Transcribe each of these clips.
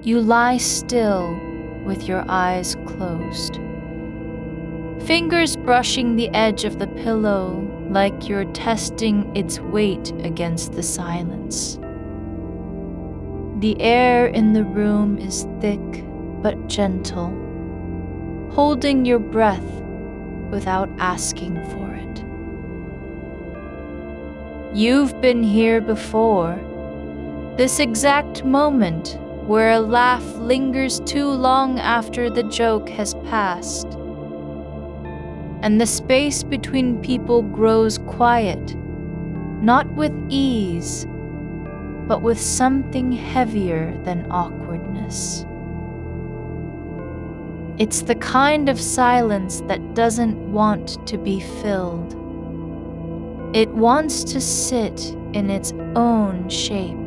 You lie still with your eyes closed, fingers brushing the edge of the pillow like you're testing its weight against the silence. The air in the room is thick but gentle, holding your breath without asking for it. You've been here before, this exact moment where a laugh lingers too long after the joke has passed, and the space between people grows quiet, not with ease, but with something heavier than awkwardness. It's the kind of silence that doesn't want to be filled. It wants to sit in its own shape.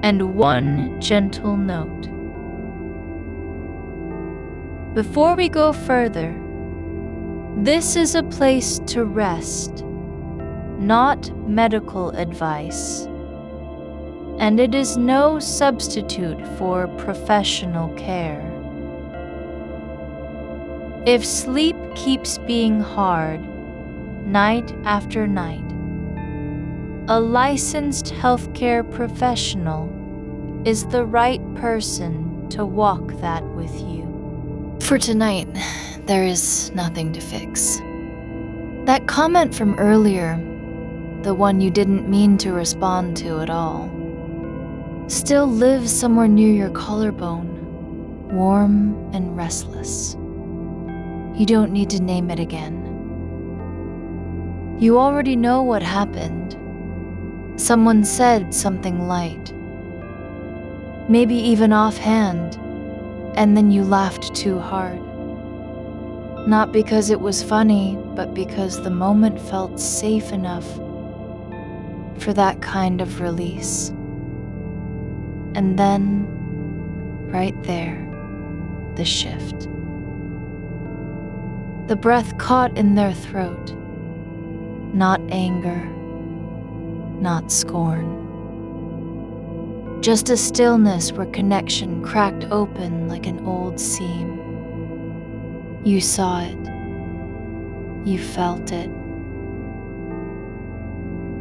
And one gentle note. Before we go further, this is a place to rest, not medical advice, and it is no substitute for professional care. If sleep keeps being hard, night after night, a licensed healthcare professional is the right person to walk that with you. For tonight, there is nothing to fix. That comment from earlier, the one you didn't mean to respond to at all, still lives somewhere near your collarbone, warm and restless. You don't need to name it again. You already know what happened. Someone said something light, maybe even offhand, and then you laughed too hard. Not because it was funny, but because the moment felt safe enough for that kind of release. And then, right there, the shift. The breath caught in their throat, not anger, not scorn. Just a stillness where connection cracked open like an old seam. You saw it. You felt it.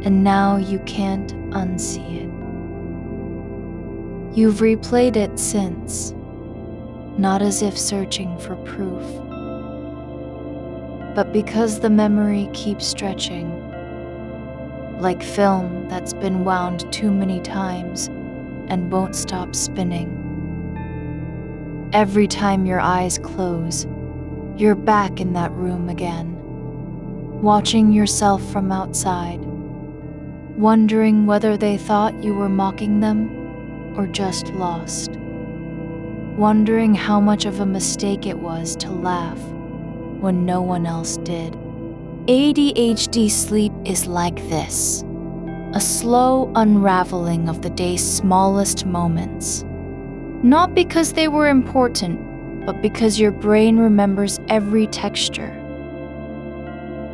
And now you can't unsee it. You've replayed it since, not as if searching for proof, but because the memory keeps stretching, like film that's been wound too many times and won't stop spinning. Every time your eyes close, you're back in that room again, watching yourself from outside, wondering whether they thought you were mocking them or just lost, wondering how much of a mistake it was to laugh when no one else did. ADHD sleep is like this. A slow unraveling of the day's smallest moments. Not because they were important, but because your brain remembers every texture.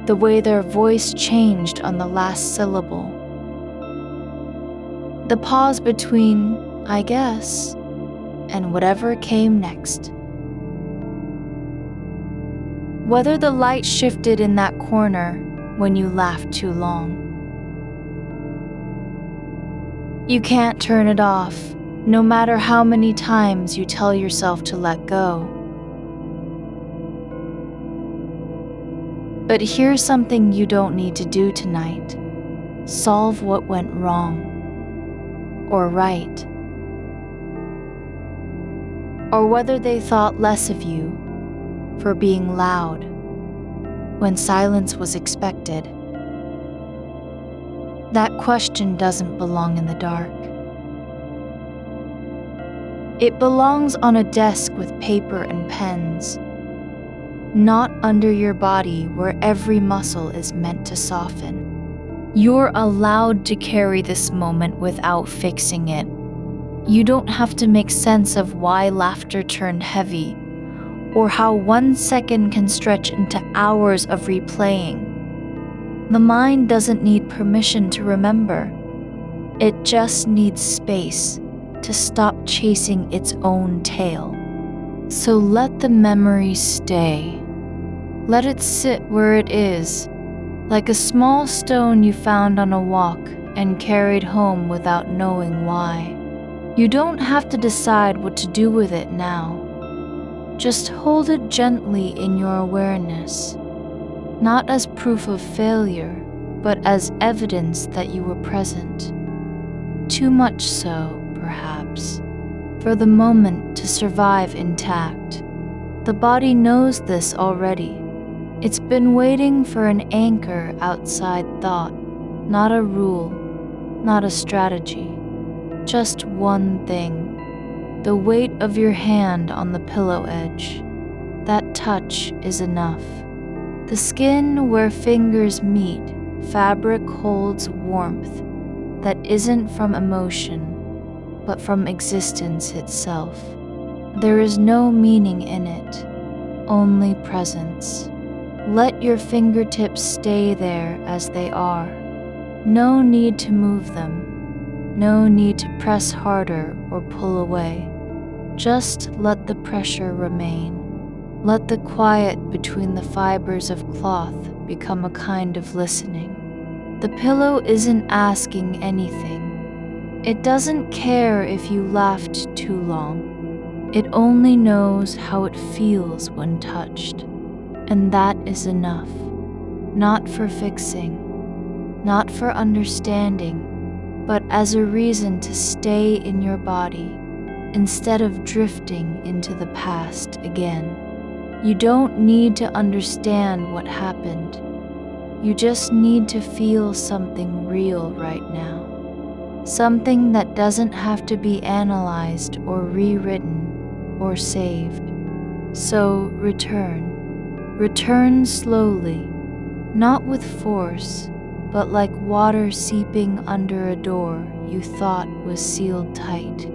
The way their voice changed on the last syllable. The pause between, I guess, and whatever came next. Whether the light shifted in that corner when you laughed too long. You can't turn it off, no matter how many times you tell yourself to let go. But here's something you don't need to do tonight. Solve what went wrong. Or right. Or whether they thought less of you for being loud when silence was expected. That question doesn't belong in the dark. It belongs on a desk with paper and pens, not under your body where every muscle is meant to soften. You're allowed to carry this moment without fixing it. You don't have to make sense of why laughter turned heavy, or how 1 second can stretch into hours of replaying. The mind doesn't need permission to remember. It just needs space to stop chasing its own tail. So let the memory stay. Let it sit where it is, like a small stone you found on a walk and carried home without knowing why. You don't have to decide what to do with it now. Just hold it gently in your awareness, not as proof of failure, but as evidence that you were present. Too much so, perhaps, for the moment to survive intact. The body knows this already. It's been waiting for an anchor outside thought, not a rule, not a strategy, just one thing. The weight of your hand on the pillow edge. That touch is enough. The skin where fingers meet, fabric holds warmth that isn't from emotion, but from existence itself. There is no meaning in it, only presence. Let your fingertips stay there as they are. No need to move them. No need to press harder or pull away. Just let the pressure remain. Let the quiet between the fibers of cloth become a kind of listening. The pillow isn't asking anything. It doesn't care if you laughed too long. It only knows how it feels when touched. And that is enough. Not for fixing, not for understanding, but as a reason to stay in your body instead of drifting into the past again. You don't need to understand what happened. You just need to feel something real right now. Something that doesn't have to be analyzed or rewritten or saved. So return. Return slowly, not with force, but like water seeping under a door you thought was sealed tight.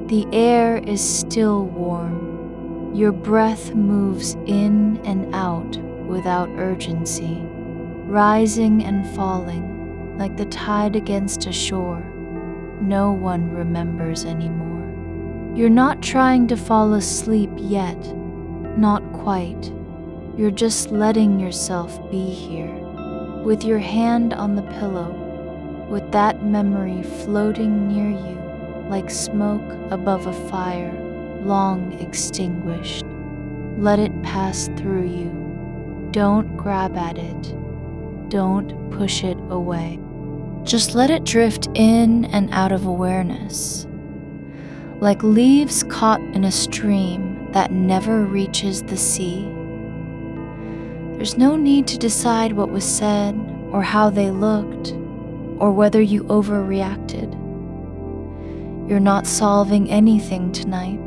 The air is still warm. Your breath moves in and out without urgency, rising and falling like the tide against a shore. No one remembers anymore. You're not trying to fall asleep yet, not quite. You're just letting yourself be here, with your hand on the pillow, with that memory floating near you like smoke above a fire long extinguished. Let it pass through you. Don't grab at it. Don't push it away. Just let it drift in and out of awareness, like leaves caught in a stream that never reaches the sea. There's no need to decide what was said, or how they looked, or whether you overreacted. You're not solving anything tonight.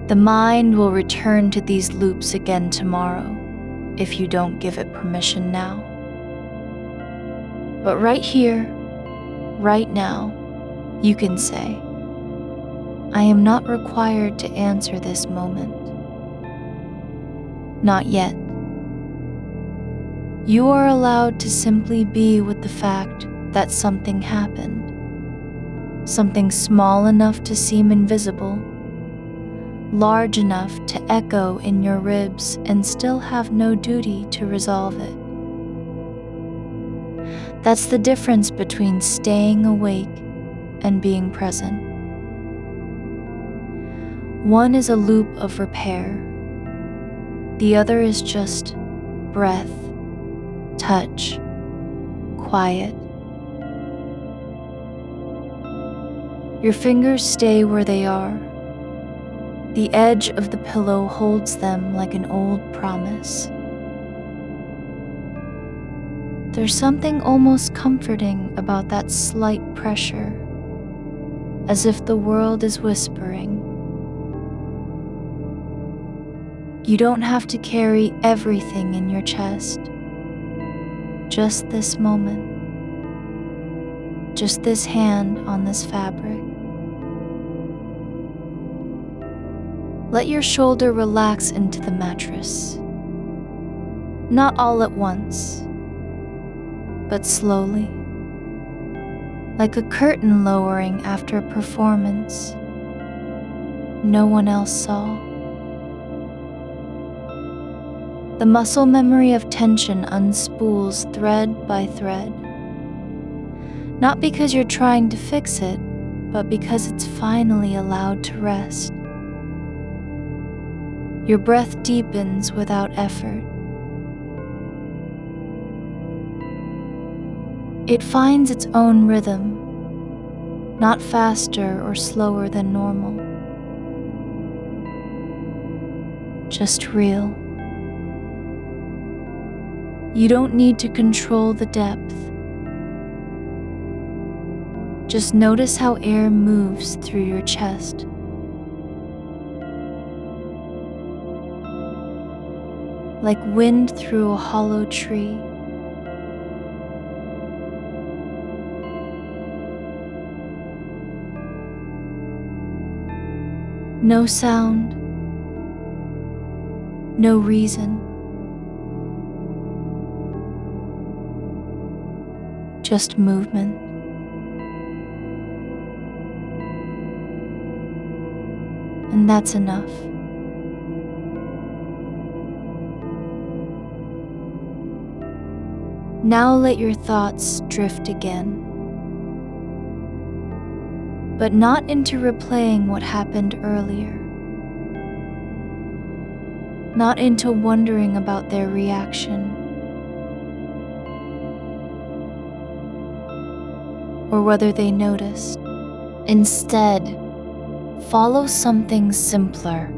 The mind will return to these loops again tomorrow, if you don't give it permission now. But right here, right now, you can say, I am not required to answer this moment. Not yet. You are allowed to simply be with the fact that something happened. Something small enough to seem invisible, large enough to echo in your ribs and still have no duty to resolve it. That's the difference between staying awake and being present. One is a loop of repair. The other is just breath, touch, quiet. Your fingers stay where they are. The edge of the pillow holds them like an old promise. There's something almost comforting about that slight pressure, as if the world is whispering. You don't have to carry everything in your chest. Just this moment. Just this hand on this fabric. Let your shoulder relax into the mattress. Not all at once, but slowly. like a curtain lowering after a performance no one else saw. The muscle memory of tension unspools thread by thread, not because you're trying to fix it, but because it's finally allowed to rest. Your breath deepens without effort. It finds its own rhythm, not faster or slower than normal, just real. You don't need to control the depth. Just notice how air moves through your chest. Like wind through a hollow tree. No sound, no reason, just movement. And that's enough. Now let your thoughts drift again, but not into replaying what happened earlier, not into wondering about their reaction, or whether they noticed. Instead, follow something simpler,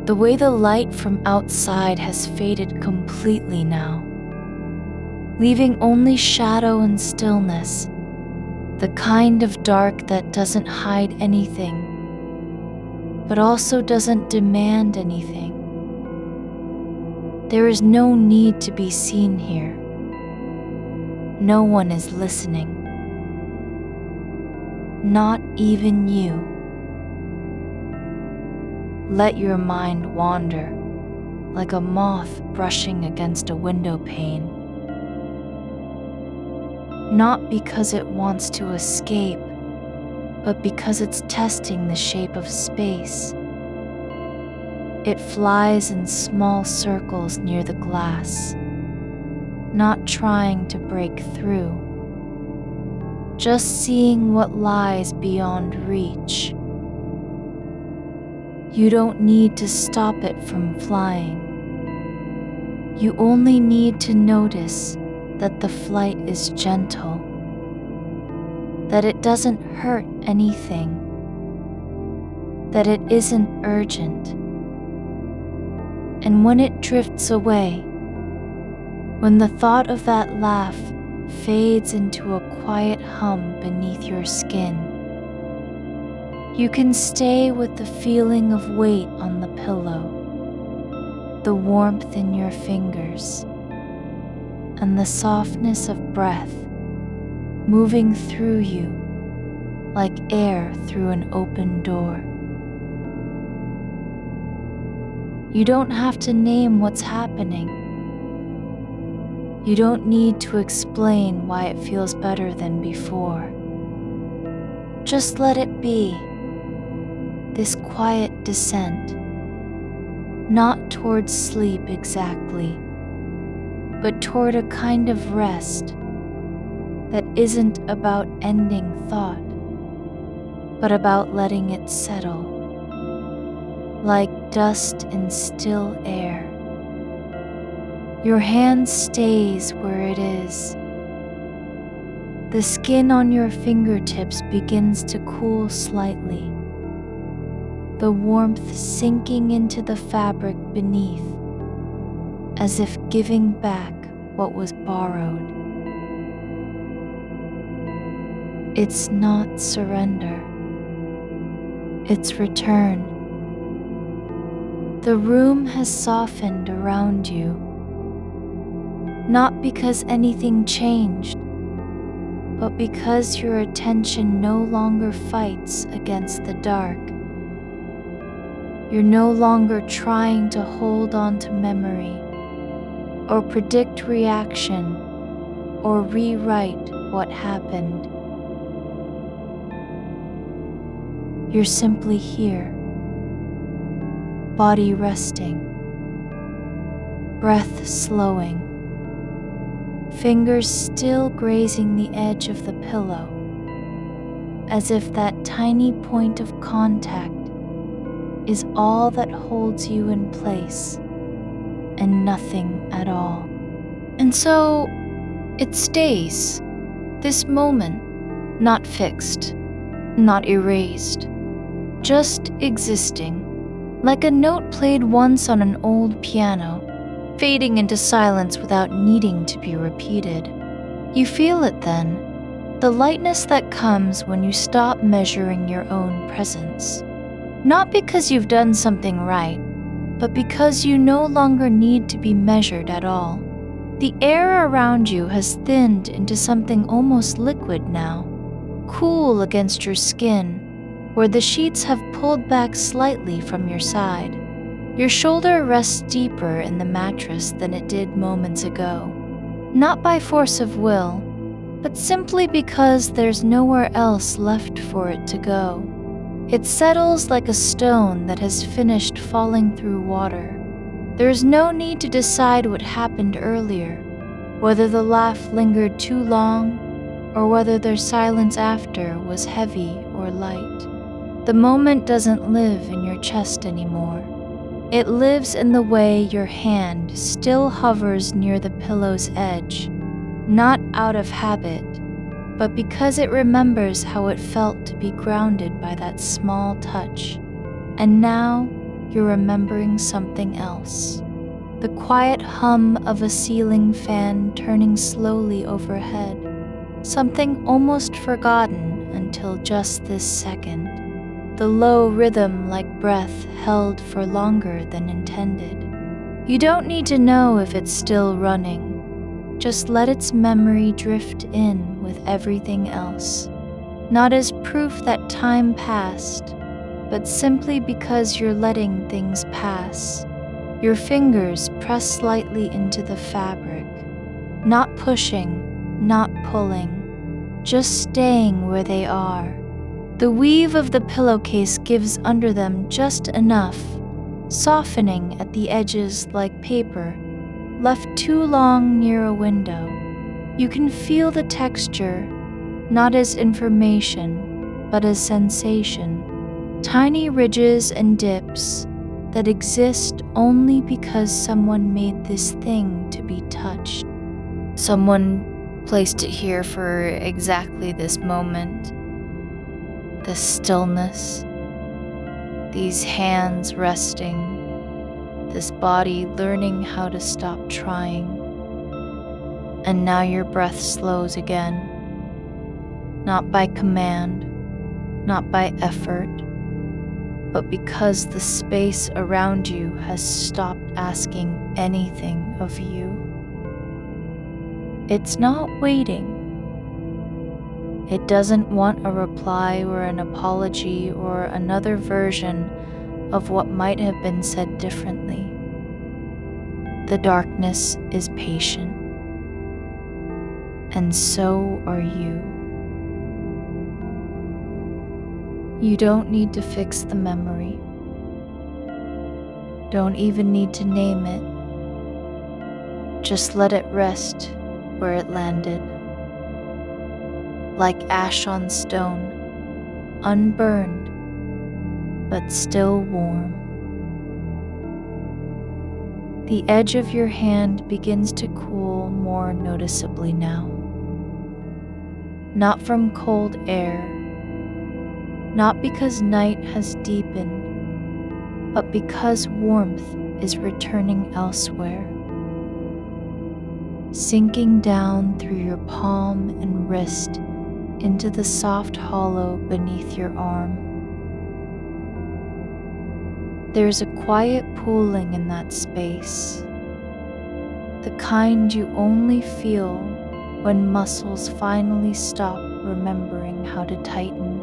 the way the light from outside has faded completely now, leaving only shadow and stillness, the kind of dark that doesn't hide anything, but also doesn't demand anything. There is no need to be seen here. No one is listening. Not even you. Let your mind wander, like a moth brushing against a window pane. Not because it wants to escape, but because it's testing the shape of space. It flies in small circles near the glass, not trying to break through, just seeing what lies beyond reach. You don't need to stop it from flying. You only need to notice that the flight is gentle, that it doesn't hurt anything, that it isn't urgent. And when it drifts away, when the thought of that laugh fades into a quiet hum beneath your skin, you can stay with the feeling of weight on the pillow, the warmth in your fingers, and the softness of breath moving through you like air through an open door. You don't have to name what's happening. You don't need to explain why it feels better than before. Just let it be, this quiet descent, not towards sleep exactly, but toward a kind of rest that isn't about ending thought, but about letting it settle, like dust in still air. Your hand stays where it is. The skin on your fingertips begins to cool slightly, the warmth sinking into the fabric beneath, as if giving back what was borrowed. It's not surrender. It's return. The room has softened around you, not because anything changed, but because your attention no longer fights against the dark. You're no longer trying to hold on to memory, or predict reaction, or rewrite what happened. You're simply here, body resting, breath slowing, fingers still grazing the edge of the pillow, as if that tiny point of contact is all that holds you in place and nothing at all. And so it stays, this moment, not fixed, not erased, just existing, like a note played once on an old piano, fading into silence without needing to be repeated. You feel it then, the lightness that comes when you stop measuring your own presence. Not because you've done something right, but because you no longer need to be measured at all. The air around you has thinned into something almost liquid now, cool against your skin, where the sheets have pulled back slightly from your side. Your shoulder rests deeper in the mattress than it did moments ago, not by force of will, but simply because there's nowhere else left for it to go. It settles like a stone that has finished falling through water. There's no need to decide what happened earlier, whether the laugh lingered too long, or whether their silence after was heavy or light. The moment doesn't live in your chest anymore. It lives in the way your hand still hovers near the pillow's edge, not out of habit, but because it remembers how it felt to be grounded by that small touch. And now you're remembering something else. The quiet hum of a ceiling fan turning slowly overhead. Something almost forgotten until just this second. The low rhythm like breath held for longer than intended. You don't need to know if it's still running. Just let its memory drift in with everything else. Not as proof that time passed, but simply because you're letting things pass. Your fingers press slightly into the fabric, not pushing, not pulling, just staying where they are. The weave of the pillowcase gives under them just enough, softening at the edges like paper left too long near a window. You can feel the texture, not as information, but as sensation. Tiny ridges and dips that exist only because someone made this thing to be touched. Someone placed it here for exactly this moment. This stillness, these hands resting, this body learning how to stop trying. And now your breath slows again, not by command, not by effort, but because the space around you has stopped asking anything of you. It's not waiting. It doesn't want a reply or an apology or another version of what might have been said differently. The darkness is patient, and so are you. You don't need to fix the memory. Don't even need to name it. Just let it rest where it landed. Like ash on stone, unburned, but still warm. The edge of your hand begins to cool more noticeably now. Not from cold air, not because night has deepened, but because warmth is returning elsewhere, sinking down through your palm and wrist into the soft hollow beneath your arm. There's a quiet pooling in that space, the kind you only feel when muscles finally stop remembering how to tighten.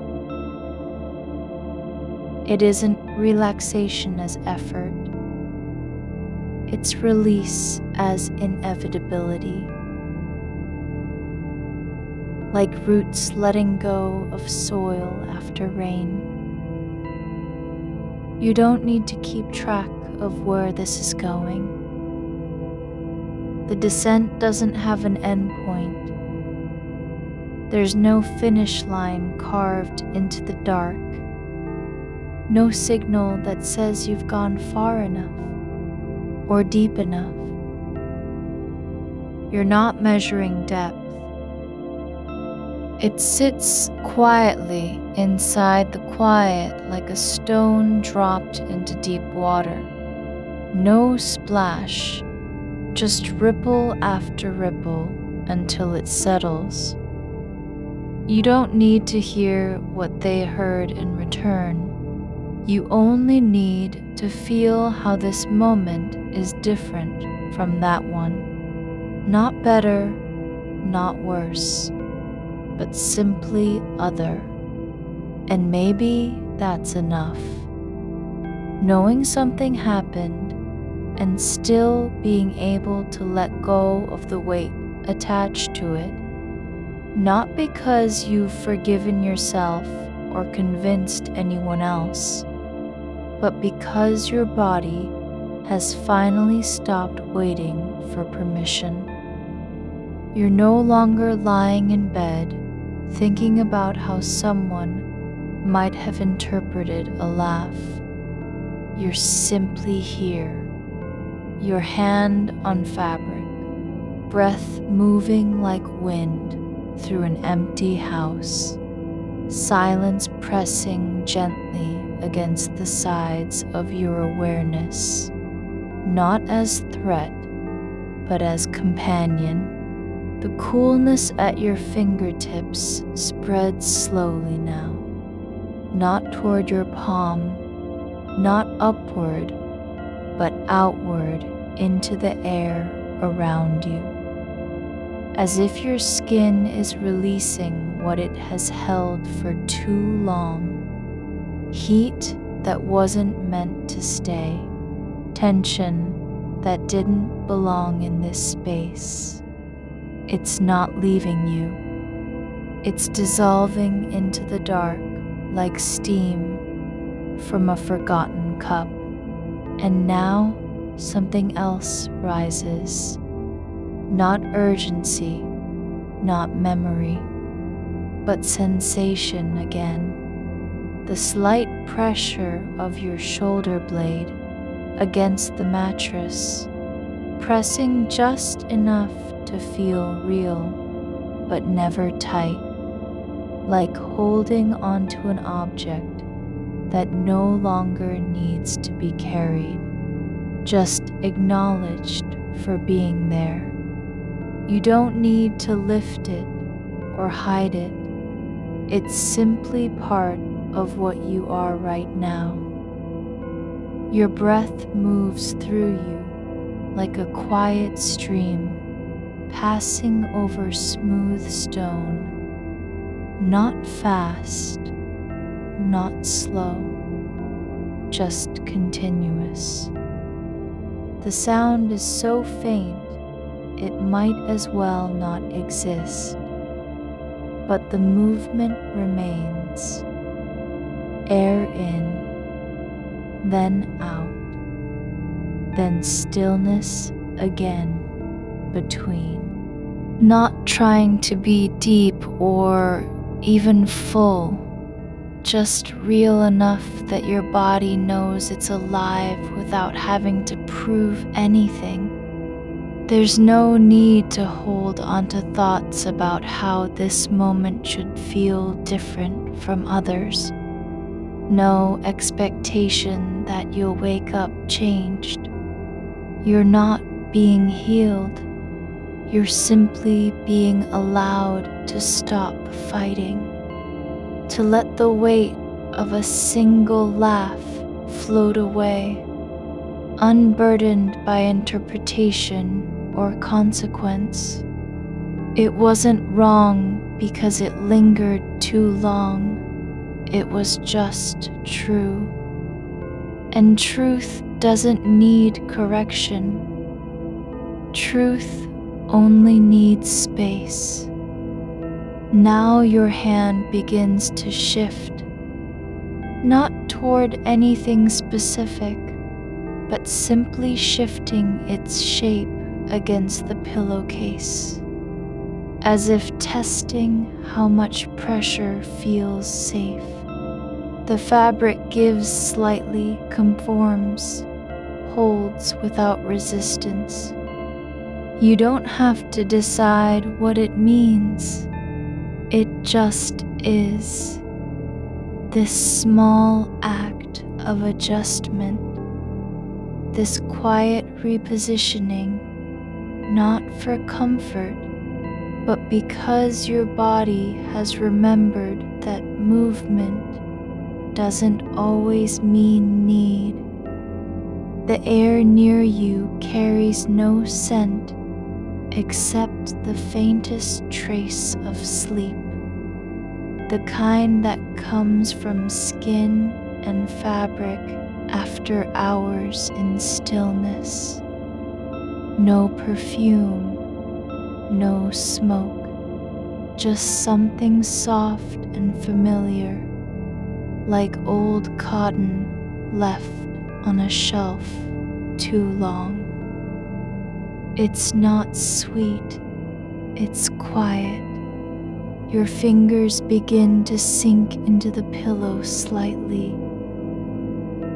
It isn't relaxation as effort, it's release as inevitability. Like roots letting go of soil after rain. You don't need to keep track of where this is going. The descent doesn't have an end point. There's no finish line carved into the dark. No signal that says you've gone far enough or deep enough. You're not measuring depth. It sits quietly inside the quiet like a stone dropped into deep water. No splash, just ripple after ripple until it settles. You don't need to hear what they heard in return. You only need to feel how this moment is different from that one. Not better, not worse, but simply other. And maybe that's enough. Knowing something happened and still being able to let go of the weight attached to it, not because you've forgiven yourself or convinced anyone else, but because your body has finally stopped waiting for permission. You're no longer lying in bed thinking about how someone might have interpreted a laugh. You're simply here, your hand on fabric, breath moving like wind through an empty house, silence pressing gently against the sides of your awareness, not as threat, but as companion. The coolness at your fingertips spreads slowly now, not toward your palm, not upward, but outward into the air around you, as if your skin is releasing what it has held for too long. Heat that wasn't meant to stay, tension that didn't belong in this space. It's not leaving you. It's dissolving into the dark like steam from a forgotten cup. And now something else rises. Not urgency, not memory, but sensation again. The slight pressure of your shoulder blade against the mattress, pressing just enough to feel real, but never tight, like holding onto an object that no longer needs to be carried, just acknowledged for being there. You don't need to lift it or hide it. It's simply part of what you are right now. Your breath moves through you like a quiet stream passing over smooth stone, not fast, not slow, just continuous. The sound is so faint it might as well not exist, but the movement remains. Air in, then out, then stillness again between. Not trying to be deep or even full, just real enough that your body knows it's alive without having to prove anything. There's no need to hold onto thoughts about how this moment should feel different from others. No expectation that you'll wake up changed. You're not being healed. You're simply being allowed to stop fighting, to let the weight of a single laugh float away, unburdened by interpretation or consequence. It wasn't wrong because it lingered too long. It was just true. And truth doesn't need correction. Truth only needs space. Now your hand begins to shift, not toward anything specific, but simply shifting its shape against the pillowcase, as if testing how much pressure feels safe. The fabric gives slightly, conforms, holds without resistance. You don't have to decide what it means. It just is. This small act of adjustment, this quiet repositioning, not for comfort, but because your body has remembered that movement doesn't always mean need. The air near you carries no scent except the faintest trace of sleep, the kind that comes from skin and fabric after hours in stillness. No perfume, no smoke, just something soft and familiar, like old cotton left on a shelf too long. It's not sweet, it's quiet. Your fingers begin to sink into the pillow slightly,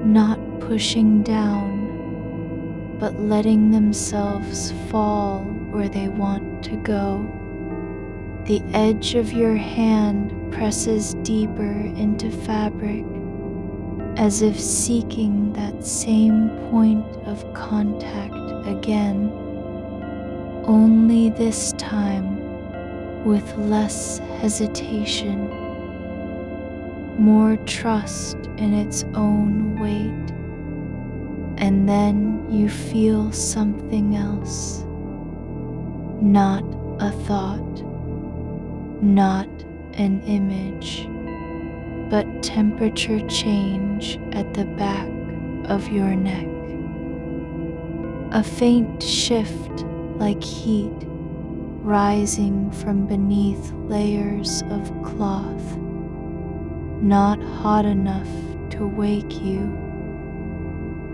not pushing down, but letting themselves fall where they want to go. The edge of your hand presses deeper into fabric, as if seeking that same point of contact again, only this time with less hesitation, more trust in its own weight. And then you feel something else, not a thought, not an image, but temperature change at the back of your neck. A faint shift like heat rising from beneath layers of cloth, not hot enough to wake you,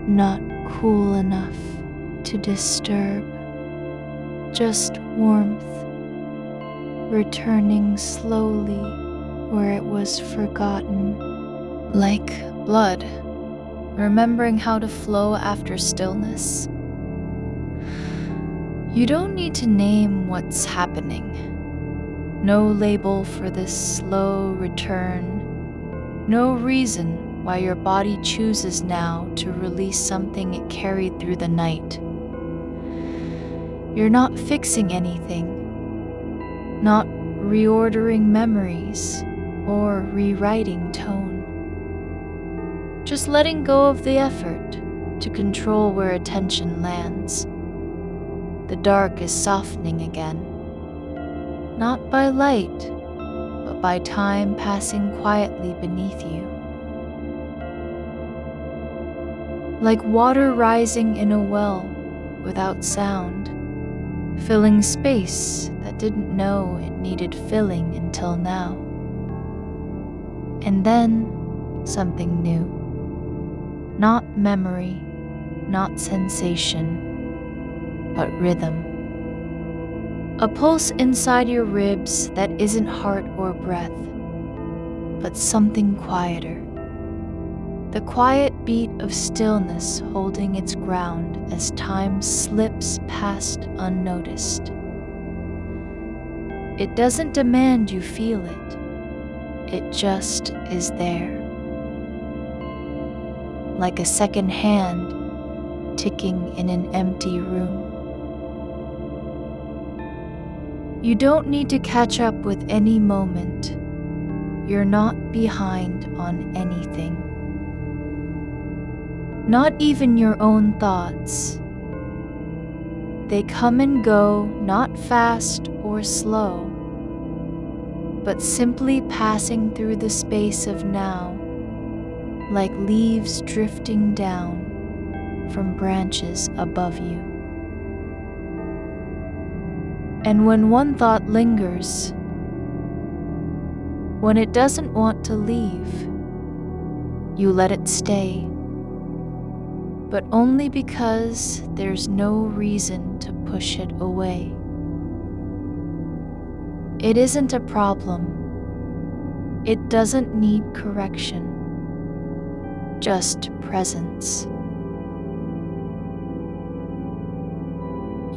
not cool enough to disturb, just warmth, returning slowly where it was forgotten. Like blood, remembering how to flow after stillness. You don't need to name what's happening. No label for this slow return. No reason why your body chooses now to release something it carried through the night. You're not fixing anything, not reordering memories or rewriting tone. Just letting go of the effort to control where attention lands. The dark is softening again, not by light, but by time passing quietly beneath you. Like water rising in a well without sound, filling space that didn't know it needed filling until now. And then something new. Not memory, not sensation, but rhythm. A pulse inside your ribs that isn't heart or breath, but something quieter. The quiet beat of stillness holding its ground as time slips past unnoticed. It doesn't demand you feel it. It just is there. Like a second hand ticking in an empty room. You don't need to catch up with any moment. You're not behind on anything. Not even your own thoughts. They come and go, not fast or slow, but simply passing through the space of now, like leaves drifting down from branches above you. And when one thought lingers, when it doesn't want to leave, You let it stay, but only because there's no reason to push it away. It isn't a problem. It doesn't need correction, just presence.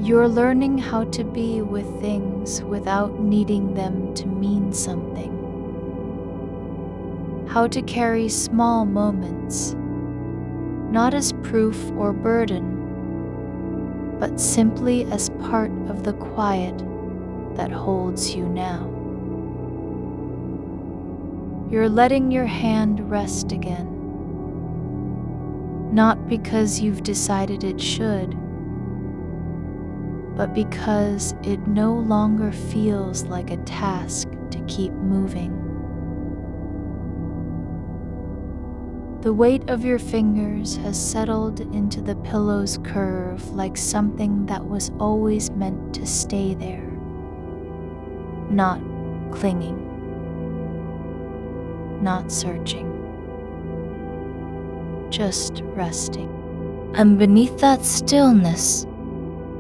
You're learning how to be with things without needing them to mean something. How to carry small moments, not as proof or burden, but simply as part of the quiet that holds you now. You're letting your hand rest again, not because you've decided it should, but because it no longer feels like a task to keep moving. The weight of your fingers has settled into the pillow's curve like something that was always meant to stay there, not clinging, not searching, just resting. And beneath that stillness,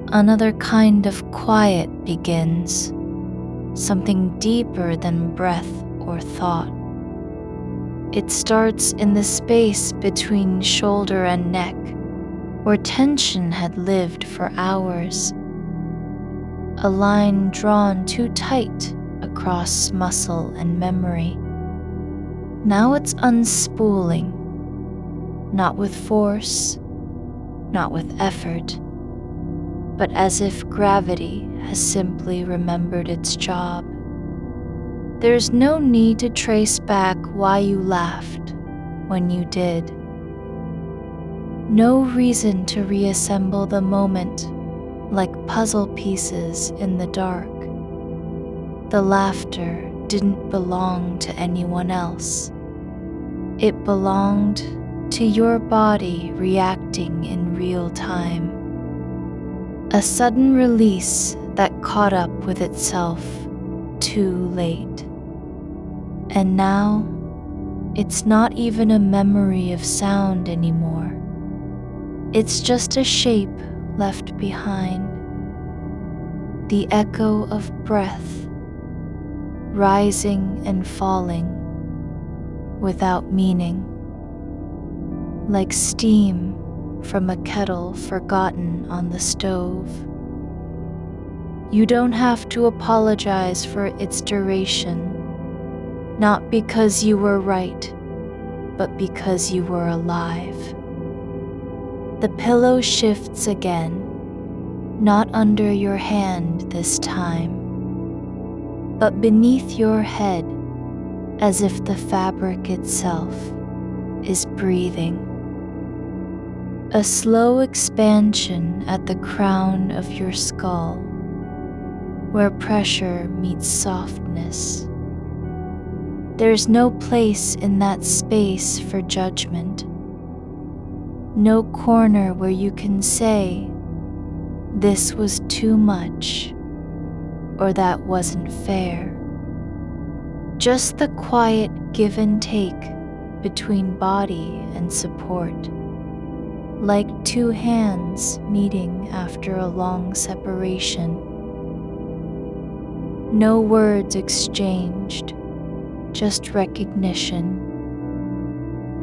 another kind of quiet begins, something deeper than breath or thought. It starts in the space between shoulder and neck, where tension had lived for hours. A line drawn too tight across muscle and memory. Now it's unspooling, not with force, not with effort, but as if gravity has simply remembered its job. There's no need to trace back why you laughed when you did. No reason to reassemble the moment like puzzle pieces in the dark. The laughter didn't belong to anyone else. It belonged to your body reacting in real time. A sudden release that caught up with itself too late. And now, it's not even a memory of sound anymore. It's just a shape left behind. The echo of breath, rising and falling without meaning, like steam from a kettle forgotten on the stove. You don't have to apologize for its duration, not because you were right, but because you were alive. The pillow shifts again, not under your hand this time, but beneath your head, as if the fabric itself is breathing. A slow expansion at the crown of your skull, where pressure meets softness. There's no place in that space for judgment. No corner where you can say, this was too much, or that wasn't fair. Just the quiet give and take between body and support, like two hands meeting after a long separation. No words exchanged, just recognition.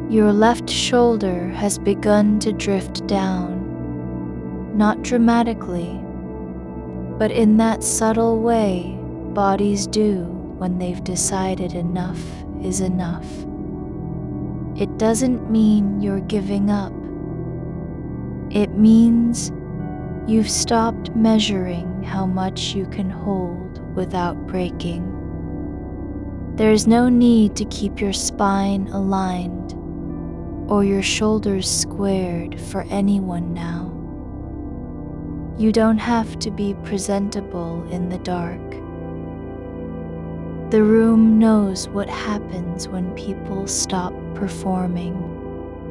Your left shoulder has begun to drift down, not dramatically, but in that subtle way bodies do when they've decided enough is enough. It doesn't mean you're giving up. It means you've stopped measuring how much you can hold without breaking. There's no need to keep your spine aligned or your shoulders squared for anyone now. You don't have to be presentable in the dark. The room knows what happens when people stop performing.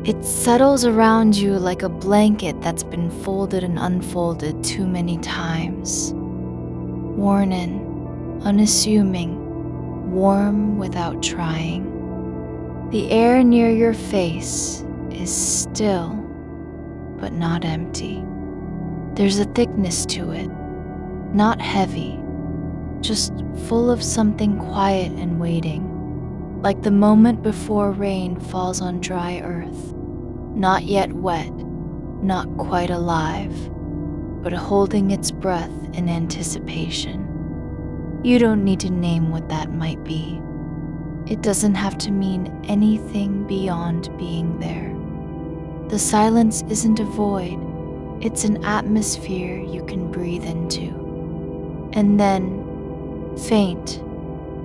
It settles around you like a blanket that's been folded and unfolded too many times. Worn in, unassuming, warm without trying. The air near your face is still, but not empty. There's a thickness to it, not heavy, just full of something quiet and waiting, like the moment before rain falls on dry earth, not yet wet, not quite alive, but holding its breath in anticipation. You don't need to name what that might be. It doesn't have to mean anything beyond being there. The silence isn't a void, it's an atmosphere you can breathe into. And then, faint,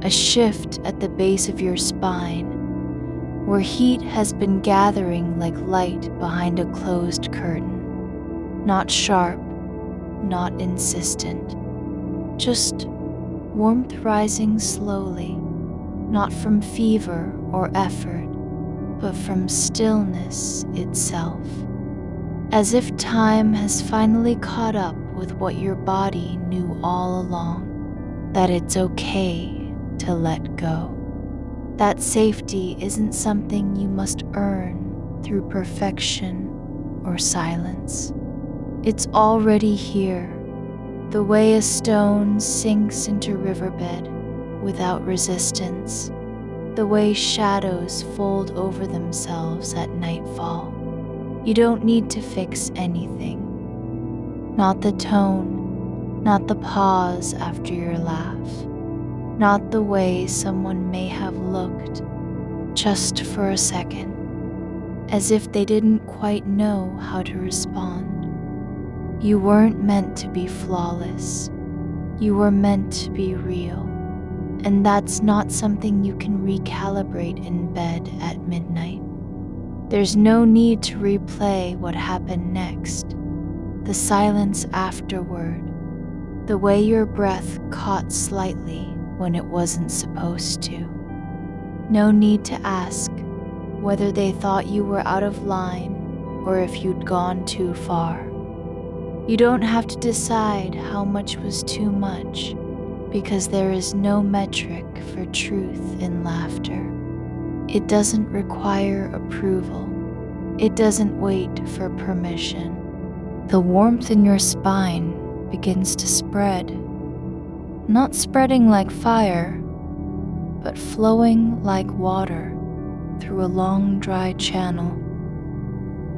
a shift at the base of your spine, where heat has been gathering like light behind a closed curtain. Not sharp, not insistent, just warmth rising slowly, not from fever or effort, but from stillness itself. As if time has finally caught up with what your body knew all along, that it's okay to let go. That safety isn't something you must earn through perfection or silence. It's already here, the way a stone sinks into riverbed without resistance, the way shadows fold over themselves at nightfall. You don't need to fix anything. Not the tone, not the pause after your laugh, not the way someone may have looked, just for a second, as if they didn't quite know how to respond. You weren't meant to be flawless. You were meant to be real. And that's not something you can recalibrate in bed at midnight. There's no need to replay what happened next, the silence afterward, the way your breath caught slightly when it wasn't supposed to. No need to ask whether they thought you were out of line or if you'd gone too far. You don't have to decide how much was too much, because there is no metric for truth in laughter. It doesn't require approval. It doesn't wait for permission. The warmth in your spine begins to spread, not spreading like fire, but flowing like water through a long dry channel.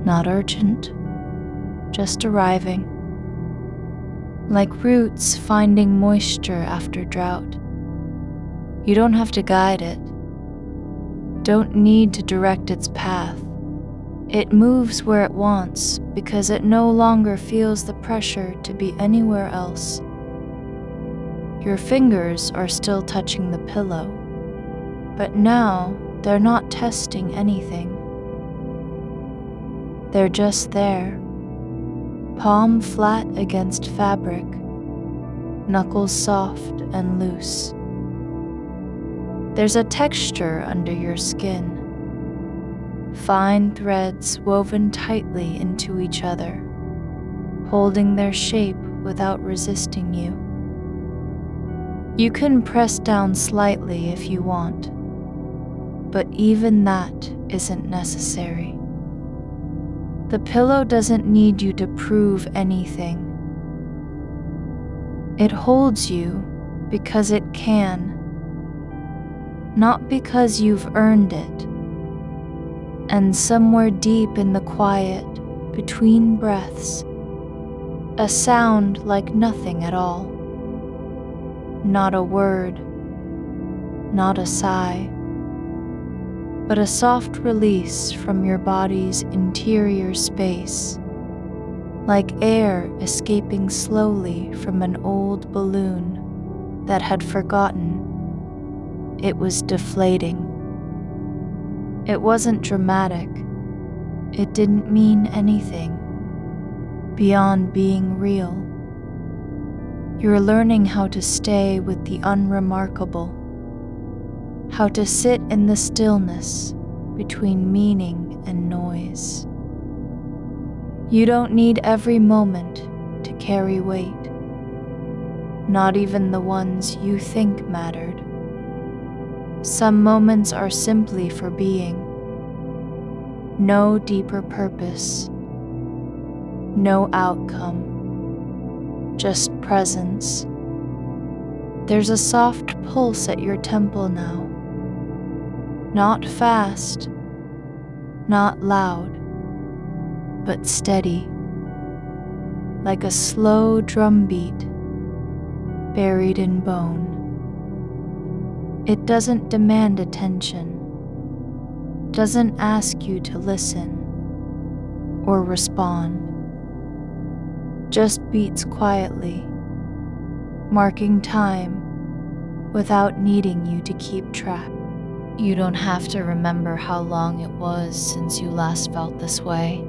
Not urgent, just arriving. Like roots finding moisture after drought. You don't have to guide it. Don't need to direct its path. It moves where it wants because it no longer feels the pressure to be anywhere else. Your fingers are still touching the pillow, but now they're not testing anything. They're just there. Palm flat against fabric, knuckles soft and loose. There's a texture under your skin, fine threads woven tightly into each other, holding their shape without resisting you. You can press down slightly if you want, but even that isn't necessary. The pillow doesn't need you to prove anything. It holds you because it can, not because you've earned it. And somewhere deep in the quiet, between breaths, a sound like nothing at all. Not a word, not a sigh, but a soft release from your body's interior space, like air escaping slowly from an old balloon that had forgotten it was deflating. It wasn't dramatic. It didn't mean anything beyond being real. You're learning how to stay with the unremarkable, how to sit in the stillness between meaning and noise. You don't need every moment to carry weight, not even the ones you think mattered. Some moments are simply for being. No deeper purpose, no outcome, just presence. There's a soft pulse at your temple now. Not fast, not loud, but steady, like a slow drumbeat buried in bone. It doesn't demand attention, doesn't ask you to listen or respond, just beats quietly, marking time without needing you to keep track. You don't have to remember how long it was since you last felt this way,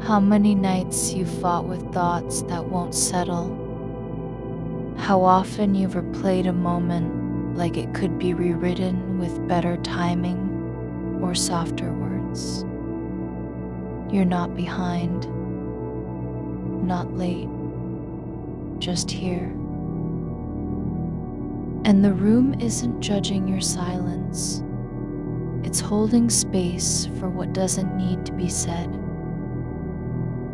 how many nights you've fought with thoughts that won't settle, how often you've replayed a moment like it could be rewritten with better timing or softer words. You're not behind, not late, just here. And the room isn't judging your silence. It's holding space for what doesn't need to be said.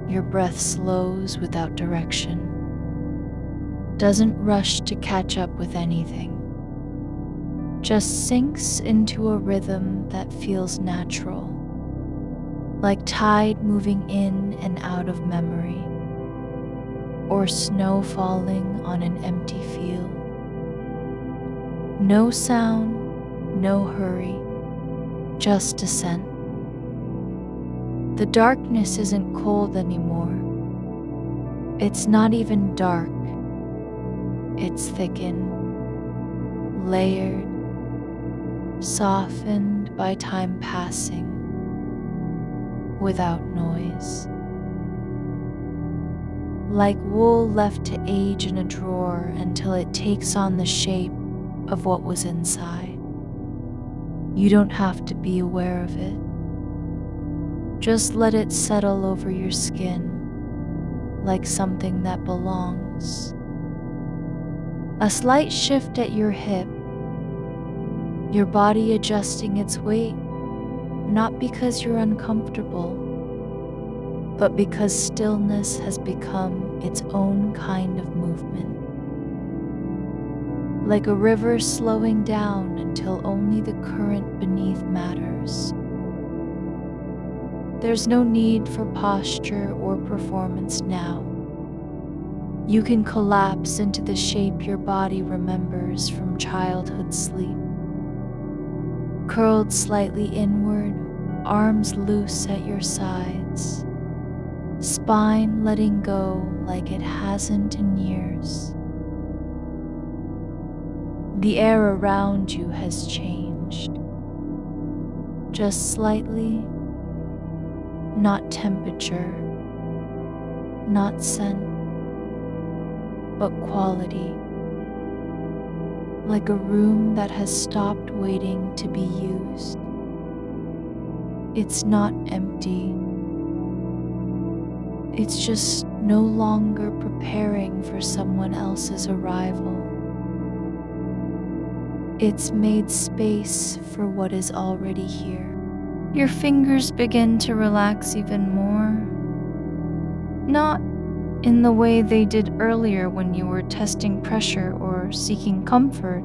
Your breath slows without direction, doesn't rush to catch up with anything, just sinks into a rhythm that feels natural, like tide moving in and out of memory, or snow falling on an empty field. No sound, no hurry, just descent. The darkness isn't cold anymore. It's not even dark. It's thickened, layered, softened by time passing, without noise. Like wool left to age in a drawer until it takes on the shape of what was inside. You don't have to be aware of it. Just let it settle over your skin like something that belongs. A slight shift at your hip, your body adjusting its weight, not because you're uncomfortable, but because stillness has become its own kind of movement. Like a river slowing down until only the current beneath matters. There's no need for posture or performance now. You can collapse into the shape your body remembers from childhood sleep. Curled slightly inward, arms loose at your sides, spine letting go like it hasn't in years. The air around you has changed, just slightly, not temperature, not scent, but quality, like a room that has stopped waiting to be used. It's not empty. It's just no longer preparing for someone else's arrival. It's made space for what is already here. Your fingers begin to relax even more. Not in the way they did earlier when you were testing pressure or seeking comfort,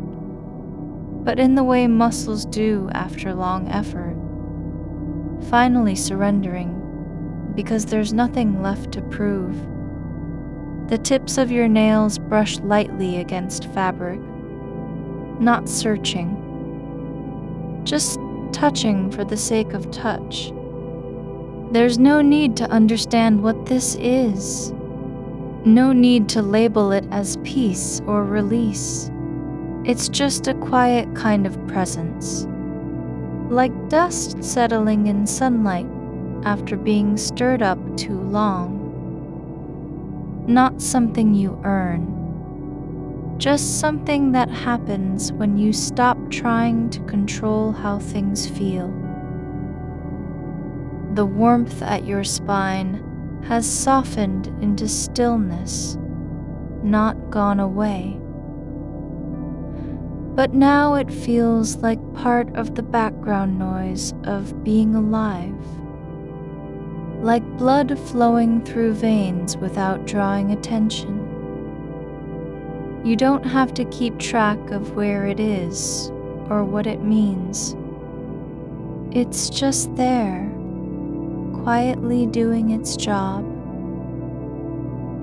but in the way muscles do after long effort. Finally surrendering because there's nothing left to prove. The tips of your nails brush lightly against fabric, not searching, just touching for the sake of touch. There's no need to understand what this is. No need to label it as peace or release. It's just a quiet kind of presence, like dust settling in sunlight after being stirred up too long. Not something you earn, just something that happens when you stop trying to control how things feel. The warmth at your spine has softened into stillness, not gone away. But now it feels like part of the background noise of being alive, like blood flowing through veins without drawing attention. You don't have to keep track of where it is or what it means. It's just there, quietly doing its job.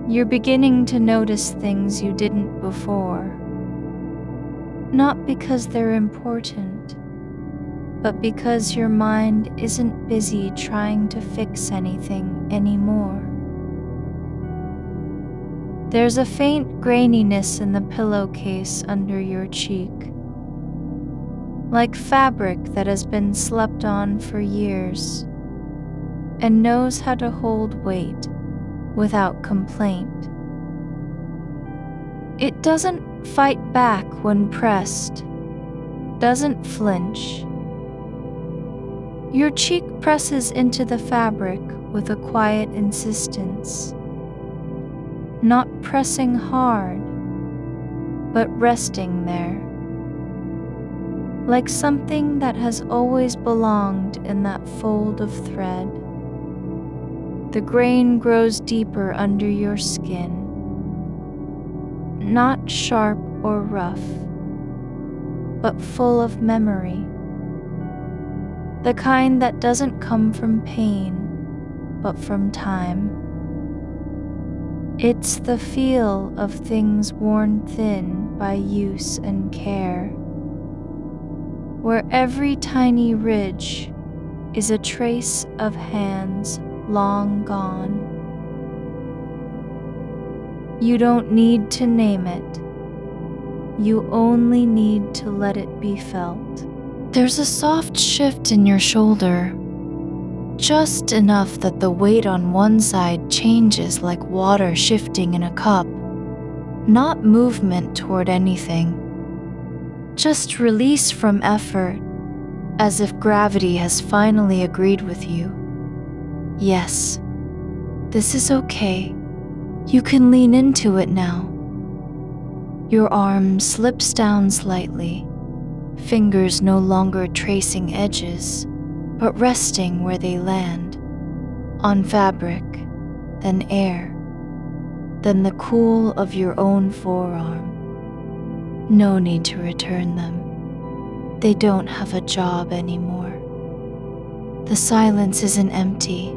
You're beginning to notice things you didn't before, not because they're important, but because your mind isn't busy trying to fix anything anymore. There's a faint graininess in the pillowcase under your cheek, like fabric that has been slept on for years and knows how to hold weight without complaint. It doesn't fight back when pressed, doesn't flinch. Your cheek presses into the fabric with a quiet insistence, not pressing hard, but resting there, like something that has always belonged in that fold of thread. The grain grows deeper under your skin, not sharp or rough, but full of memory. The kind that doesn't come from pain, but from time. It's the feel of things worn thin by use and care, where every tiny ridge is a trace of hands long gone. You don't need to name it. You only need to let it be felt. There's a soft shift in your shoulder, just enough that the weight on one side changes like water shifting in a cup. Not movement toward anything, just release from effort, as if gravity has finally agreed with you. Yes, this is okay. You can lean into it now. Your arm slips down slightly, fingers no longer tracing edges, but resting where they land, on fabric, then air, then the cool of your own forearm. No need to return them. They don't have a job anymore. The silence isn't empty.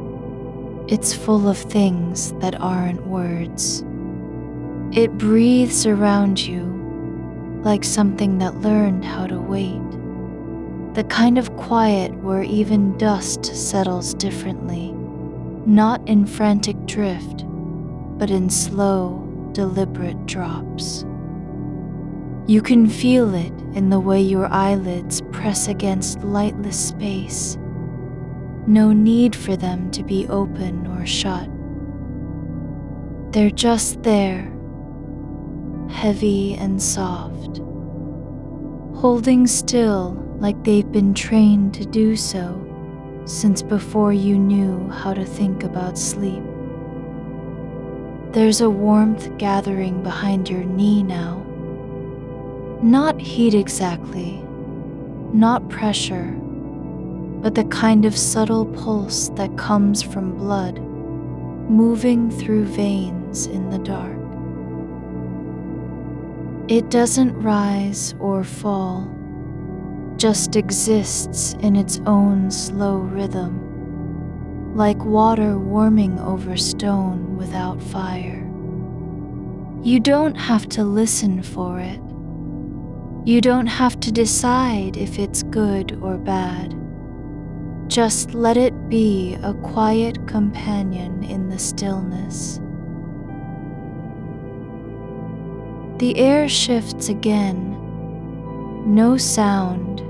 It's full of things that aren't words. It breathes around you like something that learned how to wait. The kind of quiet where even dust settles differently, not in frantic drift, but in slow, deliberate drops. You can feel it in the way your eyelids press against lightless space. No need for them to be open or shut. They're just there, heavy and soft, holding still like they've been trained to do so since before you knew how to think about sleep. There's a warmth gathering behind your knee now. Not heat exactly, not pressure, but the kind of subtle pulse that comes from blood moving through veins in the dark. It doesn't rise or fall, just exists in its own slow rhythm, like water warming over stone without fire. You don't have to listen for it. You don't have to decide if it's good or bad. Just let it be a quiet companion in the stillness. The air shifts again. No sound,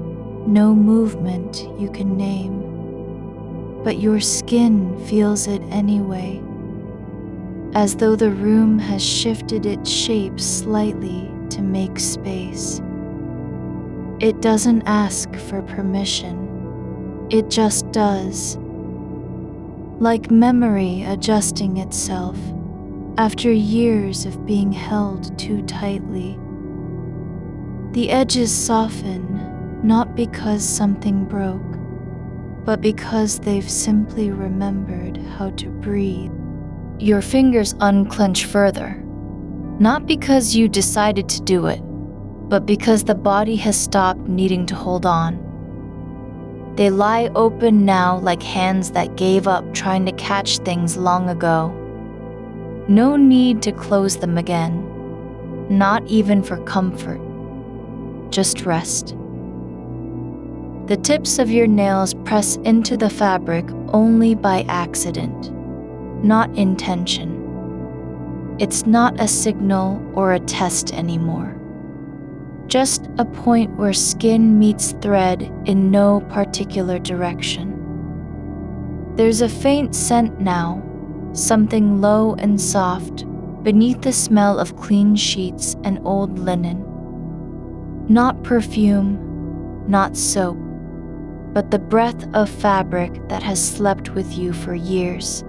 no movement you can name, but your skin feels it anyway, as though the room has shifted its shape slightly to make space. It doesn't ask for permission, it just does, like memory adjusting itself after years of being held too tightly. The edges soften, not because something broke, but because they've simply remembered how to breathe. Your fingers unclench further, not because you decided to do it, but because the body has stopped needing to hold on. They lie open now like hands that gave up trying to catch things long ago. No need to close them again, not even for comfort. Just rest. The tips of your nails press into the fabric only by accident, not intention. It's not a signal or a test anymore. Just a point where skin meets thread in no particular direction. There's a faint scent now, something low and soft, beneath the smell of clean sheets and old linen. Not perfume, not soap, but the breath of fabric that has slept with you for years,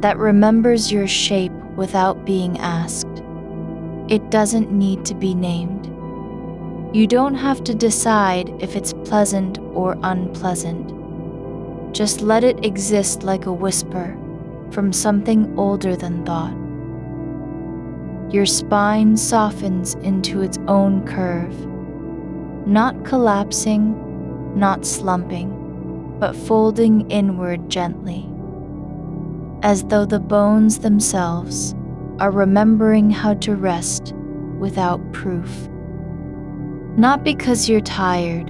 that remembers your shape without being asked. It doesn't need to be named. You don't have to decide if it's pleasant or unpleasant. Just let it exist like a whisper from something older than thought. Your spine softens into its own curve, not collapsing, not slumping, but folding inward gently, as though the bones themselves are remembering how to rest without proof. Not because you're tired,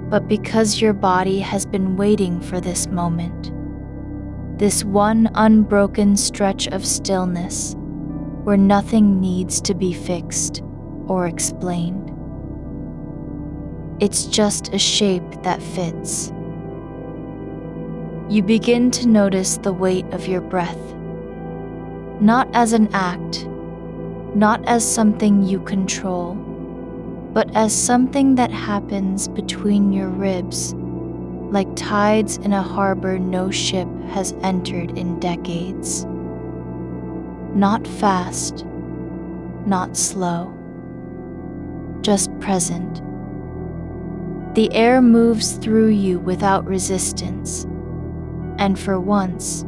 but because your body has been waiting for this moment. This one unbroken stretch of stillness where nothing needs to be fixed or explained. It's just a shape that fits. You begin to notice the weight of your breath, not as an act, not as something you control, but as something that happens between your ribs, like tides in a harbor no ship has entered in decades. Not fast, not slow, just present. The air moves through you without resistance, and for once,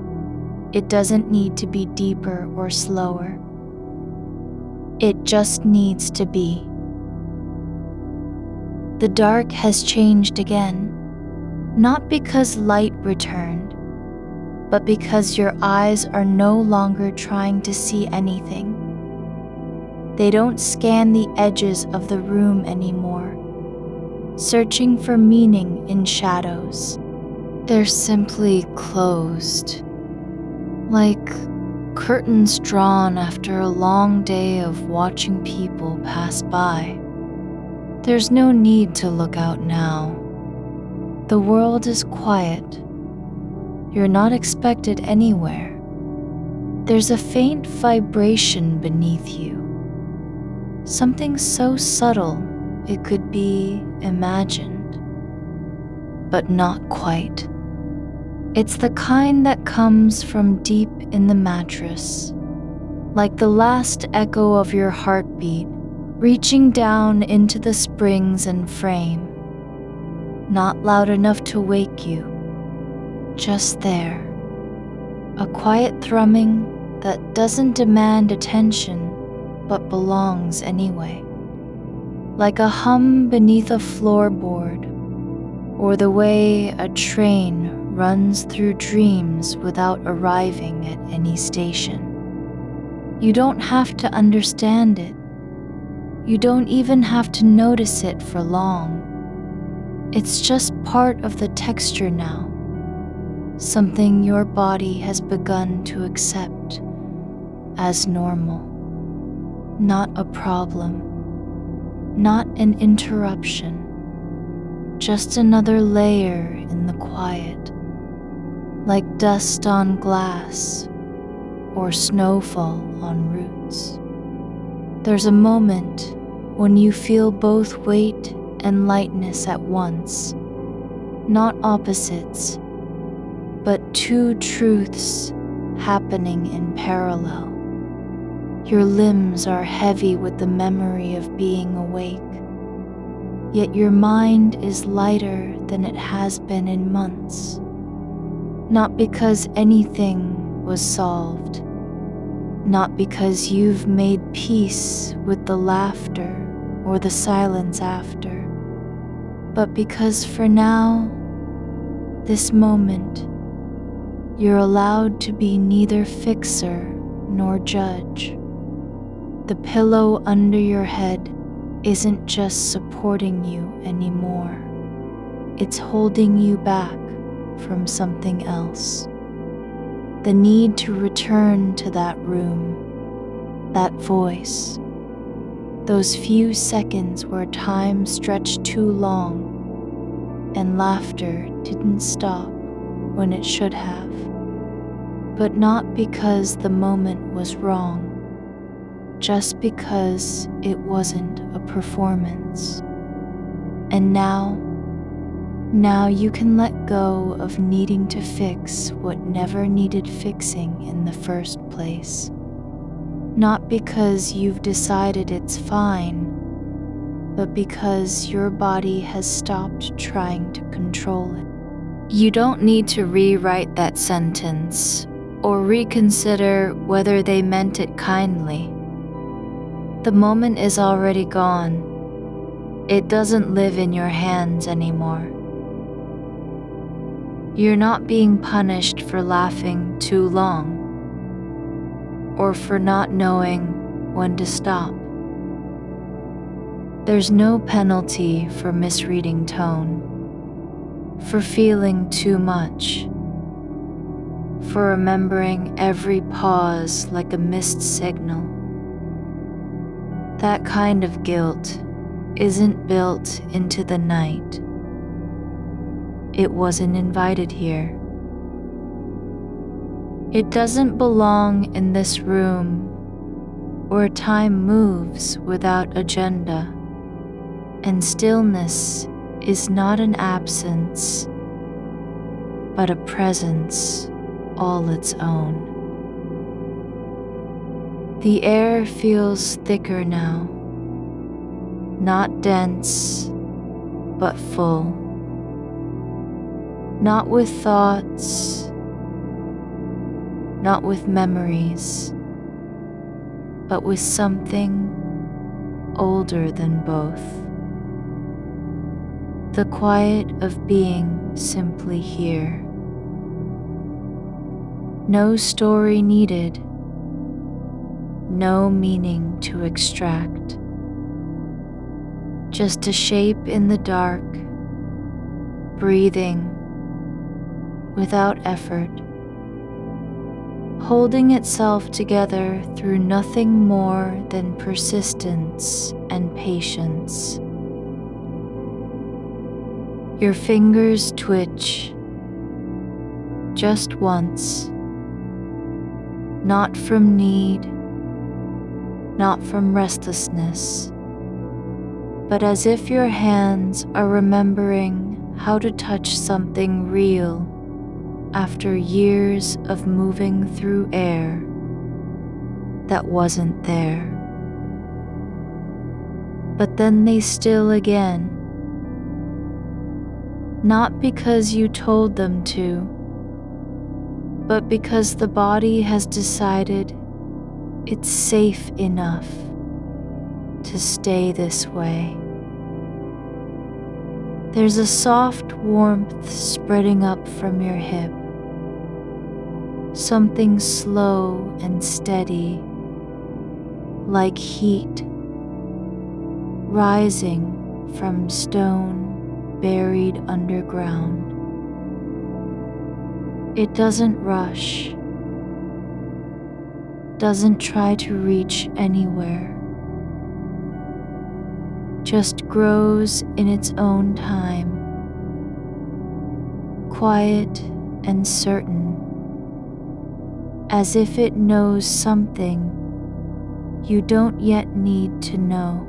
it doesn't need to be deeper or slower. It just needs to be. The dark has changed again, not because light returned, but because your eyes are no longer trying to see anything. They don't scan the edges of the room anymore, searching for meaning in shadows. They're simply closed, like curtains drawn after a long day of watching people pass by. There's no need to look out now. The world is quiet. You're not expected anywhere. There's a faint vibration beneath you. Something so subtle it could be imagined, but not quite. It's the kind that comes from deep in the mattress, like the last echo of your heartbeat reaching down into the springs and frame. Not loud enough to wake you, just there. A quiet thrumming that doesn't demand attention, but belongs anyway. Like a hum beneath a floorboard, or the way a train runs through dreams without arriving at any station. You don't have to understand it. You don't even have to notice it for long. It's just part of the texture now, something your body has begun to accept as normal. Not a problem, not an interruption, just another layer in the quiet, like dust on glass or snowfall on roots. There's a moment when you feel both weight and lightness at once, not opposites, but two truths happening in parallel. Your limbs are heavy with the memory of being awake, yet your mind is lighter than it has been in months. Not because anything was solved, not because you've made peace with the laughter or the silence after, but because for now, this moment, you're allowed to be neither fixer nor judge. The pillow under your head isn't just supporting you anymore. It's holding you back from something else. The need to return to that room, that voice, those few seconds where time stretched too long and laughter didn't stop when it should have, but not because the moment was wrong, just because it wasn't a performance. And now you can let go of needing to fix what never needed fixing in the first place. Not because you've decided it's fine, but because your body has stopped trying to control it. You don't need to rewrite that sentence or reconsider whether they meant it kindly. The moment is already gone. It doesn't live in your hands anymore. You're not being punished for laughing too long or for not knowing when to stop. There's no penalty for misreading tone, for feeling too much, for remembering every pause like a missed signal. That kind of guilt isn't built into the night. It wasn't invited here. It doesn't belong in this room where time moves without agenda, and stillness is not an absence, but a presence all its own. The air feels thicker now, not dense, but full. Not with thoughts, not with memories, but with something older than both. The quiet of being simply here. No story needed, no meaning to extract. Just a shape in the dark, breathing without effort, holding itself together through nothing more than persistence and patience. Your fingers twitch, just once, not from need, not from restlessness, but as if your hands are remembering how to touch something real after years of moving through air that wasn't there. But then they still again, not because you told them to, but because the body has decided it's safe enough to stay this way. There's a soft warmth spreading up from your hip, something slow and steady, like heat, rising from stone buried underground. It doesn't rush, doesn't try to reach anywhere, just grows in its own time, quiet and certain, as if it knows something you don't yet need to know.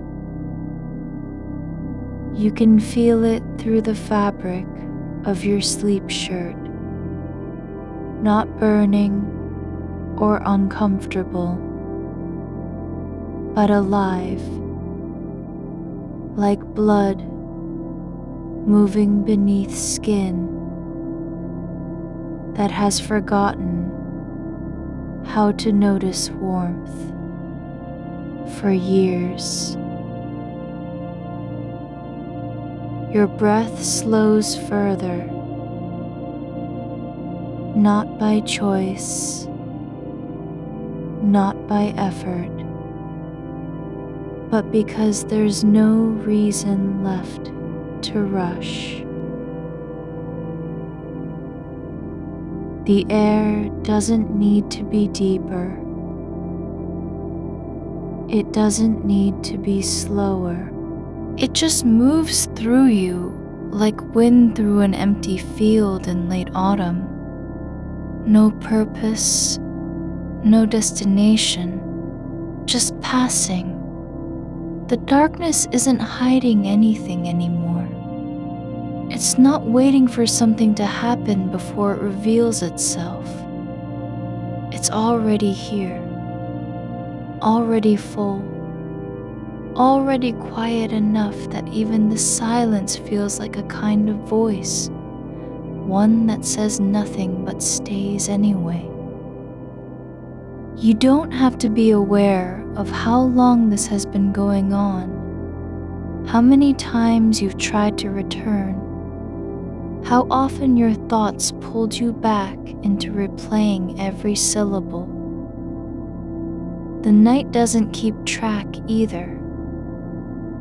You can feel it through the fabric of your sleep shirt, not burning or uncomfortable, but alive, like blood moving beneath skin that has forgotten how to notice warmth for years. Your breath slows further, not by choice, not by effort, but because there's no reason left to rush. The air doesn't need to be deeper. It doesn't need to be slower. It just moves through you like wind through an empty field in late autumn. No purpose, no destination, just passing. The darkness isn't hiding anything anymore. It's not waiting for something to happen before it reveals itself. It's already here, already full, already quiet enough that even the silence feels like a kind of voice, one that says nothing but stays anyway. You don't have to be aware of how long this has been going on, how many times you've tried to return, how often your thoughts pulled you back into replaying every syllable. The night doesn't keep track either.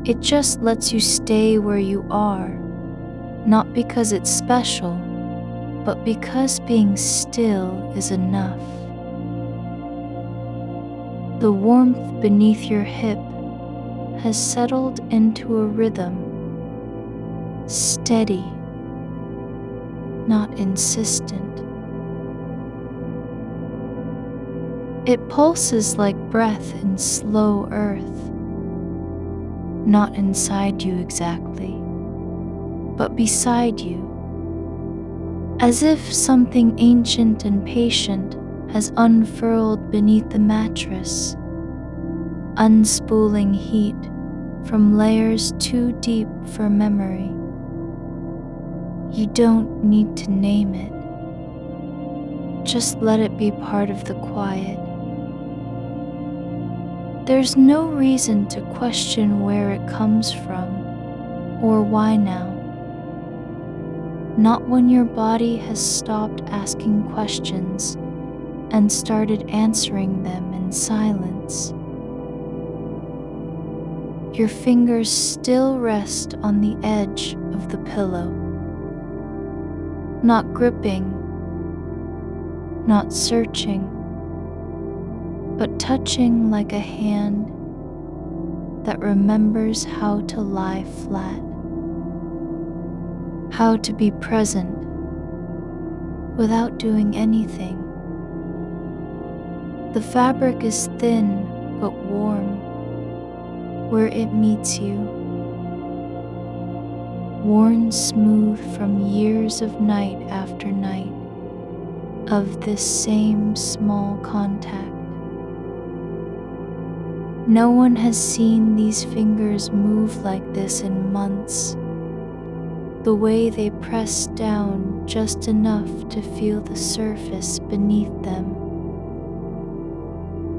It just lets you stay where you are, not because it's special, but because being still is enough. The warmth beneath your hip has settled into a rhythm, steady, not insistent. It pulses like breath in slow earth, not inside you exactly, but beside you, as if something ancient and patient has unfurled beneath the mattress, unspooling heat from layers too deep for memory. You don't need to name it. Just let it be part of the quiet. There's no reason to question where it comes from or why now. Not when your body has stopped asking questions and started answering them in silence. Your fingers still rest on the edge of the pillow, not gripping, not searching, but touching like a hand that remembers how to lie flat, how to be present without doing anything. The fabric is thin but warm where it meets you, worn smooth from years of night after night of this same small contact. No one has seen these fingers move like this in months, the way they press down just enough to feel the surface beneath them.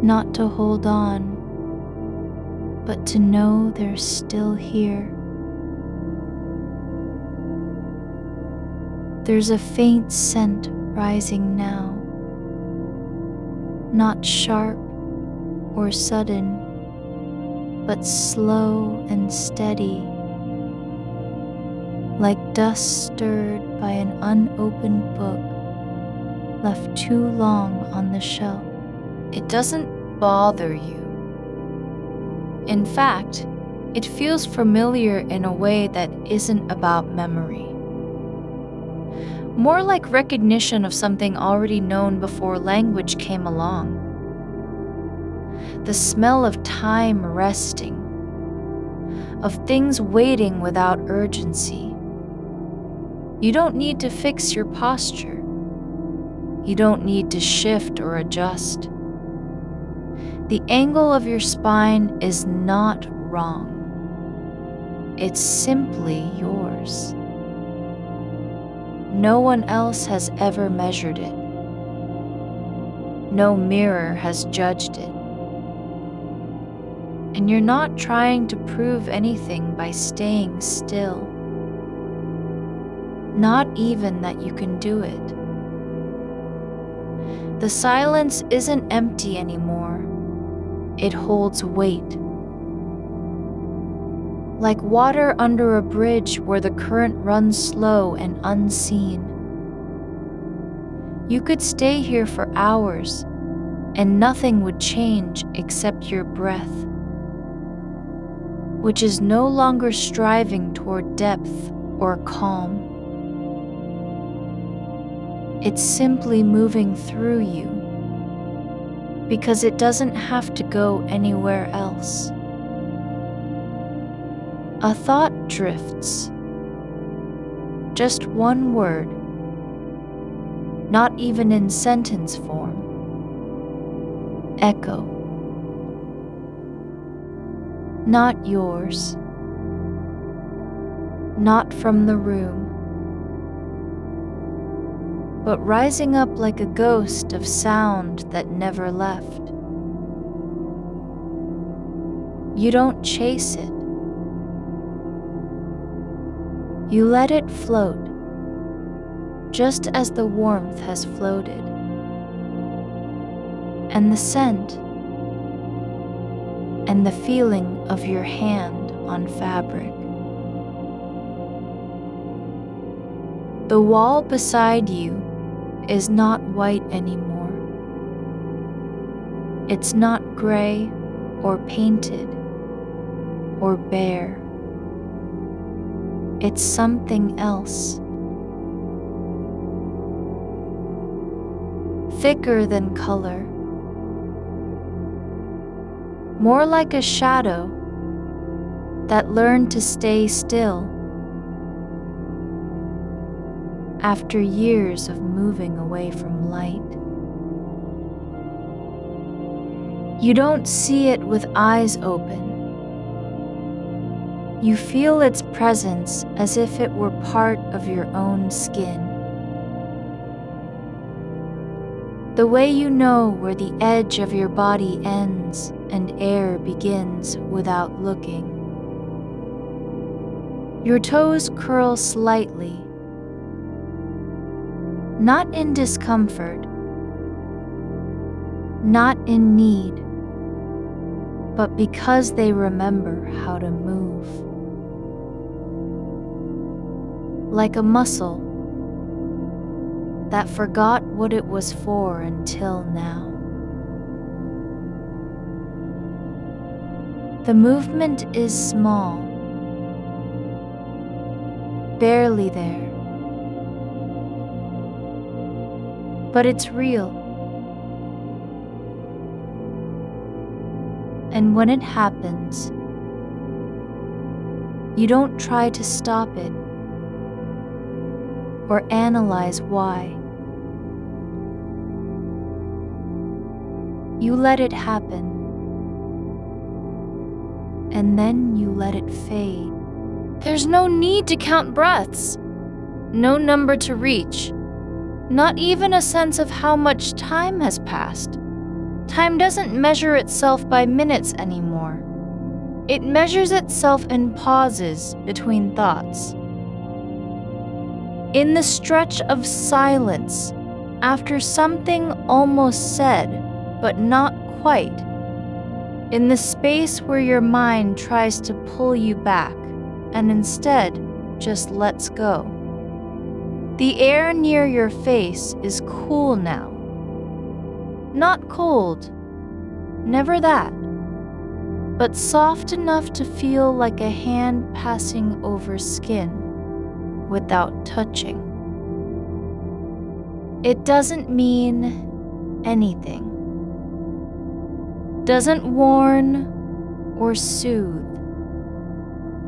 Not to hold on, but to know they're still here. There's a faint scent rising now, not sharp or sudden, but slow and steady, like dust stirred by an unopened book left too long on the shelf. It doesn't bother you. In fact, it feels familiar in a way that isn't about memory. More like recognition of something already known before language came along. The smell of time resting, of things waiting without urgency. You don't need to fix your posture. You don't need to shift or adjust. The angle of your spine is not wrong. It's simply yours. No one else has ever measured it. No mirror has judged it. And you're not trying to prove anything by staying still. Not even that you can do it. The silence isn't empty anymore. It holds weight. Like water under a bridge where the current runs slow and unseen. You could stay here for hours, and nothing would change except your breath, which is no longer striving toward depth or calm. It's simply moving through you, because it doesn't have to go anywhere else. A thought drifts. Just one word, not even in sentence form. Echo. Not yours. Not from the room. But rising up like a ghost of sound that never left. You don't chase it. You let it float, just as the warmth has floated. And the scent, and the feeling of your hand on fabric. The wall beside you is not white anymore. It's not gray or painted or bare. It's something else. Thicker than color. More like a shadow that learned to stay still after years of moving away from light. You don't see it with eyes open. You feel its presence as if it were part of your own skin. The way you know where the edge of your body ends and air begins without looking. Your toes curl slightly, not in discomfort, not in need, but because they remember how to move. Like a muscle that forgot what it was for until now. The movement is small, barely there, but it's real. And when it happens, you don't try to stop it or analyze why. You let it happen, and then you let it fade. There's no need to count breaths, no number to reach, not even a sense of how much time has passed. Time doesn't measure itself by minutes anymore. It measures itself in pauses between thoughts. In the stretch of silence, after something almost said, but not quite. In the space where your mind tries to pull you back, and instead just lets go. The air near your face is cool now. Not cold, never that, but soft enough to feel like a hand passing over skin without touching. It doesn't mean anything. Doesn't warn or soothe.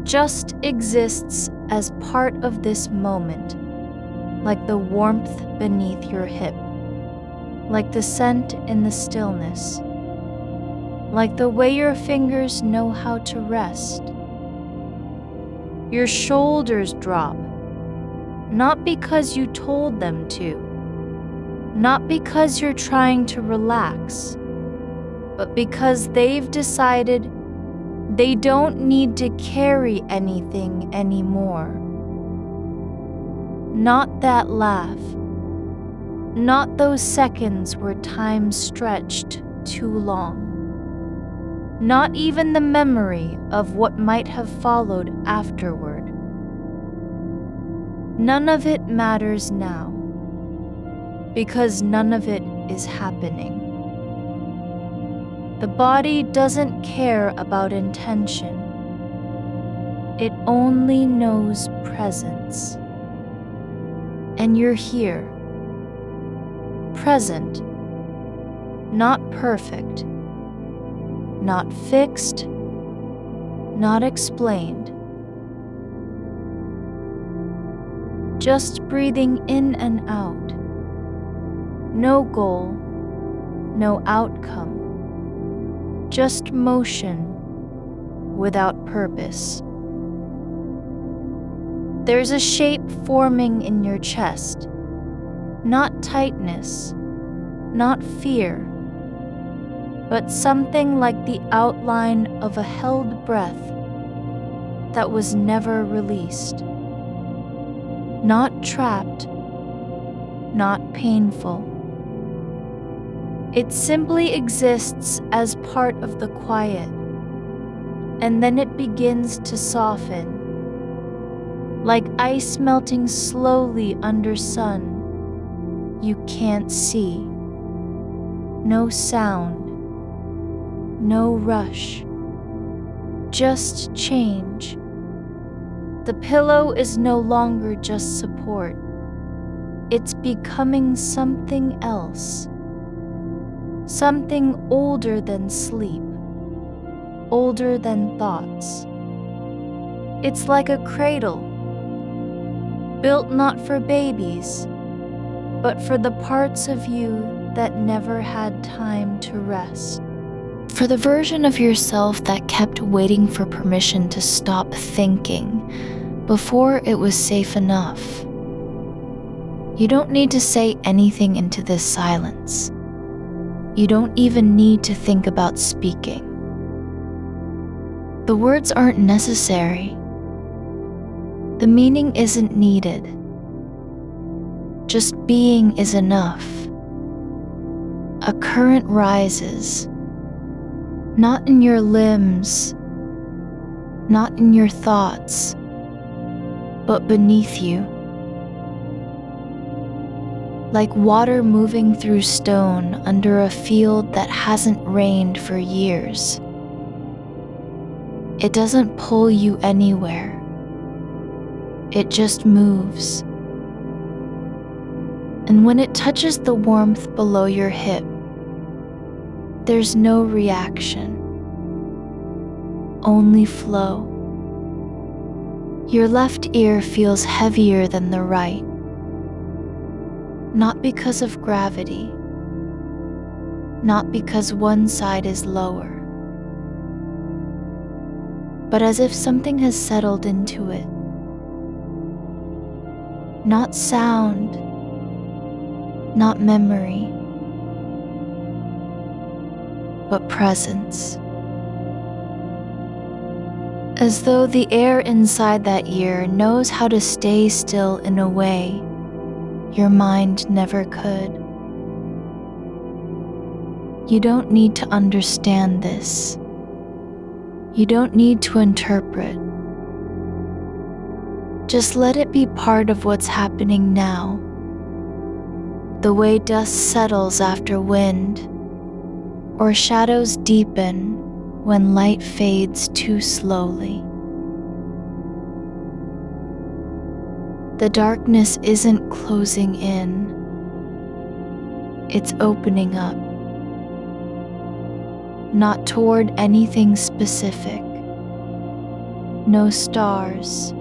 Just exists as part of this moment, like the warmth beneath your hip, like the scent in the stillness, like the way your fingers know how to rest. Your shoulders drop, Not because you told them to, not because you're trying to relax, but because they've decided they don't need to carry anything anymore. Not that laugh, not those seconds where time stretched too long. Not even the memory of what might have followed afterward. None of it matters now, because none of it is happening. The body doesn't care about intention. It only knows presence. And you're here, present, not perfect, not fixed, not explained. Just breathing in and out. No goal, no outcome. Just motion without purpose. There's a shape forming in your chest. Not tightness, not fear, but something like the outline of a held breath that was never released. Not trapped, not painful. It simply exists as part of the quiet, and then it begins to soften, like ice melting slowly under sun you can't see. No sound, no rush, just change. The pillow is no longer just support. It's becoming something else. Something older than sleep, older than thoughts. It's like a cradle, built not for babies, but for the parts of you that never had time to rest. For the version of yourself that kept waiting for permission to stop thinking before it was safe enough. You don't need to say anything into this silence. You don't even need to think about speaking. The words aren't necessary. The meaning isn't needed. Just being is enough. A current rises, not in your limbs, not in your thoughts, but beneath you. Like water moving through stone under a field that hasn't rained for years. It doesn't pull you anywhere. It just moves. And when it touches the warmth below your hip, there's no reaction, only flow. Your left ear feels heavier than the right, not because of gravity, not because one side is lower, but as if something has settled into it. Not sound, not memory, but presence. As though the air inside that ear knows how to stay still in a way your mind never could. You don't need to understand this. You don't need to interpret. Just let it be part of what's happening now. The way dust settles after wind, or shadows deepen when light fades too slowly. The darkness isn't closing in, it's opening up. Not toward anything specific. No stars,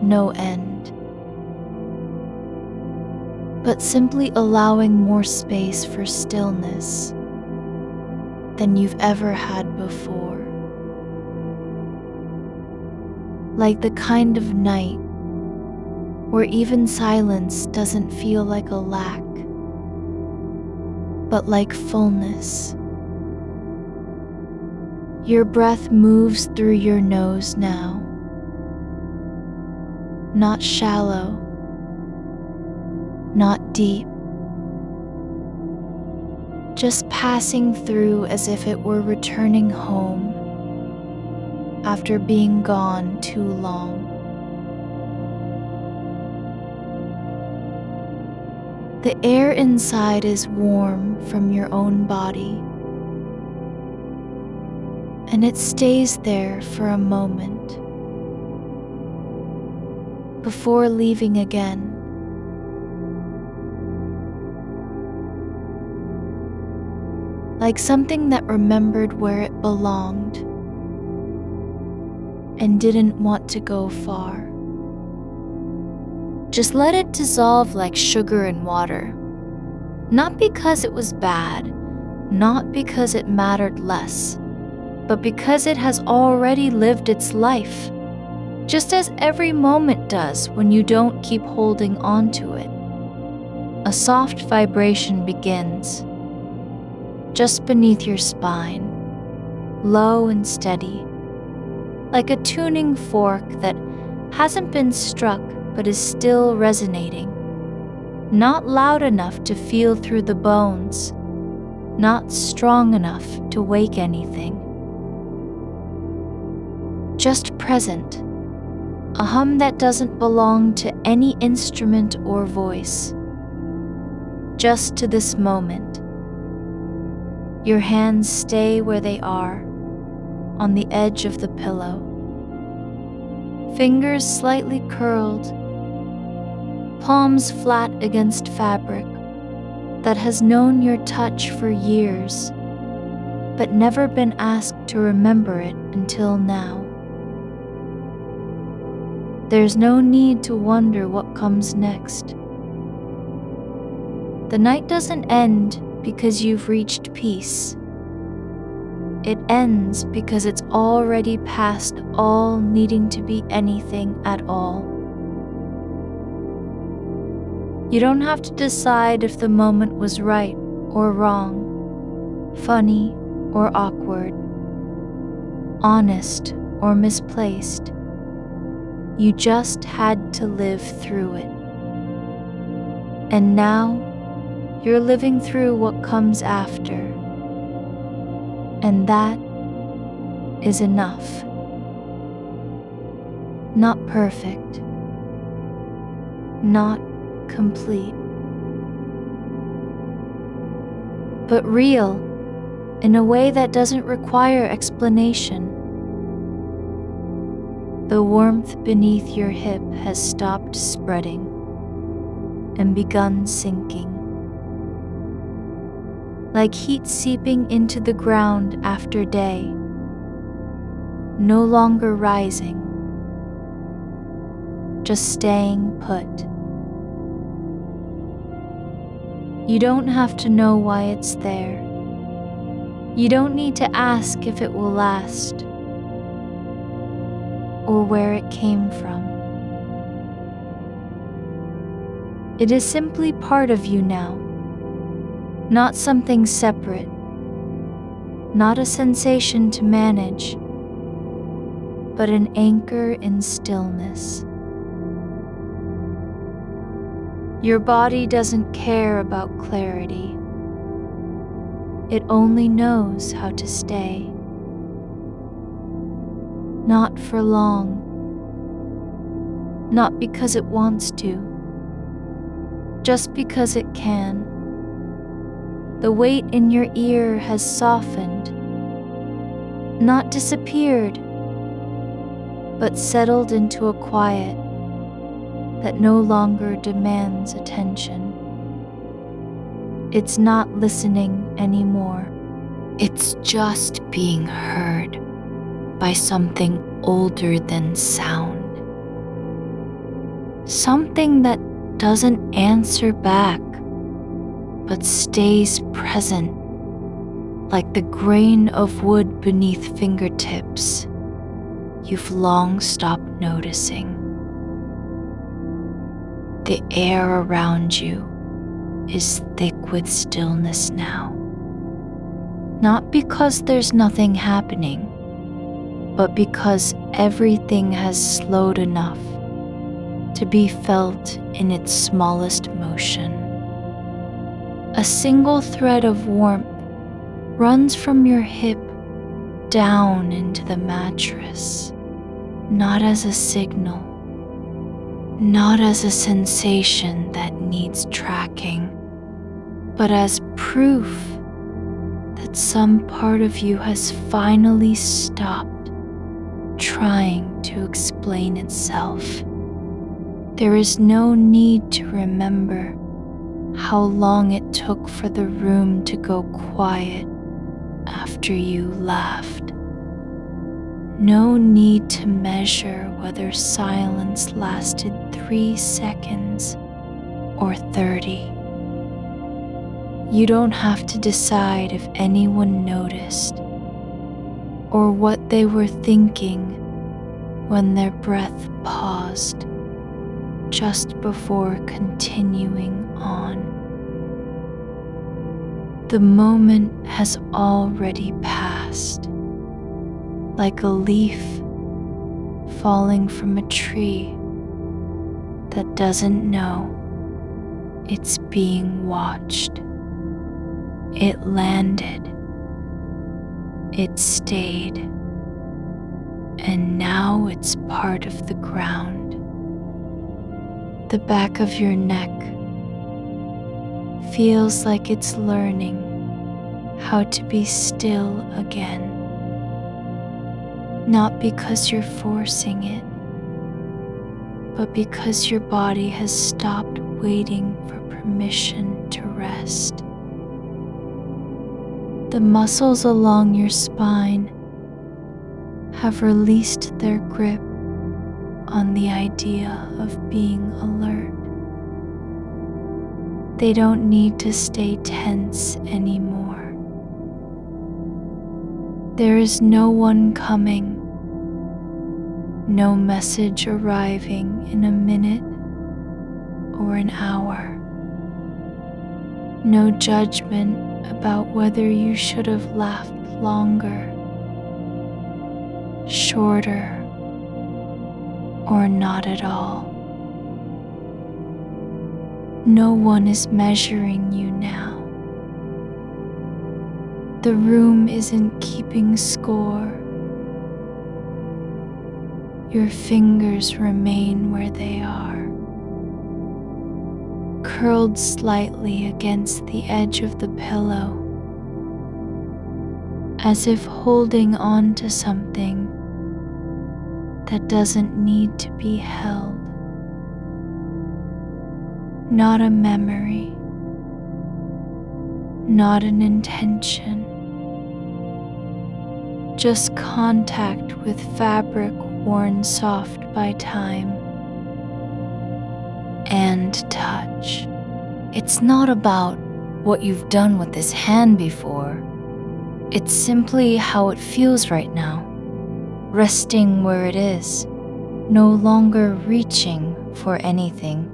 no end. But simply allowing more space for stillness than you've ever had before. Like the kind of night where even silence doesn't feel like a lack, but like fullness. Your breath moves through your nose now, not shallow, not deep, just passing through as if it were returning home after being gone too long. The air inside is warm from your own body, and it stays there for a moment before leaving again. Like something that remembered where it belonged and didn't want to go far. Just let it dissolve like sugar in water. Not because it was bad, not because it mattered less, but because it has already lived its life, just as every moment does when you don't keep holding on to it. A soft vibration begins, just beneath your spine, low and steady, like a tuning fork that hasn't been struck but is still resonating, not loud enough to feel through the bones, not strong enough to wake anything. Just present, a hum that doesn't belong to any instrument or voice, just to this moment. Your hands stay where they are, on the edge of the pillow. Fingers slightly curled, palms flat against fabric that has known your touch for years, but never been asked to remember it until now. There's no need to wonder what comes next. The night doesn't end because you've reached peace. It ends because it's already past all needing to be anything at all. You don't have to decide if the moment was right or wrong, funny or awkward, honest or misplaced. You just had to live through it. And now, you're living through what comes after. And that is enough. Not perfect. Not complete. But real, in a way that doesn't require explanation. The warmth beneath your hip has stopped spreading and begun sinking. Like heat seeping into the ground after day, no longer rising, just staying put. You don't have to know why it's there. You don't need to ask if it will last or where it came from. It is simply part of you now. Not something separate, not a sensation to manage, but an anchor in stillness. Your body doesn't care about clarity. It only knows how to stay. Not for long, not because it wants to, just because it can. The weight in your ear has softened, not disappeared, but settled into a quiet that no longer demands attention. It's not listening anymore. It's just being heard by something older than sound. Something that doesn't answer back, but stays present, like the grain of wood beneath fingertips you've long stopped noticing. The air around you is thick with stillness now. Not because there's nothing happening, but because everything has slowed enough to be felt in its smallest motion. A single thread of warmth runs from your hip down into the mattress, not as a signal, not as a sensation that needs tracking, but as proof that some part of you has finally stopped trying to explain itself. There is no need to remember how long it took for the room to go quiet after you laughed. No need to measure whether silence lasted 3 seconds or 30. You don't have to decide if anyone noticed or what they were thinking when their breath paused just before continuing on. The moment has already passed, like a leaf falling from a tree that doesn't know it's being watched. It landed, it stayed, and now it's part of the ground. The back of your neck feels like it's learning how to be still again. Not because you're forcing it, but because your body has stopped waiting for permission to rest. The muscles along your spine have released their grip on the idea of being alert. They don't need to stay tense anymore. There is no one coming, no message arriving in a minute or an hour, no judgment about whether you should have laughed longer, shorter, or not at all. No one is measuring you now. The room isn't keeping score. Your fingers remain where they are, curled slightly against the edge of the pillow, as if holding on to something that doesn't need to be held. Not a memory, not an intention, just contact with fabric worn soft by time and touch. It's not about what you've done with this hand before. It's simply how it feels right now, resting where it is, no longer reaching for anything.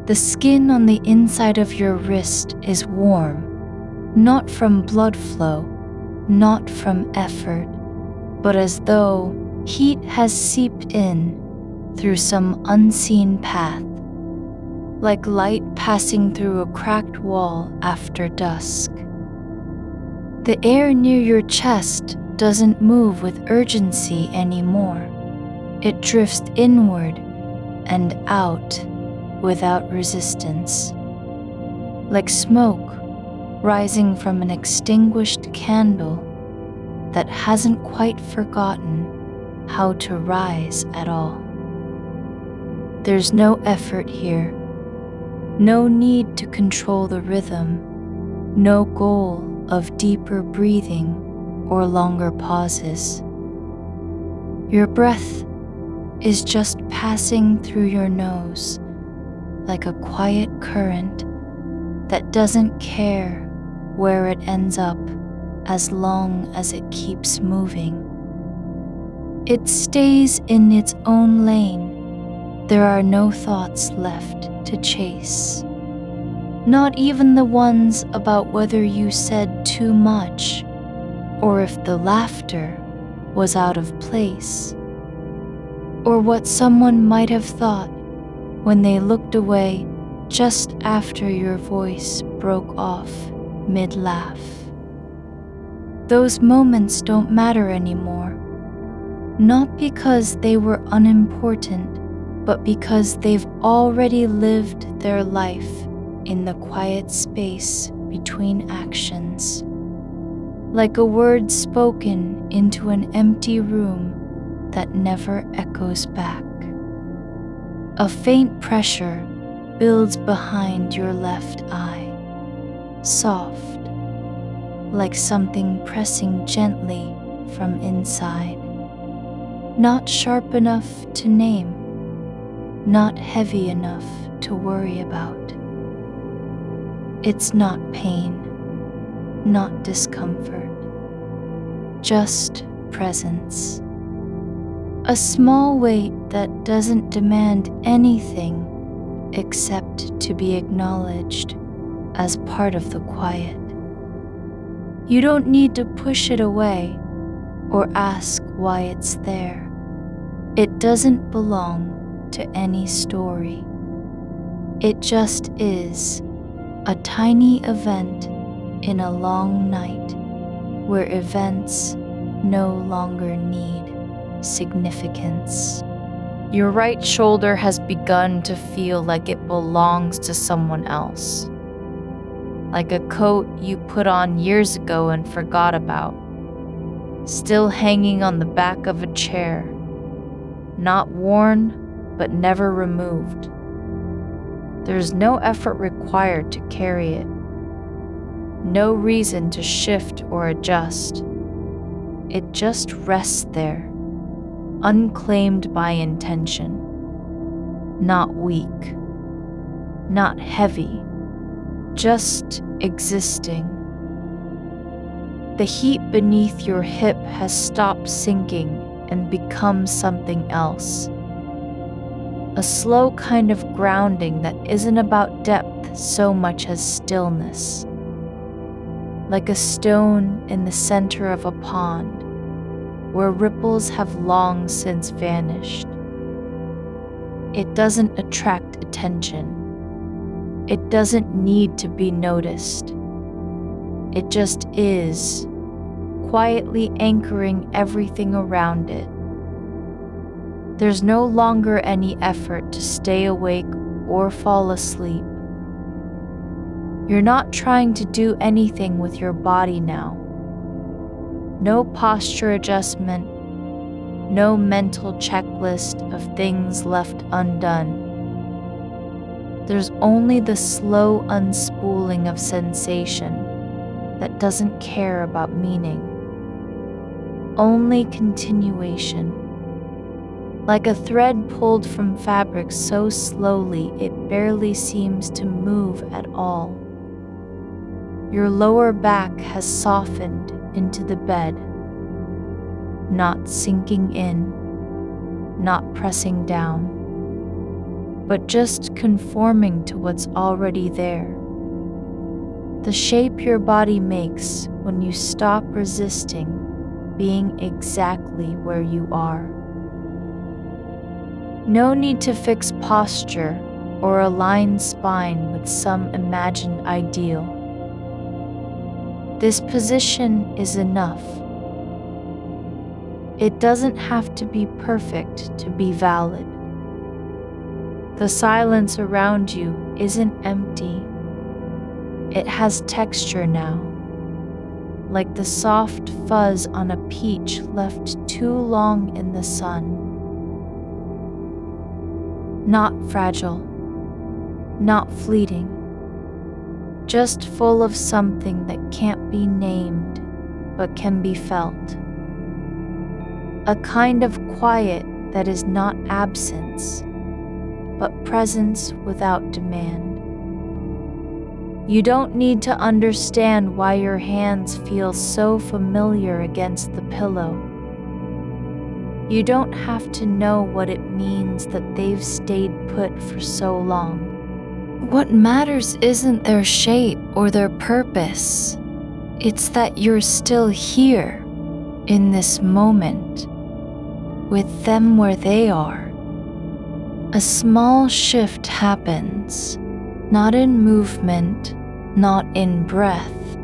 The skin on the inside of your wrist is warm, not from blood flow, not from effort, but as though heat has seeped in through some unseen path, like light passing through a cracked wall after dusk. The air near your chest doesn't move with urgency anymore. It drifts inward and out without resistance, like smoke rising from an extinguished candle that hasn't quite forgotten how to rise at all. There's no effort here, no need to control the rhythm, no goal of deeper breathing or longer pauses. Your breath is just passing through your nose like a quiet current that doesn't care where it ends up as long as it keeps moving. It stays in its own lane, There are no thoughts left to chase. Not even the ones about whether you said too much or if the laughter was out of place, or what someone might have thought when they looked away just after your voice broke off mid-laugh. Those moments don't matter anymore, not because they were unimportant, but because they've already lived their life in the quiet space between actions. Like a word spoken into an empty room that never echoes back. A faint pressure builds behind your left eye, soft, like something pressing gently from inside. Not sharp enough to name, not heavy enough to worry about. It's not pain, not discomfort, just presence. A small weight that doesn't demand anything except to be acknowledged as part of the quiet. You don't need to push it away or ask why it's there. It doesn't belong to any story. It just is. A tiny event in a long night where events no longer need significance. Your right shoulder has begun to feel like it belongs to someone else. Like a coat you put on years ago and forgot about, still hanging on the back of a chair, not worn but never removed. There's no effort required to carry it, no reason to shift or adjust. It just rests there, unclaimed by intention, not weak, not heavy, just existing. The heat beneath your hip has stopped sinking and become something else. A slow kind of grounding that isn't about depth so much as stillness. Like a stone in the center of a pond, where ripples have long since vanished. It doesn't attract attention. It doesn't need to be noticed. It just is, quietly anchoring everything around it. There's no longer any effort to stay awake or fall asleep. You're not trying to do anything with your body now. No posture adjustment, no mental checklist of things left undone. There's only the slow unspooling of sensation that doesn't care about meaning. Only continuation. Like a thread pulled from fabric so slowly it barely seems to move at all. Your lower back has softened into the bed, not sinking in, not pressing down, but just conforming to what's already there. The shape your body makes when you stop resisting being exactly where you are. No need to fix posture or align spine with some imagined ideal. This position is enough. It doesn't have to be perfect to be valid. The silence around you isn't empty. It has texture now, like the soft fuzz on a peach left too long in the sun. Not fragile, not fleeting, just full of something that can't be named but can be felt. A kind of quiet that is not absence, but presence without demand. You don't need to understand why your hands feel so familiar against the pillow. You don't have to know what it means that they've stayed put for so long. What matters isn't their shape or their purpose. It's that you're still here, in this moment, with them where they are. A small shift happens, not in movement, not in breath,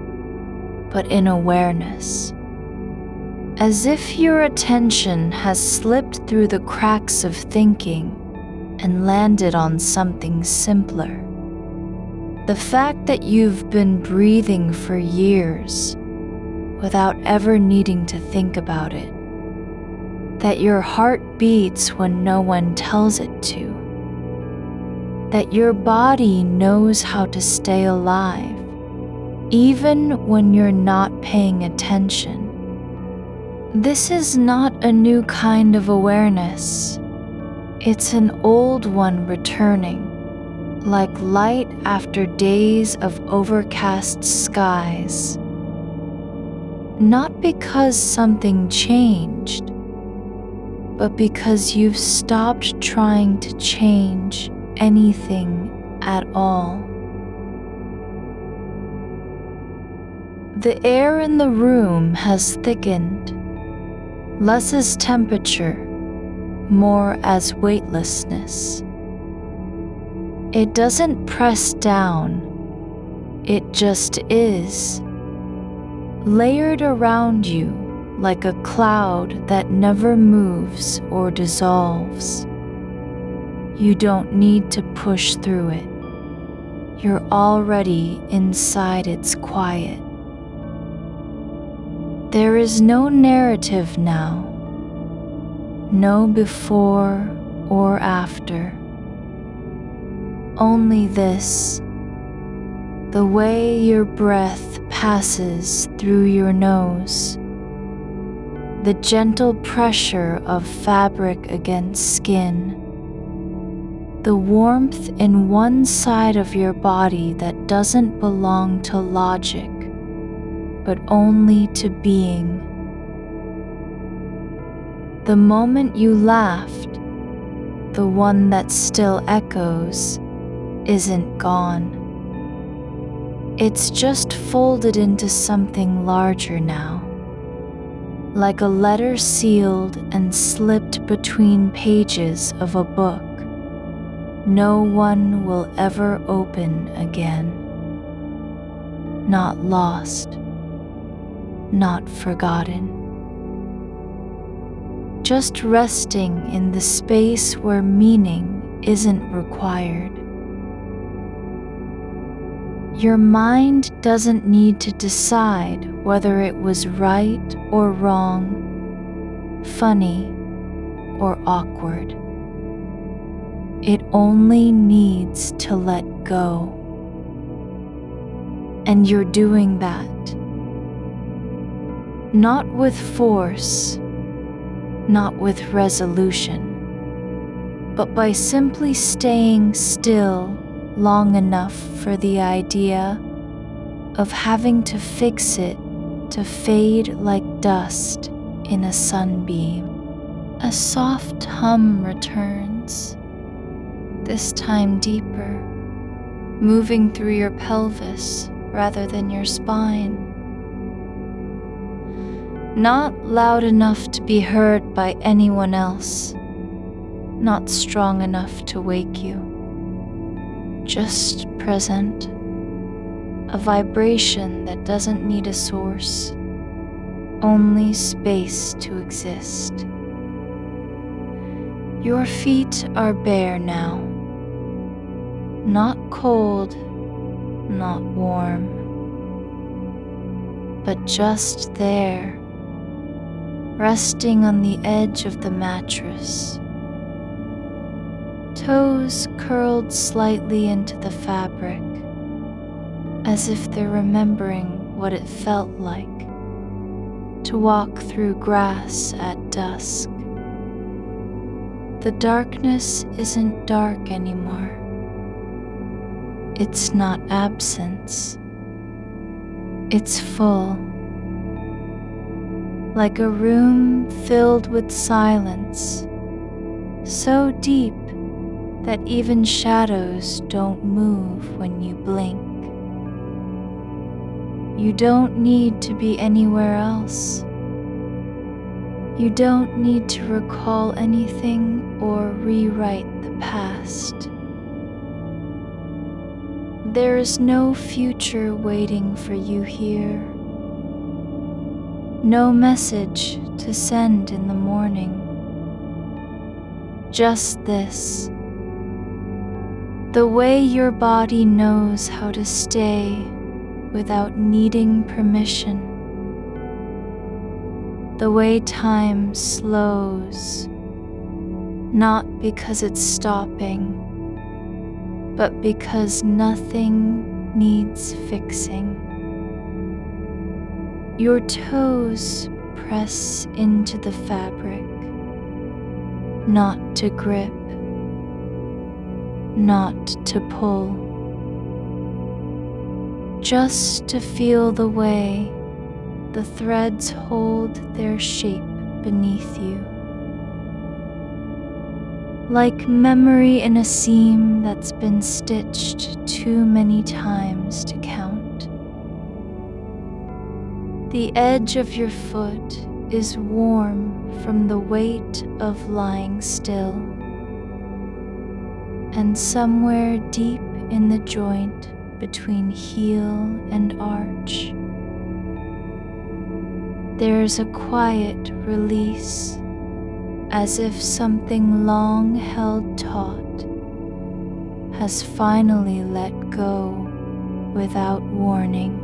but in awareness. As if your attention has slipped through the cracks of thinking and landed on something simpler. The fact that you've been breathing for years without ever needing to think about it. That your heart beats when no one tells it to. That your body knows how to stay alive, even when you're not paying attention. This is not a new kind of awareness. It's an old one returning. Like light after days of overcast skies. Not because something changed, but because you've stopped trying to change anything at all. The air in the room has thickened, less as temperature, more as weightlessness. It doesn't press down, it just is, layered around you like a cloud that never moves or dissolves. You don't need to push through it. You're already inside its quiet. There is no narrative now, no before or after. Only this, the way your breath passes through your nose, the gentle pressure of fabric against skin, the warmth in one side of your body that doesn't belong to logic, but only to being. The moment you laughed, the one that still echoes, isn't gone. It's just folded into something larger now, like a letter sealed and slipped between pages of a book no one will ever open again. Not lost, not forgotten. Just resting in the space where meaning isn't required. Your mind doesn't need to decide whether it was right or wrong, funny or awkward. It only needs to let go. And you're doing that. Not with force, not with resolution, but by simply staying still long enough for the idea of having to fix it to fade like dust in a sunbeam. A soft hum returns, this time deeper, moving through your pelvis rather than your spine. Not loud enough to be heard by anyone else, not strong enough to wake you. Just present, a vibration that doesn't need a source, only space to exist. Your feet are bare now, not cold, not warm, but just there, resting on the edge of the mattress. Toes curled slightly into the fabric, as if they're remembering what it felt like to walk through grass at dusk. The darkness isn't dark anymore. It's not absence. It's full. like a room filled with silence, so deep that even shadows don't move when you blink. You don't need to be anywhere else. You don't need to recall anything or rewrite the past. There is no future waiting for you here. No message to send in the morning. Just this. The way your body knows how to stay without needing permission. The way time slows, not because it's stopping, but because nothing needs fixing. Your toes press into the fabric, not to grip, not to pull, just to feel the way the threads hold their shape beneath you. Like memory in a seam that's been stitched too many times to count. The edge of your foot is warm from the weight of lying still, and somewhere deep in the joint between heel and arch, there's a quiet release, as if something long held taut has finally let go without warning.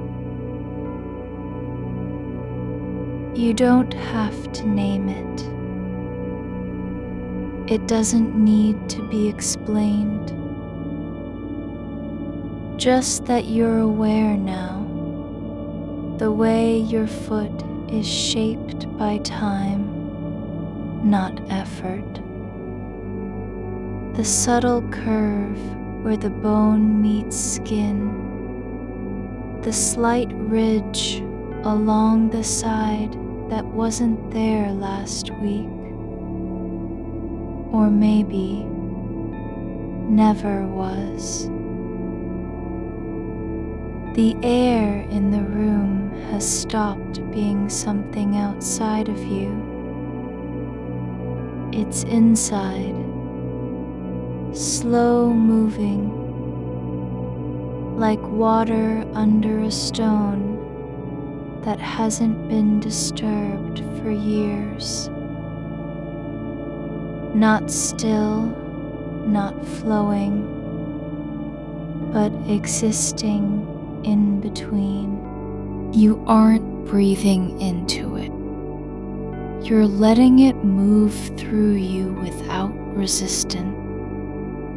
You don't have to name it. It doesn't need to be explained. Just that you're aware now, the way your foot is shaped by time, not effort. The subtle curve where the bone meets skin, the slight ridge along the side that wasn't there last week, or maybe never was. The air in the room has stopped being something outside of you. It's inside, slow moving, like water under a stone that hasn't been disturbed for years. Not still, not flowing, but existing in between. You aren't breathing into it. You're letting it move through you without resistance,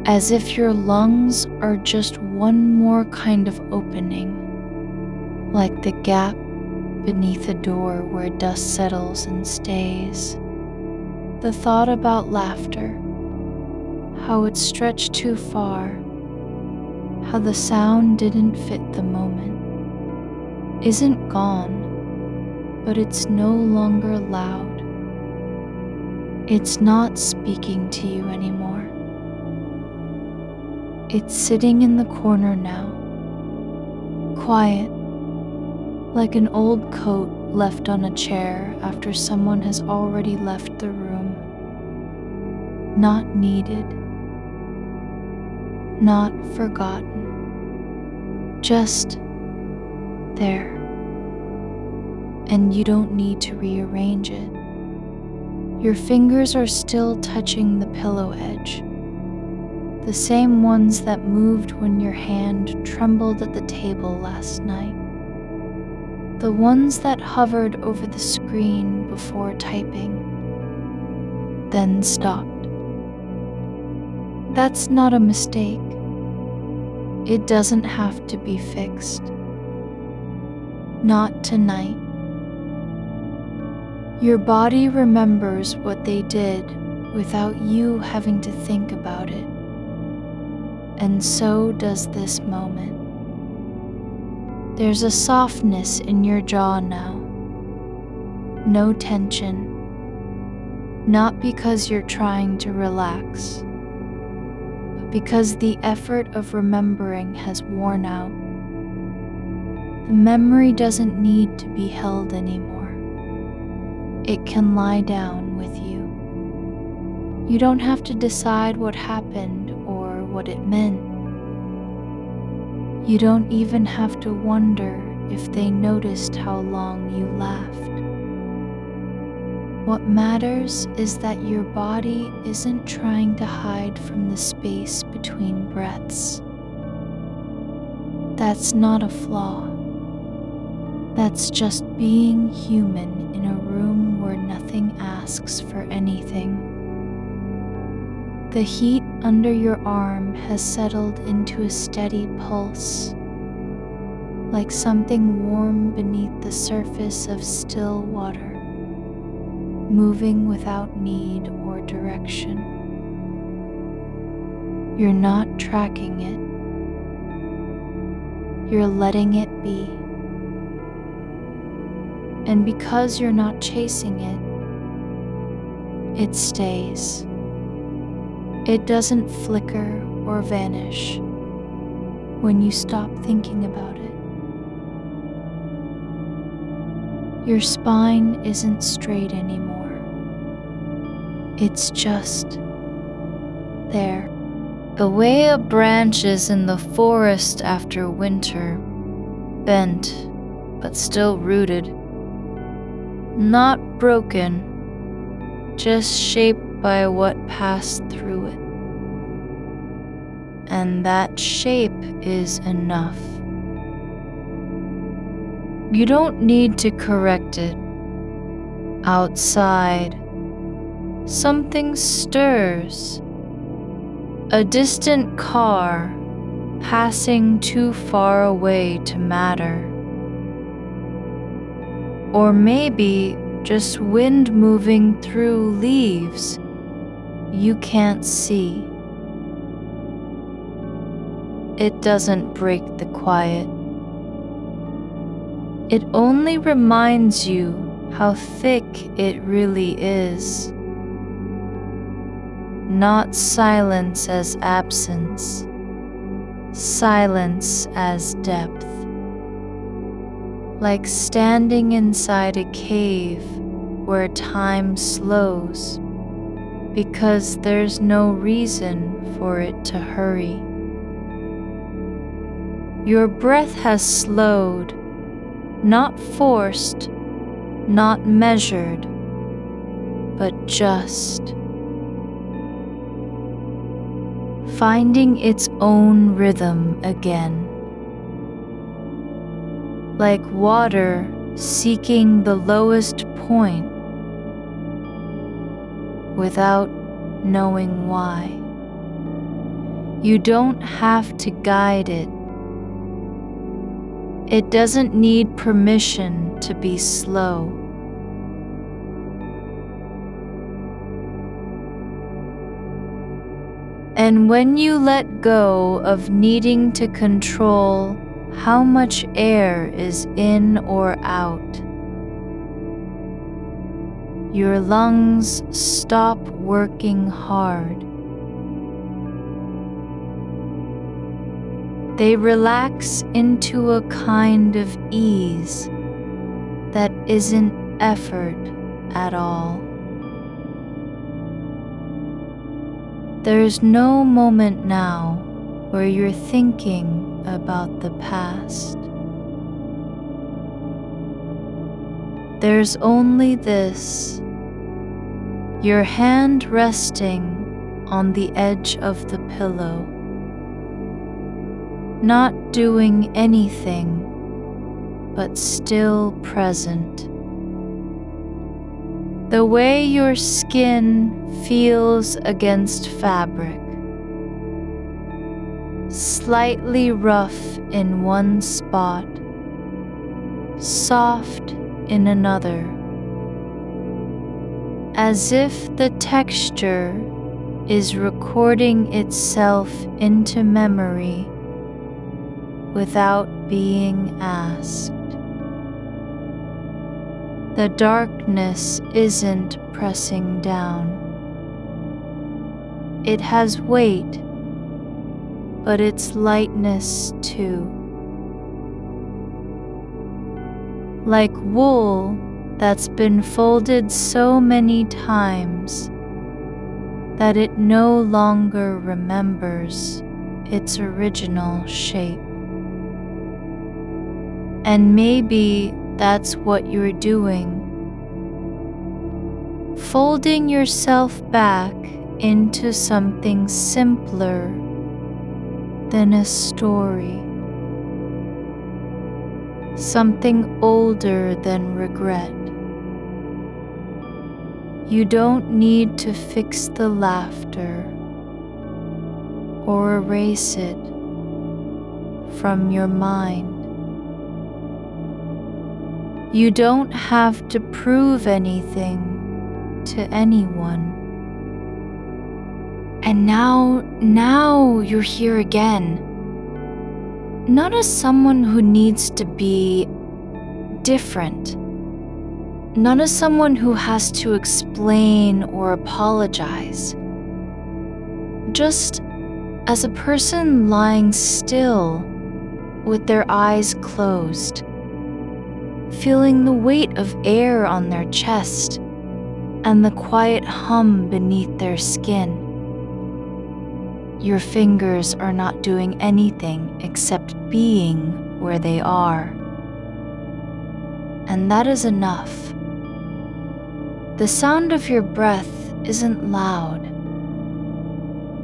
as if your lungs are just one more kind of opening, like the gap beneath a door where dust settles and stays. The thought about laughter, how it stretched too far, how the sound didn't fit the moment, isn't gone, but it's no longer loud. It's not speaking to you anymore. It's sitting in the corner now, quiet, like an old coat left on a chair after someone has already left the room. Not needed, not forgotten, just there. And you don't need to rearrange it. Your fingers are still touching the pillow edge, the same ones that moved when your hand trembled at the table last night. The ones that hovered over the screen before typing, then stopped. That's not a mistake. It doesn't have to be fixed. Not tonight. Your body remembers what they did without you having to think about it. And so does this moment. There's a softness in your jaw now, No tension. Not because you're trying to relax, but because the effort of remembering has worn out. The memory doesn't need to be held anymore. It can lie down with you. You don't have to decide what happened or what it meant. You don't even have to wonder if they noticed how long you laughed. What matters is that your body isn't trying to hide from the space between breaths. That's not a flaw. That's just being human in a room where nothing asks for anything. The heat under your arm has settled into a steady pulse, like something warm beneath the surface of still water, moving without need or direction. You're not tracking it. You're letting it be. And because you're not chasing it, it stays. It doesn't flicker or vanish when you stop thinking about it. Your spine isn't straight anymore. It's just there. The way a branch is in the forest after winter, bent but still rooted. Not broken, just shaped by what passed through it. And that shape is enough. You don't need to correct it. Outside, something stirs. A distant car passing too far away to matter. Or maybe just wind moving through leaves you can't see. It doesn't break the quiet. It only reminds you how thick it really is. Not silence as absence, silence as depth. Like standing inside a cave where time slows because there's no reason for it to hurry. Your breath has slowed, not forced, not measured, but just finding its own rhythm again. Like water seeking the lowest point without knowing why. You don't have to guide it. It doesn't need permission to be slow. And when you let go of needing to control how much air is in or out, your lungs stop working hard. They relax into a kind of ease that isn't effort at all. There's no moment now where you're thinking about the past. There's only this, your hand resting on the edge of the pillow, not doing anything, but still present. The way your skin feels against fabric, slightly rough in one spot, soft in another, as if the texture is recording itself into memory without being asked. The darkness isn't pressing down. It has weight, but it's lightness too. Like wool that's been folded so many times that it no longer remembers its original shape. And maybe that's what you're doing. Folding yourself back into something simpler than a story. Something older than regret. You don't need to fix the laughter or erase it from your mind. You don't have to prove anything to anyone. And now you're here again. Not as someone who needs to be different. Not as someone who has to explain or apologize. Just as a person lying still with their eyes closed, feeling the weight of air on their chest and the quiet hum beneath their skin. Your fingers are not doing anything except being where they are. And that is enough. The sound of your breath isn't loud.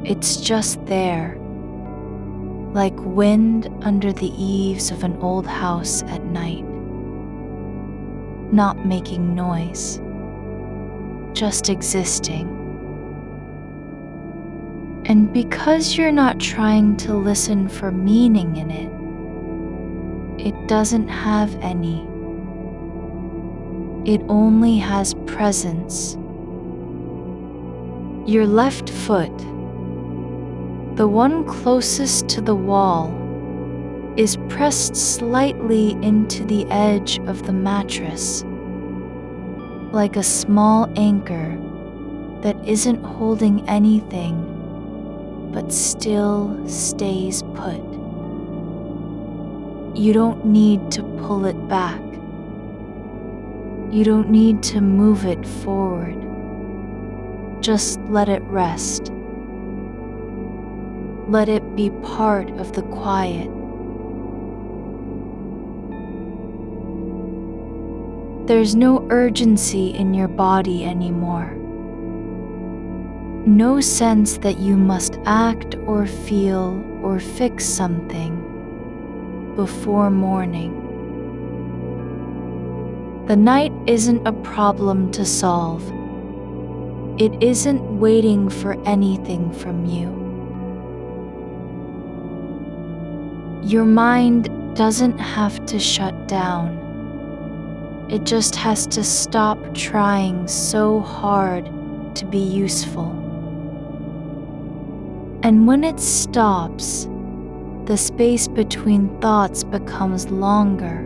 It's just there, like wind under the eaves of an old house at night. Not making noise, just existing. And because you're not trying to listen for meaning in it, it doesn't have any. It only has presence. Your left foot, the one closest to the wall, is pressed slightly into the edge of the mattress, like a small anchor that isn't holding anything but still stays put. You don't need to pull it back. You don't need to move it forward. Just let it rest. Let it be part of the quiet. There's no urgency in your body anymore. No sense that you must act or feel or fix something before morning. The night isn't a problem to solve. It isn't waiting for anything from you. Your mind doesn't have to shut down. It just has to stop trying so hard to be useful. And when it stops, the space between thoughts becomes longer,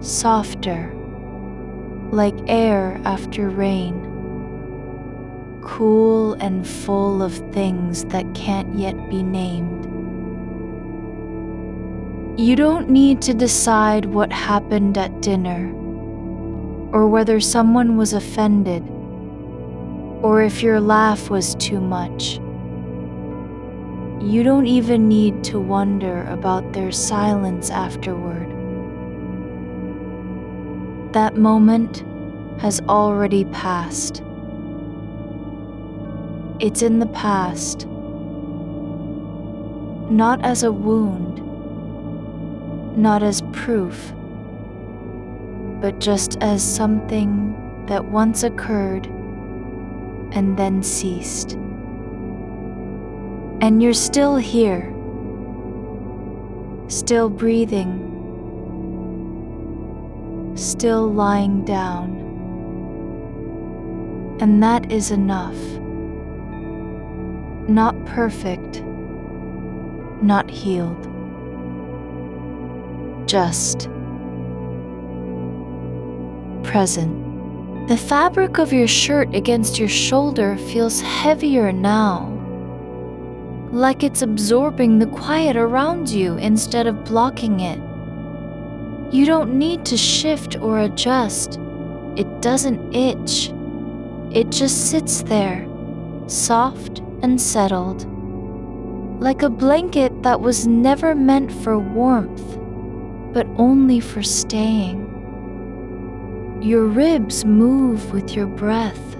softer, like air after rain, cool and full of things that can't yet be named. You don't need to decide what happened at dinner, or whether someone was offended, or if your laugh was too much. You don't even need to wonder about their silence afterward. That moment has already passed. It's in the past, not as a wound, not as proof, but just as something that once occurred and then ceased. And you're still here, still breathing, still lying down. And that is enough. Not perfect, not healed. Just present. The fabric of your shirt against your shoulder feels heavier now, like it's absorbing the quiet around you instead of blocking it. You don't need to shift or adjust. It doesn't itch. It just sits there, soft and settled, like a blanket that was never meant for warmth, but only for staying. Your ribs move with your breath,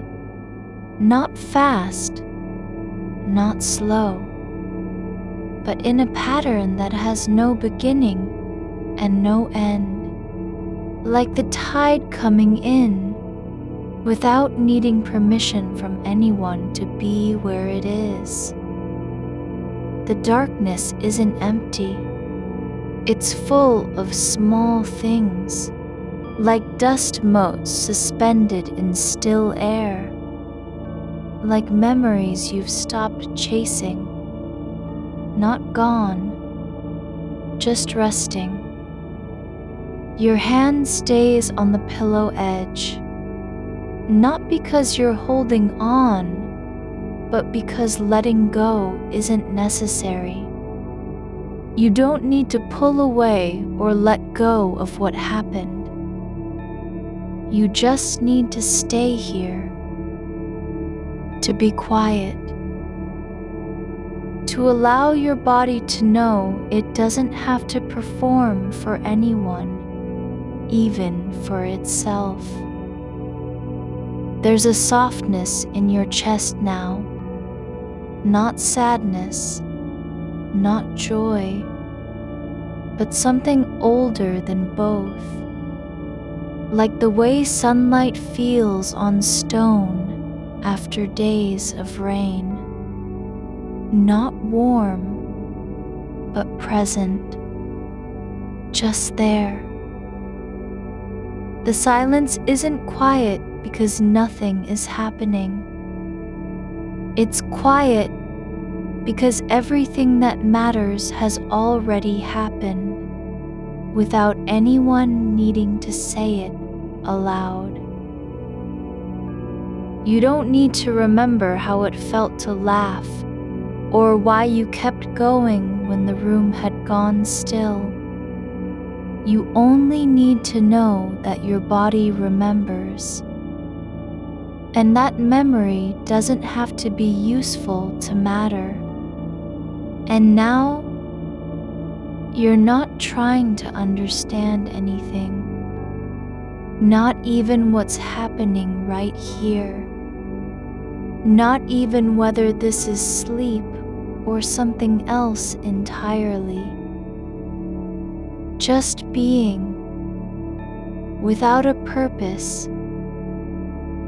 not fast, not slow, but in a pattern that has no beginning and no end, like the tide coming in without needing permission from anyone to be where it is. The darkness isn't empty. It's full of small things, like dust motes suspended in still air, like memories you've stopped chasing, not gone, just resting. Your hand stays on the pillow edge, not because you're holding on, but because letting go isn't necessary. You don't need to pull away or let go of what happened. You just need to stay here, to be quiet, to allow your body to know it doesn't have to perform for anyone, even for itself. There's a softness in your chest now, not sadness, not joy, but something older than both, like the way sunlight feels on stone after days of rain. Not warm, but present, just there. The silence isn't quiet because nothing is happening. It's quiet because everything that matters has already happened, without anyone needing to say it aloud. You don't need to remember how it felt to laugh, or why you kept going when the room had gone still. You only need to know that your body remembers. And that memory doesn't have to be useful to matter. And now, you're not trying to understand anything, not even what's happening right here, not even whether this is sleep or something else entirely. Just being, without a purpose,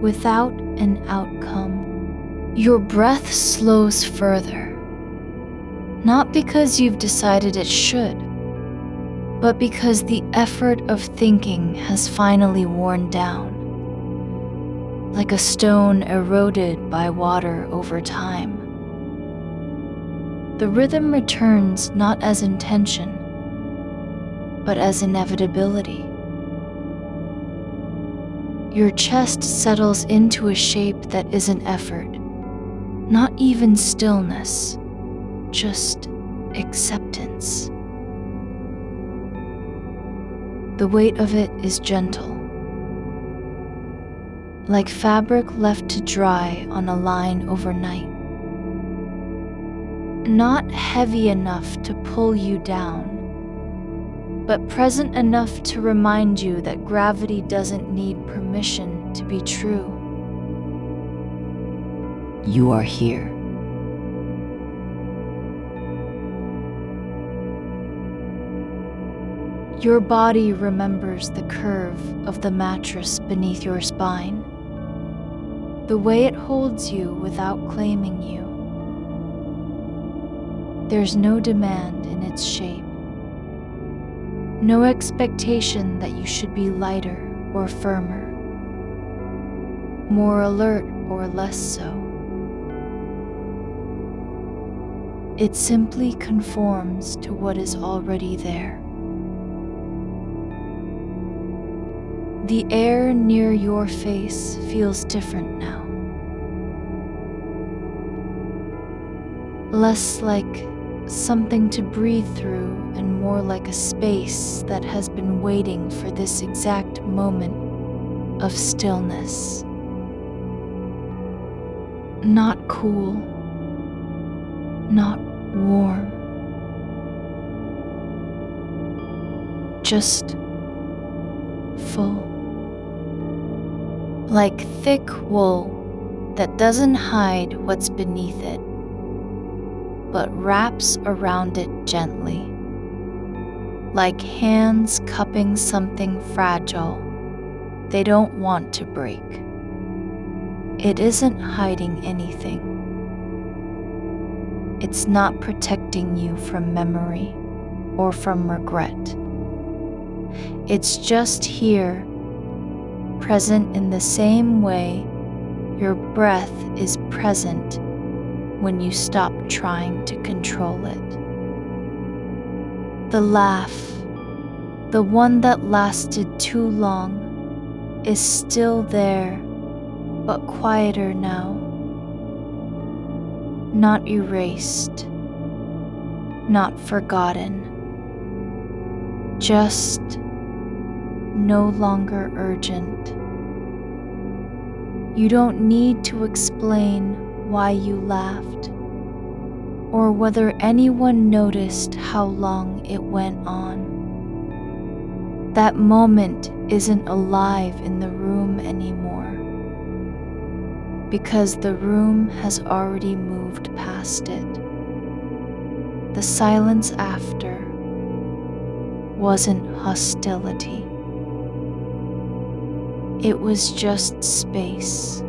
without an outcome. Your breath slows further, not because you've decided it should, but because the effort of thinking has finally worn down, like a stone eroded by water over time. The rhythm returns not as intention, but as inevitability. Your chest settles into a shape that isn't effort, not even stillness, just acceptance. The weight of it is gentle, like fabric left to dry on a line overnight. Not heavy enough to pull you down, but present enough to remind you that gravity doesn't need permission to be true. You are here. Your body remembers the curve of the mattress beneath your spine, the way it holds you without claiming you. There's no demand in its shape, no expectation that you should be lighter or firmer, more alert or less so. It simply conforms to what is already there. The air near your face feels different now. Less like something to breathe through and more like a space that has been waiting for this exact moment of stillness. Not cool, not warm, just full. Like thick wool that doesn't hide what's beneath it, but wraps around it gently, like hands cupping something fragile they don't want to break. It isn't hiding anything. It's not protecting you from memory or from regret. It's just here, present in the same way your breath is present when you stop trying to control it. The laugh, the one that lasted too long, is still there, but quieter now. Not erased, not forgotten, just no longer urgent. You don't need to explain why you laughed, or whether anyone noticed how long it went on. That moment isn't alive in the room anymore, because the room has already moved past it. The silence after wasn't hostility. It was just space.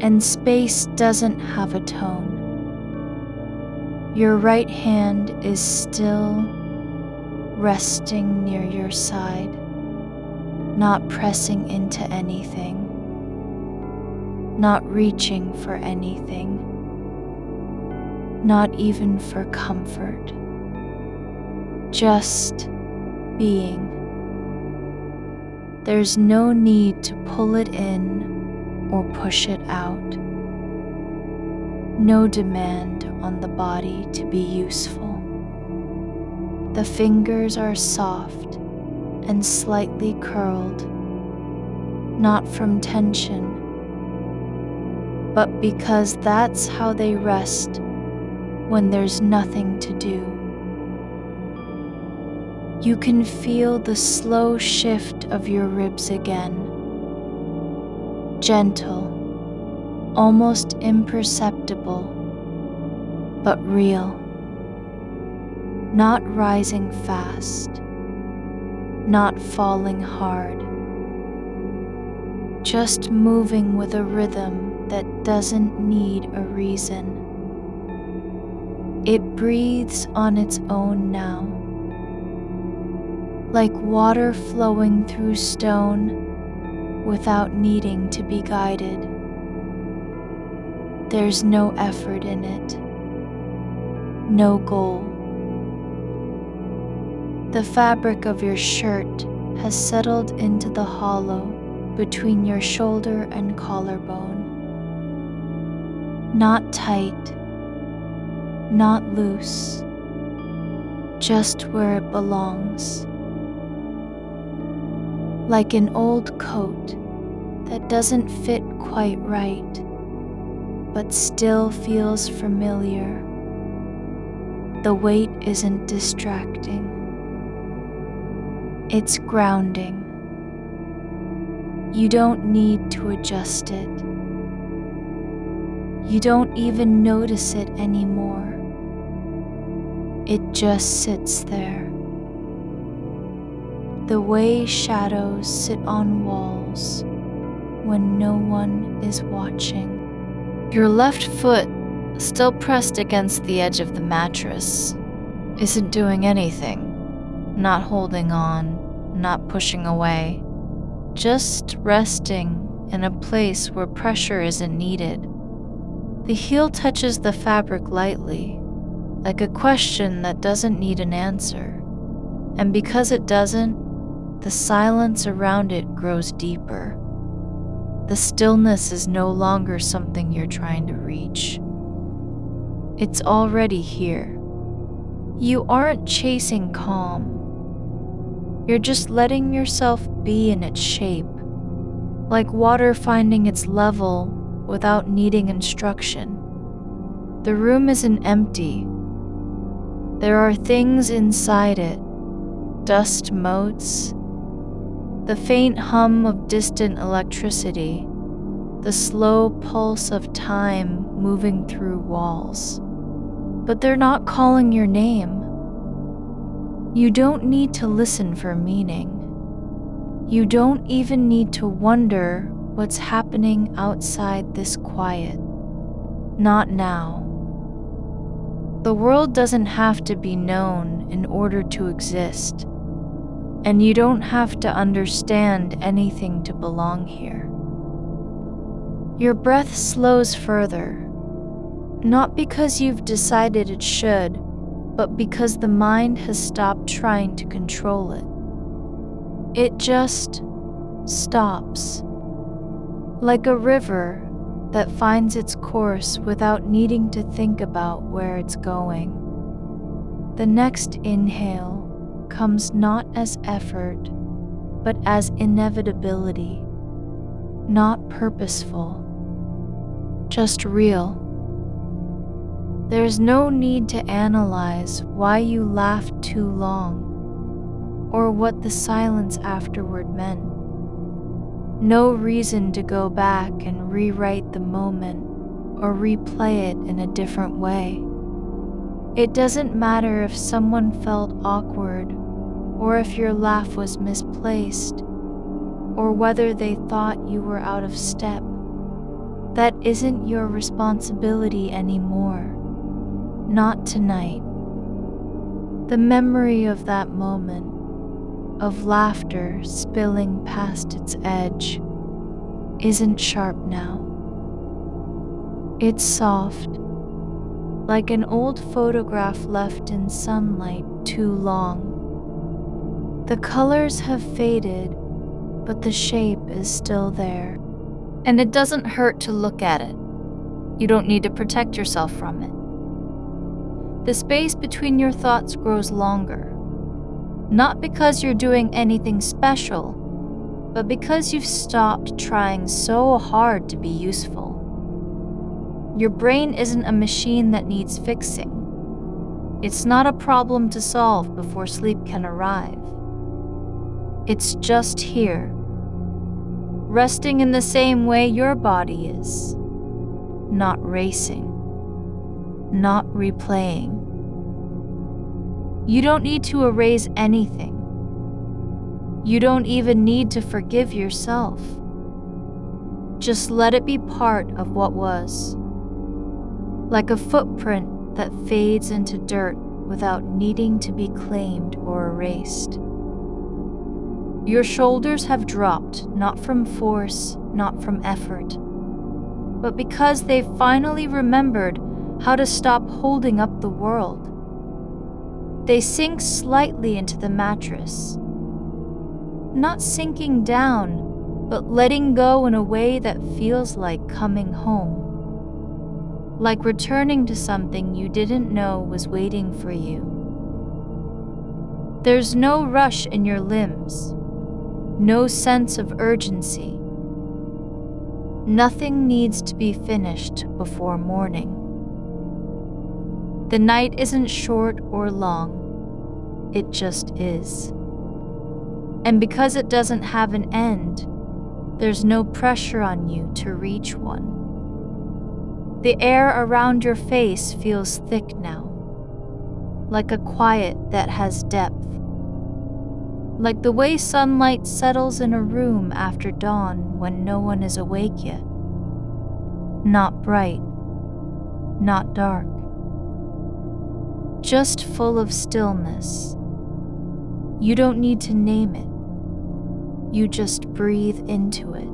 And space doesn't have a tone. Your right hand is still resting near your side, not pressing into anything, not reaching for anything, not even for comfort, just being. There's no need to pull it in or push it out. No demand on the body to be useful. The fingers are soft and slightly curled, not from tension, but because that's how they rest when there's nothing to do. You can feel the slow shift of your ribs again, gentle, almost imperceptible, but real. Not rising fast, not falling hard, just moving with a rhythm that doesn't need a reason. It breathes on its own now, like water flowing through stone without needing to be guided. There's no effort in it, no goal. The fabric of your shirt has settled into the hollow between your shoulder and collarbone. Not tight, not loose, just where it belongs. Like an old coat that doesn't fit quite right, but still feels familiar. The weight isn't distracting. It's grounding. You don't need to adjust it. You don't even notice it anymore. It just sits there. The way shadows sit on walls when no one is watching. Your left foot, still pressed against the edge of the mattress, isn't doing anything. Not holding on, not pushing away, just resting in a place where pressure isn't needed. The heel touches the fabric lightly, like a question that doesn't need an answer. And because it doesn't, the silence around it grows deeper. The stillness is no longer something you're trying to reach. It's already here. You aren't chasing calm. You're just letting yourself be in its shape, like water finding its level without needing instruction. The room isn't empty. There are things inside it, dust motes, the faint hum of distant electricity, the slow pulse of time moving through walls. But they're not calling your name. You don't need to listen for meaning. You don't even need to wonder what's happening outside this quiet. Not now. The world doesn't have to be known in order to exist, and you don't have to understand anything to belong here. Your breath slows further, not because you've decided it should, but because the mind has stopped trying to control it. It just stops, like a river that finds its course without needing to think about where it's going. The next inhale comes not as effort, but as inevitability, not purposeful, just real. There's no need to analyze why you laughed too long, or what the silence afterward meant. No reason to go back and rewrite the moment or replay it in a different way. It doesn't matter if someone felt awkward, or if your laugh was misplaced, or whether they thought you were out of step. That isn't your responsibility anymore. Not tonight. The memory of that moment, of laughter spilling past its edge, isn't sharp now. It's soft, like an old photograph left in sunlight too long. The colors have faded, but the shape is still there. And it doesn't hurt to look at it. You don't need to protect yourself from it. The space between your thoughts grows longer, not because you're doing anything special, but because you've stopped trying so hard to be useful. Your brain isn't a machine that needs fixing. It's not a problem to solve before sleep can arrive. It's just here, resting in the same way your body is, not racing, not replaying. You don't need to erase anything. You don't even need to forgive yourself. Just let it be part of what was, like a footprint that fades into dirt without needing to be claimed or erased. Your shoulders have dropped, not from force, not from effort, but because they've finally remembered how to stop holding up the world. They sink slightly into the mattress, not sinking down, but letting go in a way that feels like coming home, like returning to something you didn't know was waiting for you. There's no rush in your limbs, no sense of urgency. Nothing needs to be finished before morning. The night isn't short or long, it just is. And because it doesn't have an end, there's no pressure on you to reach one. The air around your face feels thick now, like a quiet that has depth. Like the way sunlight settles in a room after dawn when no one is awake yet. Not bright, not dark. Just full of stillness. You don't need to name it. You just breathe into it.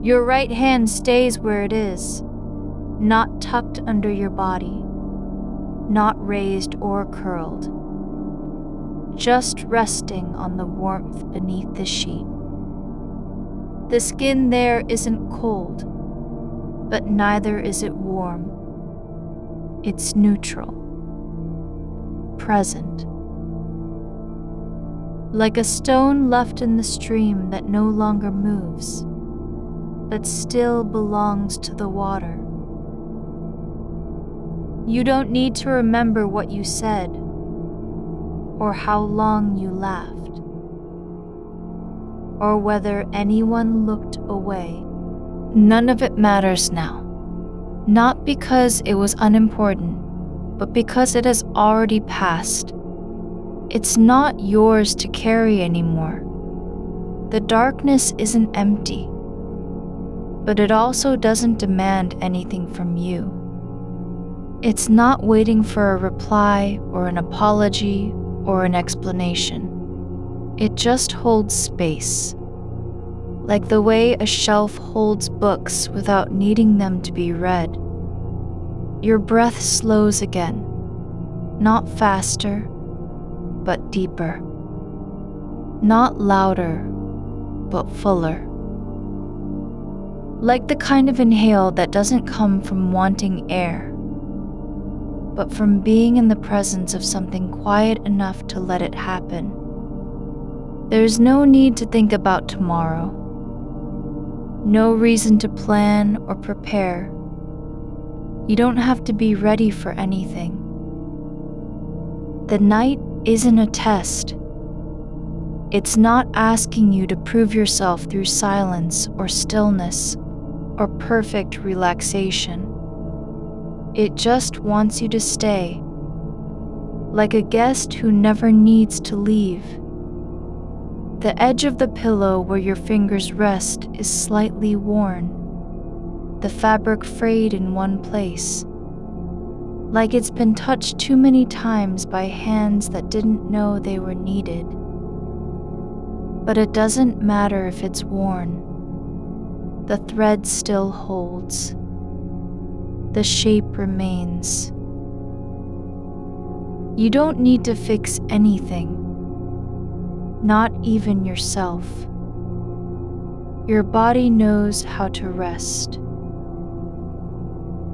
Your right hand stays where it is, not tucked under your body, not raised or curled. just resting on the warmth beneath the sheet. The skin there isn't cold, but neither is it warm. It's neutral, present. Like a stone left in the stream that no longer moves, but still belongs to the water. You don't need to remember what you said, or how long you laughed, or whether anyone looked away. None of it matters now. Not because it was unimportant, but because it has already passed. It's not yours to carry anymore. The darkness isn't empty, but it also doesn't demand anything from you. It's not waiting for a reply or an apology or an explanation. It just holds space, like the way a shelf holds books without needing them to be read. Your breath slows again, not faster, but deeper. Not louder, but fuller. Like the kind of inhale that doesn't come from wanting air, but from being in the presence of something quiet enough to let it happen. There's no need to think about tomorrow. No reason to plan or prepare. You don't have to be ready for anything. The night isn't a test. It's not asking you to prove yourself through silence or stillness or perfect relaxation. It just wants you to stay, like a guest who never needs to leave. The edge of the pillow where your fingers rest is slightly worn, the fabric frayed in one place, like it's been touched too many times by hands that didn't know they were needed. But it doesn't matter if it's worn. The thread still holds. The shape remains. You don't need to fix anything, not even yourself. Your body knows how to rest.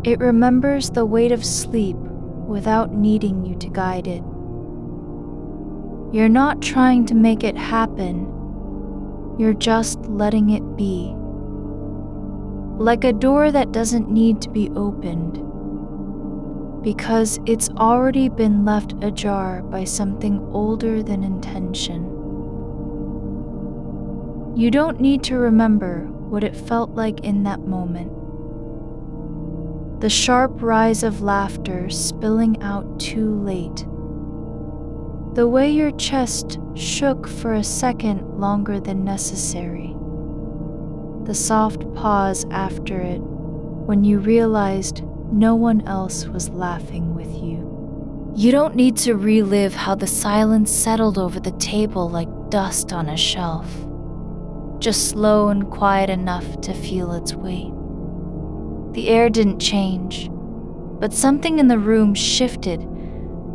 It remembers the weight of sleep without needing you to guide it. You're not trying to make it happen, you're just letting it be. Like a door that doesn't need to be opened, because it's already been left ajar by something older than intention. You don't need to remember what it felt like in that moment. The sharp rise of laughter spilling out too late. The way your chest shook for a second longer than necessary. The soft pause after it, when you realized no one else was laughing with you. You don't need to relive how the silence settled over the table like dust on a shelf, just slow and quiet enough to feel its weight. The air didn't change, but something in the room shifted,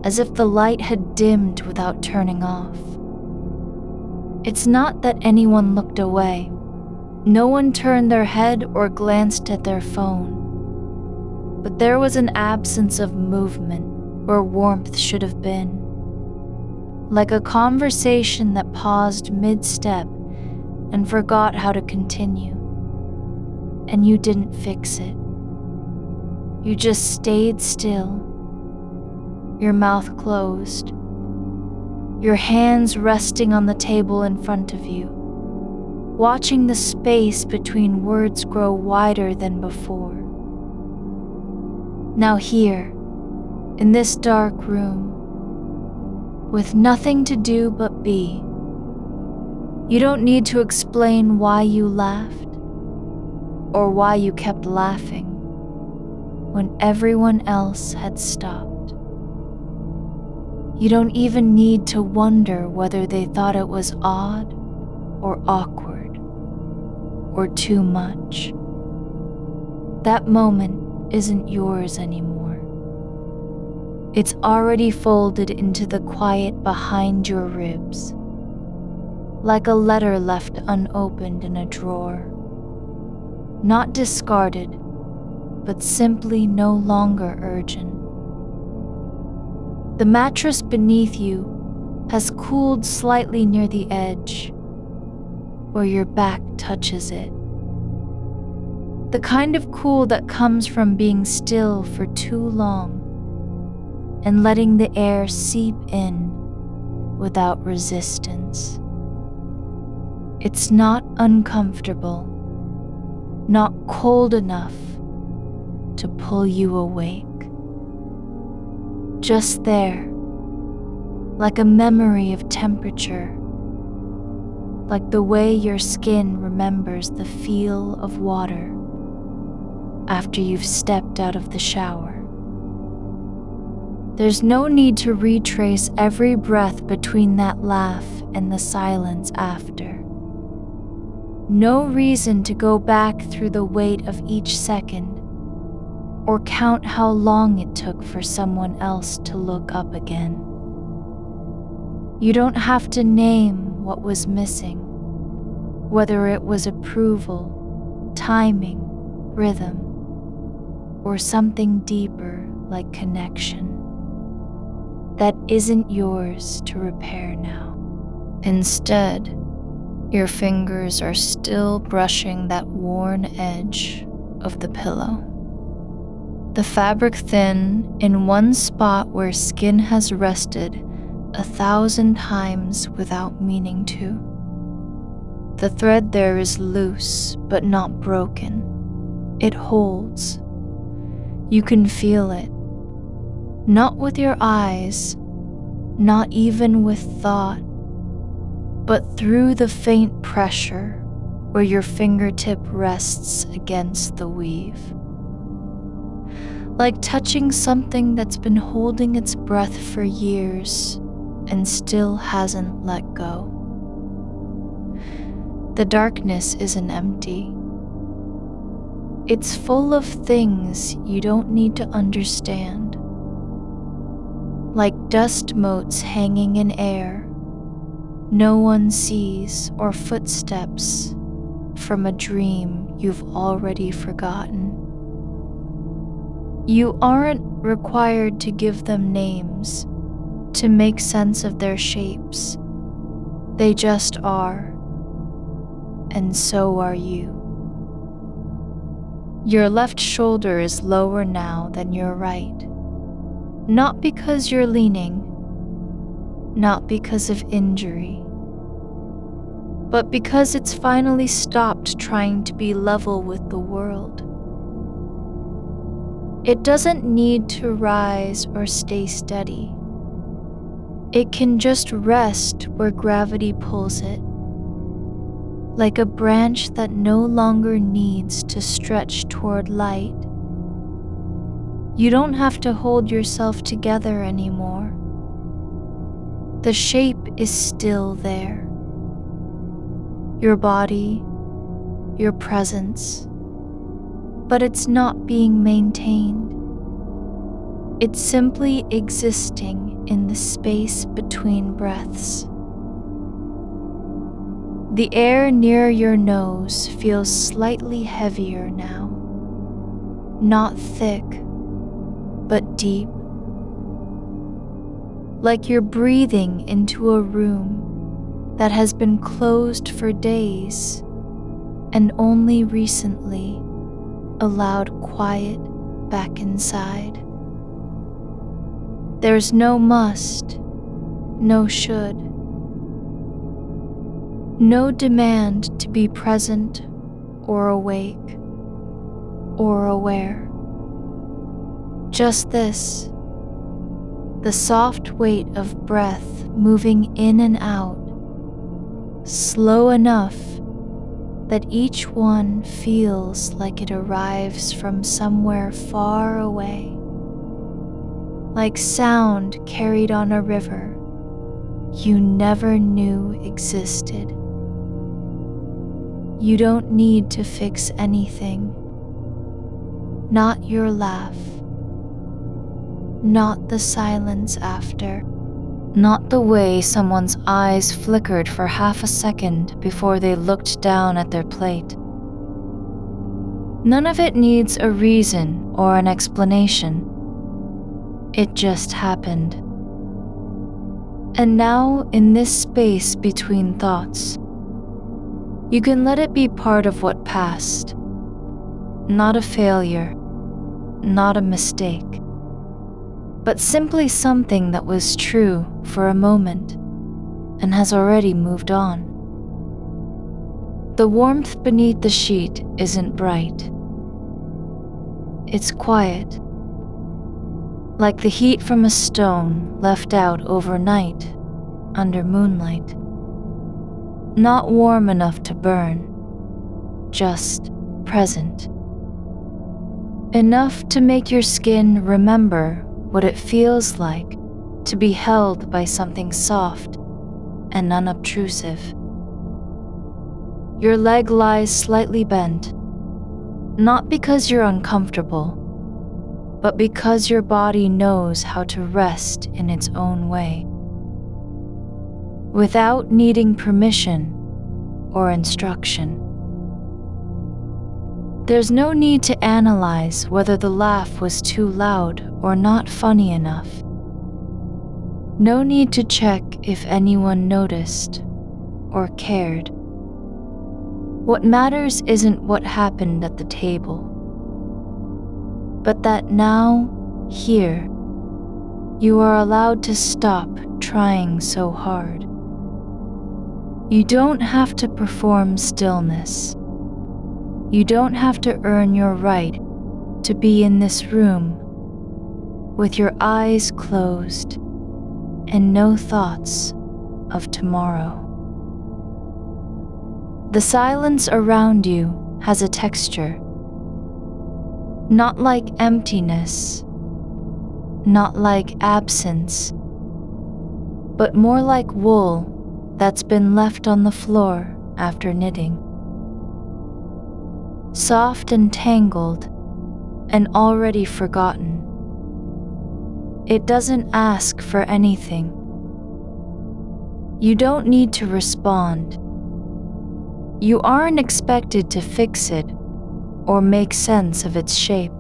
as if the light had dimmed without turning off. It's not that anyone looked away. No one turned their head or glanced at their phone. But there was an absence of movement where warmth should have been. Like a conversation that paused mid-step and forgot how to continue. And you didn't fix it. You just stayed still, your mouth closed, your hands resting on the table in front of you, watching the space between words grow wider than before. Now here, in this dark room, with nothing to do but be, you don't need to explain why you laughed or why you kept laughing when everyone else had stopped. You don't even need to wonder whether they thought it was odd or awkward or too much. That moment isn't yours anymore. It's already folded into the quiet behind your ribs, like a letter left unopened in a drawer. Not discarded, but simply no longer urgent. The mattress beneath you has cooled slightly near the edge, where your back touches it. The kind of cool that comes from being still for too long and letting the air seep in without resistance. It's not uncomfortable, not cold enough to pull you awake. Just there, like a memory of temperature, like the way your skin remembers the feel of water after you've stepped out of the shower. There's no need to retrace every breath between that laugh and the silence after. No reason to go back through the weight of each second or count how long it took for someone else to look up again. You don't have to name what was missing, whether it was approval, timing, rhythm, or something deeper like connection that isn't yours to repair now. Instead, your fingers are still brushing that worn edge of the pillow. The fabric thin in one spot where skin has rested 1,000 times without meaning to. The thread there is loose but not broken. It holds. You can feel it. Not with your eyes, not even with thought, but through the faint pressure where your fingertip rests against the weave. Like touching something that's been holding its breath for years and still hasn't let go. The darkness isn't empty. It's full of things you don't need to understand. Like dust motes hanging in air no one sees, or footsteps from a dream you've already forgotten. You aren't required to give them names, to make sense of their shapes. They just are, and so are you. Your left shoulder is lower now than your right. Not because you're leaning, not because of injury, but because it's finally stopped trying to be level with the world. It doesn't need to rise or stay steady. It can just rest where gravity pulls it, like a branch that no longer needs to stretch toward light. You don't have to hold yourself together anymore. The shape is still there. Your body, your presence, but it's not being maintained. It's simply existing in the space between breaths. The air near your nose feels slightly heavier now. Not thick, but deep. Like you're breathing into a room that has been closed for days and only recently allowed quiet back inside. There's no must, no should, no demand to be present or awake or aware. Just this, the soft weight of breath moving in and out, slow enough that each one feels like it arrives from somewhere far away, like sound carried on a river you never knew existed. You don't need to fix anything, not your laugh, not the silence after. Not the way someone's eyes flickered for half a second before they looked down at their plate. None of it needs a reason or an explanation. It just happened. And now, in this space between thoughts, you can let it be part of what passed. Not a failure, not a mistake, but simply something that was true for a moment and has already moved on. The warmth beneath the sheet isn't bright. It's quiet, like the heat from a stone left out overnight under moonlight. Not warm enough to burn, just present. Enough to make your skin remember what it feels like to be held by something soft and unobtrusive. Your leg lies slightly bent, not because you're uncomfortable, but because your body knows how to rest in its own way, without needing permission or instruction. There's no need to analyze whether the laugh was too loud or not funny enough. No need to check if anyone noticed or cared. What matters isn't what happened at the table, but that now, here, you are allowed to stop trying so hard. You don't have to perform stillness. You don't have to earn your right to be in this room with your eyes closed and no thoughts of tomorrow. The silence around you has a texture, not like emptiness, not like absence, but more like wool that's been left on the floor after knitting. Soft and tangled and already forgotten. It doesn't ask for anything. You don't need to respond. You aren't expected to fix it or make sense of its shape.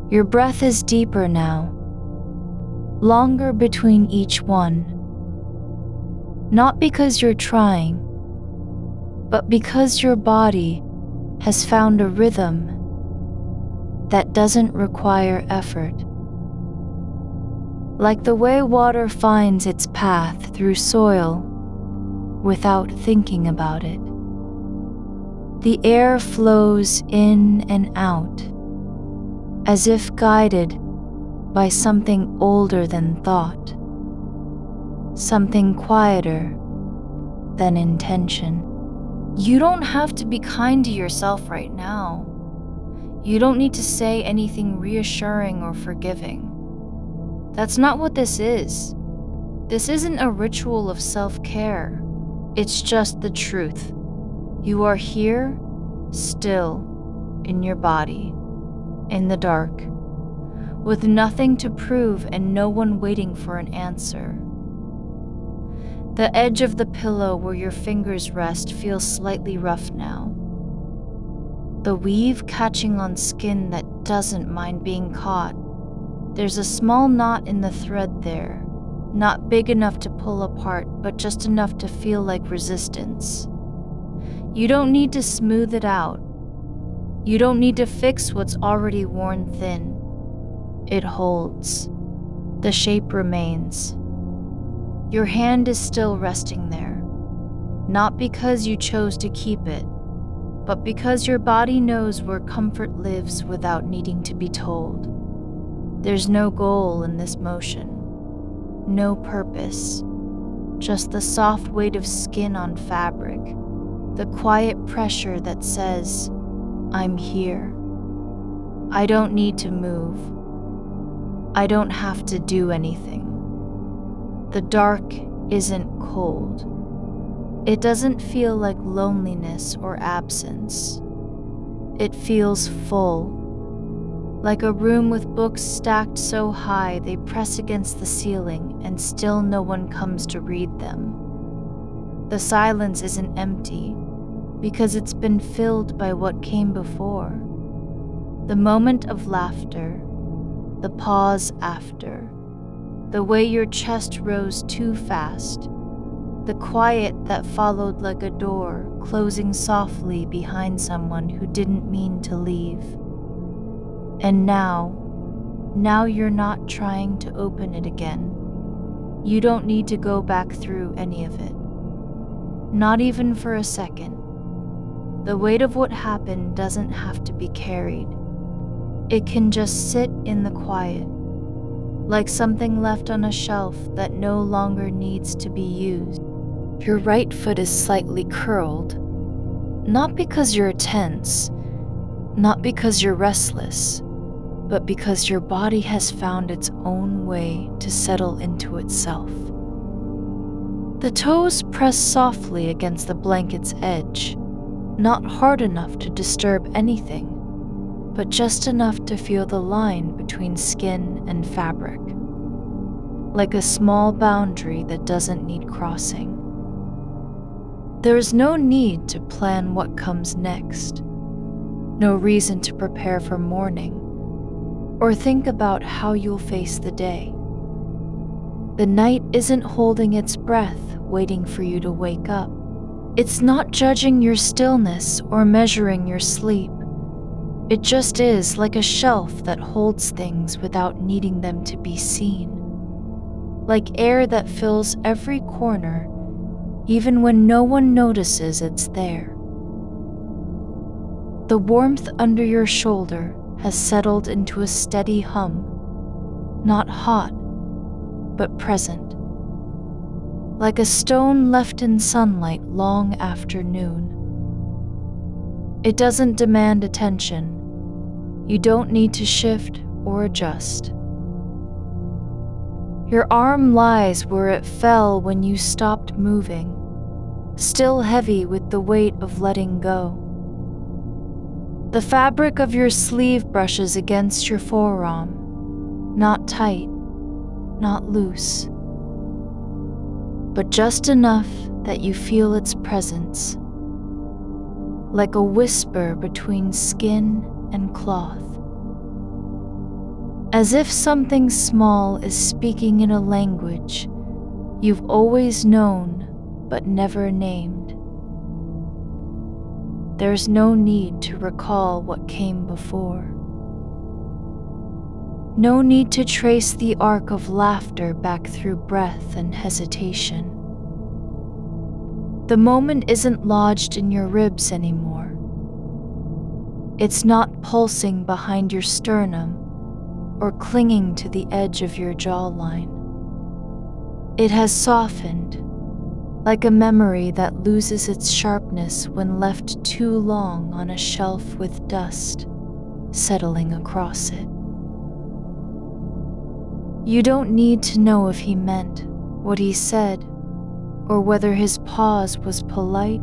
Your breath is deeper now, longer between each one. Not because you're trying, but because your body has found a rhythm that doesn't require effort. Like the way water finds its path through soil without thinking about it. The air flows in and out, as if guided by something older than thought, something quieter than intention. You don't have to be kind to yourself right now. You don't need to say anything reassuring or forgiving. That's not what this is. This isn't a ritual of self-care. It's just the truth. You are here, still, in your body, in the dark, with nothing to prove and no one waiting for an answer. The edge of the pillow where your fingers rest feels slightly rough now. The weave catching on skin that doesn't mind being caught. There's a small knot in the thread there, not big enough to pull apart, but just enough to feel like resistance. You don't need to smooth it out. You don't need to fix what's already worn thin. It holds. The shape remains. Your hand is still resting there, not because you chose to keep it, but because your body knows where comfort lives without needing to be told. There's no goal in this motion, no purpose, just the soft weight of skin on fabric, the quiet pressure that says, I'm here. I don't need to move. I don't have to do anything. The dark isn't cold. It doesn't feel like loneliness or absence. It feels full, like a room with books stacked so high they press against the ceiling and still no one comes to read them. The silence isn't empty, because it's been filled by what came before. The moment of laughter, the pause after, the way your chest rose too fast, the quiet that followed like a door closing softly behind someone who didn't mean to leave. And now you're not trying to open it again. You don't need to go back through any of it. Not even for a second. The weight of what happened doesn't have to be carried. It can just sit in the quiet, like something left on a shelf that no longer needs to be used. Your right foot is slightly curled, not because you're tense, not because you're restless, but because your body has found its own way to settle into itself. The toes press softly against the blanket's edge, not hard enough to disturb anything, but just enough to feel the line between skin and fabric, like a small boundary that doesn't need crossing. There is no need to plan what comes next, no reason to prepare for morning, or think about how you'll face the day. The night isn't holding its breath, waiting for you to wake up. It's not judging your stillness or measuring your sleep. It just is, like a shelf that holds things without needing them to be seen. Like air that fills every corner, even when no one notices it's there. The warmth under your shoulder has settled into a steady hum, not hot, but present. Like a stone left in sunlight long after noon. It doesn't demand attention. You don't need to shift or adjust. Your arm lies where it fell when you stopped moving, still heavy with the weight of letting go. The fabric of your sleeve brushes against your forearm, not tight, not loose, but just enough that you feel its presence, like a whisper between skin and cloth. As if something small is speaking in a language you've always known but never named. There's no need to recall what came before. No need to trace the arc of laughter back through breath and hesitation. The moment isn't lodged in your ribs anymore. It's not pulsing behind your sternum or clinging to the edge of your jawline. It has softened, like a memory that loses its sharpness when left too long on a shelf with dust settling across it. You don't need to know if he meant what he said, or whether his pause was polite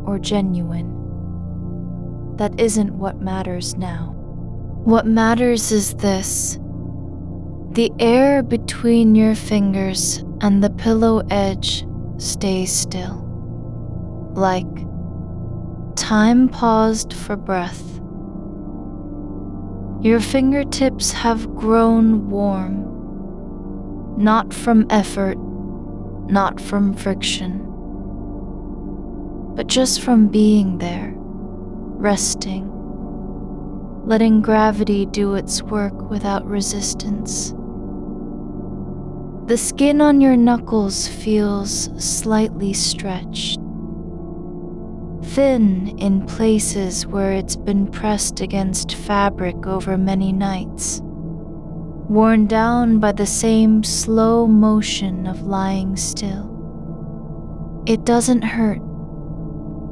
or genuine. That isn't what matters now. What matters is this: the air between your fingers and the pillow edge stays still, like time paused for breath. Your fingertips have grown warm, not from effort, not from friction, but just from being there, resting, letting gravity do its work without resistance. The skin on your knuckles feels slightly stretched, thin in places where it's been pressed against fabric over many nights, worn down by the same slow motion of lying still. It doesn't hurt.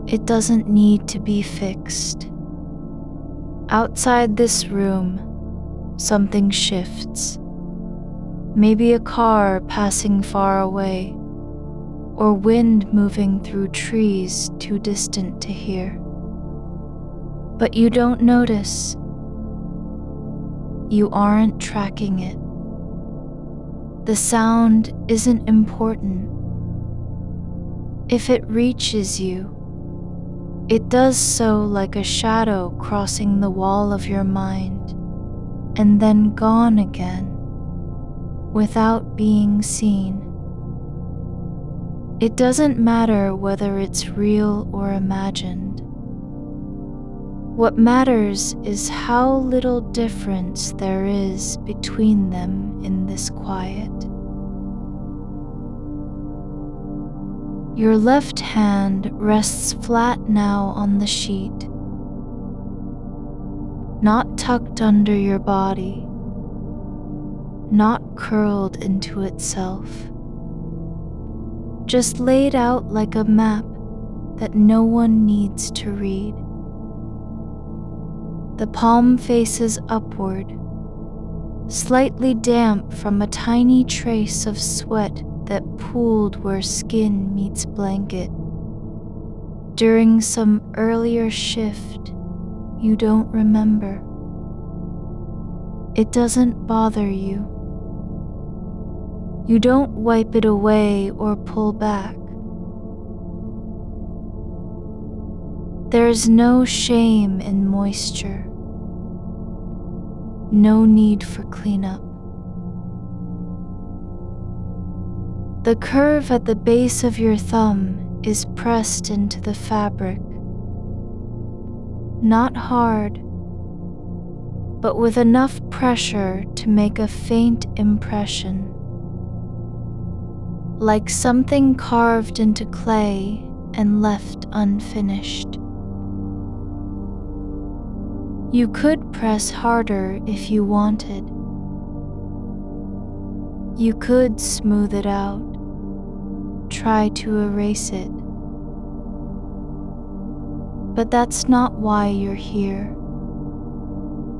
It doesn't need to be fixed. Outside this room, something shifts. Maybe a car passing far away, or wind moving through trees too distant to hear. But you don't notice. You aren't tracking it. The sound isn't important. If it reaches you, it does so like a shadow crossing the wall of your mind and then gone again without being seen. It doesn't matter whether it's real or imagined. What matters is how little difference there is between them in this quiet. Your left hand rests flat now on the sheet, not tucked under your body, not curled into itself, just laid out like a map that no one needs to read. The palm faces upward, slightly damp from a tiny trace of sweat that pooled where skin meets blanket. During some earlier shift you don't remember. It doesn't bother you. You don't wipe it away or pull back. There's no shame in moisture. No need for cleanup. The curve at the base of your thumb is pressed into the fabric. Not hard, but with enough pressure to make a faint impression, like something carved into clay and left unfinished. You could press harder if you wanted. You could smooth it out, try to erase it. But that's not why you're here.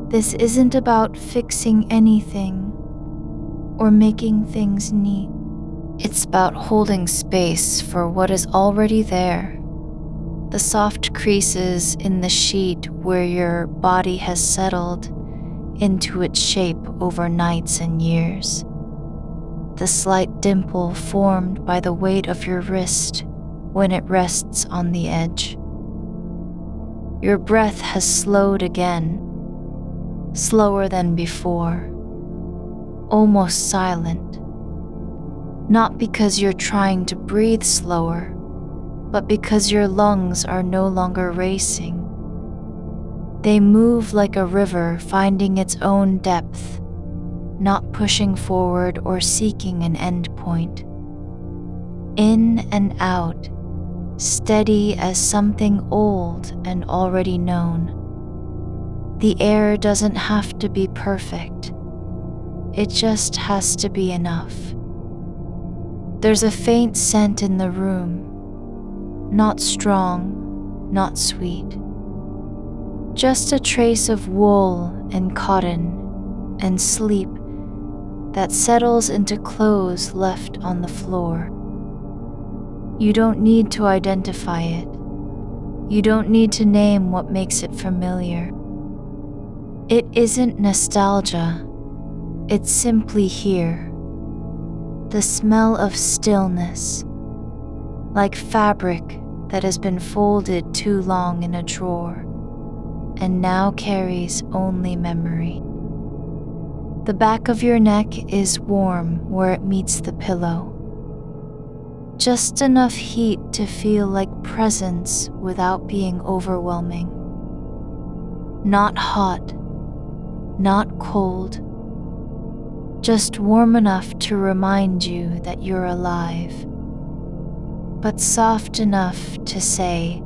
This isn't about fixing anything or making things neat. It's about holding space for what is already there. The soft creases in the sheet where your body has settled into its shape over nights and years. The slight dimple formed by the weight of your wrist when it rests on the edge. Your breath has slowed again, slower than before, almost silent. Not because you're trying to breathe slower, but because your lungs are no longer racing. They move like a river finding its own depth, not pushing forward or seeking an end point. In and out, steady as something old and already known. The air doesn't have to be perfect. It just has to be enough. There's a faint scent in the room, not strong, not sweet. Just a trace of wool and cotton and sleep that settles into clothes left on the floor. You don't need to identify it. You don't need to name what makes it familiar. It isn't nostalgia. It's simply here. The smell of stillness, like fabric that has been folded too long in a drawer and now carries only memory. The back of your neck is warm where it meets the pillow. Just enough heat to feel like presence without being overwhelming. Not hot, not cold, just warm enough to remind you that you're alive, but soft enough to say,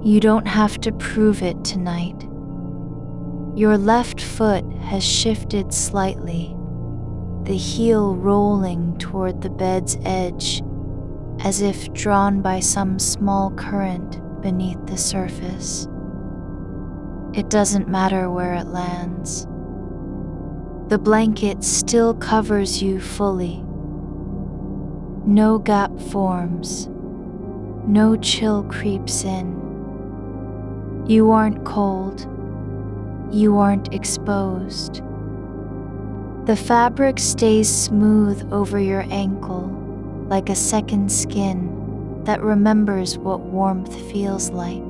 you don't have to prove it tonight. Your left foot has shifted slightly, the heel rolling toward the bed's edge, as if drawn by some small current beneath the surface. It doesn't matter where it lands. The blanket still covers you fully. No gap forms. No chill creeps in. You aren't cold. you aren't exposed. The fabric stays smooth over your ankle, like a second skin that remembers what warmth feels like.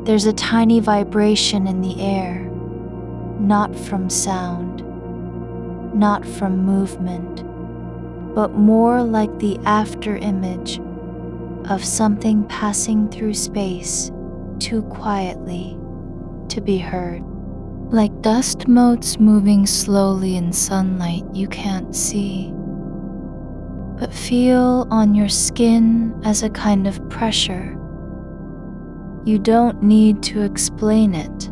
There's a tiny vibration in the air, not from sound, not from movement, but more like the after-image of something passing through space too quietly to be heard. Like dust motes moving slowly in sunlight you can't see, but feel on your skin as a kind of pressure. You don't need to explain it.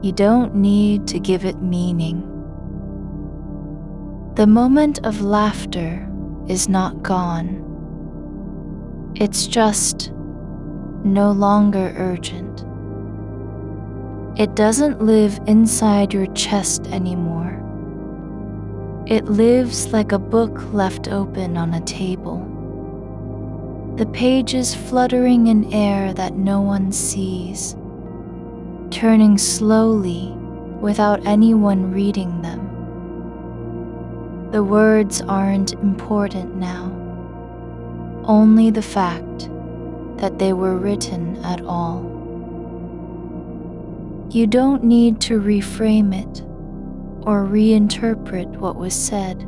You don't need to give it meaning. The moment of laughter is not gone. It's just no longer urgent. It doesn't live inside your chest anymore. It lives like a book left open on a table. The pages fluttering in air that no one sees, turning slowly without anyone reading them. The words aren't important now, only the fact that they were written at all. You don't need to reframe it or reinterpret what was said.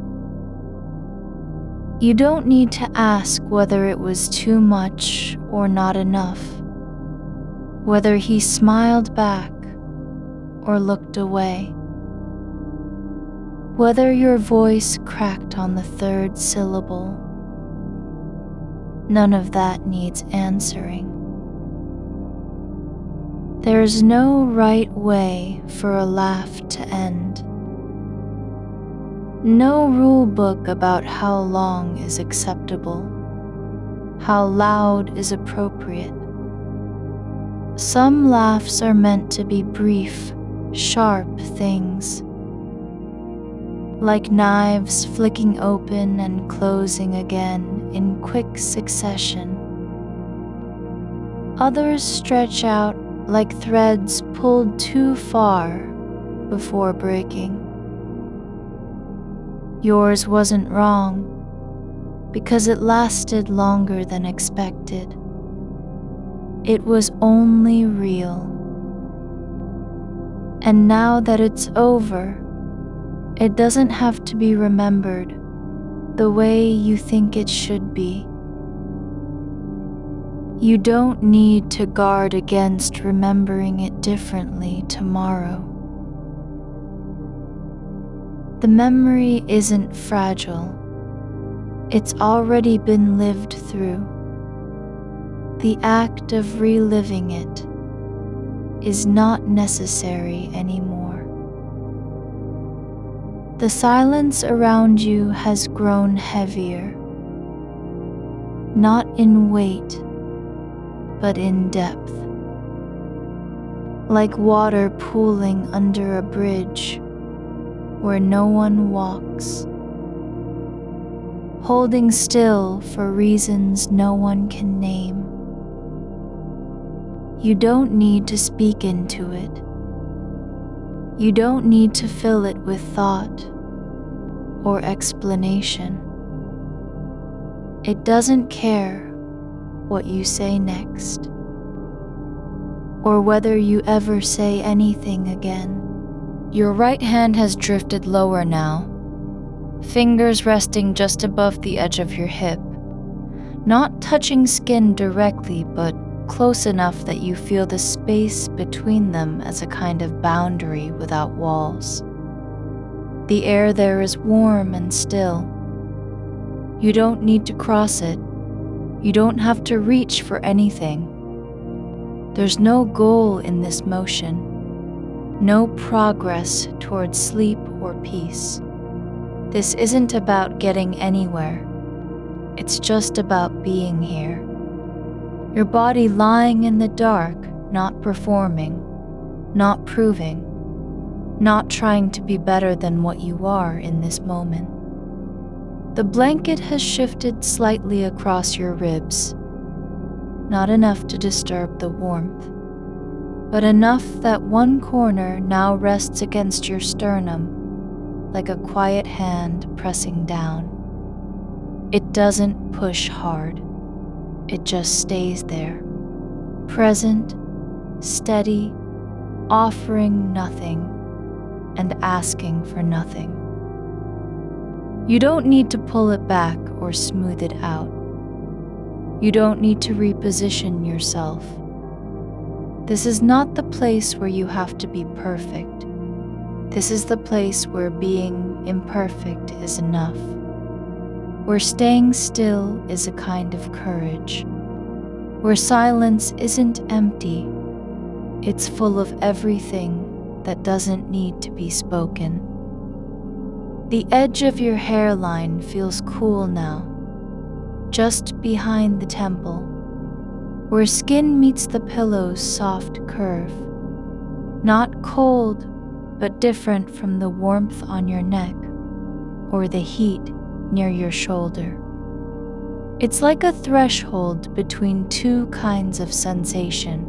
You don't need to ask whether it was too much or not enough, whether he smiled back or looked away, whether your voice cracked on the third syllable. None of that needs answering. There's no right way for a laugh to end. No rule book about how long is acceptable, how loud is appropriate. Some laughs are meant to be brief, sharp things, like knives flicking open and closing again in quick succession. Others stretch out like threads pulled too far before breaking. Yours wasn't wrong because it lasted longer than expected. It was only real. And now that it's over, it doesn't have to be remembered the way you think it should be. You don't need to guard against remembering it differently tomorrow. The memory isn't fragile. It's already been lived through. The act of reliving it is not necessary anymore. The silence around you has grown heavier, not in weight, but in depth, like water pooling under a bridge where no one walks, holding still for reasons no one can name. You don't need to speak into it. You don't need to fill it with thought or explanation. It doesn't care what you say next, or whether you ever say anything again. Your right hand has drifted lower now, fingers resting just above the edge of your hip, not touching skin directly, but close enough that you feel the space between them as a kind of boundary without walls. The air there is warm and still. You don't need to cross it. You don't have to reach for anything. There's no goal in this motion, no progress towards sleep or peace. This isn't about getting anywhere. It's just about being here. Your body lying in the dark, not performing, not proving, not trying to be better than what you are in this moment. The blanket has shifted slightly across your ribs, not enough to disturb the warmth. but enough that one corner now rests against your sternum, like a quiet hand pressing down. It doesn't push hard, it just stays there, present, steady, offering nothing and asking for nothing. You don't need to pull it back or smooth it out. You don't need to reposition yourself. This is not the place where you have to be perfect. This is the place where being imperfect is enough, where staying still is a kind of courage, where silence isn't empty, it's full of everything that doesn't need to be spoken. The edge of your hairline feels cool now, just behind the temple, where skin meets the pillow's soft curve, not cold, but different from the warmth on your neck or the heat near your shoulder. It's like a threshold between two kinds of sensation,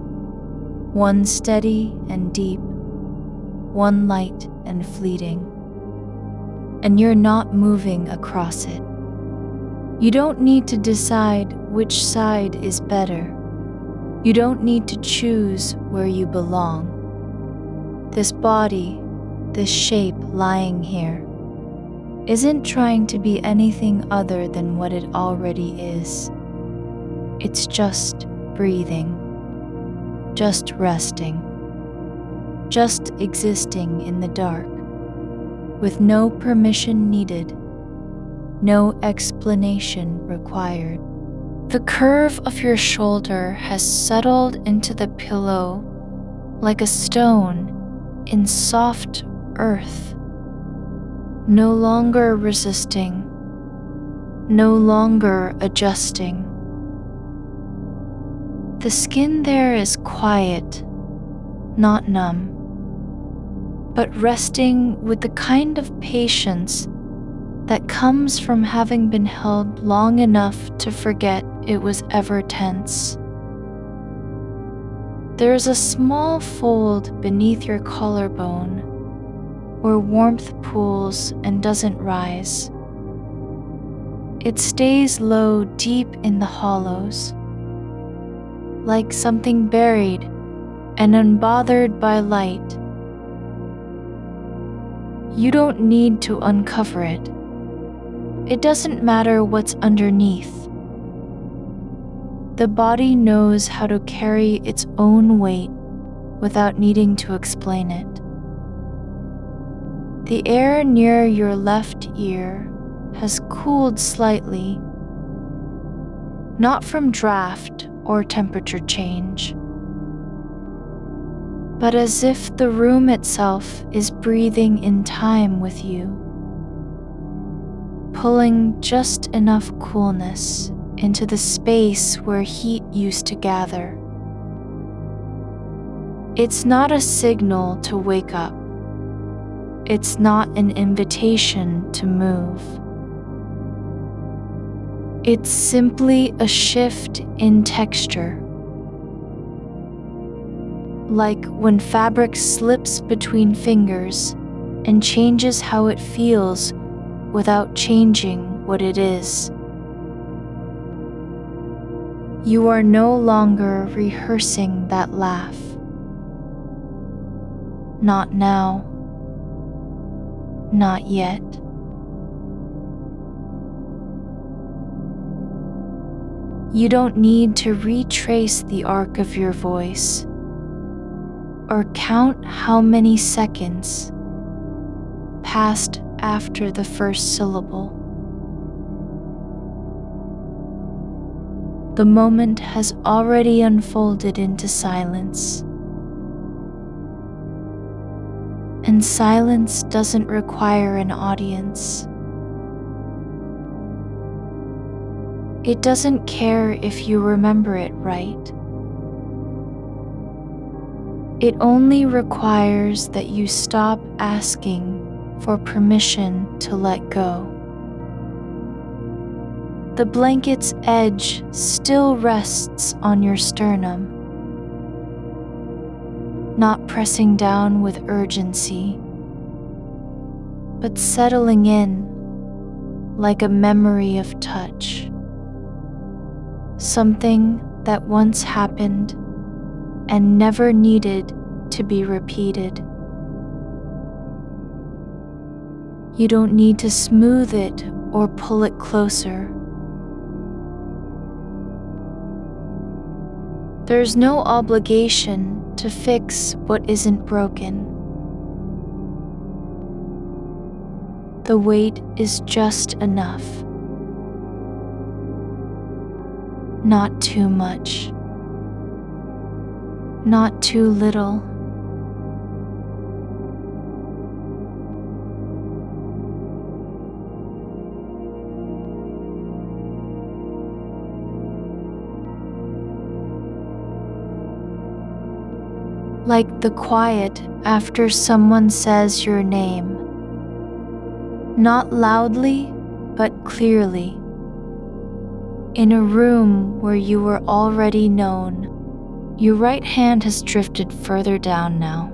one steady and deep, one light and fleeting, and you're not moving across it. You don't need to decide which side is better. You don't need to choose where you belong. This body, this shape lying here, isn't trying to be anything other than what it already is. It's just breathing, just resting, just existing in the dark, with no permission needed, no explanation required. The curve of your shoulder has settled into the pillow like a stone in soft earth, no longer resisting, no longer adjusting. The skin there is quiet, not numb, but resting with the kind of patience that comes from having been held long enough to forget it was ever tense. There is a small fold beneath your collarbone where warmth pools and doesn't rise. It stays low deep in the hollows, like something buried and unbothered by light. You don't need to uncover it. It doesn't matter what's underneath. The body knows how to carry its own weight without needing to explain it. The air near your left ear has cooled slightly, not from draft or temperature change, but as if the room itself is breathing in time with you, pulling just enough coolness into the space where heat used to gather. It's not a signal to wake up. It's not an invitation to move. It's simply a shift in texture, like when fabric slips between fingers and changes how it feels without changing what it is. You are no longer rehearsing that laugh. Not now. Not yet. You don't need to retrace the arc of your voice or count how many seconds passed after the first syllable. The moment has already unfolded into silence. And silence doesn't require an audience. It doesn't care if you remember it right. It only requires that you stop asking for permission to let go. The blanket's edge still rests on your sternum, not pressing down with urgency, but settling in like a memory of touch. Something that once happened and never needed to be repeated. You don't need to smooth it or pull it closer. There's no obligation to fix what isn't broken. The weight is just enough. Not too much. Not too little. Like the quiet after someone says your name. Not loudly, but clearly. In a room where you were already known. Your right hand has drifted further down now.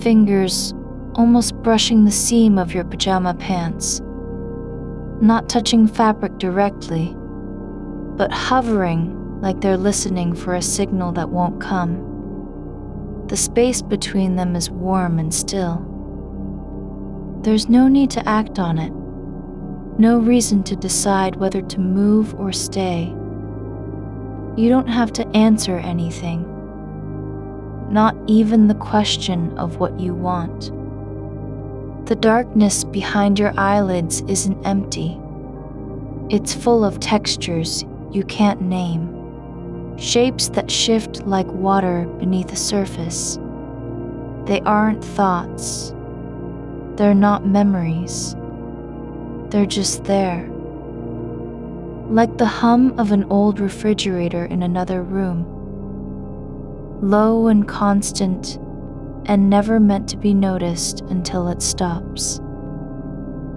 Fingers almost brushing the seam of your pajama pants. Not touching fabric directly, but hovering like they're listening for a signal that won't come. The space between them is warm and still. There's no need to act on it. No reason to decide whether to move or stay. You don't have to answer anything. Not even the question of what you want. The darkness behind your eyelids isn't empty. It's full of textures you can't name. Shapes that shift like water beneath the surface. They aren't thoughts. They're not memories. They're just there. Like the hum of an old refrigerator in another room. Low and constant, and never meant to be noticed until it stops.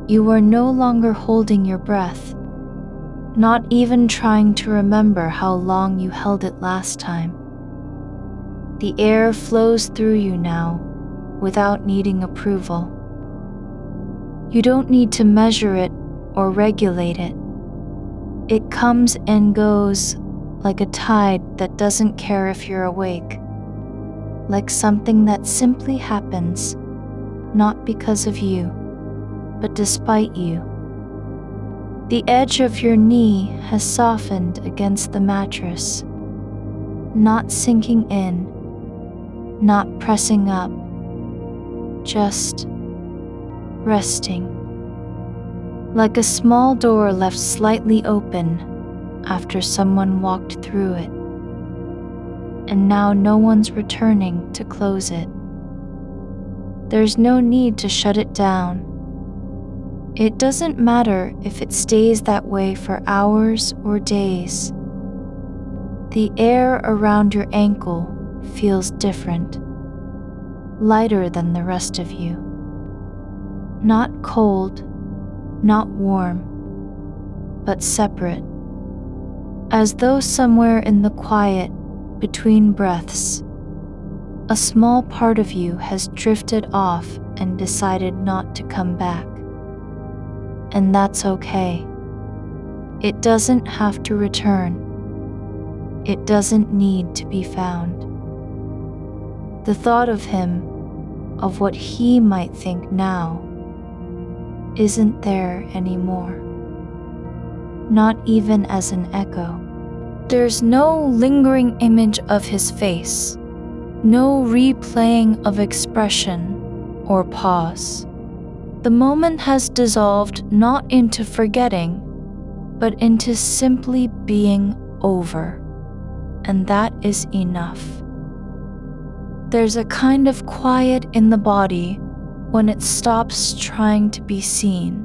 You are no longer holding your breath. Not even trying to remember how long you held it last time. The air flows through you now, without needing approval. You don't need to measure it or regulate it. It comes and goes like a tide that doesn't care if you're awake. Like something that simply happens, not because of you, but despite you. The edge of your knee has softened against the mattress, not sinking in, not pressing up, just resting. Like a small door left slightly open after someone walked through it, and now no one's returning to close it. There's no need to shut it down. It doesn't matter if it stays that way for hours or days. The air around your ankle feels different, lighter than the rest of you. Not cold, not warm, but separate. As though somewhere in the quiet between breaths, a small part of you has drifted off and decided not to come back. And that's okay. It doesn't have to return. It doesn't need to be found. The thought of him, of what he might think now, isn't there anymore. Not even as an echo. There's no lingering image of his face, no replaying of expression or pause. The moment has dissolved not into forgetting, but into simply being over, and that is enough. There's a kind of quiet in the body when it stops trying to be seen,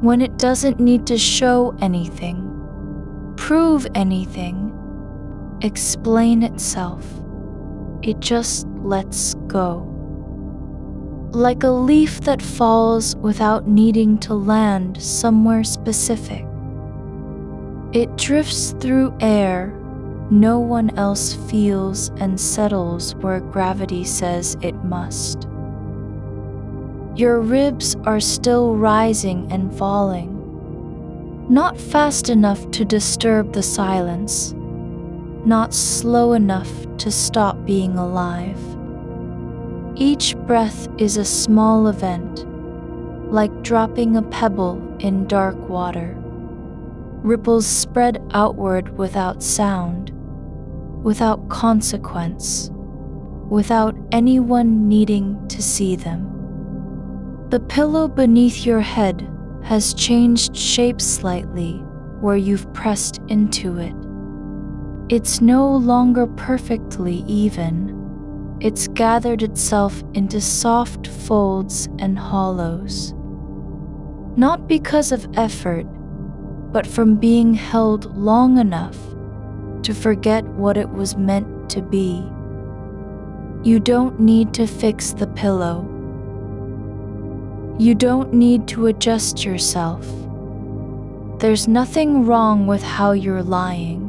when it doesn't need to show anything, prove anything, explain itself. It just lets go. Like a leaf that falls without needing to land somewhere specific. It drifts through air, no one else feels and settles where gravity says it must. Your ribs are still rising and falling, not fast enough to disturb the silence, not slow enough to stop being alive. Each breath is a small event, like dropping a pebble in dark water. Ripples spread outward without sound, without consequence, without anyone needing to see them. The pillow beneath your head has changed shape slightly where you've pressed into it. It's no longer perfectly even. It's gathered itself into soft folds and hollows. Not because of effort, but from being held long enough to forget what it was meant to be. You don't need to fix the pillow. You don't need to adjust yourself. There's nothing wrong with how you're lying.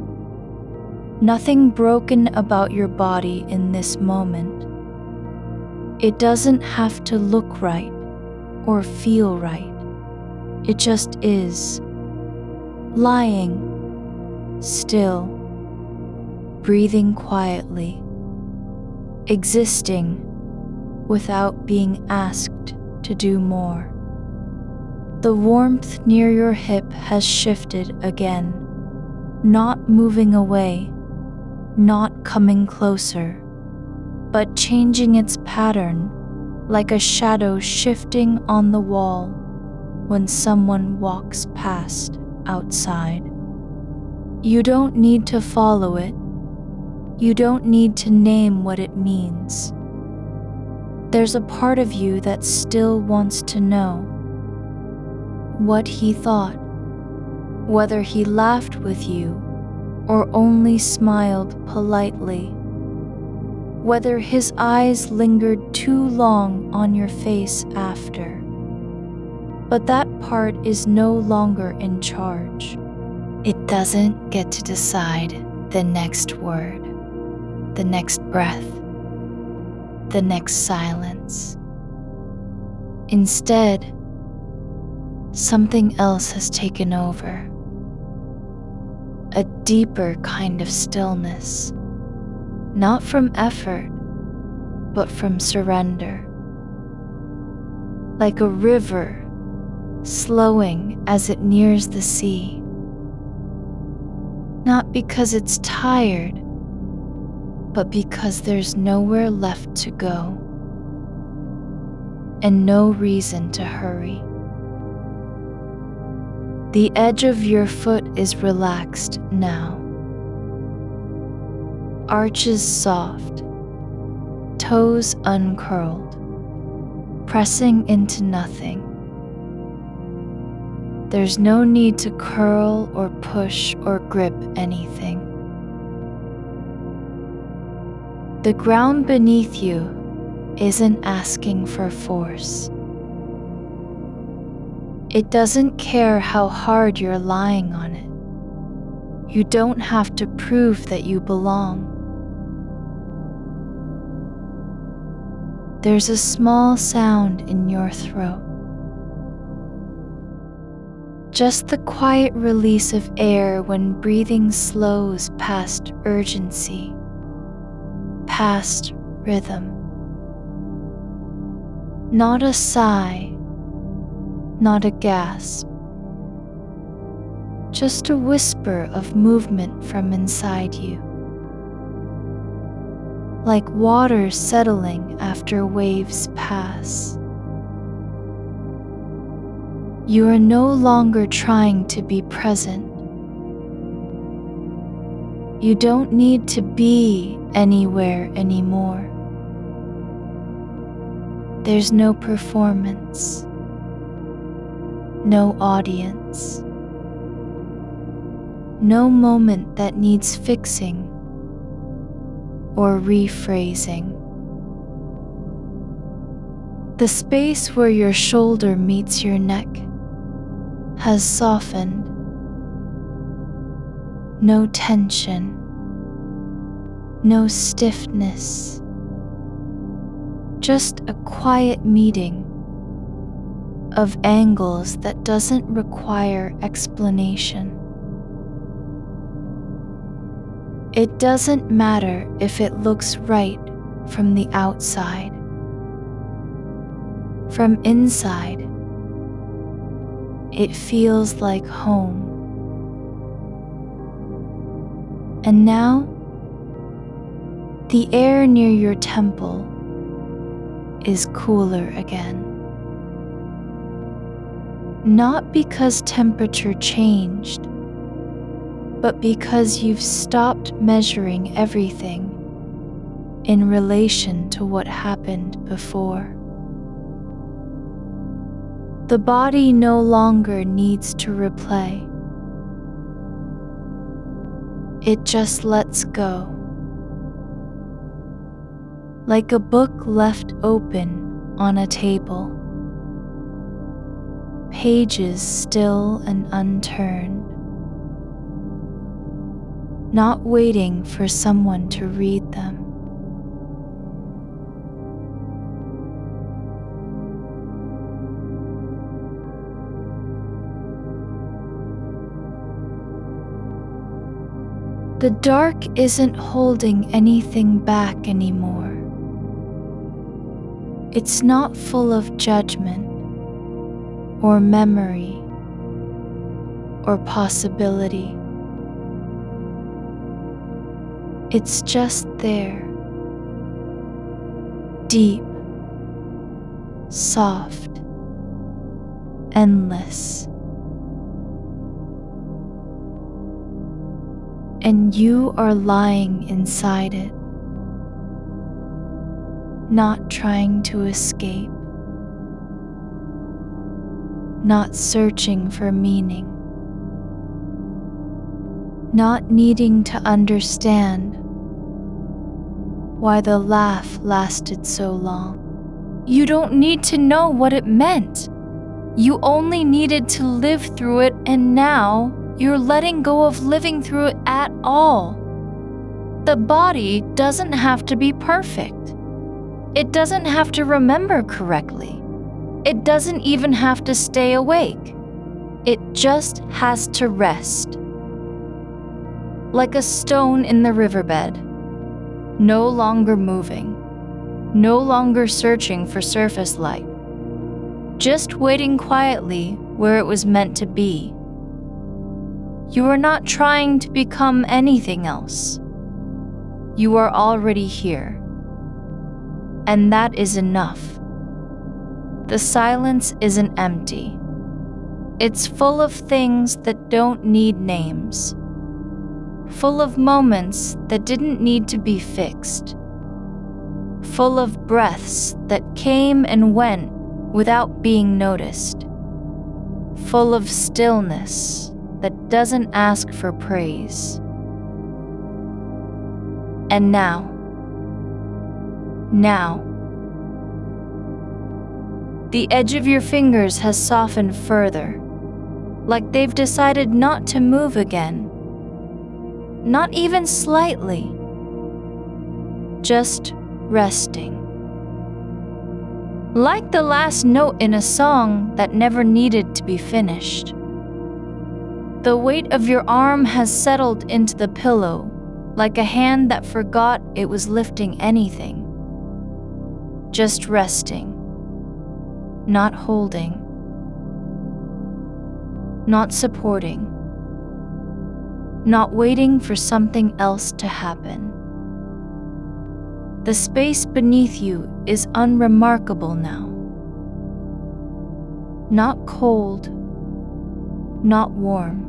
Nothing broken about your body in this moment. It doesn't have to look right or feel right. It just is. Lying, still, breathing quietly, existing without being asked to do more. The warmth near your hip has shifted again, not moving away, not coming closer, but changing its pattern like a shadow shifting on the wall when someone walks past outside. You don't need to follow it. You don't need to name what it means. There's a part of you that still wants to know what he thought, whether he laughed with you or only smiled politely, whether his eyes lingered too long on your face after. But that part is no longer in charge. It doesn't get to decide the next word, the next breath, the next silence. Instead, something else has taken over. A deeper kind of stillness, not from effort, but from surrender. Like a river slowing as it nears the sea. Not because it's tired, but because there's nowhere left to go, and no reason to hurry. The edge of your foot is relaxed now. Arches soft, toes uncurled, pressing into nothing. There's no need to curl or push or grip anything. The ground beneath you isn't asking for force. It doesn't care how hard you're lying on it. You don't have to prove that you belong. There's a small sound in your throat. Just the quiet release of air when breathing slows past urgency, past rhythm. Not a sigh, not a gasp, just a whisper of movement from inside you. Like water settling after waves pass. You are no longer trying to be present. You don't need to be anywhere anymore. There's no performance, no audience, no moment that needs fixing or rephrasing. The space where your shoulder meets your neck has softened. No tension, no stiffness, just a quiet meeting of angles that doesn't require explanation. It doesn't matter if it looks right from the outside. From inside, it feels like home. And now, the air near your temple is cooler again. Not because temperature changed, but because you've stopped measuring everything in relation to what happened before. The body no longer needs to replay. It just lets go. Like a book left open on a table. Pages still and unturned. Not waiting for someone to read them. The dark isn't holding anything back anymore. It's not full of judgment, or memory, or possibility. It's just there, deep, soft, endless. And you are lying inside it, not trying to escape, not searching for meaning, not needing to understand why the laugh lasted so long. You don't need to know what it meant. You only needed to live through it, and now you're letting go of living through it at all. The body doesn't have to be perfect. It doesn't have to remember correctly. It doesn't even have to stay awake. It just has to rest. Like a stone in the riverbed, no longer moving, no longer searching for surface light, just waiting quietly where it was meant to be. You are not trying to become anything else. You are already here. And that is enough. The silence isn't empty. It's full of things that don't need names. Full of moments that didn't need to be fixed. Full of breaths that came and went without being noticed. Full of stillness that doesn't ask for praise. And now, the edge of your fingers has softened further, like they've decided not to move again. Not even slightly. Just resting. Like the last note in a song that never needed to be finished. The weight of your arm has settled into the pillow, like a hand that forgot it was lifting anything. Just resting. Not holding. Not supporting. Not waiting for something else to happen. The space beneath you is unremarkable now. Not cold, not warm.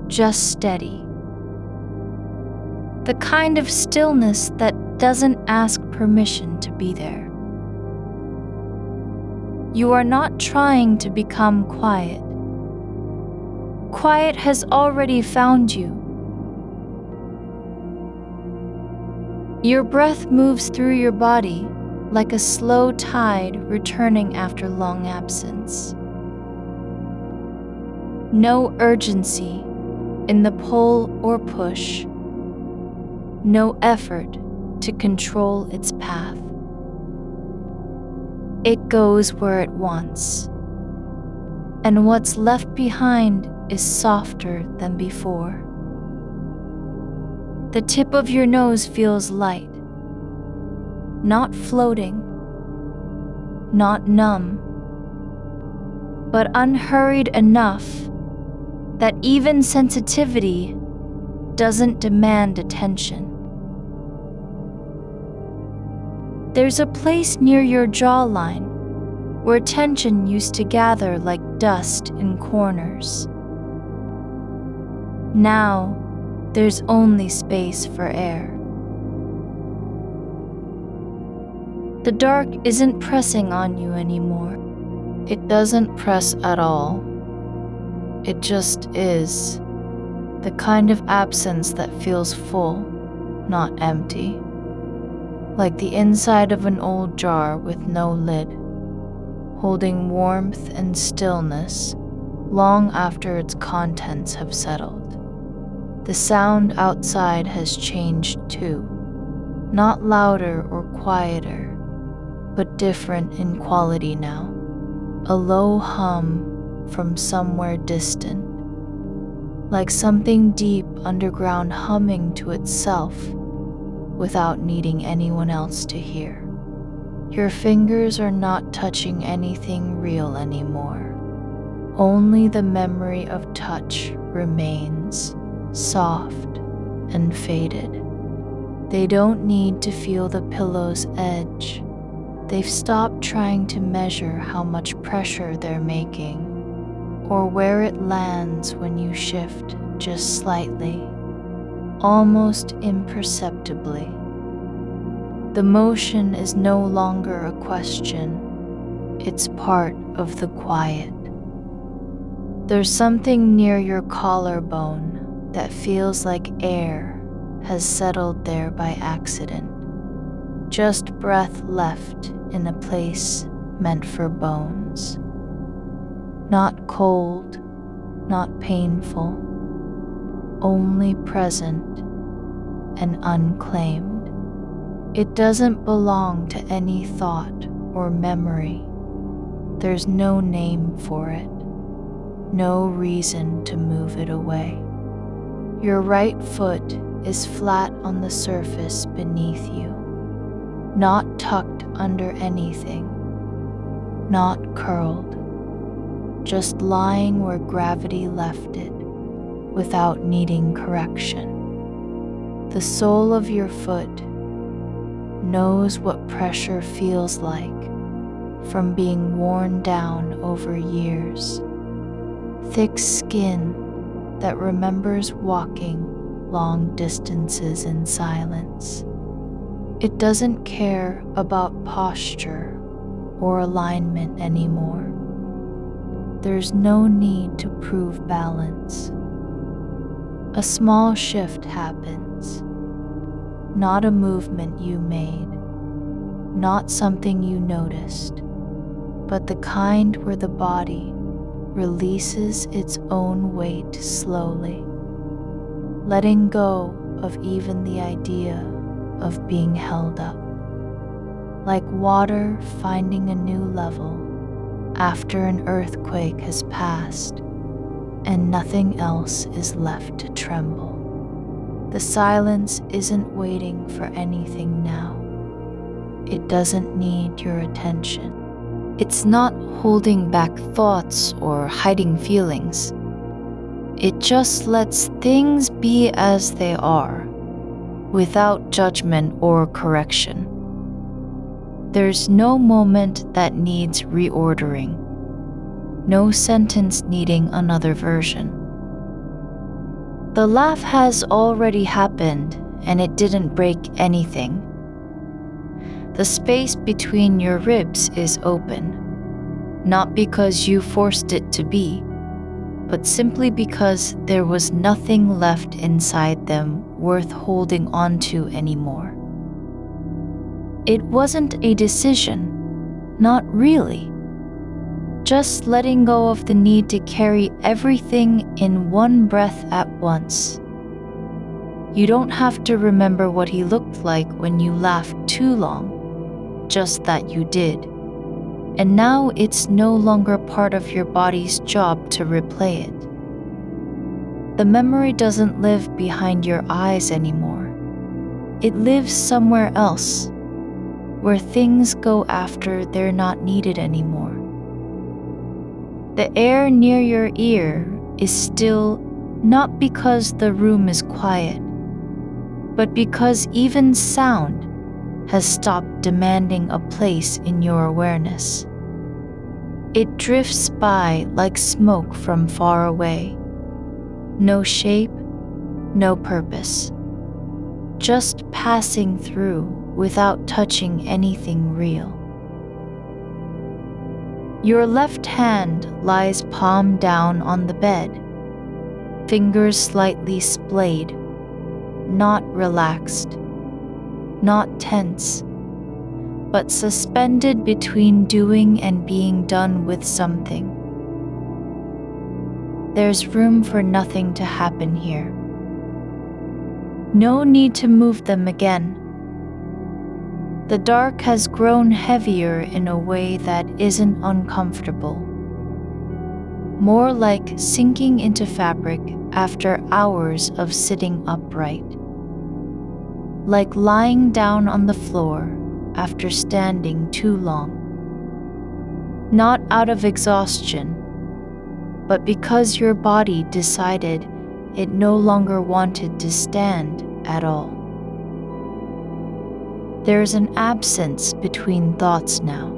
Just steady. The kind of stillness that doesn't ask permission to be there. You are not trying to become quiet. Quiet has already found you. Your breath moves through your body like a slow tide returning after long absence. No urgency, in the pull or push, no effort to control its path. It goes where it wants, and what's left behind is softer than before. The tip of your nose feels light, not floating, not numb, but unhurried enough that even sensitivity doesn't demand attention. There's a place near your jawline where tension used to gather like dust in corners. Now, there's only space for air. The dark isn't pressing on you anymore. It doesn't press at all. It just is. The kind of absence that feels full, not empty. Like the inside of an old jar with no lid, holding warmth and stillness long after its contents have settled. The sound outside has changed too, not louder or quieter, but different in quality now. A low hum from somewhere distant, like something deep underground humming to itself without needing anyone else to hear. Your fingers are not touching anything real anymore. Only the memory of touch remains, soft and faded. They don't need to feel the pillow's edge. They've stopped trying to measure how much pressure they're making, or where it lands when you shift just slightly, almost imperceptibly. The motion is no longer a question, it's part of the quiet. There's something near your collarbone that feels like air has settled there by accident. Just breath left in a place meant for bones. Not cold, not painful, only present and unclaimed. It doesn't belong to any thought or memory. There's no name for it, no reason to move it away. Your right foot is flat on the surface beneath you, not tucked under anything, not curled, just lying where gravity left it without needing correction. The sole of your foot knows what pressure feels like from being worn down over years. Thick skin that remembers walking long distances in silence. It doesn't care about posture or alignment anymore. There's no need to prove balance. A small shift happens, not a movement you made, not something you noticed, but the kind where the body releases its own weight slowly, letting go of even the idea of being held up, like water finding a new level after an earthquake has passed and nothing else is left to tremble. The silence isn't waiting for anything now. It doesn't need your attention. It's not holding back thoughts or hiding feelings. It just lets things be as they are, without judgment or correction. There's no moment that needs reordering, no sentence needing another version. The laugh has already happened, and it didn't break anything. The space between your ribs is open, not because you forced it to be, but simply because there was nothing left inside them worth holding onto anymore. It wasn't a decision, not really. just letting go of the need to carry everything in one breath at once. You don't have to remember what he looked like when you laughed too long, just that you did. And now it's no longer part of your body's job to replay it. The memory doesn't live behind your eyes anymore. It lives somewhere else, where things go after they're not needed anymore. The air near your ear is still, not because the room is quiet, but because even sound has stopped demanding a place in your awareness. It drifts by like smoke from far away. No shape, no purpose. Just passing through without touching anything real. Your left hand lies palm down on the bed, fingers slightly splayed, not relaxed, not tense, but suspended between doing and being done with something. There's room for nothing to happen here. No need to move them again. The dark has grown heavier in a way that isn't uncomfortable. More like sinking into fabric after hours of sitting upright. Like lying down on the floor after standing too long. Not out of exhaustion, but because your body decided it no longer wanted to stand at all. There's an absence between thoughts now,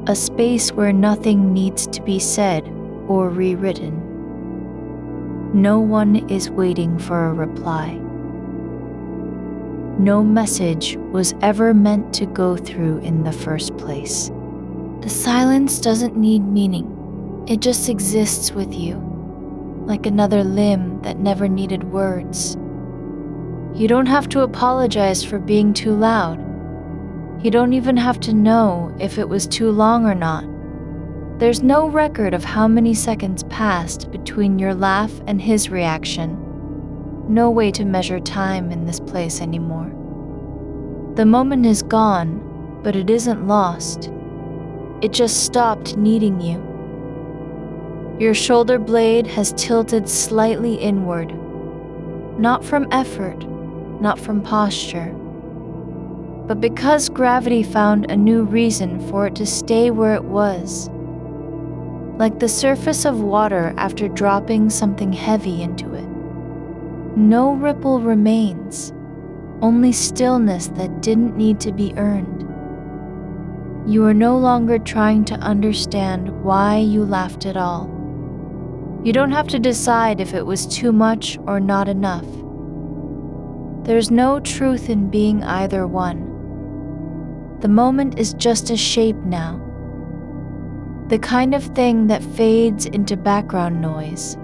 a space where nothing needs to be said or rewritten. No one is waiting for a reply. No message was ever meant to go through in the first place. The silence doesn't need meaning. It just exists with you, like another limb that never needed words. You don't have to apologize for being too loud. You don't even have to know if it was too long or not. There's no record of how many seconds passed between your laugh and his reaction. No way to measure time in this place anymore. The moment is gone, but it isn't lost. It just stopped needing you. Your shoulder blade has tilted slightly inward. Not from effort, not from posture, but because gravity found a new reason for it to stay where it was. Like the surface of water after dropping something heavy into it. No ripple remains, only stillness that didn't need to be earned. You are no longer trying to understand why you laughed at all. You don't have to decide if it was too much or not enough. There's no truth in being either one. The moment is just a shape now. The kind of thing that fades into background noise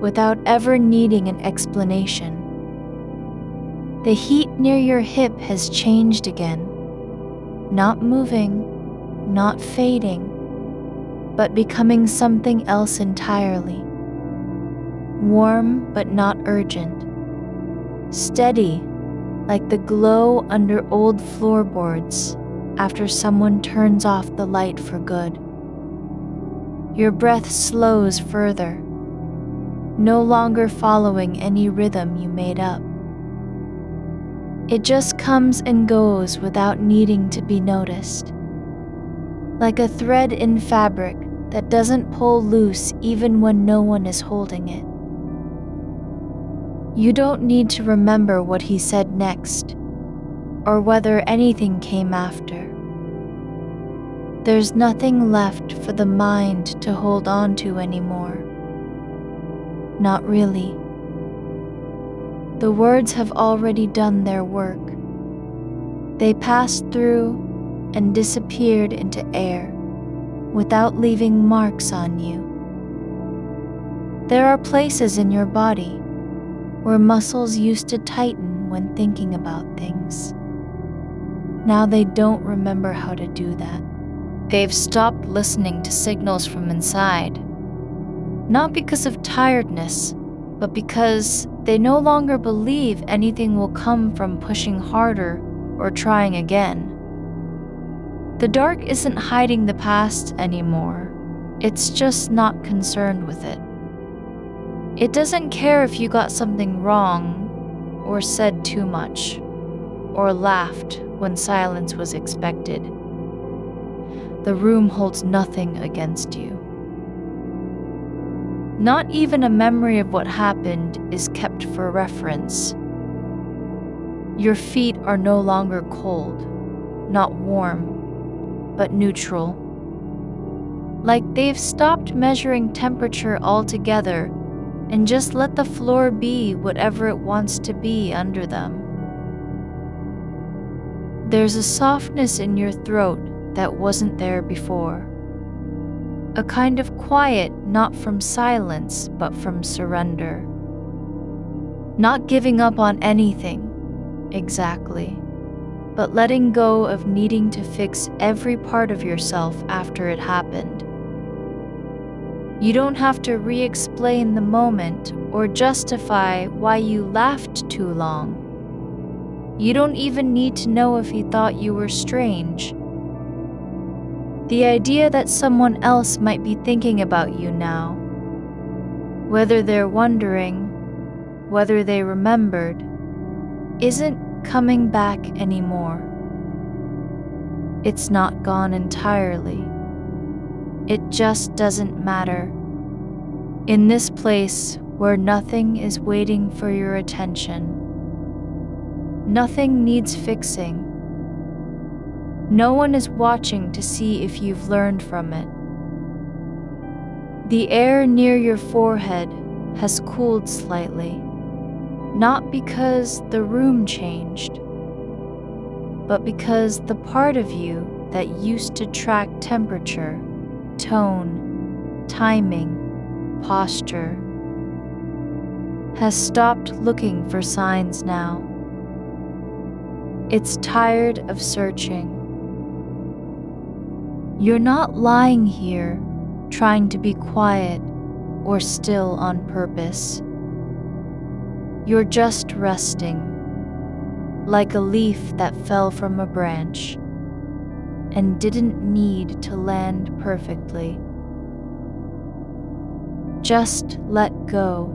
without ever needing an explanation. The heat near your hip has changed again. Not moving, not fading, but becoming something else entirely. Warm but not urgent. Steady, like the glow under old floorboards after someone turns off the light for good. Your breath slows further, no longer following any rhythm you made up. It just comes and goes without needing to be noticed. Like a thread in fabric that doesn't pull loose even when no one is holding it. You don't need to remember what he said next, or whether anything came after. There's nothing left for the mind to hold on to anymore. Not really. The words have already done their work. They passed through and disappeared into air without leaving marks on you. There are places in your body where muscles used to tighten when thinking about things. Now they don't remember how to do that. They've stopped listening to signals from inside, not because of tiredness, but because they no longer believe anything will come from pushing harder or trying again. The dark isn't hiding the past anymore. It's just not concerned with it. It doesn't care if you got something wrong, or said too much, or laughed when silence was expected. The room holds nothing against you. Not even a memory of what happened is kept for reference. Your feet are no longer cold, not warm, but neutral. Like they've stopped measuring temperature altogether and just let the floor be whatever it wants to be under them. There's a softness in your throat that wasn't there before. A kind of quiet not from silence but from surrender. Not giving up on anything, exactly, but letting go of needing to fix every part of yourself after it happened. You don't have to re-explain the moment or justify why you laughed too long. You don't even need to know if he thought you were strange. The idea that someone else might be thinking about you now, whether they're wondering, whether they remembered, isn't coming back anymore. It's not gone entirely. It just doesn't matter. In this place where nothing is waiting for your attention, nothing needs fixing. No one is watching to see if you've learned from it. The air near your forehead has cooled slightly, not because the room changed, but because the part of you that used to track temperature, tone, timing, posture, has stopped looking for signs now. It's tired of searching. You're not lying here trying to be quiet or still on purpose. You're just resting, like a leaf that fell from a branch and didn't need to land perfectly. Just let go.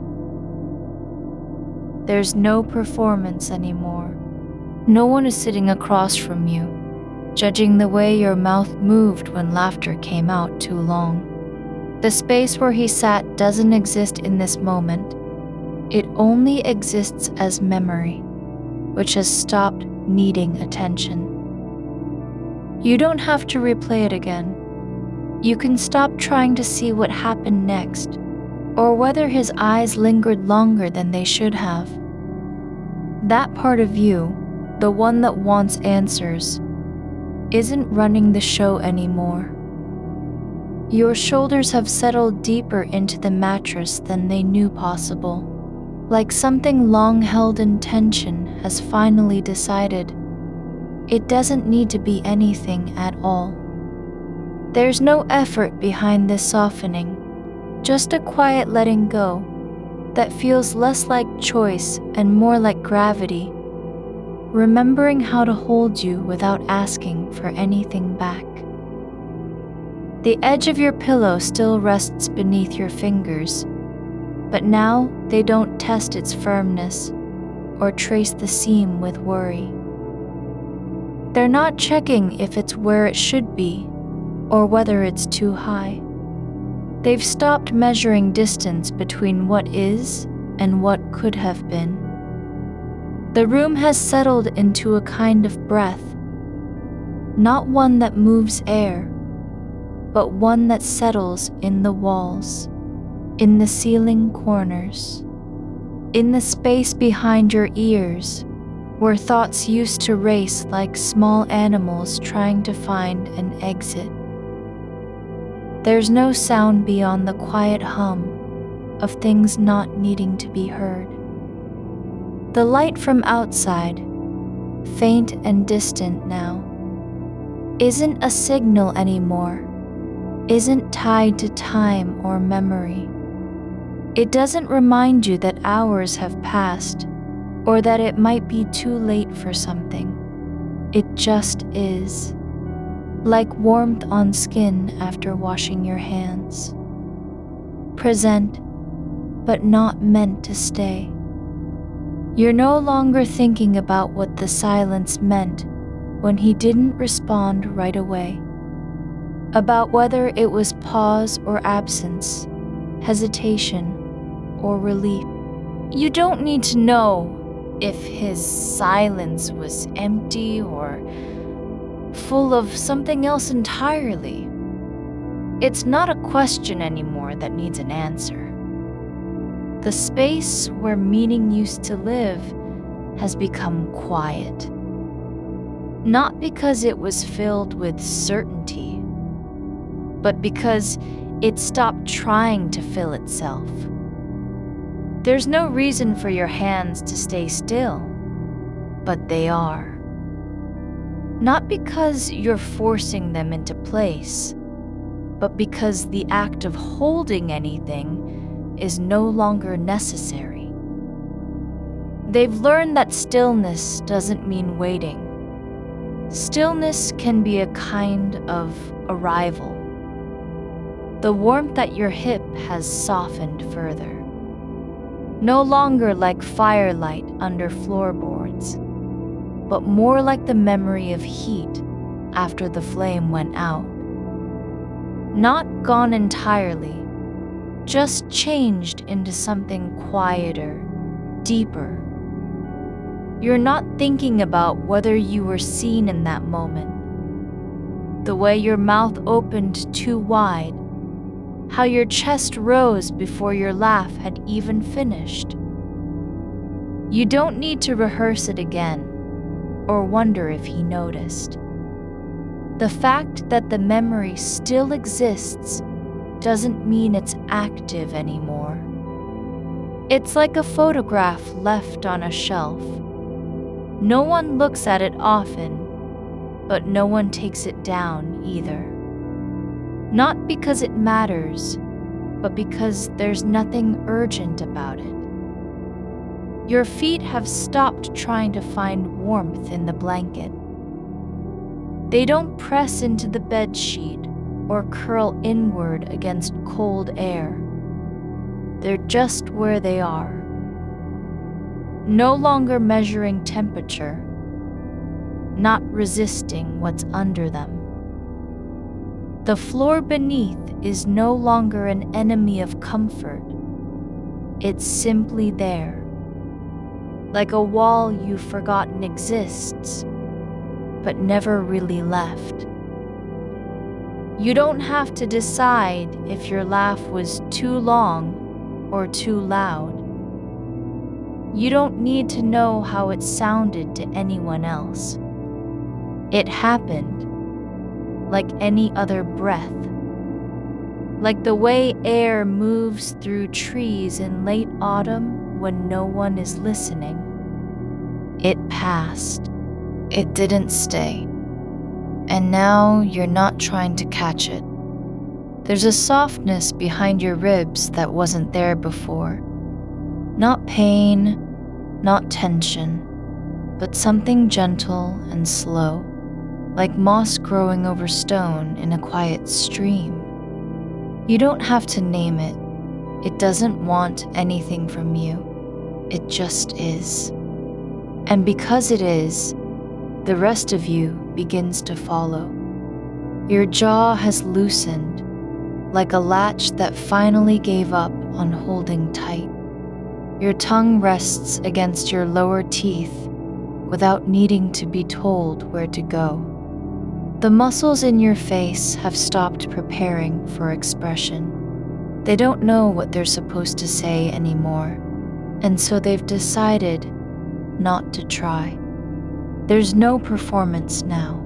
There's no performance anymore. No one is sitting across from you, judging the way your mouth moved when laughter came out too long. The space where he sat doesn't exist in this moment. It only exists as memory, which has stopped needing attention. You don't have to replay it again. You can stop trying to see what happened next, or whether his eyes lingered longer than they should have. That part of you, the one that wants answers, isn't running the show anymore. Your shoulders have settled deeper into the mattress than they knew possible, like something long held in tension has finally decided it doesn't need to be anything at all. There's no effort behind this softening, just a quiet letting go that feels less like choice and more like gravity, remembering how to hold you without asking for anything back. The edge of your pillow still rests beneath your fingers, but now they don't test its firmness or trace the seam with worry. They're not checking if it's where it should be or whether it's too high. They've stopped measuring distance between what is and what could have been. The room has settled into a kind of breath, not one that moves air, but one that settles in the walls, in the ceiling corners, in the space behind your ears, where thoughts used to race like small animals trying to find an exit. There's no sound beyond the quiet hum of things not needing to be heard. The light from outside, faint and distant now, isn't a signal anymore, isn't tied to time or memory. It doesn't remind you that hours have passed or that it might be too late for something. It just is, like warmth on skin after washing your hands. Present, but not meant to stay. You're no longer thinking about what the silence meant when he didn't respond right away, about whether it was pause or absence, hesitation or relief. You don't need to know if his silence was empty or full of something else entirely. It's not a question anymore that needs an answer. The space where meaning used to live has become quiet. Not because it was filled with certainty, but because it stopped trying to fill itself. There's no reason for your hands to stay still, but they are. Not because you're forcing them into place, but because the act of holding anything is no longer necessary. They've learned that stillness doesn't mean waiting. Stillness can be a kind of arrival. The warmth at your hip has softened further. No longer like firelight under floorboards, but more like the memory of heat after the flame went out. Not gone entirely, just changed into something quieter, deeper. You're not thinking about whether you were seen in that moment, the way your mouth opened too wide, how your chest rose before your laugh had even finished. You don't need to rehearse it again or wonder if he noticed. The fact that the memory still exists doesn't mean it's active anymore. It's like a photograph left on a shelf. No one looks at it often, but no one takes it down either. Not because it matters, but because there's nothing urgent about it. Your feet have stopped trying to find warmth in the blanket. They don't press into the bed sheet or curl inward against cold air. They're just where they are. No longer measuring temperature, not resisting what's under them. The floor beneath is no longer an enemy of comfort. It's simply there, like a wall you've forgotten exists, but never really left. You don't have to decide if your laugh was too long or too loud. You don't need to know how it sounded to anyone else. It happened, like any other breath. Like the way air moves through trees in late autumn when no one is listening. It passed. It didn't stay. And now you're not trying to catch it. There's a softness behind your ribs that wasn't there before. Not pain, not tension, but something gentle and slow, like moss growing over stone in a quiet stream. You don't have to name it. It doesn't want anything from you. It just is. And because it is, the rest of you begins to follow. Your jaw has loosened, like a latch that finally gave up on holding tight. Your tongue rests against your lower teeth without needing to be told where to go. The muscles in your face have stopped preparing for expression. They don't know what they're supposed to say anymore, and so they've decided not to try. There's no performance now,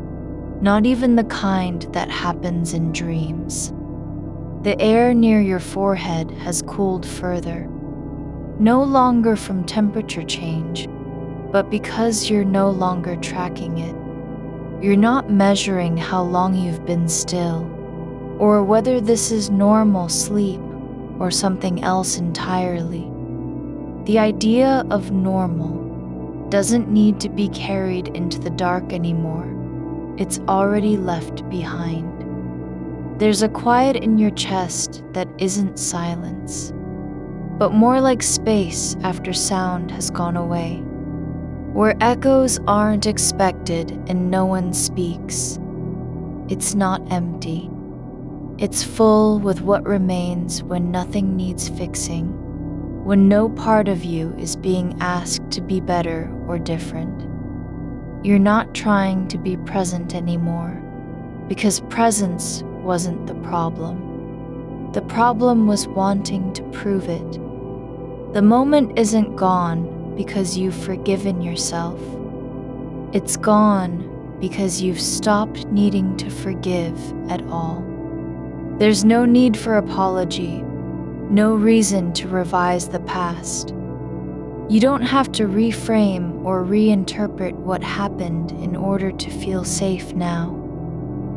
not even the kind that happens in dreams. The air near your forehead has cooled further, no longer from temperature change, but because you're no longer tracking it. You're not measuring how long you've been still, or whether this is normal sleep or something else entirely. The idea of normal doesn't need to be carried into the dark anymore. It's already left behind. There's a quiet in your chest that isn't silence, but more like space after sound has gone away, where echoes aren't expected and no one speaks. It's not empty. It's full with what remains when nothing needs fixing, when no part of you is being asked to be better or different. You're not trying to be present anymore, because presence wasn't the problem. The problem was wanting to prove it. The moment isn't gone because you've forgiven yourself. It's gone because you've stopped needing to forgive at all. There's no need for apology, no reason to revise the past. You don't have to reframe or reinterpret what happened in order to feel safe now.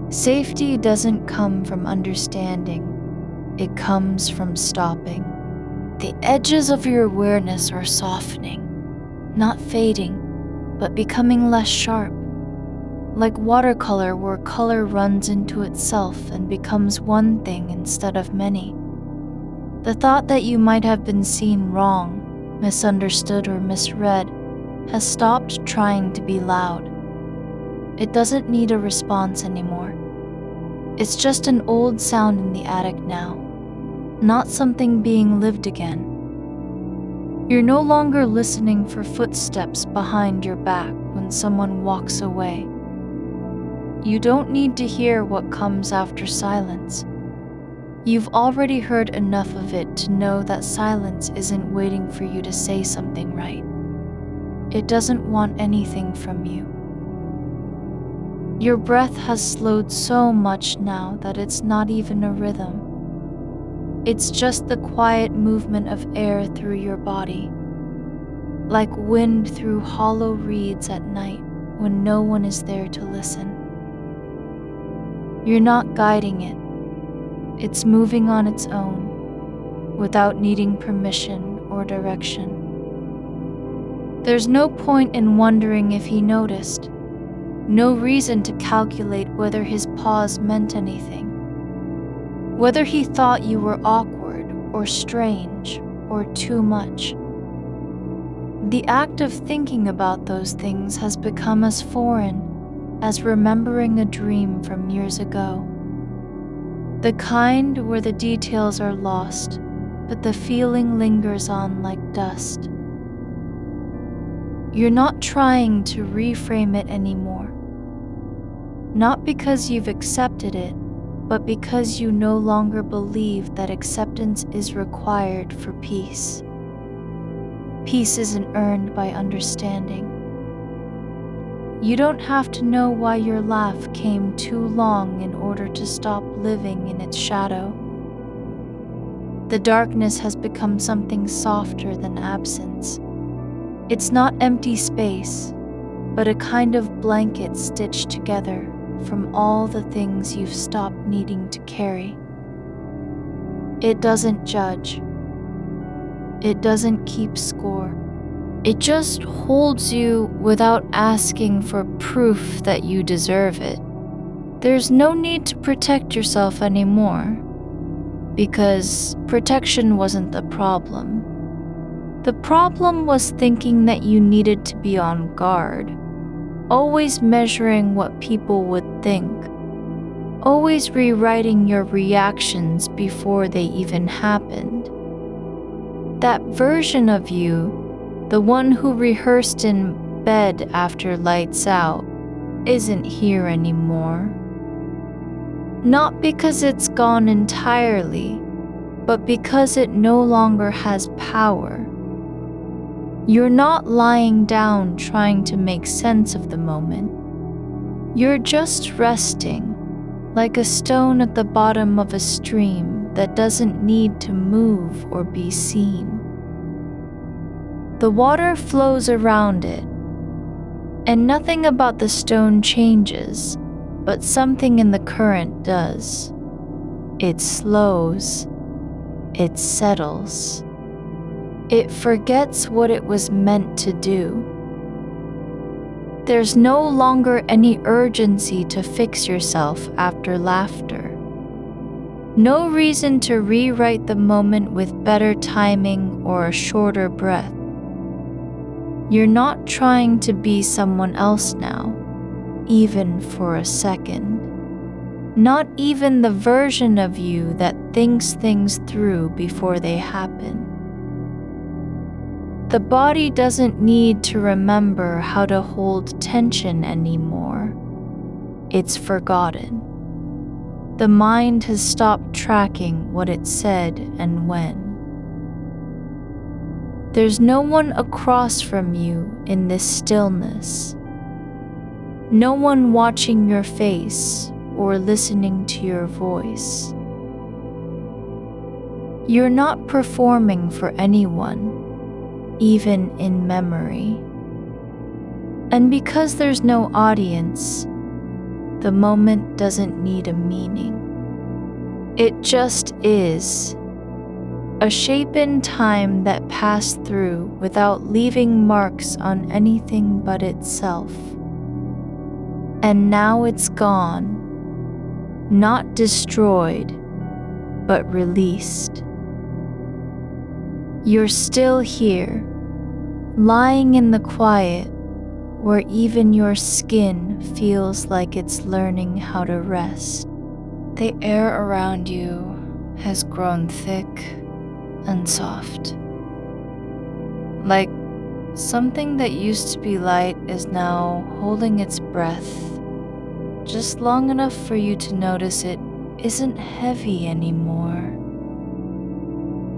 Safety doesn't come from understanding, it comes from stopping. The edges of your awareness are softening, not fading, but becoming less sharp, like watercolor where color runs into itself and becomes one thing instead of many. The thought that you might have been seen wrong, misunderstood, or misread has stopped trying to be loud. It doesn't need a response anymore. It's just an old sound in the attic now, not something being lived again. You're no longer listening for footsteps behind your back when someone walks away. You don't need to hear what comes after silence. You've already heard enough of it to know that silence isn't waiting for you to say something right. It doesn't want anything from you. Your breath has slowed so much now that it's not even a rhythm. It's just the quiet movement of air through your body, like wind through hollow reeds at night when no one is there to listen. You're not guiding it. It's moving on its own, without needing permission or direction. There's no point in wondering if he noticed, no reason to calculate whether his pause meant anything, whether he thought you were awkward or strange or too much. The act of thinking about those things has become as foreign as remembering a dream from years ago. The kind where the details are lost, but the feeling lingers on like dust. You're not trying to reframe it anymore. Not because you've accepted it, but because you no longer believe that acceptance is required for peace. Peace isn't earned by understanding. You don't have to know why your laugh came too long in order to stop living in its shadow. The darkness has become something softer than absence. It's not empty space, but a kind of blanket stitched together from all the things you've stopped needing to carry. It doesn't judge. It doesn't keep score. It just holds you without asking for proof that you deserve it. There's no need to protect yourself anymore, because protection wasn't the problem. The problem was thinking that you needed to be on guard, always measuring what people would think, always rewriting your reactions before they even happened. That version of you, the one who rehearsed in bed after lights out, isn't here anymore. Not because it's gone entirely, but because it no longer has power. You're not lying down trying to make sense of the moment. You're just resting, like a stone at the bottom of a stream that doesn't need to move or be seen. The water flows around it, And nothing about the stone changes, but something in the current does. It slows. It settles. It forgets what it was meant to do. There's no longer any urgency to fix yourself after laughter. No reason to rewrite the moment with better timing or a shorter breath. You're not trying to be someone else now, even for a second. Not even the version of you that thinks things through before they happen. The body doesn't need to remember how to hold tension anymore. It's forgotten. The mind has stopped tracking what it said and when. There's no one across from you in this stillness. No one watching your face or listening to your voice. You're not performing for anyone, even in memory. And because there's no audience, the moment doesn't need a meaning. It just is. A shape in time that passed through without leaving marks on anything but itself. And now it's gone, not destroyed, but released. You're still here, lying in the quiet, where even your skin feels like it's learning how to rest. The air around you has grown thick and soft. Like something that used to be light is now holding its breath, just long enough for you to notice it isn't heavy anymore.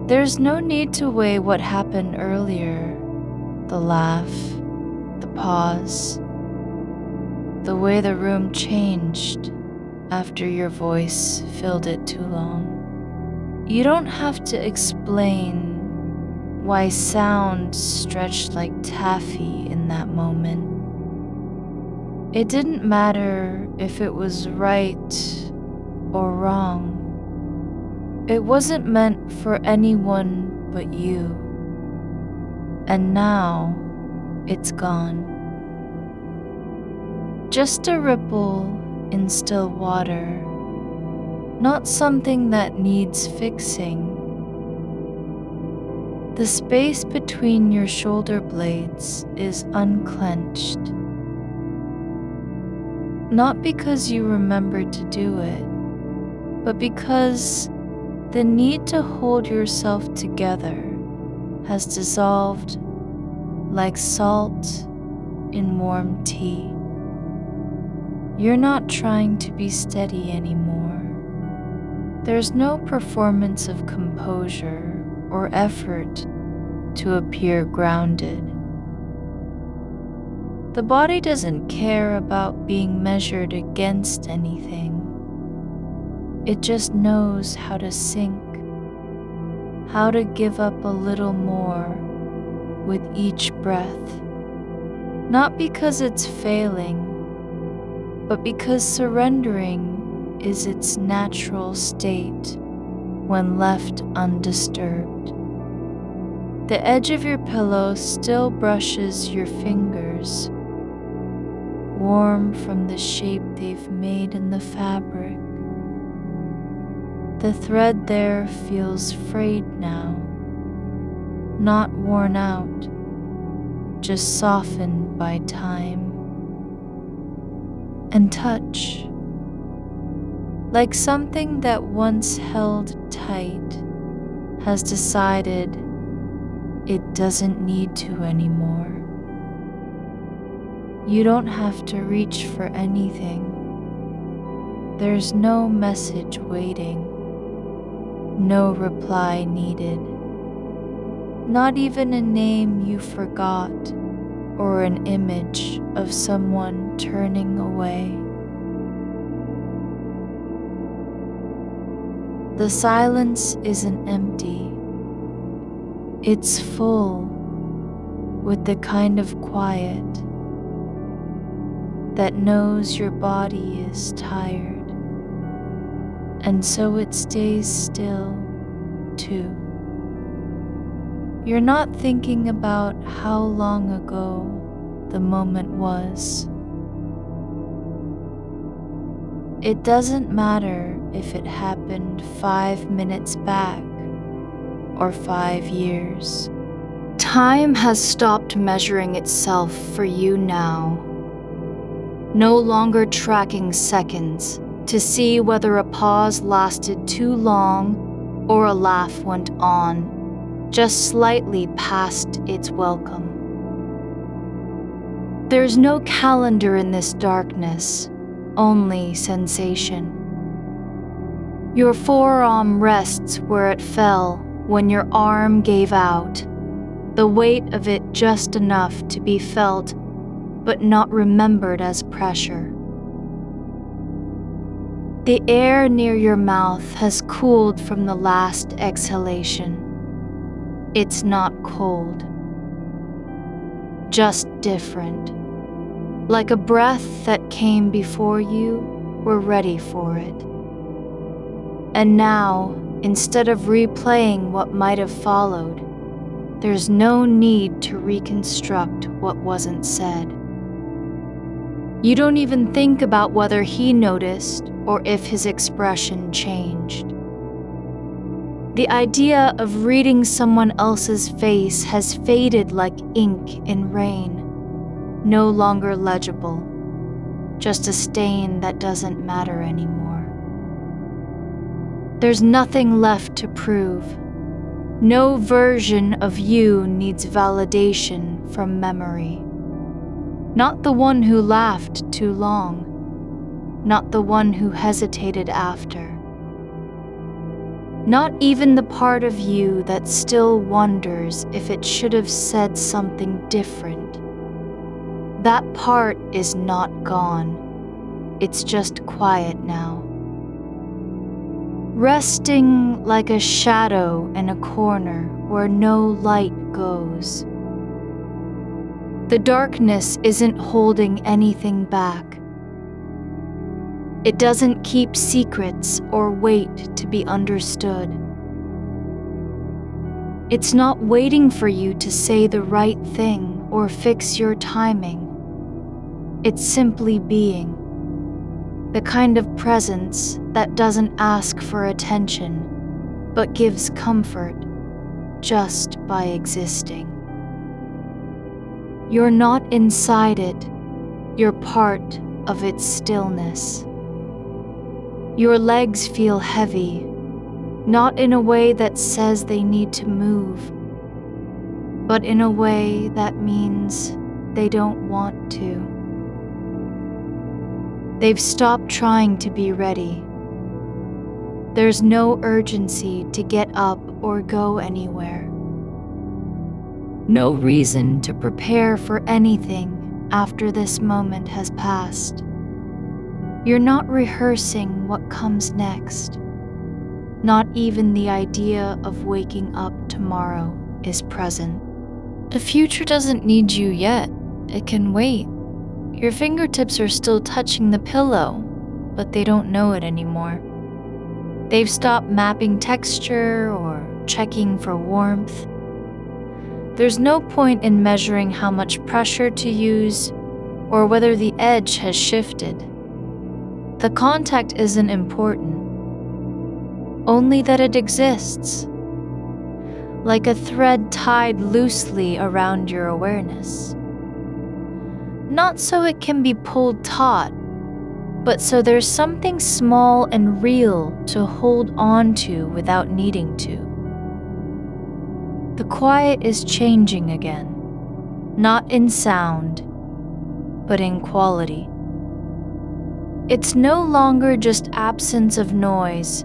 There's no need to weigh what happened earlier, the laugh, the pause, the way the room changed after your voice filled it too long. You don't have to explain why sound stretched like taffy in that moment. It didn't matter if it was right or wrong. It wasn't meant for anyone but you. And now it's gone. Just a ripple in still water, not something that needs fixing. The space between your shoulder blades is unclenched. Not because you remembered to do it, but because the need to hold yourself together has dissolved like salt in warm tea. You're not trying to be steady anymore. There's no performance of composure or effort to appear grounded. The body doesn't care about being measured against anything. It just knows how to sink, how to give up a little more with each breath. Not because it's failing, but because surrendering is its natural state when left undisturbed. The edge of your pillow still brushes your fingers, warm from the shape they've made in the fabric. The thread there feels frayed now, not worn out, just softened by time. And touch, like something that once held tight, has decided it doesn't need to anymore. You don't have to reach for anything. There's no message waiting, no reply needed, not even a name you forgot or an image of someone turning away. The silence isn't empty. It's full with the kind of quiet that knows your body is tired, and so it stays still, too. You're not thinking about how long ago the moment was. It doesn't matter if it happened 5 minutes back or 5 years. Time has stopped measuring itself for you now. No longer tracking seconds to see whether a pause lasted too long or a laugh went on, just slightly past its welcome. There's no calendar in this darkness, only sensation. Your forearm rests where it fell when your arm gave out, the weight of it just enough to be felt but not remembered as pressure. The air near your mouth has cooled from the last exhalation. It's not cold, just different, like a breath that came before you were ready for it. And now, instead of replaying what might have followed, there's no need to reconstruct what wasn't said. You don't even think about whether he noticed or if his expression changed. The idea of reading someone else's face has faded like ink in rain, no longer legible, just a stain that doesn't matter anymore. There's nothing left to prove. No version of you needs validation from memory. Not the one who laughed too long, not the one who hesitated after. Not even the part of you that still wonders if it should have said something different. That part is not gone. It's just quiet now. Resting like a shadow in a corner where no light goes. The darkness isn't holding anything back. It doesn't keep secrets or wait to be understood. It's not waiting for you to say the right thing or fix your timing. It's simply being. The kind of presence that doesn't ask for attention, but gives comfort just by existing. You're not inside it, you're part of its stillness. Your legs feel heavy, not in a way that says they need to move, but in a way that means they don't want to. They've stopped trying to be ready. There's no urgency to get up or go anywhere. No reason to prepare for anything after this moment has passed. You're not rehearsing what comes next. Not even the idea of waking up tomorrow is present. The future doesn't need you yet. It can wait. Your fingertips are still touching the pillow, but they don't know it anymore. They've stopped mapping texture or checking for warmth. There's no point in measuring how much pressure to use or whether the edge has shifted. The contact isn't important, only that it exists, like a thread tied loosely around your awareness. Not so it can be pulled taut, but so there's something small and real to hold on to without needing to. The quiet is changing again, not in sound, but in quality. It's no longer just absence of noise.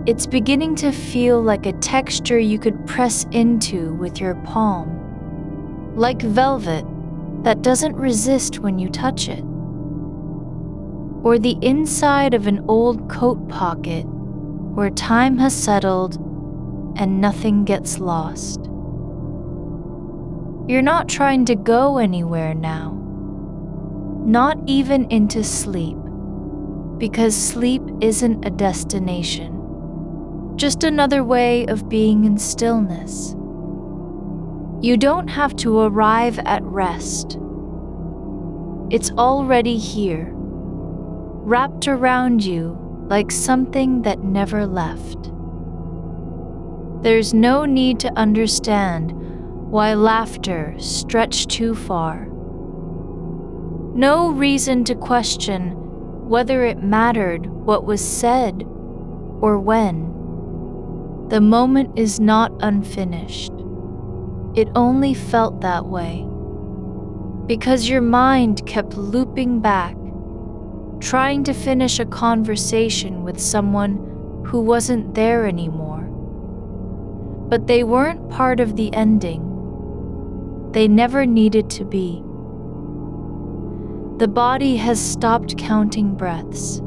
It's beginning to feel like a texture you could press into with your palm, like velvet that doesn't resist when you touch it, or the inside of an old coat pocket where time has settled and nothing gets lost. You're not trying to go anywhere now. not even into sleep, because sleep isn't a destination, just another way of being in stillness. You don't have to arrive at rest. It's already here, wrapped around you like something that never left. There's no need to understand why laughter stretched too far. No reason to question whether it mattered what was said or when. The moment is not unfinished. It only felt that way because your mind kept looping back, trying to finish a conversation with someone who wasn't there anymore. But they weren't part of the ending. They never needed to be. The body has stopped counting breaths.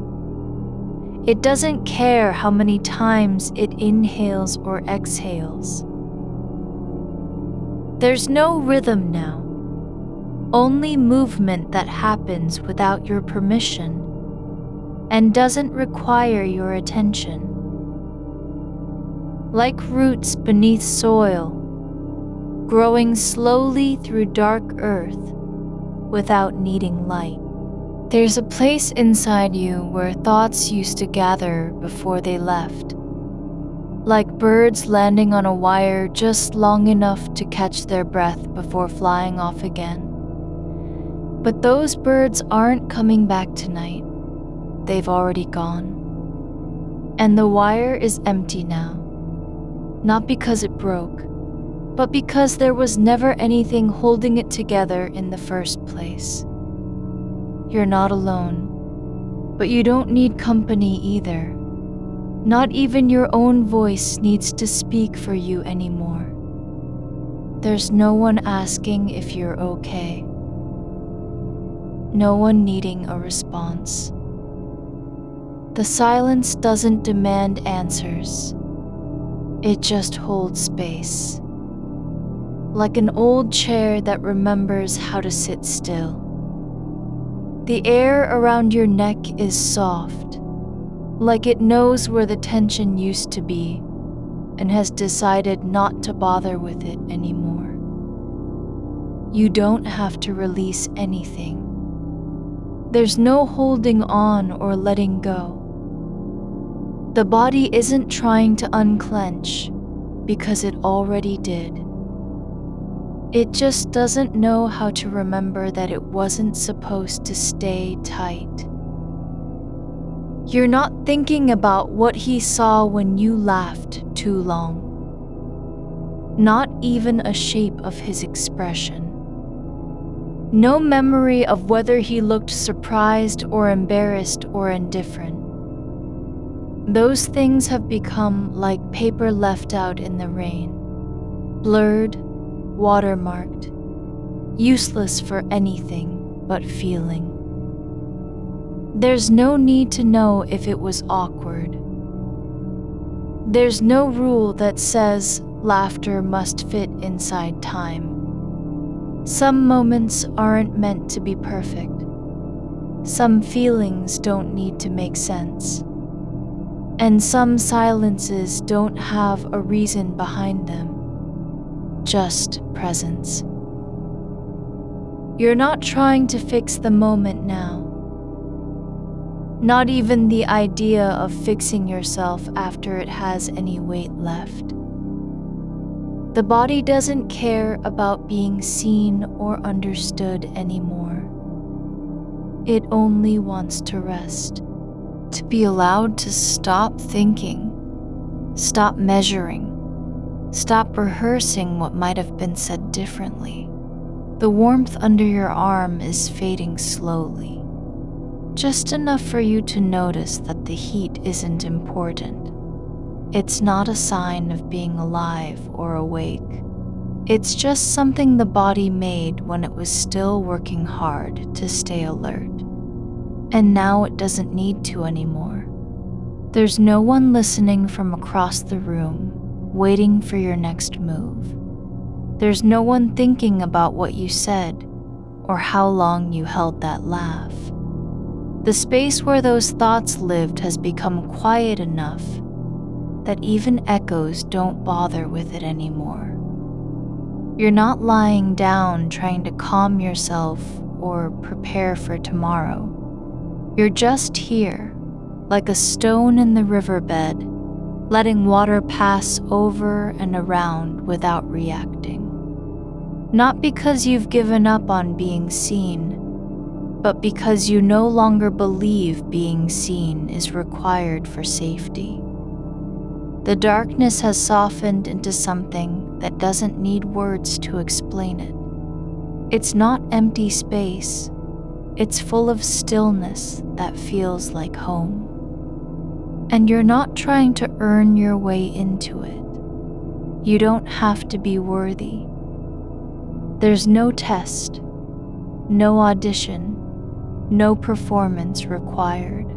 It doesn't care how many times it inhales or exhales. There's no rhythm now, only movement that happens without your permission and doesn't require your attention. Like roots beneath soil, growing slowly through dark earth without needing light. There's a place inside you where thoughts used to gather before they left, like birds landing on a wire just long enough to catch their breath before flying off again. But those birds aren't coming back tonight. They've already gone. And the wire is empty now, not because it broke, but because there was never anything holding it together in the first place. You're not alone, but you don't need company either. Not even your own voice needs to speak for you anymore. There's no one asking if you're okay. No one needing a response. The silence doesn't demand answers. It just holds space. Like an old chair that remembers how to sit still. The air around your neck is soft, like it knows where the tension used to be and has decided not to bother with it anymore. You don't have to release anything. There's no holding on or letting go. The body isn't trying to unclench because it already did. It just doesn't know how to remember that it wasn't supposed to stay tight. You're not thinking about what he saw when you laughed too long. Not even a shape of his expression. No memory of whether he looked surprised or embarrassed or indifferent. Those things have become like paper left out in the rain, blurred, watermarked, useless for anything but feeling. There's no need to know if it was awkward. There's no rule that says laughter must fit inside time. Some moments aren't meant to be perfect. Some feelings don't need to make sense. And some silences don't have a reason behind them. Just presence. You're not trying to fix the moment now. Not even the idea of fixing yourself after it has any weight left. The body doesn't care about being seen or understood anymore. It only wants to rest, to be allowed to stop thinking, stop measuring, stop rehearsing what might have been said differently. The warmth under your arm is fading slowly, just enough for you to notice that the heat isn't important. It's not a sign of being alive or awake. It's just something the body made when it was still working hard to stay alert. And now it doesn't need to anymore. There's no one listening from across the room, waiting for your next move. There's no one thinking about what you said, or how long you held that laugh. The space where those thoughts lived has become quiet enough that even echoes don't bother with it anymore. You're not lying down trying to calm yourself or prepare for tomorrow. You're just here, like a stone in the riverbed, letting water pass over and around without reacting. Not because you've given up on being seen, but because you no longer believe being seen is required for safety. The darkness has softened into something that doesn't need words to explain it. It's not empty space. It's full of stillness that feels like home. And you're not trying to earn your way into it. You don't have to be worthy. There's no test, no audition, no performance required.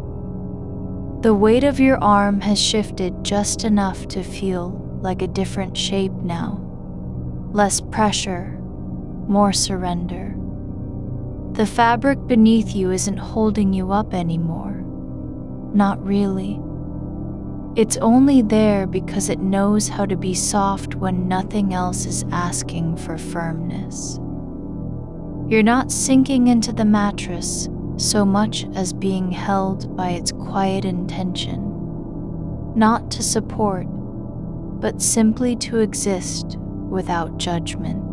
The weight of your arm has shifted just enough to feel like a different shape now. Less pressure, more surrender. The fabric beneath you isn't holding you up anymore. Not really. It's only there because it knows how to be soft when nothing else is asking for firmness. You're not sinking into the mattress so much as being held by its quiet intention, not to support, but simply to exist without judgment.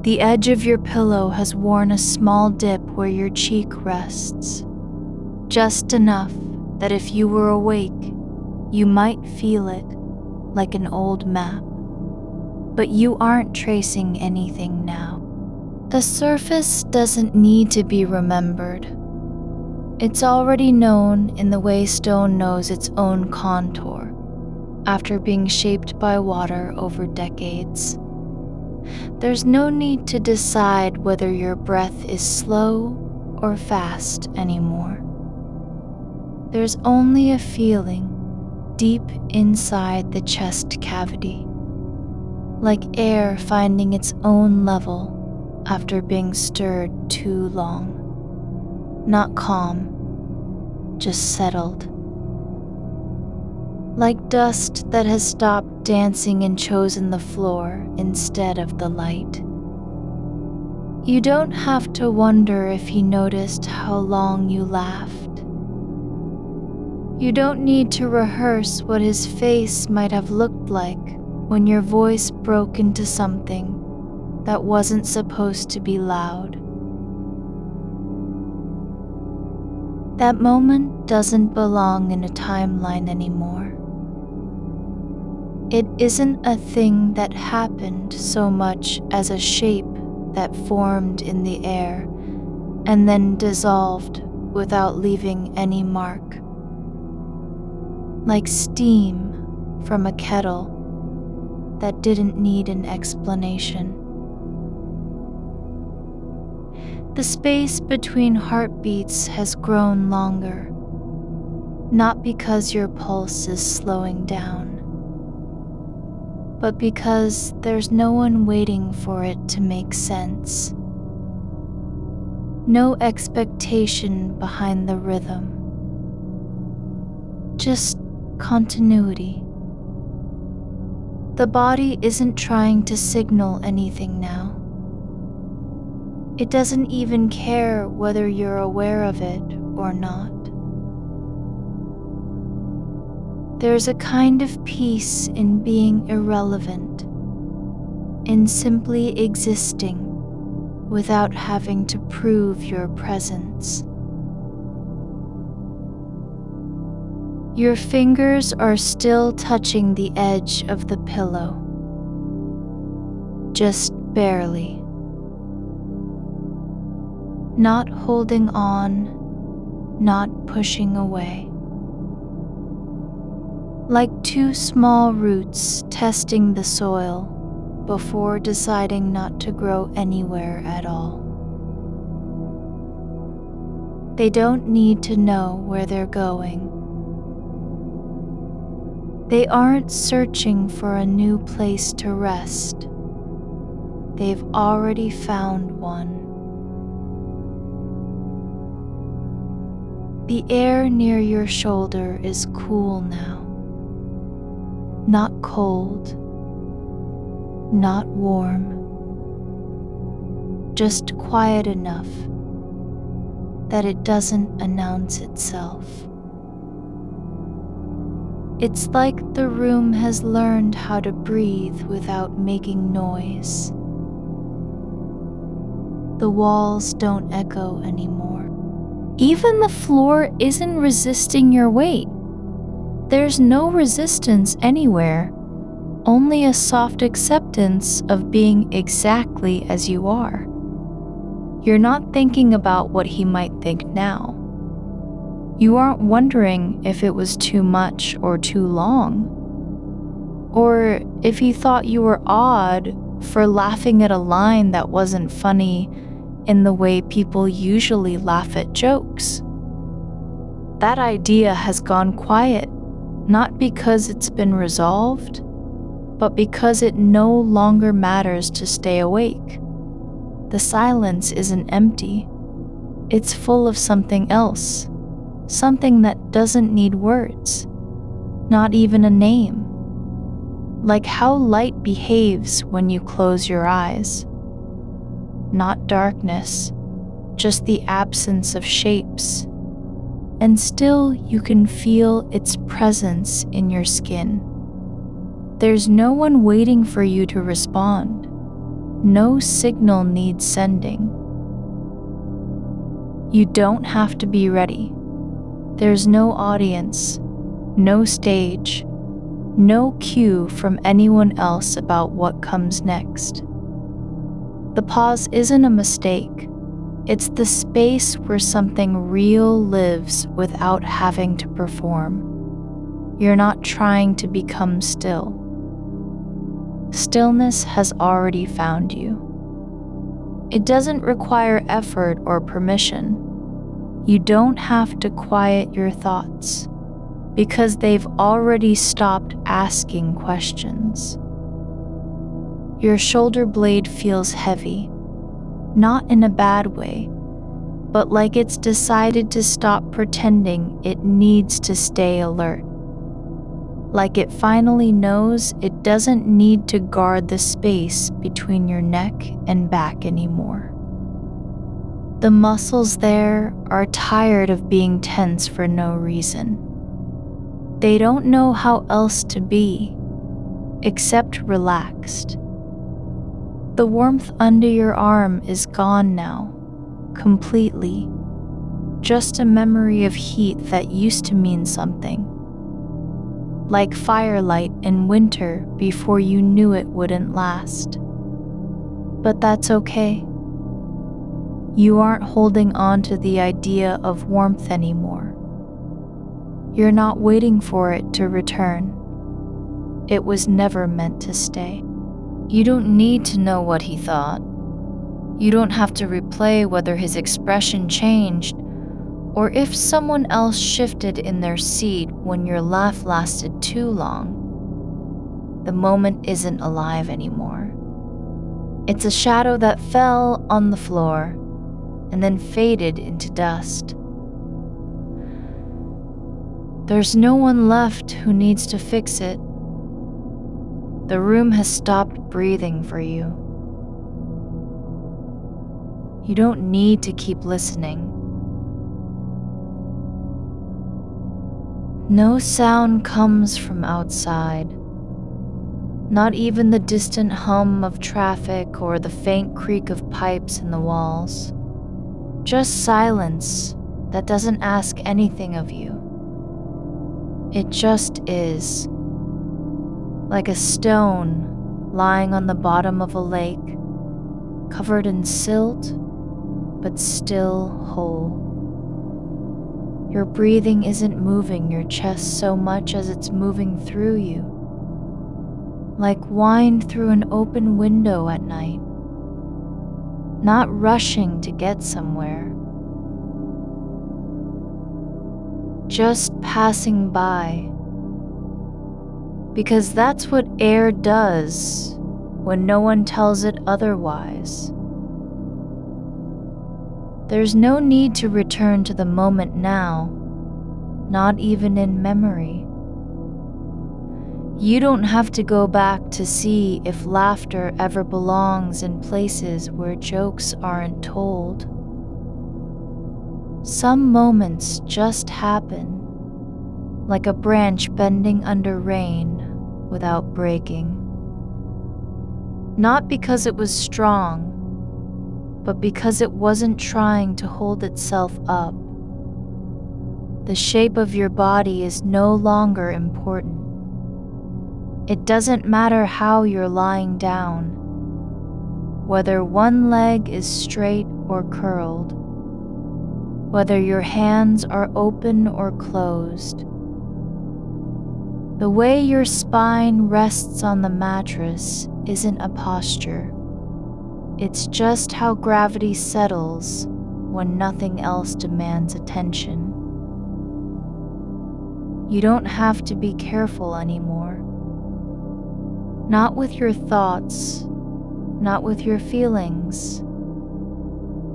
The edge of your pillow has worn a small dip where your cheek rests, just enough that if you were awake, you might feel it like an old map. But you aren't tracing anything now. The surface doesn't need to be remembered. It's already known in the way stone knows its own contour, after being shaped by water over decades. There's no need to decide whether your breath is slow or fast anymore. There's only a feeling deep inside the chest cavity, like air finding its own level after being stirred too long. Not calm, just settled. Like dust that has stopped dancing and chosen the floor instead of the light. You don't have to wonder if he noticed how long you laughed. You don't need to rehearse what his face might have looked like when your voice broke into something that wasn't supposed to be loud. That moment doesn't belong in a timeline anymore. It isn't a thing that happened so much as a shape that formed in the air and then dissolved without leaving any mark. Like steam from a kettle that didn't need an explanation. The space between heartbeats has grown longer, not because your pulse is slowing down, but because there's no one waiting for it to make sense. No expectation behind the rhythm, just continuity. The body isn't trying to signal anything now. It doesn't even care whether you're aware of it or not. There's a kind of peace in being irrelevant, in simply existing without having to prove your presence. Your fingers are still touching the edge of the pillow, just barely. Not holding on, not pushing away. Like two small roots testing the soil before deciding not to grow anywhere at all. They don't need to know where they're going. They aren't searching for a new place to rest. They've already found one. The air near your shoulder is cool now. Not cold, not warm. Just quiet enough that it doesn't announce itself. It's like the room has learned how to breathe without making noise. The walls don't echo anymore. Even the floor isn't resisting your weight. There's no resistance anywhere, only a soft acceptance of being exactly as you are. You're not thinking about what he might think now. You aren't wondering if it was too much or too long, or if he thought you were odd for laughing at a line that wasn't funny in the way people usually laugh at jokes. That idea has gone quiet, not because it's been resolved, but because it no longer matters to stay awake. The silence isn't empty. It's full of something else, something that doesn't need words, not even a name. Like how light behaves when you close your eyes. Not darkness, just the absence of shapes. And still you can feel its presence in your skin. There's no one waiting for you to respond. No signal needs sending. You don't have to be ready. There's no audience, no stage, no cue from anyone else about what comes next. The pause isn't a mistake. It's the space where something real lives without having to perform. You're not trying to become still. Stillness has already found you. It doesn't require effort or permission. You don't have to quiet your thoughts, because they've already stopped asking questions. Your shoulder blade feels heavy, not in a bad way, but like it's decided to stop pretending it needs to stay alert. Like it finally knows it doesn't need to guard the space between your neck and back anymore. The muscles there are tired of being tense for no reason. They don't know how else to be, except relaxed. The warmth under your arm is gone now, completely. Just a memory of heat that used to mean something. Like firelight in winter before you knew it wouldn't last. But that's okay. You aren't holding on to the idea of warmth anymore. You're not waiting for it to return. It was never meant to stay. You don't need to know what he thought. You don't have to replay whether his expression changed or if someone else shifted in their seat when your laugh lasted too long. The moment isn't alive anymore. It's a shadow that fell on the floor and then faded into dust. There's no one left who needs to fix it. The room has stopped breathing for you. You don't need to keep listening. No sound comes from outside. Not even the distant hum of traffic or the faint creak of pipes in the walls. Just silence that doesn't ask anything of you. It just is. Like a stone lying on the bottom of a lake, covered in silt, but still whole. Your breathing isn't moving your chest so much as it's moving through you, like wind through an open window at night, not rushing to get somewhere, just passing by. Because that's what air does when no one tells it otherwise. There's no need to return to the moment now. not even in memory. You don't have to go back to see if laughter ever belongs in places where jokes aren't told. Some moments just happen, like a branch bending under rain without breaking. Not because it was strong, but because it wasn't trying to hold itself up. The shape of your body is no longer important. It doesn't matter how you're lying down, whether one leg is straight or curled, whether your hands are open or closed. The way your spine rests on the mattress isn't a posture. It's just how gravity settles when nothing else demands attention. You don't have to be careful anymore. Not with your thoughts, not with your feelings,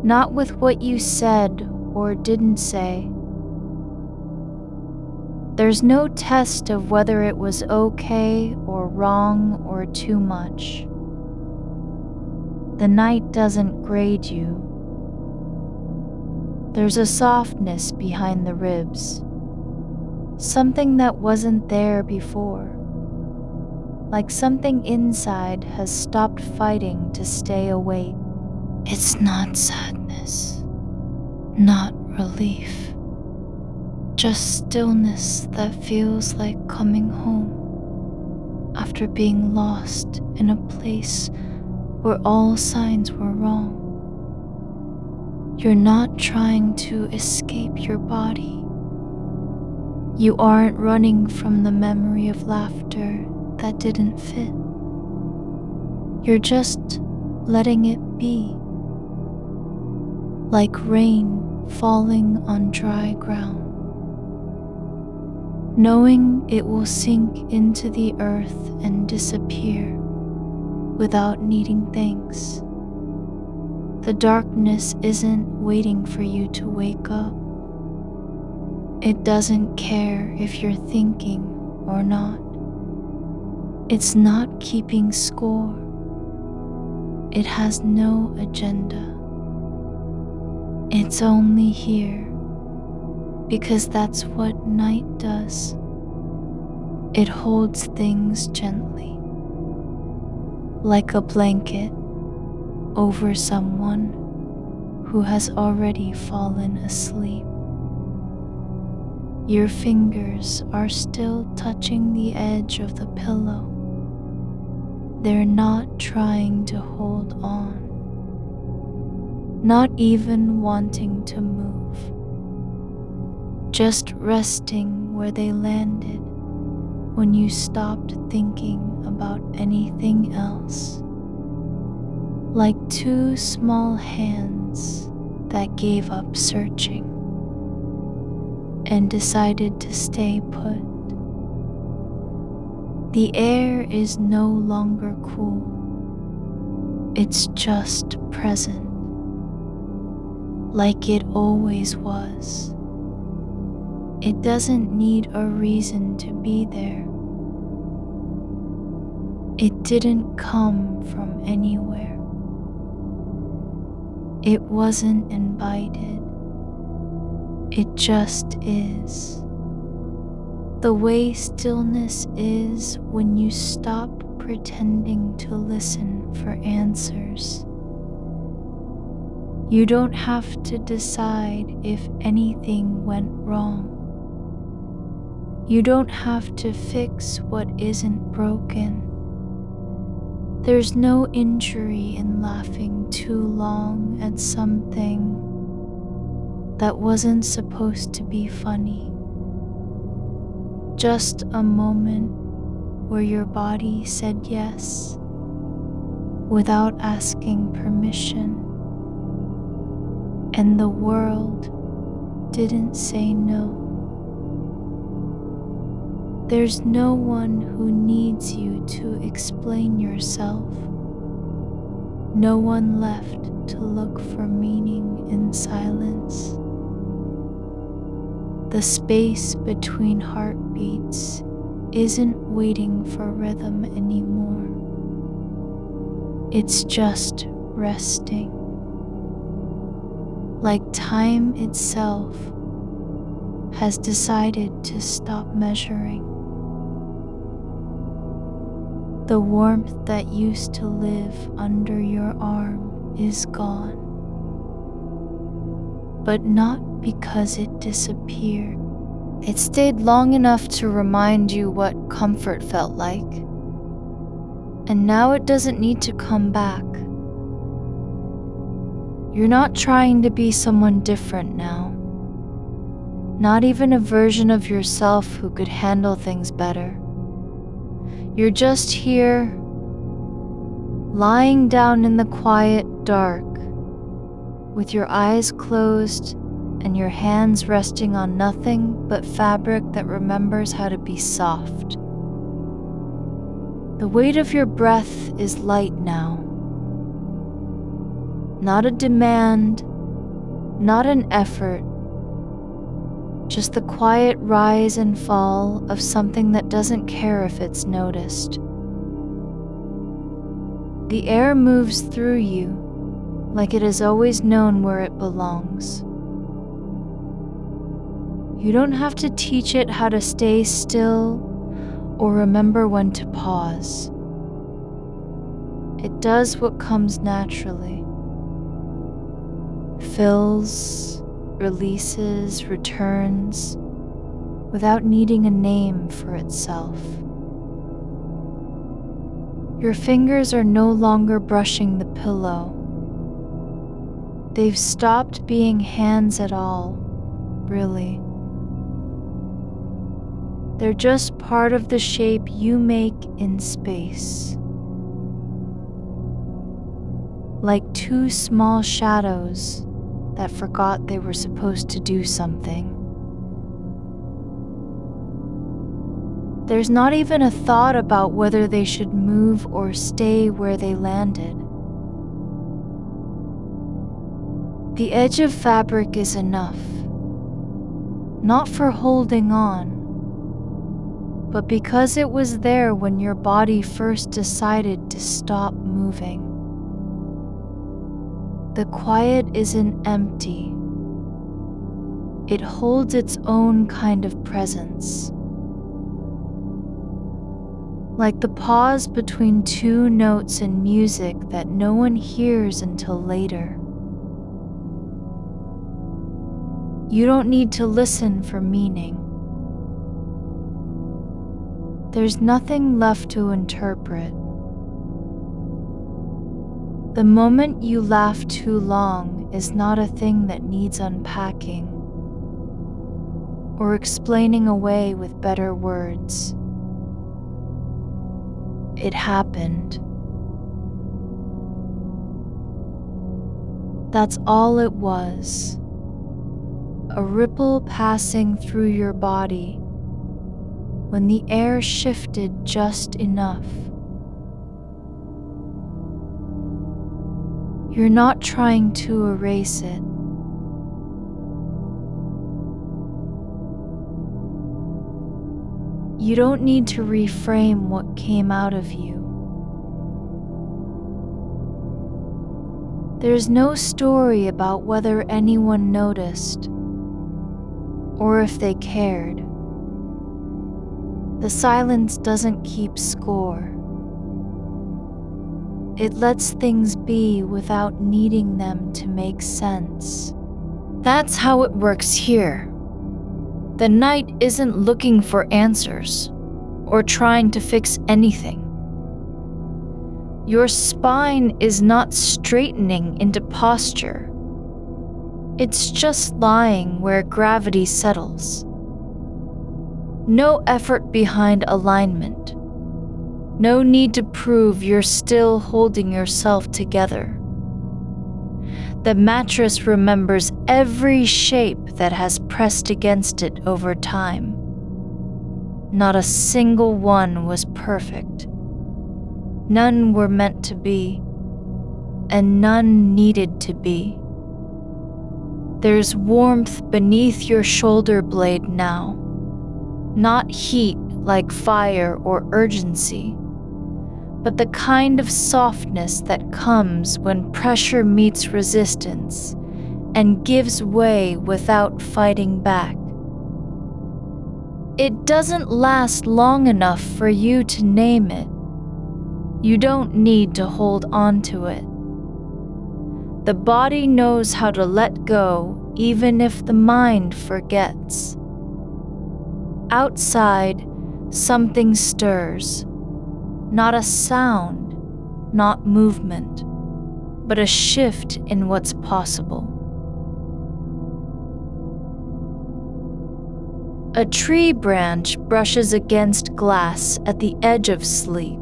not with what you said or didn't say. There's no test of whether it was okay or wrong or too much. The night doesn't grade you. There's a softness behind the ribs, something that wasn't there before. Like something inside has stopped fighting to stay awake. It's not sadness, not relief, just stillness that feels like coming home after being lost in a place where all signs were wrong. You're not trying to escape your body. You aren't running from the memory of laughter that didn't fit. You're just letting it be, like rain falling on dry ground, knowing it will sink into the earth and disappear without needing thanks. The darkness isn't waiting for you to wake up. It doesn't care if you're thinking or not. It's not keeping score. It has no agenda. It's only here because that's what night does. It holds things gently, like a blanket over someone who has already fallen asleep. Your fingers are still touching the edge of the pillow. They're not trying to hold on, not even wanting to move, just resting where they landed when you stopped thinking about anything else, like two small hands that gave up searching and decided to stay put. The air is no longer cool. It's just present, like it always was. It doesn't need a reason to be there. It didn't come from anywhere. It wasn't invited. It just is. The way stillness is when you stop pretending to listen for answers. You don't have to decide if anything went wrong. You don't have to fix what isn't broken. There's no injury in laughing too long at something that wasn't supposed to be funny. Just a moment where your body said yes without asking permission, and the world didn't say no. There's no one who needs you to explain yourself. No one left to look for meaning in silence. The space between heartbeats isn't waiting for rhythm anymore. It's just resting, like time itself has decided to stop measuring. The warmth that used to live under your arm is gone, but not because it disappeared. It stayed long enough to remind you what comfort felt like, and now it doesn't need to come back. You're not trying to be someone different now, not even a version of yourself who could handle things better. You're just here, lying down in the quiet dark, with your eyes closed and your hands resting on nothing but fabric that remembers how to be soft. The weight of your breath is light now. Not a demand, not an effort, just the quiet rise and fall of something that doesn't care if it's noticed. The air moves through you like it has always known where it belongs. You don't have to teach it how to stay still or remember when to pause. It does what comes naturally. Fills, releases, returns, without needing a name for itself. Your fingers are no longer brushing the pillow. They've stopped being hands at all, really. They're just part of the shape you make in space. Like two small shadows that forgot they were supposed to do something. There's not even a thought about whether they should move or stay where they landed. The edge of fabric is enough, not for holding on, but because it was there when your body first decided to stop moving. The quiet isn't empty. It holds its own kind of presence. Like the pause between two notes in music that no one hears until later. You don't need to listen for meaning. There's nothing left to interpret. The moment you laugh too long is not a thing that needs unpacking or explaining away with better words. It happened. That's all it was. A ripple passing through your body when the air shifted just enough. You're not trying to erase it. You don't need to reframe what came out of you. There's no story about whether anyone noticed or if they cared. The silence doesn't keep score. It lets things be without needing them to make sense. That's how it works here. The night isn't looking for answers or trying to fix anything. Your spine is not straightening into posture. It's just lying where gravity settles. No effort behind alignment. No need to prove you're still holding yourself together. The mattress remembers every shape that has pressed against it over time. Not a single one was perfect. None were meant to be, and none needed to be. There's warmth beneath your shoulder blade now, not heat like fire or urgency, but the kind of softness that comes when pressure meets resistance and gives way without fighting back. It doesn't last long enough for you to name it. You don't need to hold on to it. The body knows how to let go even if the mind forgets. Outside, something stirs. Not a sound, not movement, but a shift in what's possible. A tree branch brushes against glass at the edge of sleep,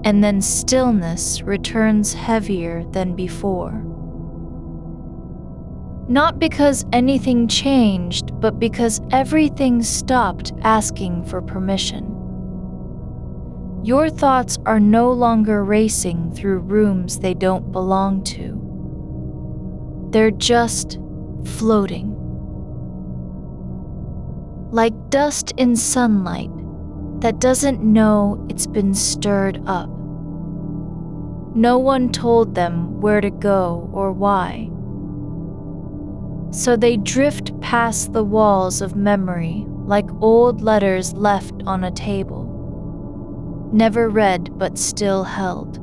and then stillness returns heavier than before. Not because anything changed, but because everything stopped asking for permission. Your thoughts are no longer racing through rooms they don't belong to. They're just floating. Like dust in sunlight that doesn't know it's been stirred up. No one told them where to go or why. So they drift past the walls of memory like old letters left on a table, never read but still held.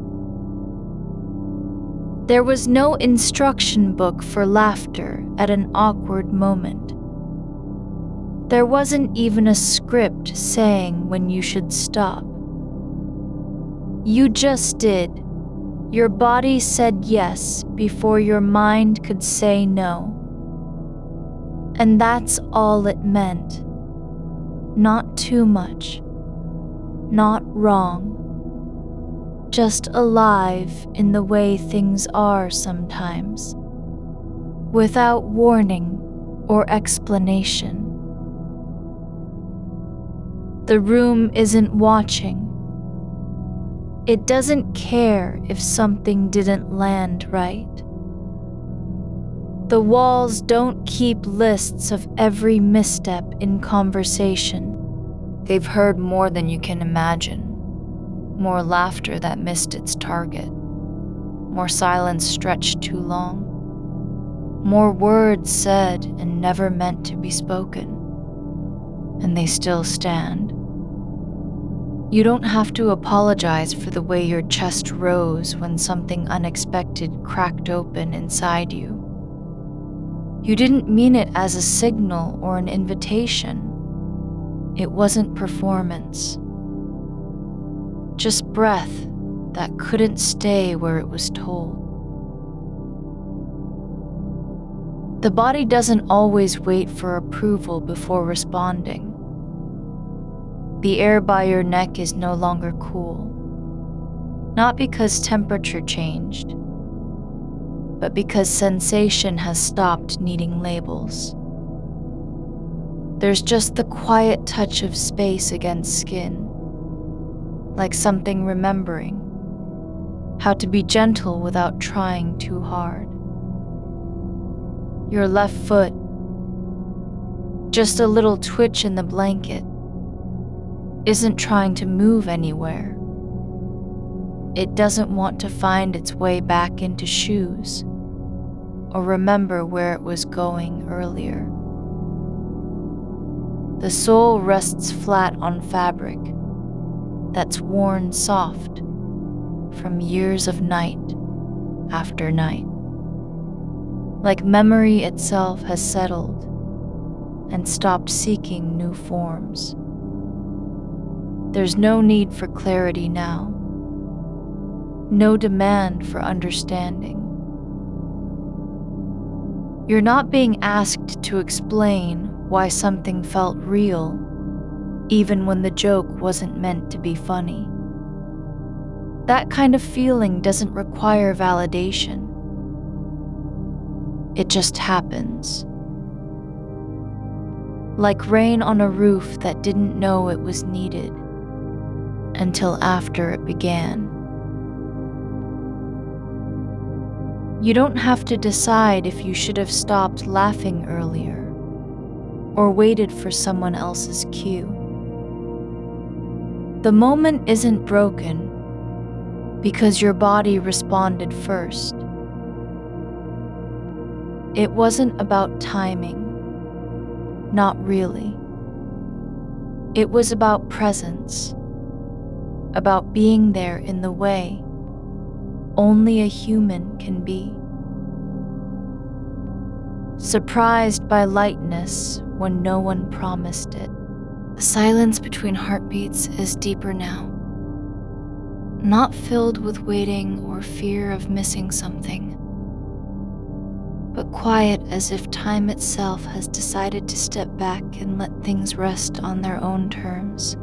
There was no instruction book for laughter at an awkward moment. There wasn't even a script saying when you should stop. You just did. Your body said yes before your mind could say no. And that's all it meant. Not too much. Not wrong. Just alive in the way things are sometimes. Without warning or explanation. The room isn't watching. It doesn't care if something didn't land right. The walls don't keep lists of every misstep in conversation. They've heard more than you can imagine. More laughter that missed its target. More silence stretched too long. More words said and never meant to be spoken. And they still stand. You don't have to apologize for the way your chest rose when something unexpected cracked open inside you. You didn't mean it as a signal or an invitation. It wasn't performance. Just breath that couldn't stay where it was told. The body doesn't always wait for approval before responding. The air by your neck is no longer cool. Not because temperature changed, but because sensation has stopped needing labels. There's just the quiet touch of space against skin, like something remembering how to be gentle without trying too hard. Your left foot, just a little twitch in the blanket, isn't trying to move anywhere. It doesn't want to find its way back into shoes or remember where it was going earlier. The sole rests flat on fabric that's worn soft from years of night after night. Like memory itself has settled and stopped seeking new forms. There's no need for clarity now. No demand for understanding. You're not being asked to explain why something felt real, even when the joke wasn't meant to be funny. That kind of feeling doesn't require validation. It just happens. Like rain on a roof that didn't know it was needed until after it began. You don't have to decide if you should have stopped laughing earlier or waited for someone else's cue. The moment isn't broken because your body responded first. It wasn't about timing, not really. It was about presence, about being there in the way only a human can be. Surprised by lightness when no one promised it. The silence between heartbeats is deeper now, not filled with waiting or fear of missing something, but quiet as if time itself has decided to step back and let things rest on their own terms.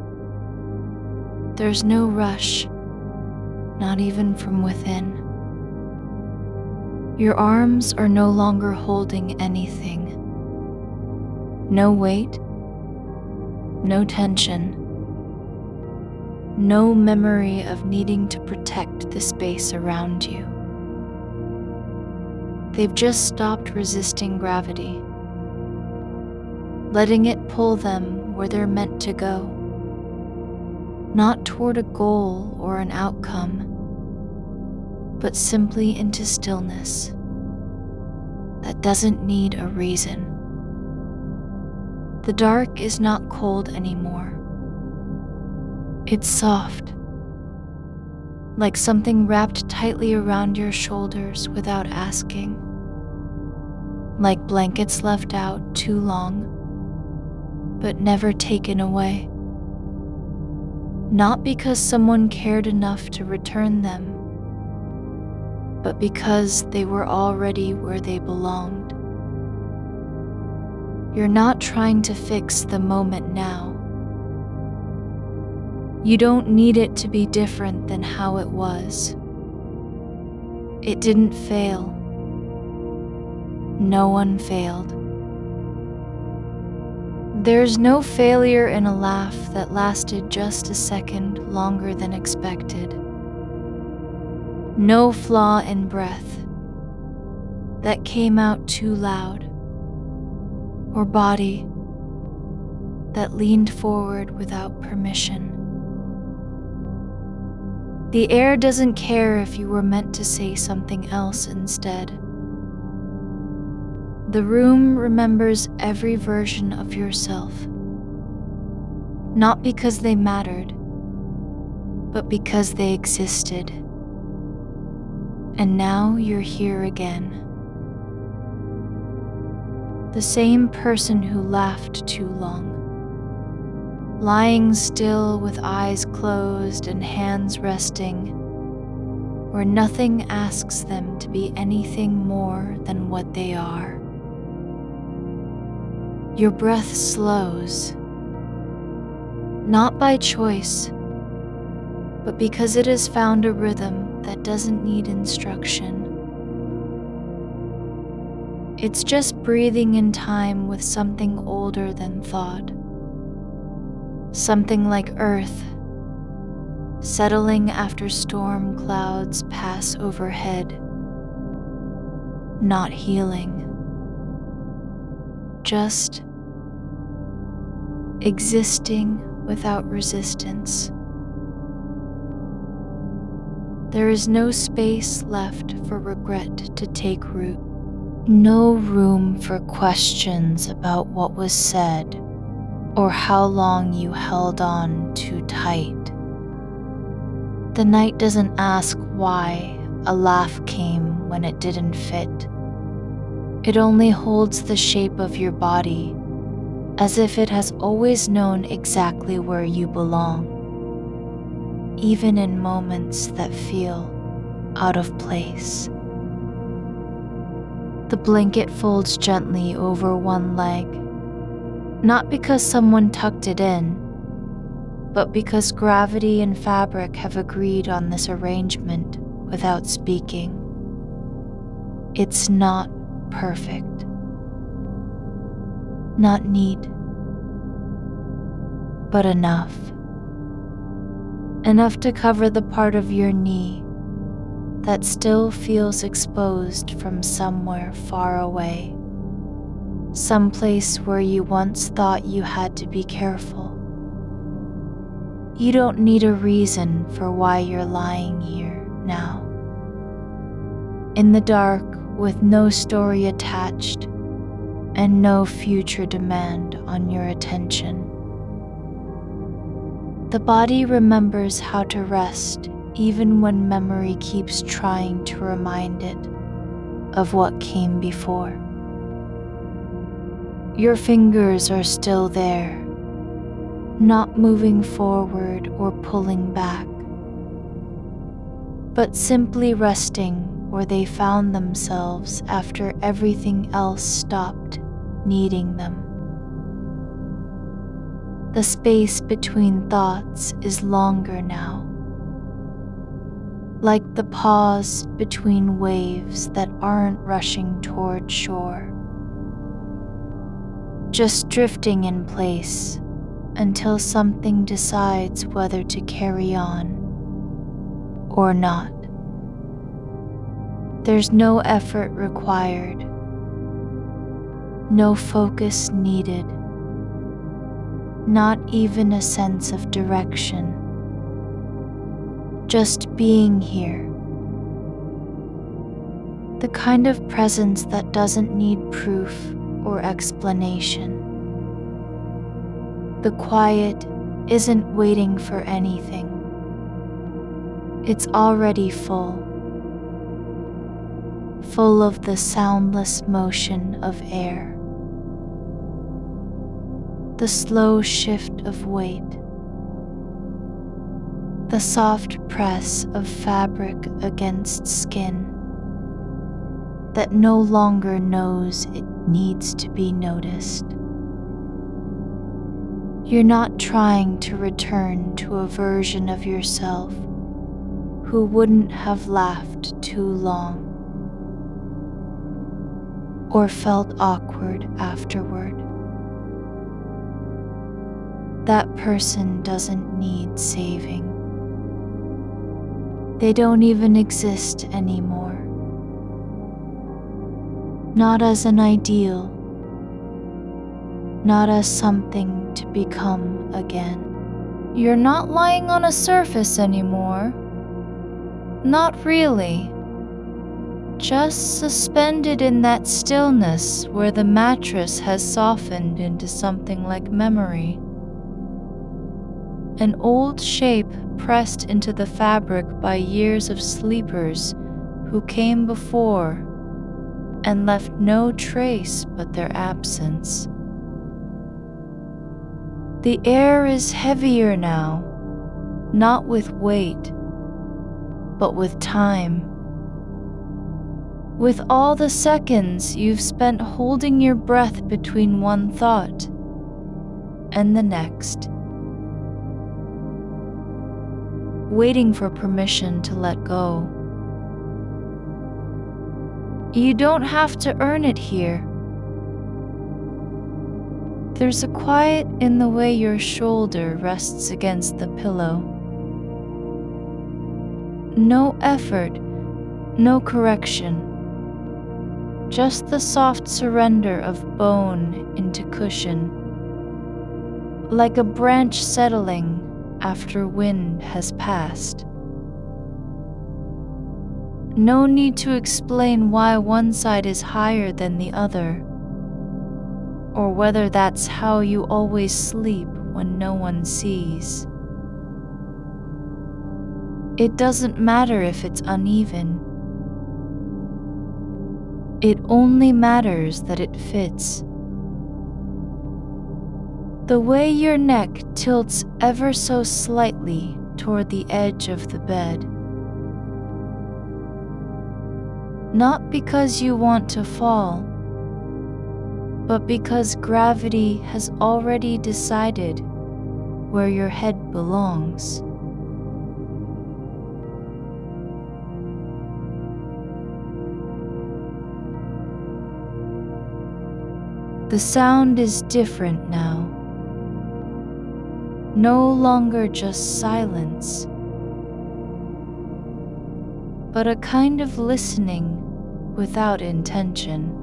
There's no rush, not even from within. Your arms are no longer holding anything. No weight, no tension, no memory of needing to protect the space around you. They've just stopped resisting gravity, letting it pull them where they're meant to go, not toward a goal or an outcome, but simply into stillness that doesn't need a reason. The dark is not cold anymore. It's soft, like something wrapped tightly around your shoulders without asking, like blankets left out too long, but never taken away. Not because someone cared enough to return them, but because they were already where they belonged. You're not trying to fix the moment now. You don't need it to be different than how it was. It didn't fail. No one failed. There's no failure in a laugh that lasted just a second longer than expected. No flaw in breath that came out too loud, or body that leaned forward without permission. The air doesn't care if you were meant to say something else instead. The room remembers every version of yourself, not because they mattered, but because they existed. And now you're here again. The same person who laughed too long, lying still with eyes closed and hands resting, where nothing asks them to be anything more than what they are. Your breath slows, not by choice, but because it has found a rhythm that doesn't need instruction. It's just breathing in time with something older than thought. Something like earth, settling after storm clouds pass overhead. Not healing, just existing without resistance. There is no space left for regret to take root. No room for questions about what was said or how long you held on too tight. The night doesn't ask why a laugh came when it didn't fit. It only holds the shape of your body, as if it has always known exactly where you belong, even in moments that feel out of place. The blanket folds gently over one leg, not because someone tucked it in, but because gravity and fabric have agreed on this arrangement without speaking. It's not perfect, not neat, but enough. Enough to cover the part of your knee that still feels exposed from somewhere far away, someplace where you once thought you had to be careful. You don't need a reason for why you're lying here now, in the dark with no story attached and no future demand on your attention. The body remembers how to rest even when memory keeps trying to remind it of what came before. Your fingers are still there, not moving forward or pulling back, but simply resting where they found themselves after everything else stopped needing them. The space between thoughts is longer now, like the pause between waves that aren't rushing toward shore, just drifting in place until something decides whether to carry on or not. There's no effort required, no focus needed, not even a sense of direction. Just being here. The kind of presence that doesn't need proof or explanation. The quiet isn't waiting for anything. It's already full of the soundless motion of air, the slow shift of weight, the soft press of fabric against skin that no longer knows it needs to be noticed. You're not trying to return to a version of yourself who wouldn't have laughed too long or felt awkward afterward. That person doesn't need saving. They don't even exist anymore. Not as an ideal, not as something to become again. You're not lying on a surface anymore. Not really. Just suspended in that stillness where the mattress has softened into something like memory. An old shape pressed into the fabric by years of sleepers who came before and left no trace but their absence. The air is heavier now, not with weight, but with time. With all the seconds you've spent holding your breath between one thought and the next, waiting for permission to let go. You don't have to earn it here. There's a quiet in the way your shoulder rests against the pillow. No effort, no correction. Just the soft surrender of bone into cushion, like a branch settling after wind has passed. No need to explain why one side is higher than the other, or whether that's how you always sleep when no one sees. It doesn't matter if it's uneven. It only matters that it fits. The way your neck tilts ever so slightly toward the edge of the bed. Not because you want to fall, but because gravity has already decided where your head belongs. The sound is different now. No longer just silence. but a kind of listening without intention.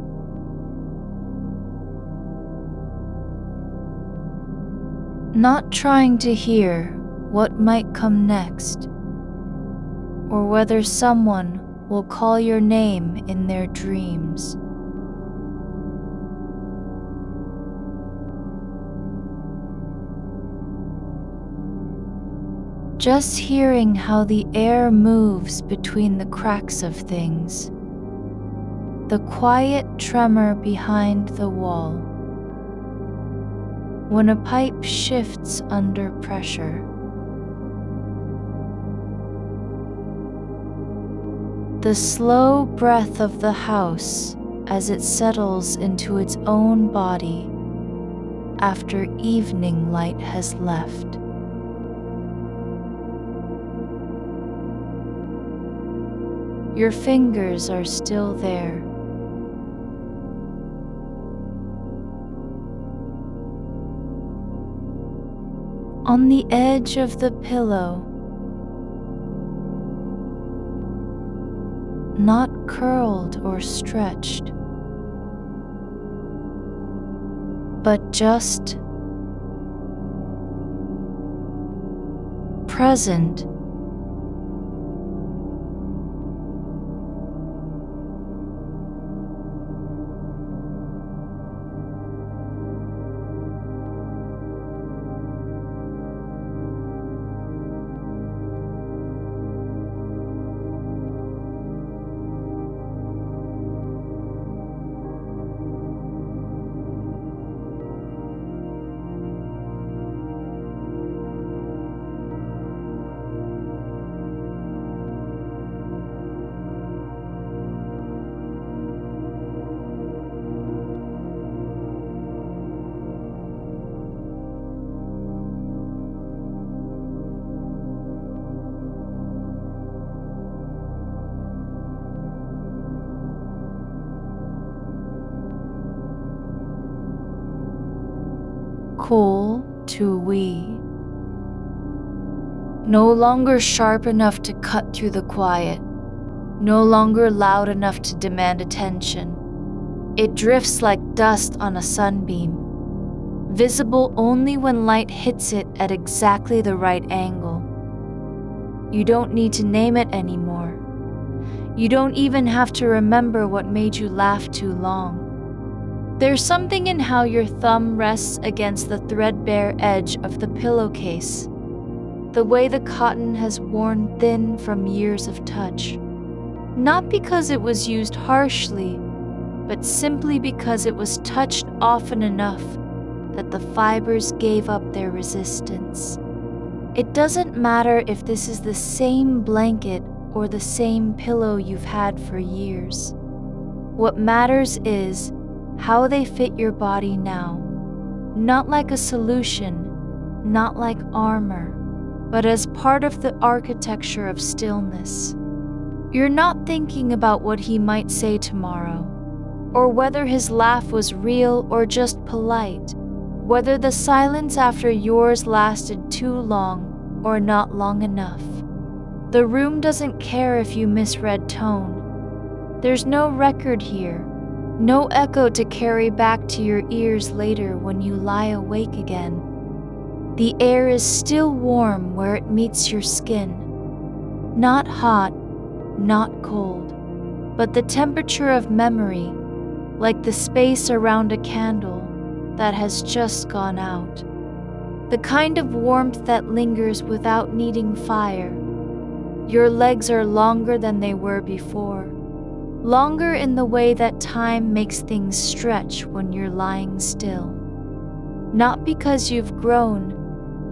Not trying to hear what might come next, or whether someone will call your name in their dreams. Just hearing how the air moves between the cracks of things, the quiet tremor behind the wall, when a pipe shifts under pressure. The slow breath of the house as it settles into its own body after evening light has left. Your fingers are still there. On the edge of the pillow, not curled or stretched, but just present. Cool to we. No longer sharp enough to cut through the quiet, no longer loud enough to demand attention. It drifts like dust on a sunbeam, visible only when light hits it at exactly the right angle. You don't need to name it anymore. You don't even have to remember what made you laugh too long. There's something in how your thumb rests against the threadbare edge of the pillowcase, the way the cotton has worn thin from years of touch. Not because it was used harshly, but simply because it was touched often enough that the fibers gave up their resistance. It doesn't matter if this is the same blanket or the same pillow you've had for years. What matters is how they fit your body now, not like a solution, not like armor, but as part of the architecture of stillness. You're not thinking about what he might say tomorrow, or whether his laugh was real or just polite, whether the silence after yours lasted too long or not long enough. The room doesn't care if you misread tone. There's no record here. No echo to carry back to your ears later when you lie awake again. The air is still warm where it meets your skin. Not hot, not cold, but the temperature of memory, like the space around a candle that has just gone out. The kind of warmth that lingers without needing fire. Your legs are longer than they were before. Longer in the way that time makes things stretch when you're lying still. Not because you've grown,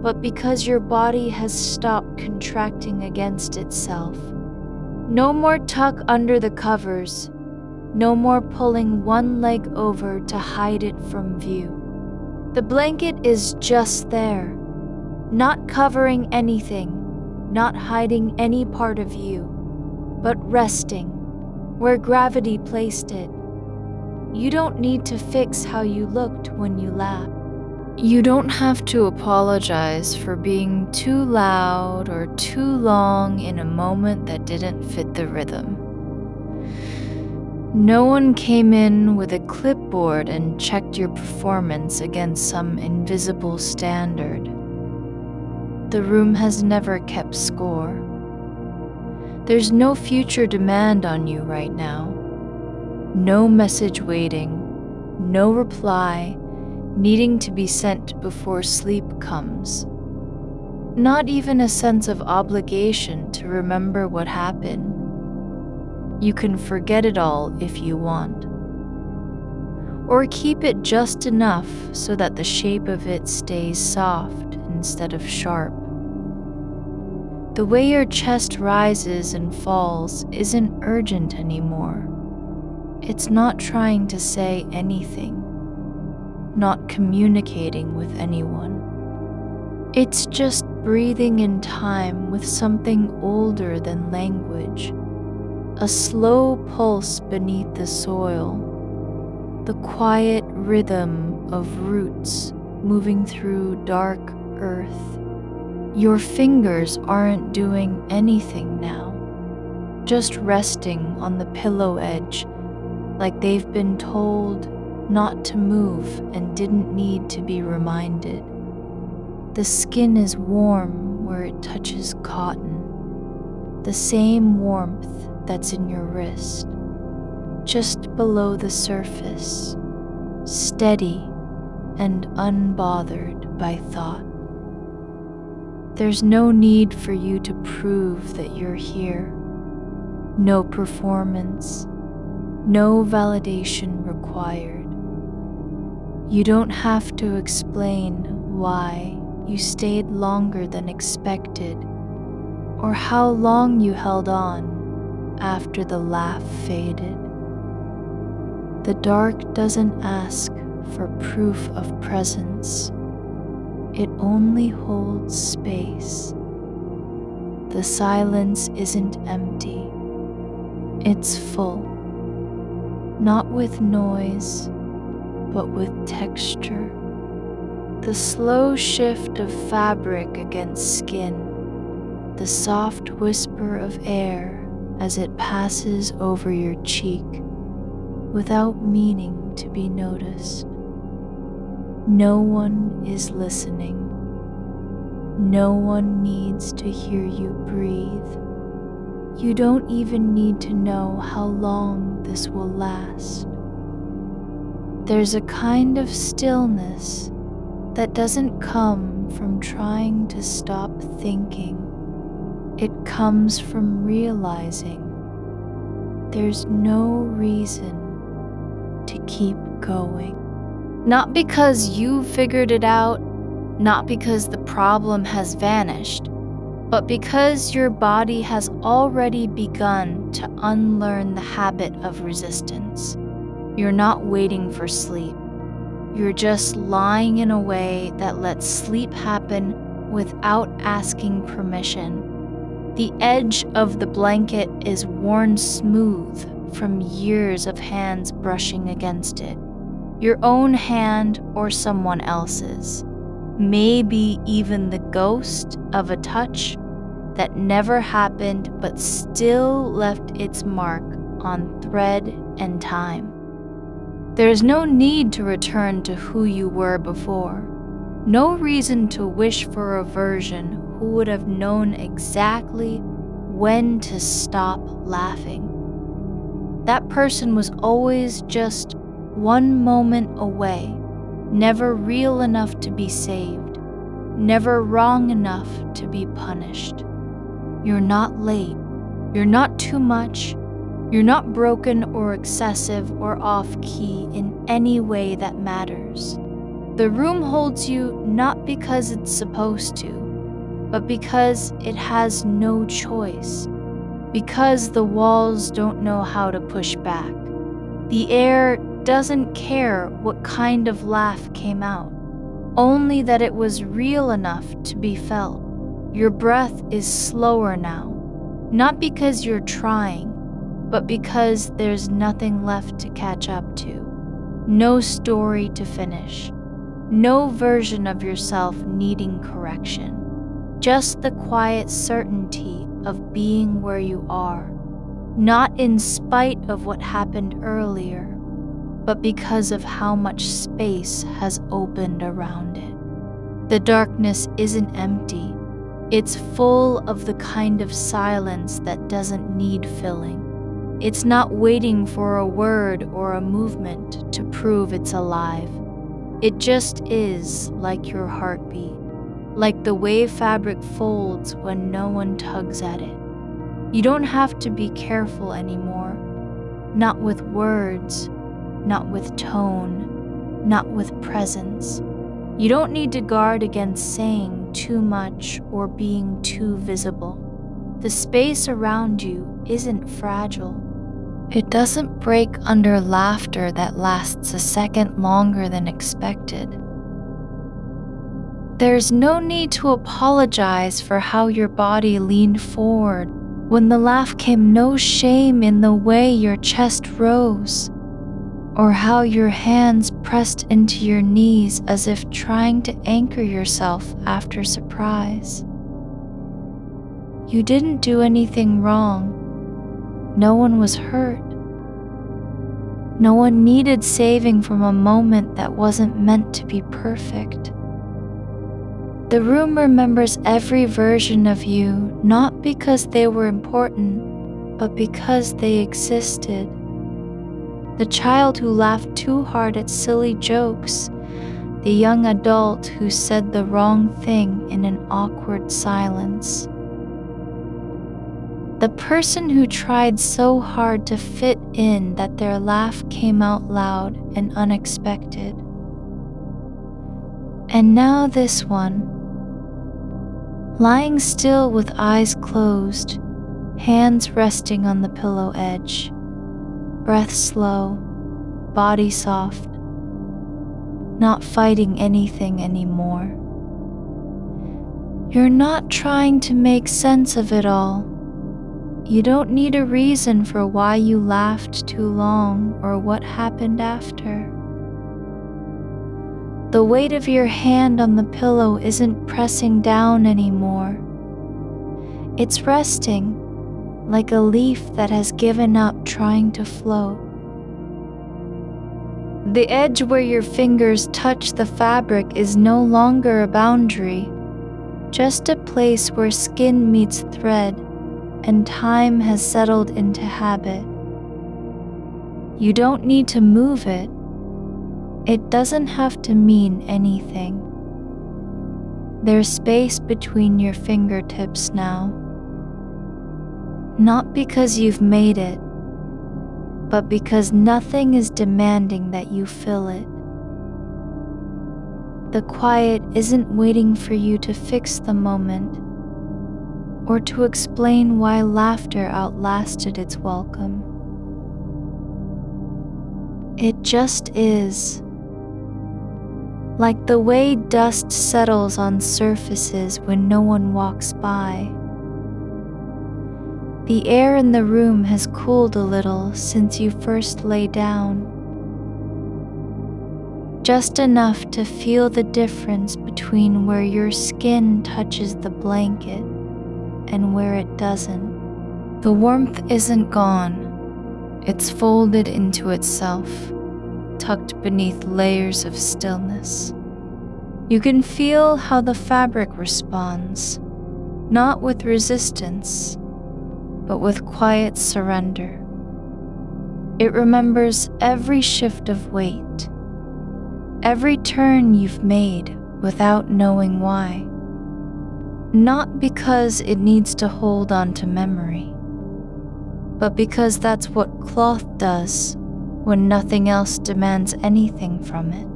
but because your body has stopped contracting against itself. No more tuck under the covers, no more pulling one leg over to hide it from view. The blanket is just there, not covering anything, not hiding any part of you, but resting where gravity placed it. You don't need to fix how you looked when you laughed. You don't have to apologize for being too loud or too long in a moment that didn't fit the rhythm. No one came in with a clipboard and checked your performance against some invisible standard. The room has never kept score. There's no future demand on you right now. No message waiting, no reply needing to be sent before sleep comes. Not even a sense of obligation to remember what happened. You can forget it all if you want. Or keep it just enough so that the shape of it stays soft instead of sharp. The way your chest rises and falls isn't urgent anymore. It's not trying to say anything, not communicating with anyone. It's just breathing in time with something older than language, a slow pulse beneath the soil, the quiet rhythm of roots moving through dark earth. Your fingers aren't doing anything now, just resting on the pillow edge like they've been told not to move and didn't need to be reminded. The skin is warm where it touches cotton, the same warmth that's in your wrist, just below the surface, steady and unbothered by thought. There's no need for you to prove that you're here. No performance, no validation required. You don't have to explain why you stayed longer than expected or how long you held on after the laugh faded. The dark doesn't ask for proof of presence. It only holds space. The silence isn't empty. It's full, not with noise, but with texture. The slow shift of fabric against skin, the soft whisper of air as it passes over your cheek without meaning to be noticed. No one is listening. No one needs to hear you breathe. You don't even need to know how long this will last. There's a kind of stillness that doesn't come from trying to stop thinking. It comes from realizing there's no reason to keep going. Not because you figured it out, not because the problem has vanished, but because your body has already begun to unlearn the habit of resistance. You're not waiting for sleep. You're just lying in a way that lets sleep happen without asking permission. The edge of the blanket is worn smooth from years of hands brushing against it. Your own hand or someone else's. Maybe even the ghost of a touch that never happened but still left its mark on thread and time. There's no need to return to who you were before. No reason to wish for a version who would have known exactly when to stop laughing. That person was always just one moment away, never real enough to be saved, never wrong enough to be punished. You're not late. You're not too much. You're not broken or excessive or off-key in any way that matters. The room holds you not because it's supposed to, but because it has no choice. Because the walls don't know how to push back. The air doesn't care what kind of laugh came out, only that it was real enough to be felt. Your breath is slower now, not because you're trying, but because there's nothing left to catch up to, no story to finish, No version of yourself needing correction. Just the quiet certainty of being where you are. Not in spite of what happened earlier, but because of how much space has opened around it. The darkness isn't empty. It's full of the kind of silence that doesn't need filling. It's not waiting for a word or a movement to prove it's alive. It just is, like your heartbeat, like the way fabric folds when no one tugs at it. You don't have to be careful anymore. Not with words, not with tone, not with presence. You don't need to guard against saying too much or being too visible. The space around you isn't fragile. It doesn't break under laughter that lasts a second longer than expected. There's no need to apologize for how your body leaned forward when the laugh came, no shame in the way your chest rose, or how your hands pressed into your knees as if trying to anchor yourself after surprise. You didn't do anything wrong. No one was hurt. No one needed saving from a moment that wasn't meant to be perfect. The room remembers every version of you, not because they were important, but because they existed. The child who laughed too hard at silly jokes, the young adult who said the wrong thing in an awkward silence. The person who tried so hard to fit in that their laugh came out loud and unexpected. And now this one, lying still with eyes closed, hands resting on the pillow edge, breath slow, body soft, not fighting anything anymore. You're not trying to make sense of it all. You don't need a reason for why you laughed too long or what happened after. The weight of your hand on the pillow isn't pressing down anymore. It's resting, like a leaf that has given up trying to float. The edge where your fingers touch the fabric is no longer a boundary, just a place where skin meets thread and time has settled into habit. You don't need to move it. It doesn't have to mean anything. There's space between your fingertips now. Not because you've made it, but because nothing is demanding that you fill it. The quiet isn't waiting for you to fix the moment or to explain why laughter outlasted its welcome. It just is. Like the way dust settles on surfaces when no one walks by. The air in the room has cooled a little since you first lay down. Just enough to feel the difference between where your skin touches the blanket and where it doesn't. The warmth isn't gone. It's folded into itself, tucked beneath layers of stillness. You can feel how the fabric responds, not with resistance, but with quiet surrender. It remembers every shift of weight, every turn you've made without knowing why. Not because it needs to hold on to memory, but because that's what cloth does when nothing else demands anything from it.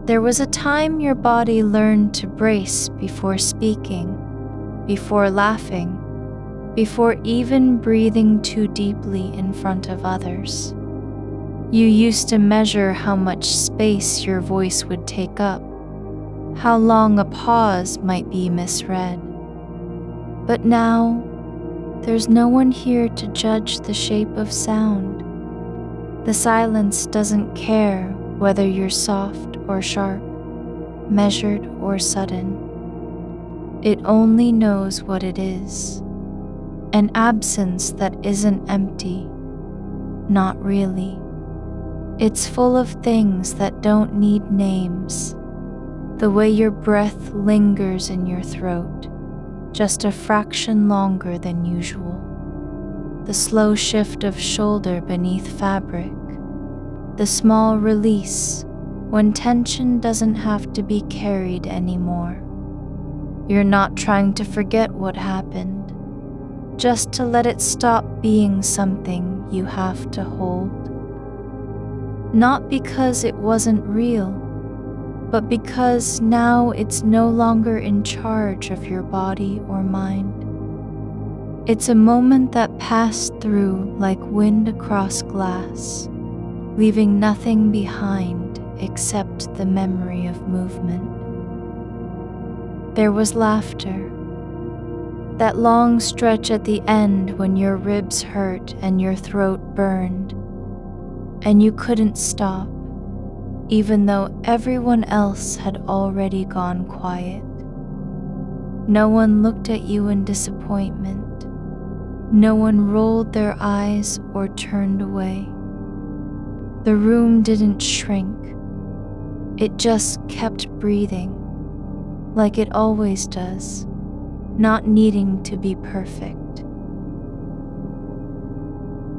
There was a time your body learned to brace before speaking, before laughing, before even breathing too deeply in front of others. You used to measure how much space your voice would take up, how long a pause might be misread. But now, there's no one here to judge the shape of sound. The silence doesn't care whether you're soft or sharp. measured, or sudden. It only knows what it is, an absence that isn't empty, not really. It's full of things that don't need names, the way your breath lingers in your throat, just a fraction longer than usual. The slow shift of shoulder beneath fabric, the small release when tension doesn't have to be carried anymore. You're not trying to forget what happened, just to let it stop being something you have to hold. Not because it wasn't real, but because now it's no longer in charge of your body or mind. It's a moment that passed through like wind across glass, leaving nothing behind except the memory of movement. There was laughter, that long stretch at the end when your ribs hurt and your throat burned, and you couldn't stop, even though everyone else had already gone quiet. No one looked at you in disappointment. No one rolled their eyes or turned away. The room didn't shrink. It just kept breathing, like it always does, not needing to be perfect.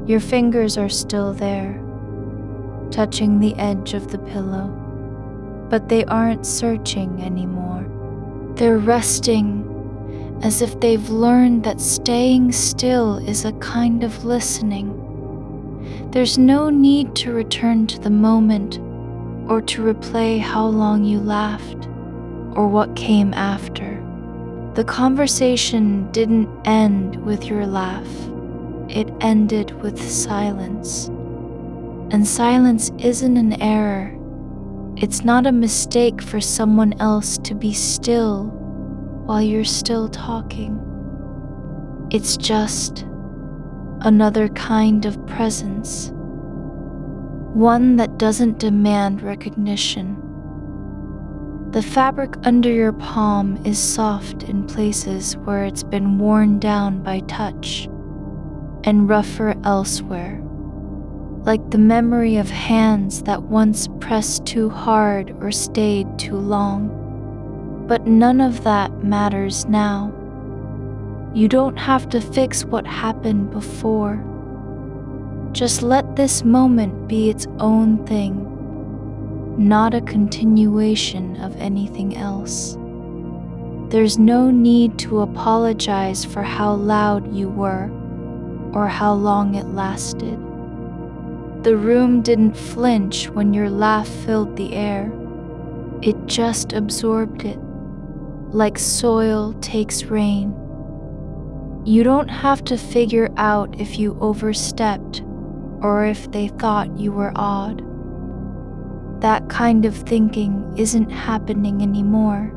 Your fingers are still there, touching the edge of the pillow, but they aren't searching anymore. They're resting, as if they've learned that staying still is a kind of listening. There's no need to return to the moment or to replay how long you laughed or what came after. The conversation didn't end with your laugh. It ended with silence. And silence isn't an error. It's not a mistake for someone else to be still while you're still talking. It's just another kind of presence, one that doesn't demand recognition. The fabric under your palm is soft in places where it's been worn down by touch, and rougher elsewhere, like the memory of hands that once pressed too hard or stayed too long. But none of that matters now. You don't have to fix what happened before. Just let this moment be its own thing, not a continuation of anything else. There's no need to apologize for how loud you were or how long it lasted. The room didn't flinch when your laugh filled the air. It just absorbed it, like soil takes rain. You don't have to figure out if you overstepped or if they thought you were odd. That kind of thinking isn't happening anymore.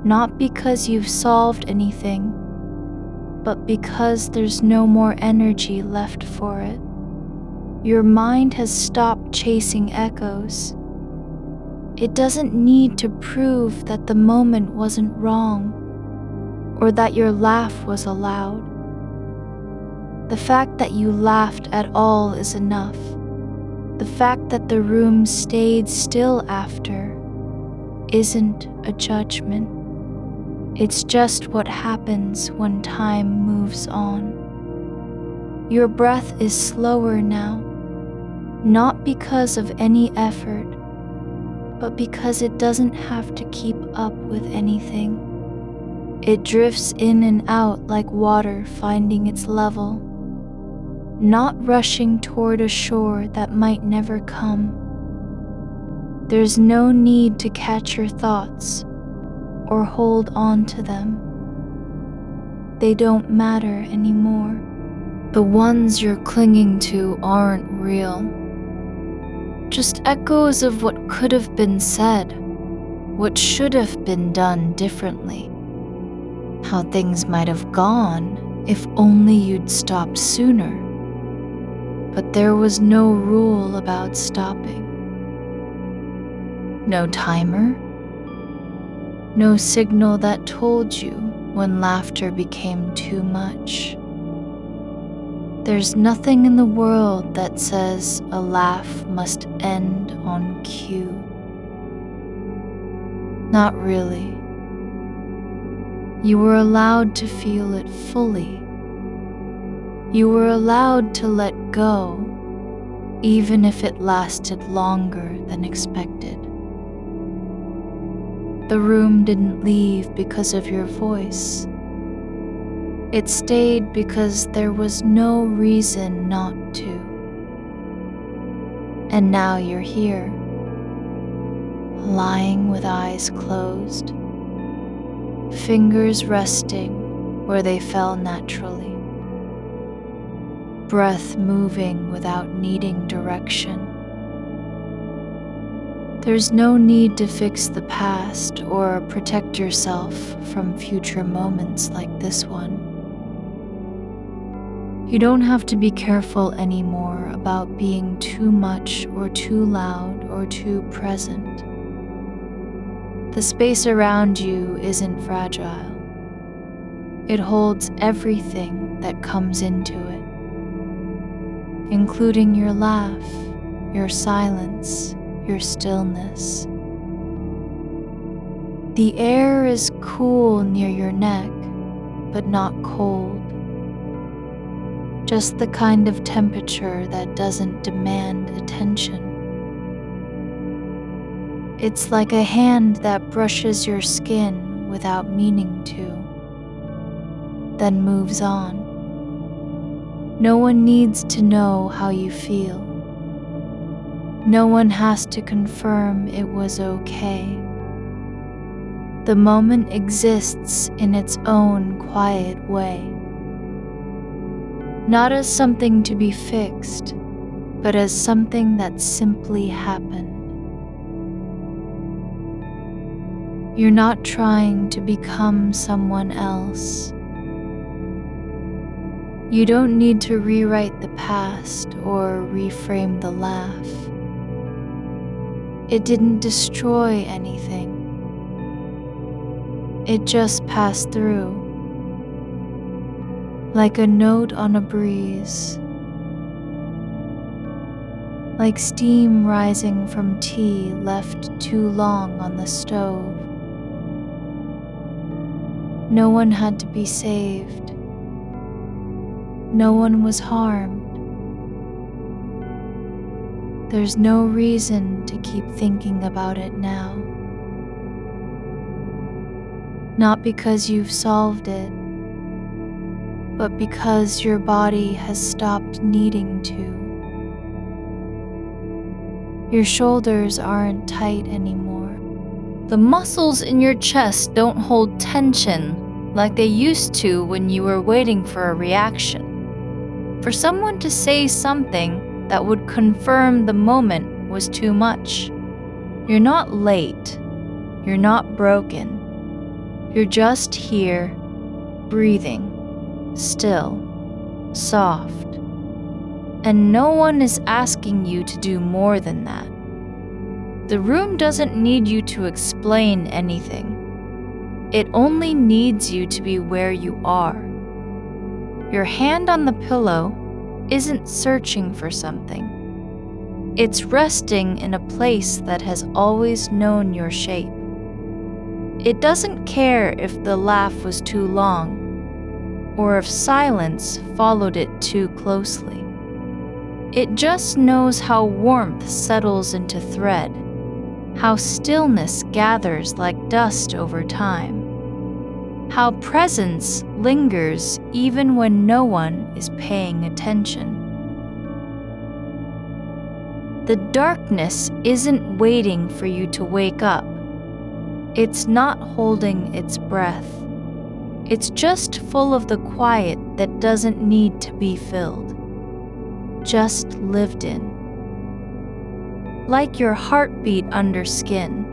Not because you've solved anything, but because there's no more energy left for it. Your mind has stopped chasing echoes. It doesn't need to prove that the moment wasn't wrong or that your laugh was allowed. The fact that you laughed at all is enough. The fact that the room stayed still after isn't a judgment. It's just what happens when time moves on. Your breath is slower now, not because of any effort, but because it doesn't have to keep up with anything. It drifts in and out like water finding its level, not rushing toward a shore that might never come. There's no need to catch your thoughts or hold on to them. They don't matter anymore. The ones you're clinging to aren't real. Just echoes of what could have been said, what should have been done differently, how things might have gone if only you'd stopped sooner. But there was no rule about stopping. No timer, No signal that told you when laughter became too much. There's nothing in the world that says a laugh must end on cue. Not really. You were allowed to feel it fully. You were allowed to let go, even if it lasted longer than expected. The room didn't leave because of your voice. It stayed because there was no reason not to. And now you're here, lying with eyes closed, fingers resting where they fell naturally, breath moving without needing direction. There's no need to fix the past or protect yourself from future moments like this one. You don't have to be careful anymore about being too much or too loud or too present. The space around you isn't fragile. It holds everything that comes into it, including your laugh, your silence, your stillness. The air is cool near your neck, but not cold. Just the kind of temperature that doesn't demand attention. It's like a hand that brushes your skin without meaning to, then moves on. No one needs to know how you feel. No one has to confirm it was okay. The moment exists in its own quiet way. Not as something to be fixed, but as something that simply happened. You're not trying to become someone else. You don't need to rewrite the past or reframe the laugh. It didn't destroy anything. It just passed through, like a note on a breeze, like steam rising from tea left too long on the stove. No one had to be saved. No one was harmed. There's no reason to keep thinking about it now. Not because you've solved it, but because your body has stopped needing to. Your shoulders aren't tight anymore. The muscles in your chest don't hold tension like they used to when you were waiting for a reaction. For someone to say something that would confirm the moment was too much. You're not late. You're not broken. You're just here, breathing, still, soft. And no one is asking you to do more than that. The room doesn't need you to explain anything. It only needs you to be where you are. Your hand on the pillow isn't searching for something. It's resting in a place that has always known your shape. It doesn't care if the laugh was too long, or if silence followed it too closely. It just knows how warmth settles into thread, how stillness gathers like dust over time, how presence lingers even when no one is paying attention. The darkness isn't waiting for you to wake up. It's not holding its breath. It's just full of the quiet that doesn't need to be filled, just lived in. Like your heartbeat under skin.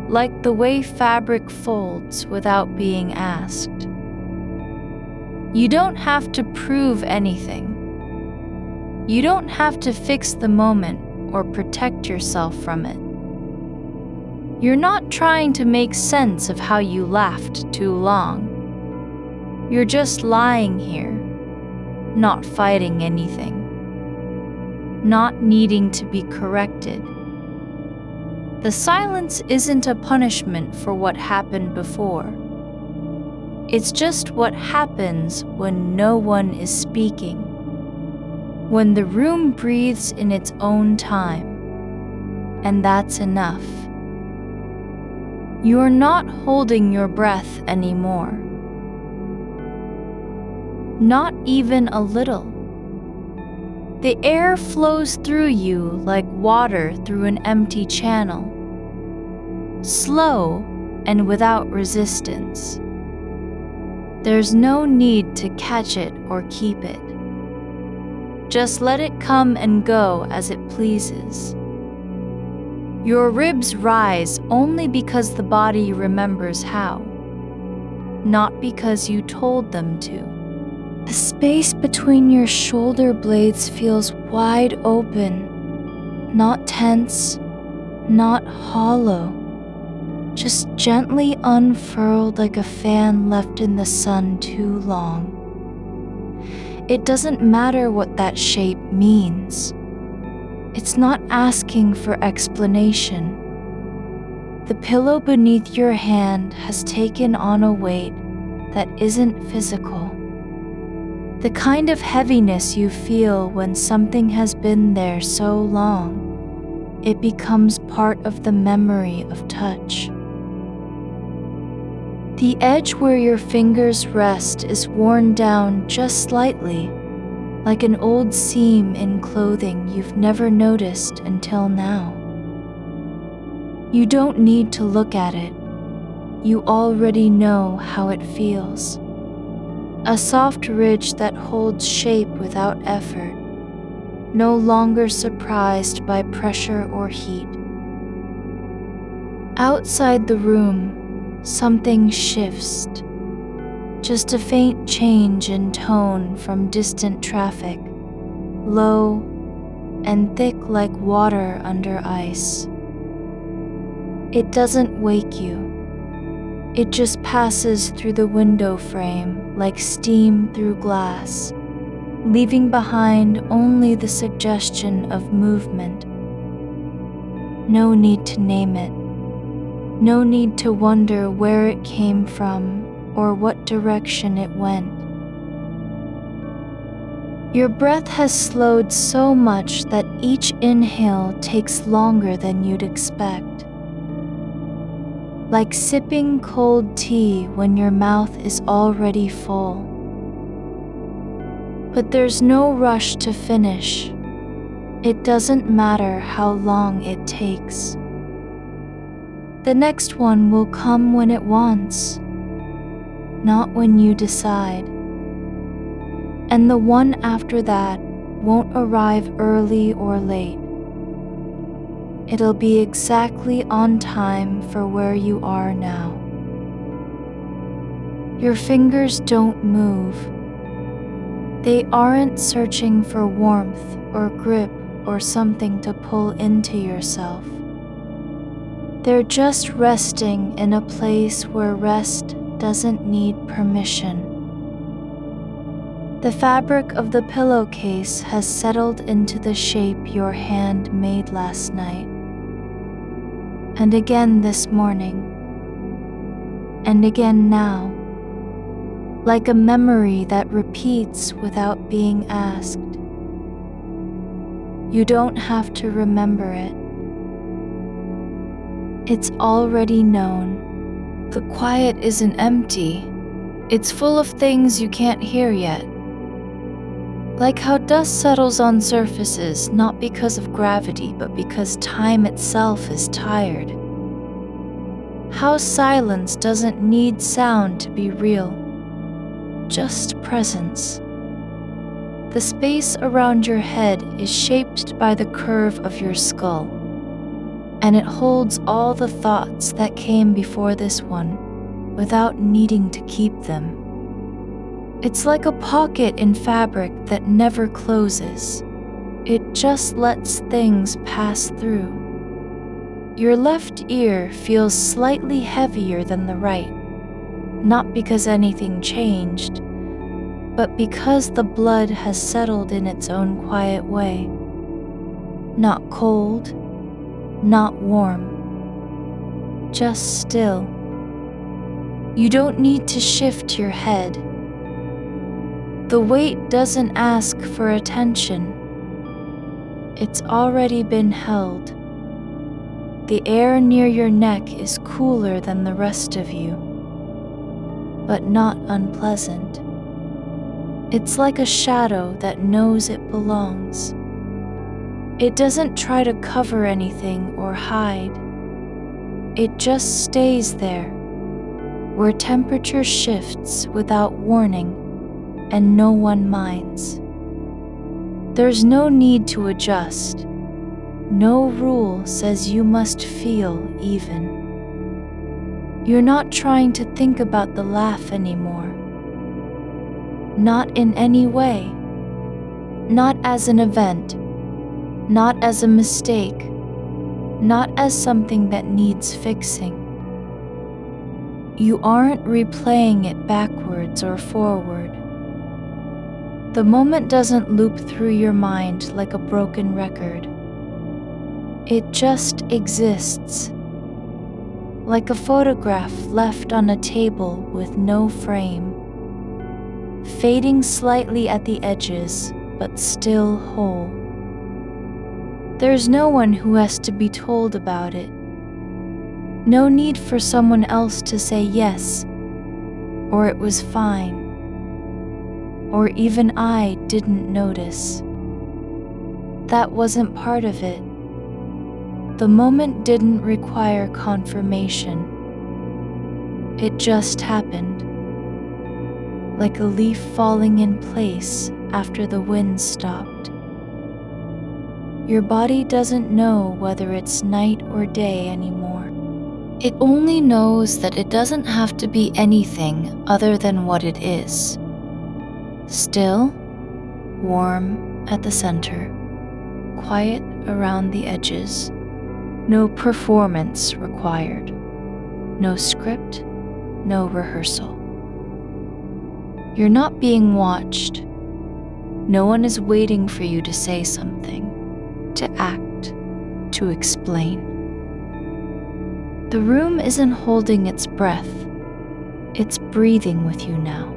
Like the way fabric folds without being asked. You don't have to prove anything. You don't have to fix the moment or protect yourself from it. You're not trying to make sense of how you laughed too long. You're just lying here, not fighting anything, not needing to be corrected. The silence isn't a punishment for what happened before. It's just what happens when no one is speaking, when the room breathes in its own time, and that's enough. You're not holding your breath anymore. Not even a little. The air flows through you like water through an empty channel, slow and without resistance. There's no need to catch it or keep it. Just let it come and go as it pleases. Your ribs rise only because the body remembers how, not because you told them to. The space between your shoulder blades feels wide open, not tense, not hollow, just gently unfurled like a fan left in the sun too long. It doesn't matter what that shape means. It's not asking for explanation. The pillow beneath your hand has taken on a weight that isn't physical. The kind of heaviness you feel when something has been there so long, it becomes part of the memory of touch. The edge where your fingers rest is worn down just slightly, like an old seam in clothing you've never noticed until now. You don't need to look at it. You already know how it feels. A soft ridge that holds shape without effort, no longer surprised by pressure or heat. Outside the room, something shifts. Just a faint change in tone from distant traffic, low and thick like water under ice. It doesn't wake you. It just passes through the window frame like steam through glass, leaving behind only the suggestion of movement. No need to name it. No need to wonder where it came from or what direction it went. Your breath has slowed so much that each inhale takes longer than you'd expect. Like sipping cold tea when your mouth is already full. But there's no rush to finish. It doesn't matter how long it takes. The next one will come when it wants, not when you decide. And the one after that won't arrive early or late. It'll be exactly on time for where you are now. Your fingers don't move. They aren't searching for warmth or grip or something to pull into yourself. They're just resting in a place where rest doesn't need permission. The fabric of the pillowcase has settled into the shape your hand made last night. And again this morning. And again now. Like a memory that repeats without being asked. You don't have to remember it. It's already known. The quiet isn't empty. It's full of things you can't hear yet. Like how dust settles on surfaces not because of gravity, but because time itself is tired. How silence doesn't need sound to be real. Just presence. The space around your head is shaped by the curve of your skull, and it holds all the thoughts that came before this one without needing to keep them. It's like a pocket in fabric that never closes. It just lets things pass through. Your left ear feels slightly heavier than the right, not because anything changed, but because the blood has settled in its own quiet way. Not cold, not warm, just still. You don't need to shift your head. The weight doesn't ask for attention. It's already been held. The air near your neck is cooler than the rest of you, but not unpleasant. It's like a shadow that knows it belongs. It doesn't try to cover anything or hide. It just stays there, where temperature shifts without warning and no one minds. There's no need to adjust. No rule says you must feel even. You're not trying to think about the laugh anymore. Not in any way. Not as an event. Not as a mistake. Not as something that needs fixing. You aren't replaying it backwards or forward. The moment doesn't loop through your mind like a broken record. It just exists, like a photograph left on a table with no frame, fading slightly at the edges, but still whole. There's no one who has to be told about it. No need for someone else to say yes, or it was fine, or even I didn't notice. That wasn't part of it. The moment didn't require confirmation. It just happened, like a leaf falling in place after the wind stopped. Your body doesn't know whether it's night or day anymore. It only knows that it doesn't have to be anything other than what it is. Still, warm at the center, quiet around the edges. No performance required. No script, no rehearsal. You're not being watched. No one is waiting for you to say something, to act, to explain. The room isn't holding its breath. It's breathing with you now.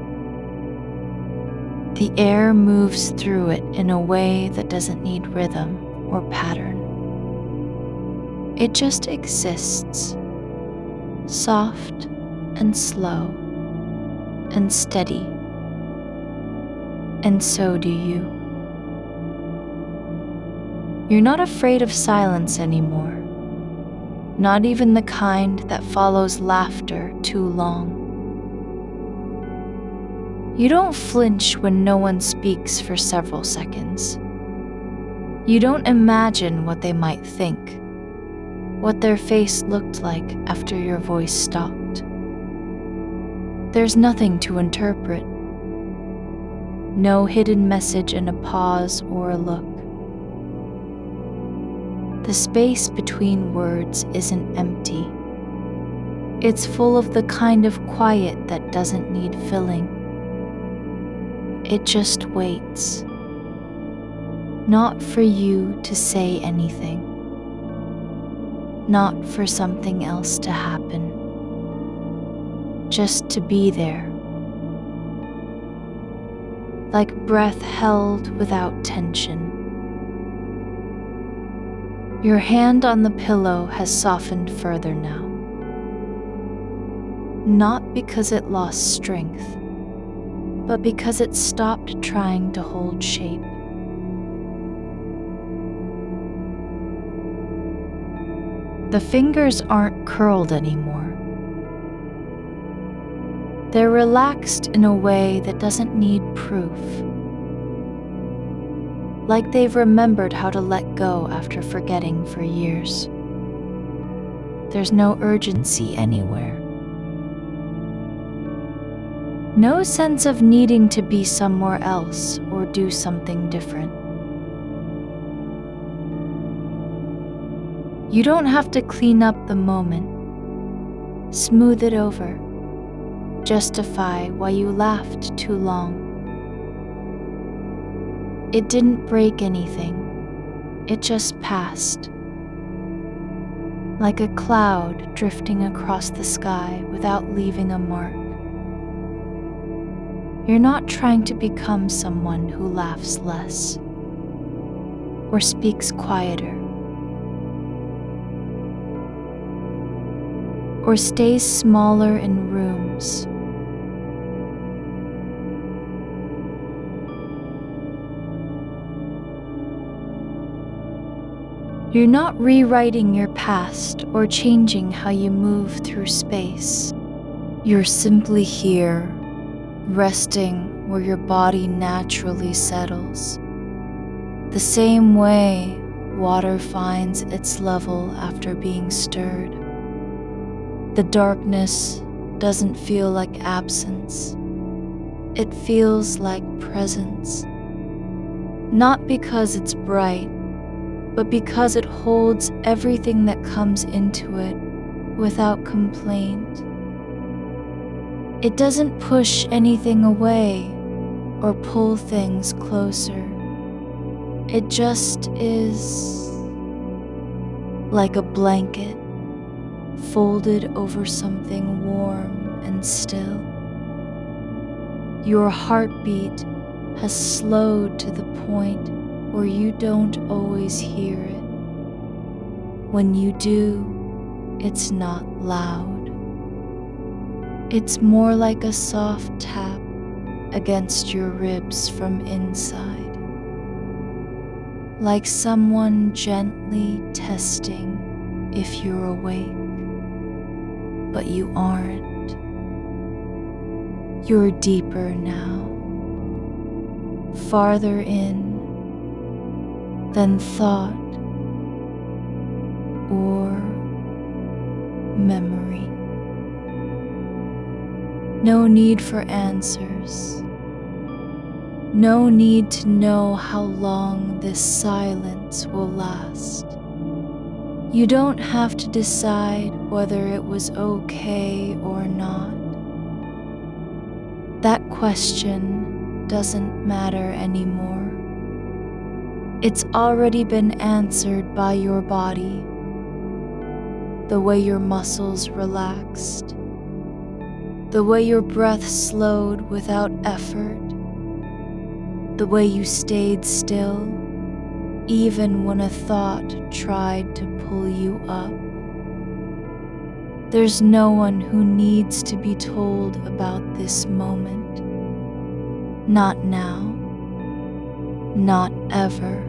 The air moves through it in a way that doesn't need rhythm or pattern. It just exists, soft and slow and steady, and so do you. You're not afraid of silence anymore, not even the kind that follows laughter too long. You don't flinch when no one speaks for several seconds. You don't imagine what they might think, what their face looked like after your voice stopped. There's nothing to interpret. No hidden message in a pause or a look. The space between words isn't empty. It's full of the kind of quiet that doesn't need filling. It just waits. Not for you to say anything. Not for something else to happen. Just to be there. Like breath held without tension. Your hand on the pillow has softened further now. Not because it lost strength, but because it stopped trying to hold shape. The fingers aren't curled anymore. They're relaxed in a way that doesn't need proof. Like they've remembered how to let go after forgetting for years. There's no urgency anywhere. No sense of needing to be somewhere else or do something different. You don't have to clean up the moment, smooth it over, justify why you laughed too long. It didn't break anything, it just passed. Like a cloud drifting across the sky without leaving a mark. You're not trying to become someone who laughs less or speaks quieter or stays smaller in rooms. You're not rewriting your past or changing how you move through space. You're simply here, resting where your body naturally settles. The same way water finds its level after being stirred. The darkness doesn't feel like absence. It feels like presence. Not because it's bright, but because it holds everything that comes into it without complaint. It doesn't push anything away or pull things closer. It just is, like a blanket folded over something warm and still. Your heartbeat has slowed to the point where you don't always hear it. When you do, it's not loud. It's more like a soft tap against your ribs from inside. Like someone gently testing if you're awake, but you aren't. You're deeper now, farther in than thought or memory. No need for answers. No need to know how long this silence will last. You don't have to decide whether it was okay or not. That question doesn't matter anymore. It's already been answered by your body, the way your muscles relaxed, the way your breath slowed without effort, the way you stayed still, even when a thought tried to pull you up. There's no one who needs to be told about this moment. Not now, not ever,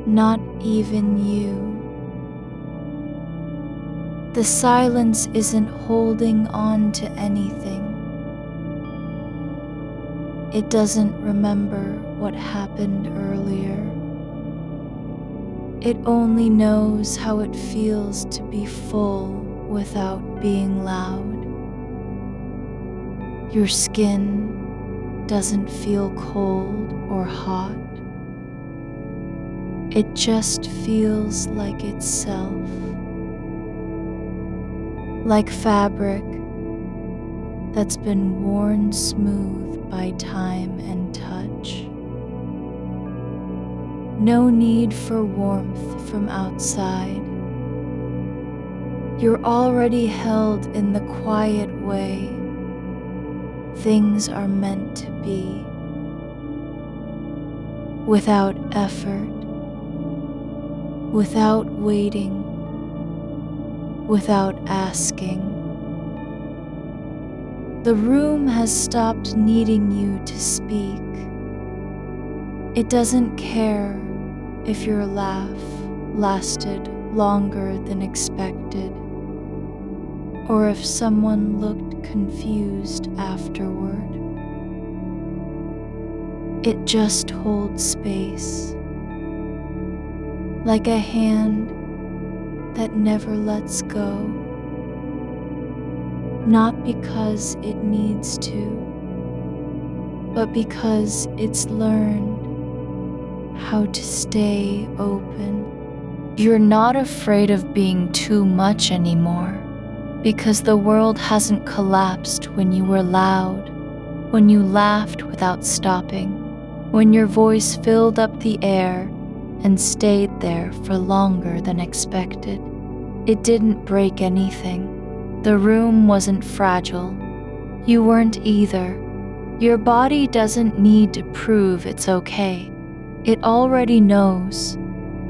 not even you. The silence isn't holding on to anything. It doesn't remember what happened earlier. It only knows how it feels to be full without being loud. Your skin doesn't feel cold or hot. It just feels like itself. Like fabric that's been worn smooth by time and touch. No need for warmth from outside. You're already held in the quiet way things are meant to be. Without effort, without waiting, without asking. The room has stopped needing you to speak. It doesn't care if your laugh lasted longer than expected, or if someone looked confused afterward. It just holds space, like a hand that never lets go, not because it needs to, but because it's learned how to stay open. You're not afraid of being too much anymore, because the world hasn't collapsed when you were loud, when you laughed without stopping, when your voice filled up the air and stayed there for longer than expected. It didn't break anything. The room wasn't fragile. You weren't either. Your body doesn't need to prove it's okay. It already knows.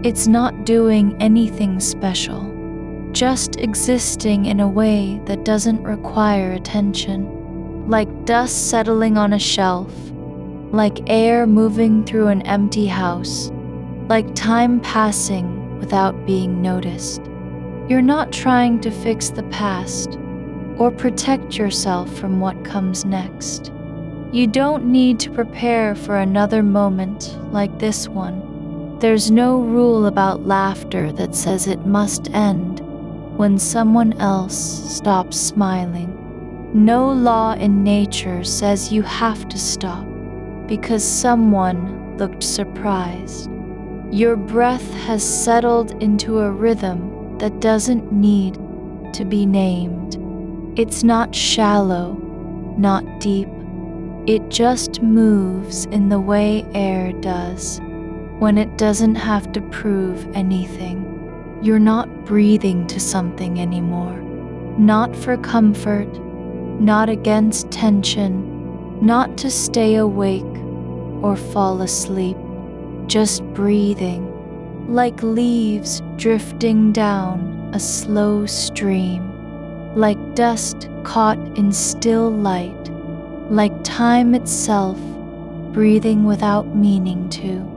It's not doing anything special, just existing in a way that doesn't require attention, like dust settling on a shelf, like air moving through an empty house, like time passing without being noticed. You're not trying to fix the past or protect yourself from what comes next. You don't need to prepare for another moment like this one. There's no rule about laughter that says it must end when someone else stops smiling. No law in nature says you have to stop because someone looked surprised. Your breath has settled into a rhythm that doesn't need to be named. It's not shallow, not deep. It just moves in the way air does, when it doesn't have to prove anything. You're not breathing to something anymore, not for comfort, not against tension, not to stay awake or fall asleep, just breathing, like leaves drifting down a slow stream, like dust caught in still light, like time itself, breathing without meaning to.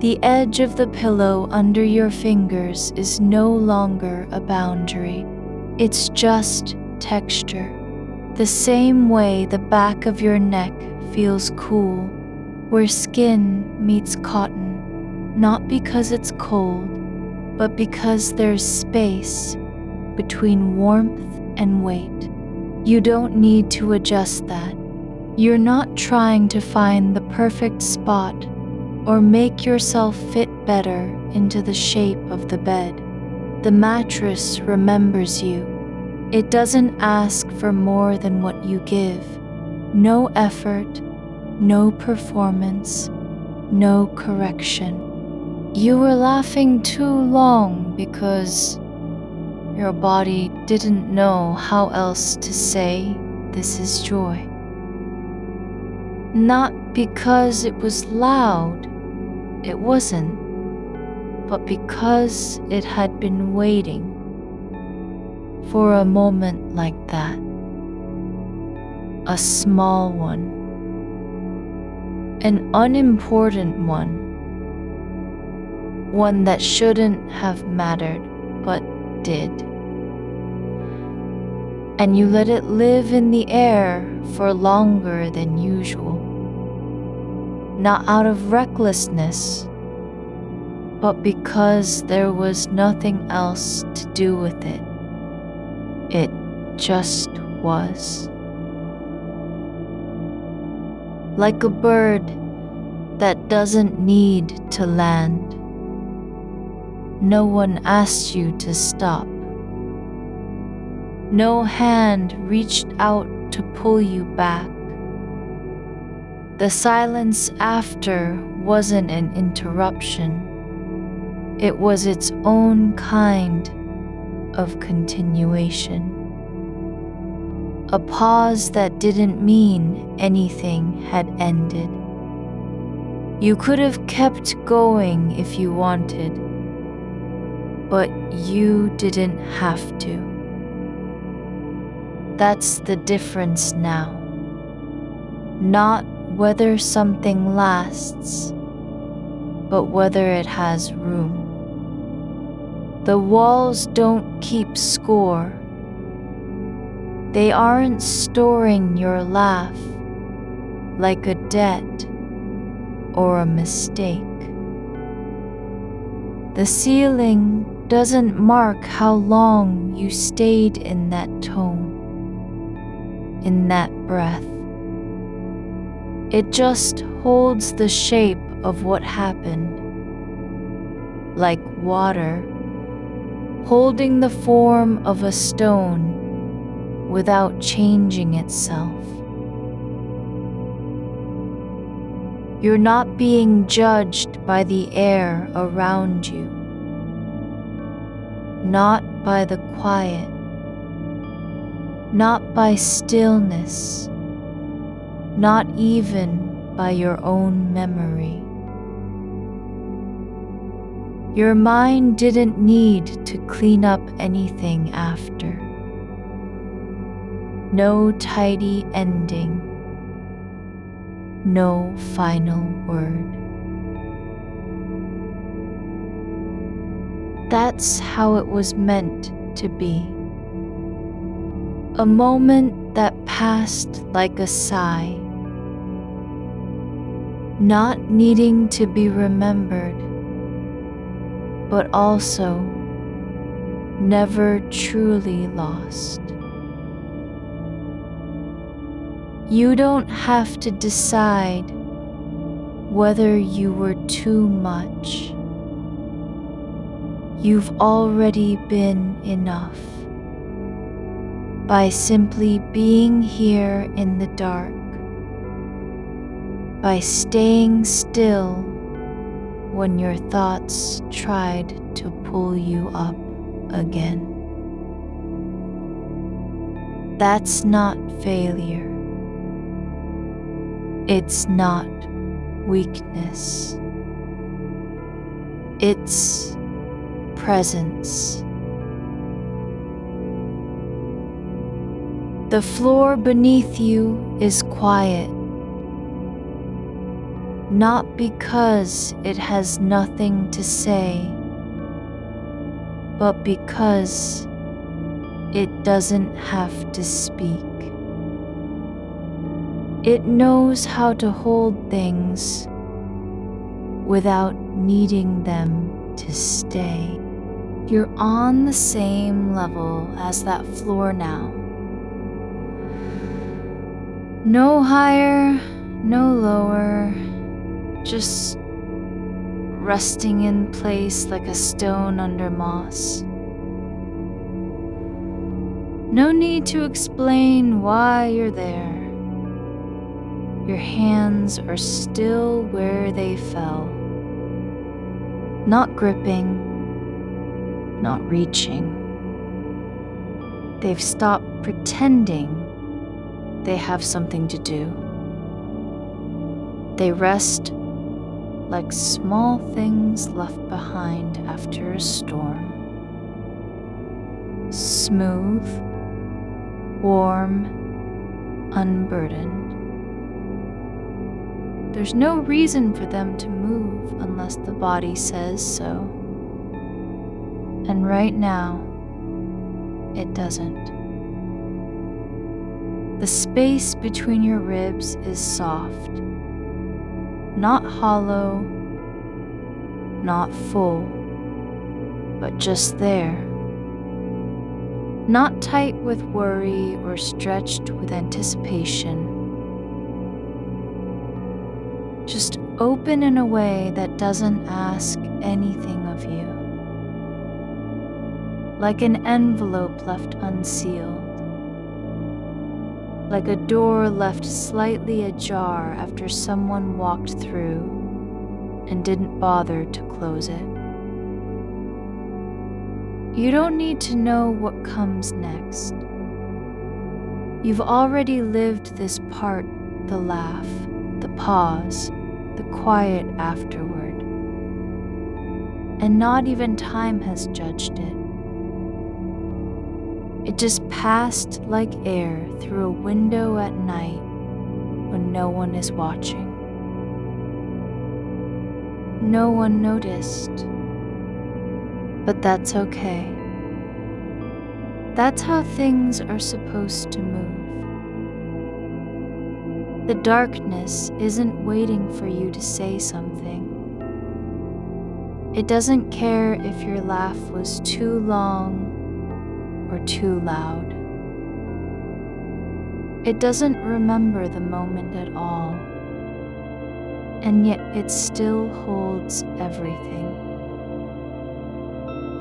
The edge of the pillow under your fingers is no longer a boundary. It's just texture. The same way the back of your neck feels cool, where skin meets cotton, not because it's cold, but because there's space between warmth and weight. You don't need to adjust that. You're not trying to find the perfect spot or make yourself fit better into the shape of the bed. The mattress remembers you. It doesn't ask for more than what you give. No effort, no performance, no correction. You were laughing too long because your body didn't know how else to say this is joy. Not because it was loud, it wasn't, but because it had been waiting for a moment like that. A small one, an unimportant one that shouldn't have mattered but did. And you let it live in the air for longer than usual. Not out of recklessness, but because there was nothing else to do with it. It just was. Like a bird that doesn't need to land. No one asked you to stop. No hand reached out to pull you back. The silence after wasn't an interruption. It was its own kind of continuation. A pause that didn't mean anything had ended. You could have kept going if you wanted, but you didn't have to. That's the difference now. Not whether something lasts, but whether it has room. The walls don't keep score. They aren't storing your laugh like a debt or a mistake. The ceiling doesn't mark how long you stayed in that tone, in that breath. It just holds the shape of what happened, like water holding the form of a stone without changing itself. You're not being judged by the air around you, not by the quiet, not by stillness, not even by your own memory. Your mind didn't need to clean up anything after. No tidy ending, no final word. That's how it was meant to be. A moment that passed like a sigh, not needing to be remembered, but also never truly lost. You don't have to decide whether you were too much. You've already been enough by simply being here in the dark, by staying still when your thoughts tried to pull you up again. That's not failure. It's not weakness. It's presence. The floor beneath you is quiet, not because it has nothing to say, but because it doesn't have to speak. It knows how to hold things without needing them to stay. You're on the same level as that floor now. No higher, no lower, just resting in place like a stone under moss. No need to explain why you're there. Your hands are still where they fell. Not gripping, not reaching. They've stopped pretending they have something to do. They rest like small things left behind after a storm. Smooth, warm, unburdened. There's no reason for them to move unless the body says so. And right now, it doesn't. The space between your ribs is soft, not hollow, not full, but just there. Not tight with worry or stretched with anticipation. Just open in a way that doesn't ask anything of you. Like an envelope left unsealed. Like a door left slightly ajar after someone walked through and didn't bother to close it. You don't need to know what comes next. You've already lived this part, the laugh, the pause, the quiet afterward. And not even time has judged it. It just passed like air through a window at night when no one is watching. No one noticed, but that's okay. That's how things are supposed to move. The darkness isn't waiting for you to say something. It doesn't care if your laugh was too long or too loud. It doesn't remember the moment at all, and yet it still holds everything.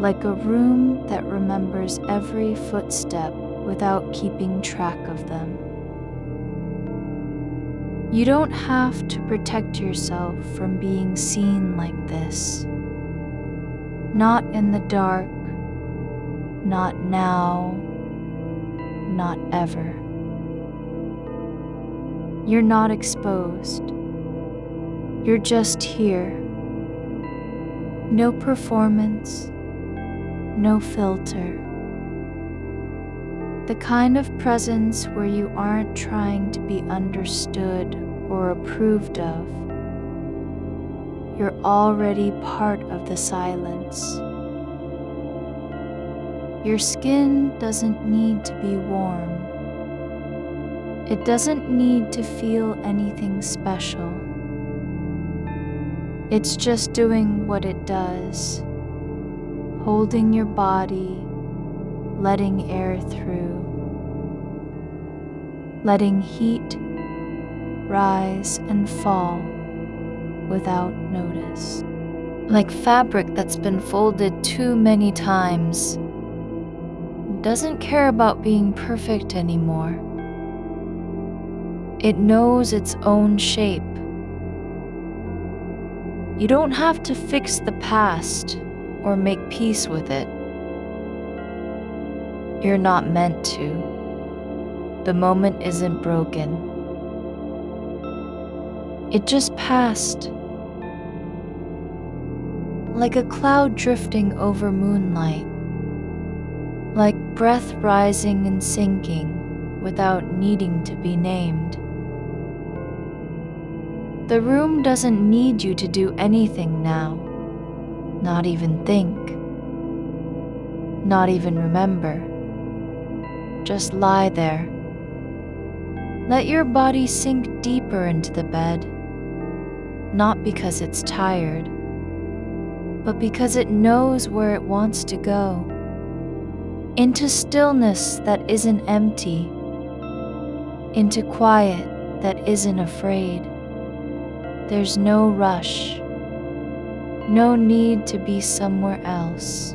like a room that remembers every footstep without keeping track of them. You don't have to protect yourself from being seen like this. Not in the dark, not now, not ever. You're not exposed. You're just here. No performance, no filter. The kind of presence where you aren't trying to be understood or approved of. You're already part of the silence. Your skin doesn't need to be warm. It doesn't need to feel anything special. It's just doing what it does, holding your body, letting air through, letting heat rise and fall without notice. Like fabric that's been folded too many times, doesn't care about being perfect anymore. It knows its own shape. You don't have to fix the past or make peace with it. You're not meant to. The moment isn't broken. It just passed. Like a cloud drifting over moonlight. Like breath rising and sinking without needing to be named. The room doesn't need you to do anything now. Not even think. Not even remember. Just lie there. Let your body sink deeper into the bed. Not because it's tired, but because it knows where it wants to go. Into stillness that isn't empty. Into quiet that isn't afraid. There's no rush. No need to be somewhere else.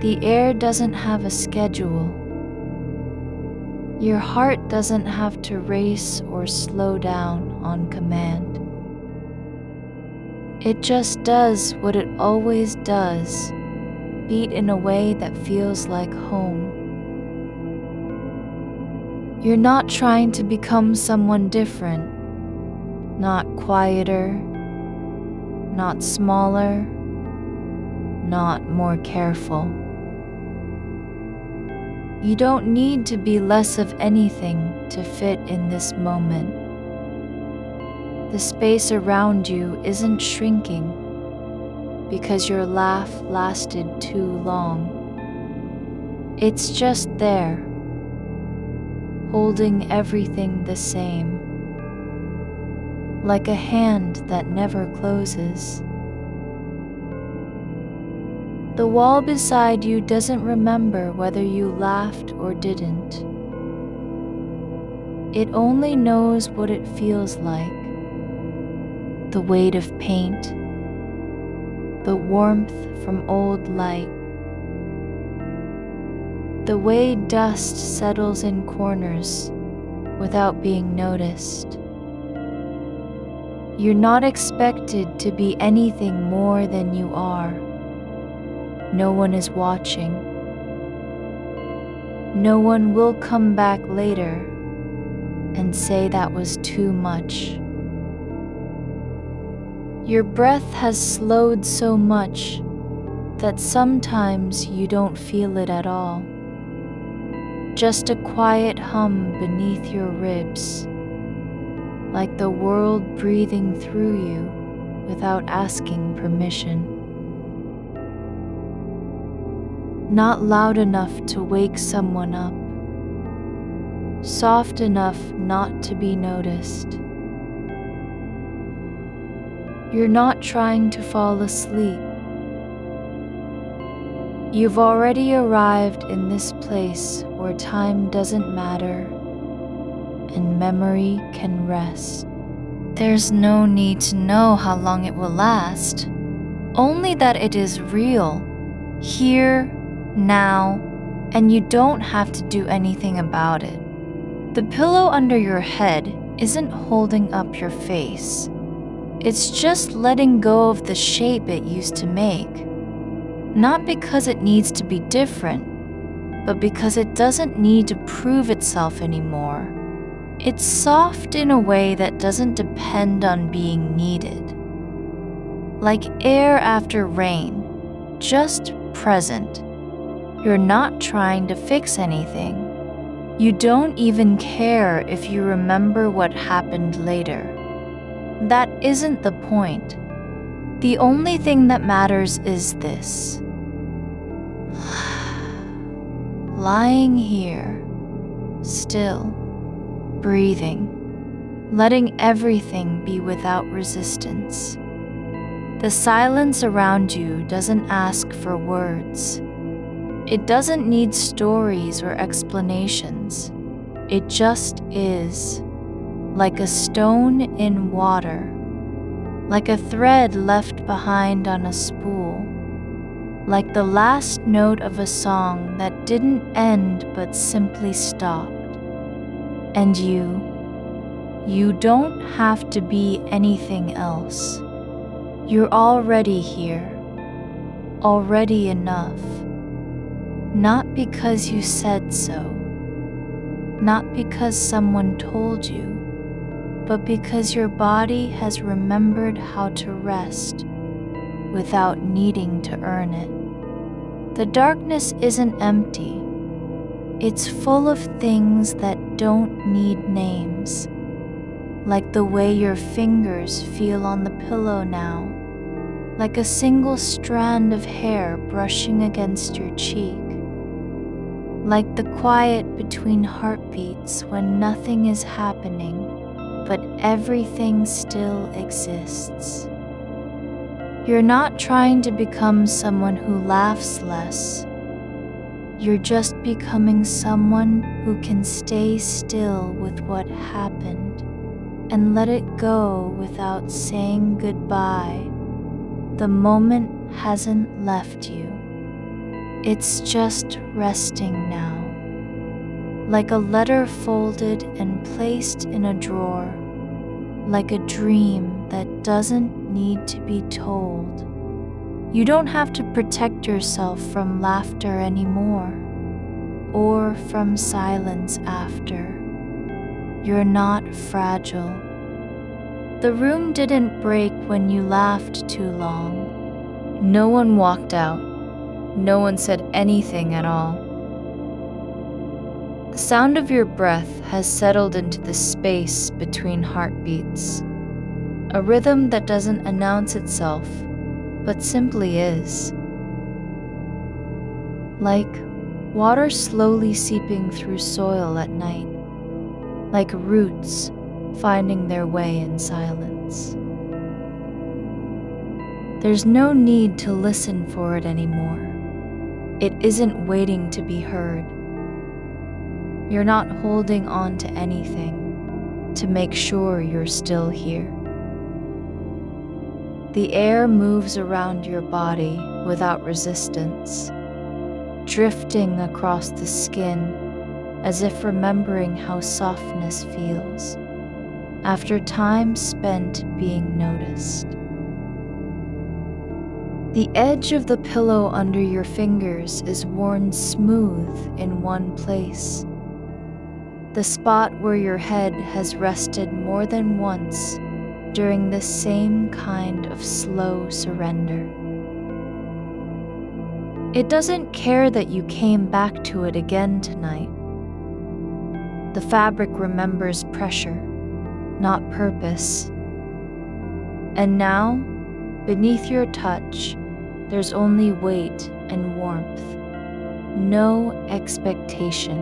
The air doesn't have a schedule. Your heart doesn't have to race or slow down on command. It just does what it always does, beat in a way that feels like home. You're not trying to become someone different, not quieter, not smaller, not more careful. You don't need to be less of anything to fit in this moment. The space around you isn't shrinking because your laugh lasted too long. It's just there, holding everything the same, like a hand that never closes. The wall beside you doesn't remember whether you laughed or didn't. It only knows what it feels like. The weight of paint, the warmth from old light, the way dust settles in corners without being noticed. You're not expected to be anything more than you are. No one is watching. No one will come back later and say that was too much. Your breath has slowed so much that sometimes you don't feel it at all. Just a quiet hum beneath your ribs, like the world breathing through you without asking permission. Not loud enough to wake someone up, soft enough not to be noticed. You're not trying to fall asleep. You've already arrived in this place where time doesn't matter and memory can rest. There's no need to know how long it will last. only that it is real, here, now, and you don't have to do anything about it. The pillow under your head isn't holding up your face. It's just letting go of the shape it used to make. Not because it needs to be different, but because it doesn't need to prove itself anymore. It's soft in a way that doesn't depend on being needed. Like air after rain, just present. You're not trying to fix anything. You don't even care if you remember what happened later. That isn't the point. The only thing that matters is this. Lying here, still, breathing, letting everything be without resistance. The silence around you doesn't ask for words. It doesn't need stories or explanations. It just is, like a stone in water, like a thread left behind on a spool, like the last note of a song that didn't end but simply stopped. And you don't have to be anything else. You're already here, already enough. Not because you said so, not because someone told you, but because your body has remembered how to rest without needing to earn it. The darkness isn't empty. It's full of things that don't need names, like the way your fingers feel on the pillow now, like a single strand of hair brushing against your cheek, like the quiet between heartbeats when nothing is happening, but everything still exists. You're not trying to become someone who laughs less. You're just becoming someone who can stay still with what happened and let it go without saying goodbye. The moment hasn't left you. It's just resting now, like a letter folded and placed in a drawer, like a dream that doesn't need to be told. You don't have to protect yourself from laughter anymore, or from silence after. You're not fragile. The room didn't break when you laughed too long. No one walked out. No one said anything at all. The sound of your breath has settled into the space between heartbeats, a rhythm that doesn't announce itself, but simply is. Like water slowly seeping through soil at night, like roots finding their way in silence. There's no need to listen for it anymore. It isn't waiting to be heard. You're not holding on to anything to make sure you're still here. The air moves around your body without resistance, drifting across the skin as if remembering how softness feels after time spent being noticed. The edge of the pillow under your fingers is worn smooth in one place, the spot where your head has rested more than once during the same kind of slow surrender. It doesn't care that you came back to it again tonight. The fabric remembers pressure, not purpose. And now, beneath your touch, there's only weight and warmth, no expectation.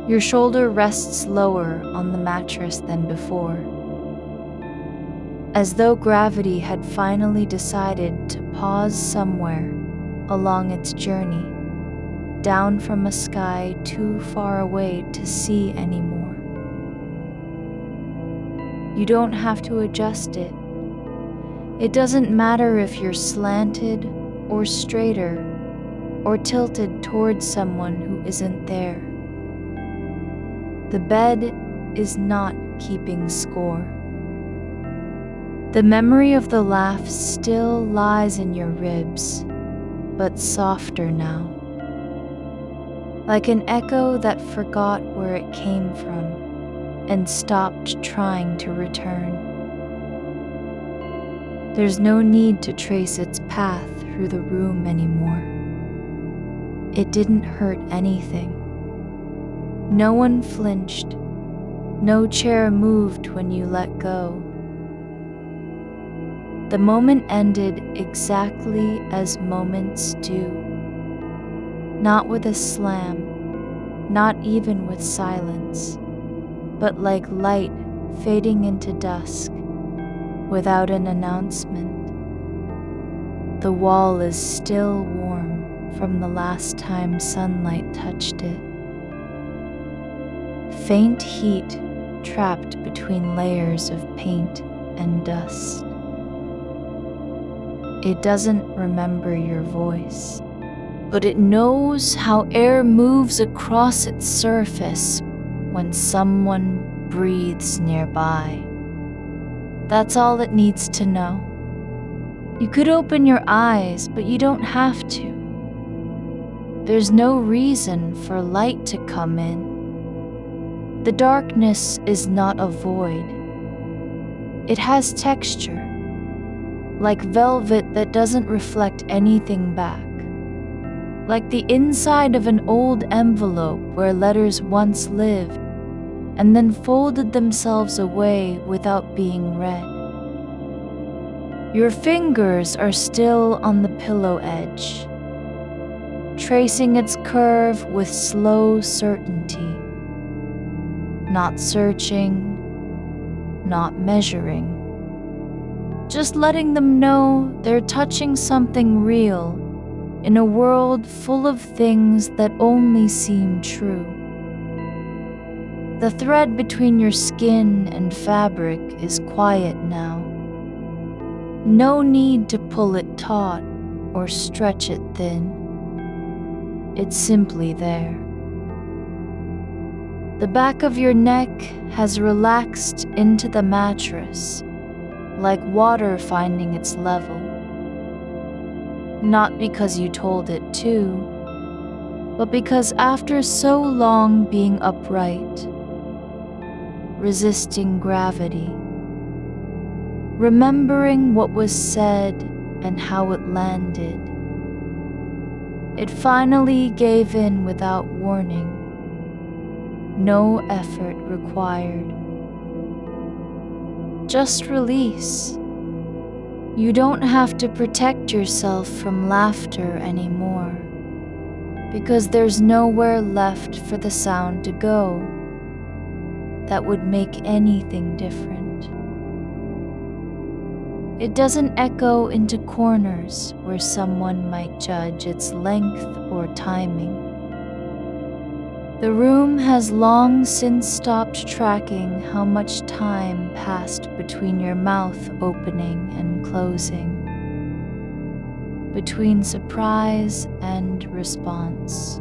Your shoulder rests lower on the mattress than before, as though gravity had finally decided to pause somewhere along its journey, down from a sky too far away to see anymore. You don't have to adjust it. It doesn't matter if you're slanted or straighter or tilted towards someone who isn't there. The bed is not keeping score. The memory of the laugh still lies in your ribs, but softer now. Like an echo that forgot where it came from and stopped trying to return. There's no need to trace its path through the room anymore. It didn't hurt anything. No one flinched. No chair moved when you let go. The moment ended exactly as moments do. Not with a slam, not even with silence, but like light fading into dusk, without an announcement. The wall is still warm from the last time sunlight touched it. Faint heat trapped between layers of paint and dust. It doesn't remember your voice, but it knows how air moves across its surface when someone breathes nearby. That's all it needs to know. You could open your eyes, but you don't have to. There's no reason for light to come in. The darkness is not a void. It has texture, like velvet that doesn't reflect anything back. Like the inside of an old envelope where letters once lived and then folded themselves away without being read. Your fingers are still on the pillow edge, tracing its curve with slow certainty. Not searching, not measuring. Just letting them know they're touching something real in a world full of things that only seem true. The thread between your skin and fabric is quiet now. No need to pull it taut or stretch it thin. It's simply there. The back of your neck has relaxed into the mattress, like water finding its level. Not because you told it to, but because after so long being upright, resisting gravity, remembering what was said and how it landed, it finally gave in without warning. No effort required. Just release. You don't have to protect yourself from laughter anymore, because there's nowhere left for the sound to go that would make anything different. It doesn't echo into corners where someone might judge its length or timing. The room has long since stopped tracking how much time passed between your mouth opening and closing, between surprise and response.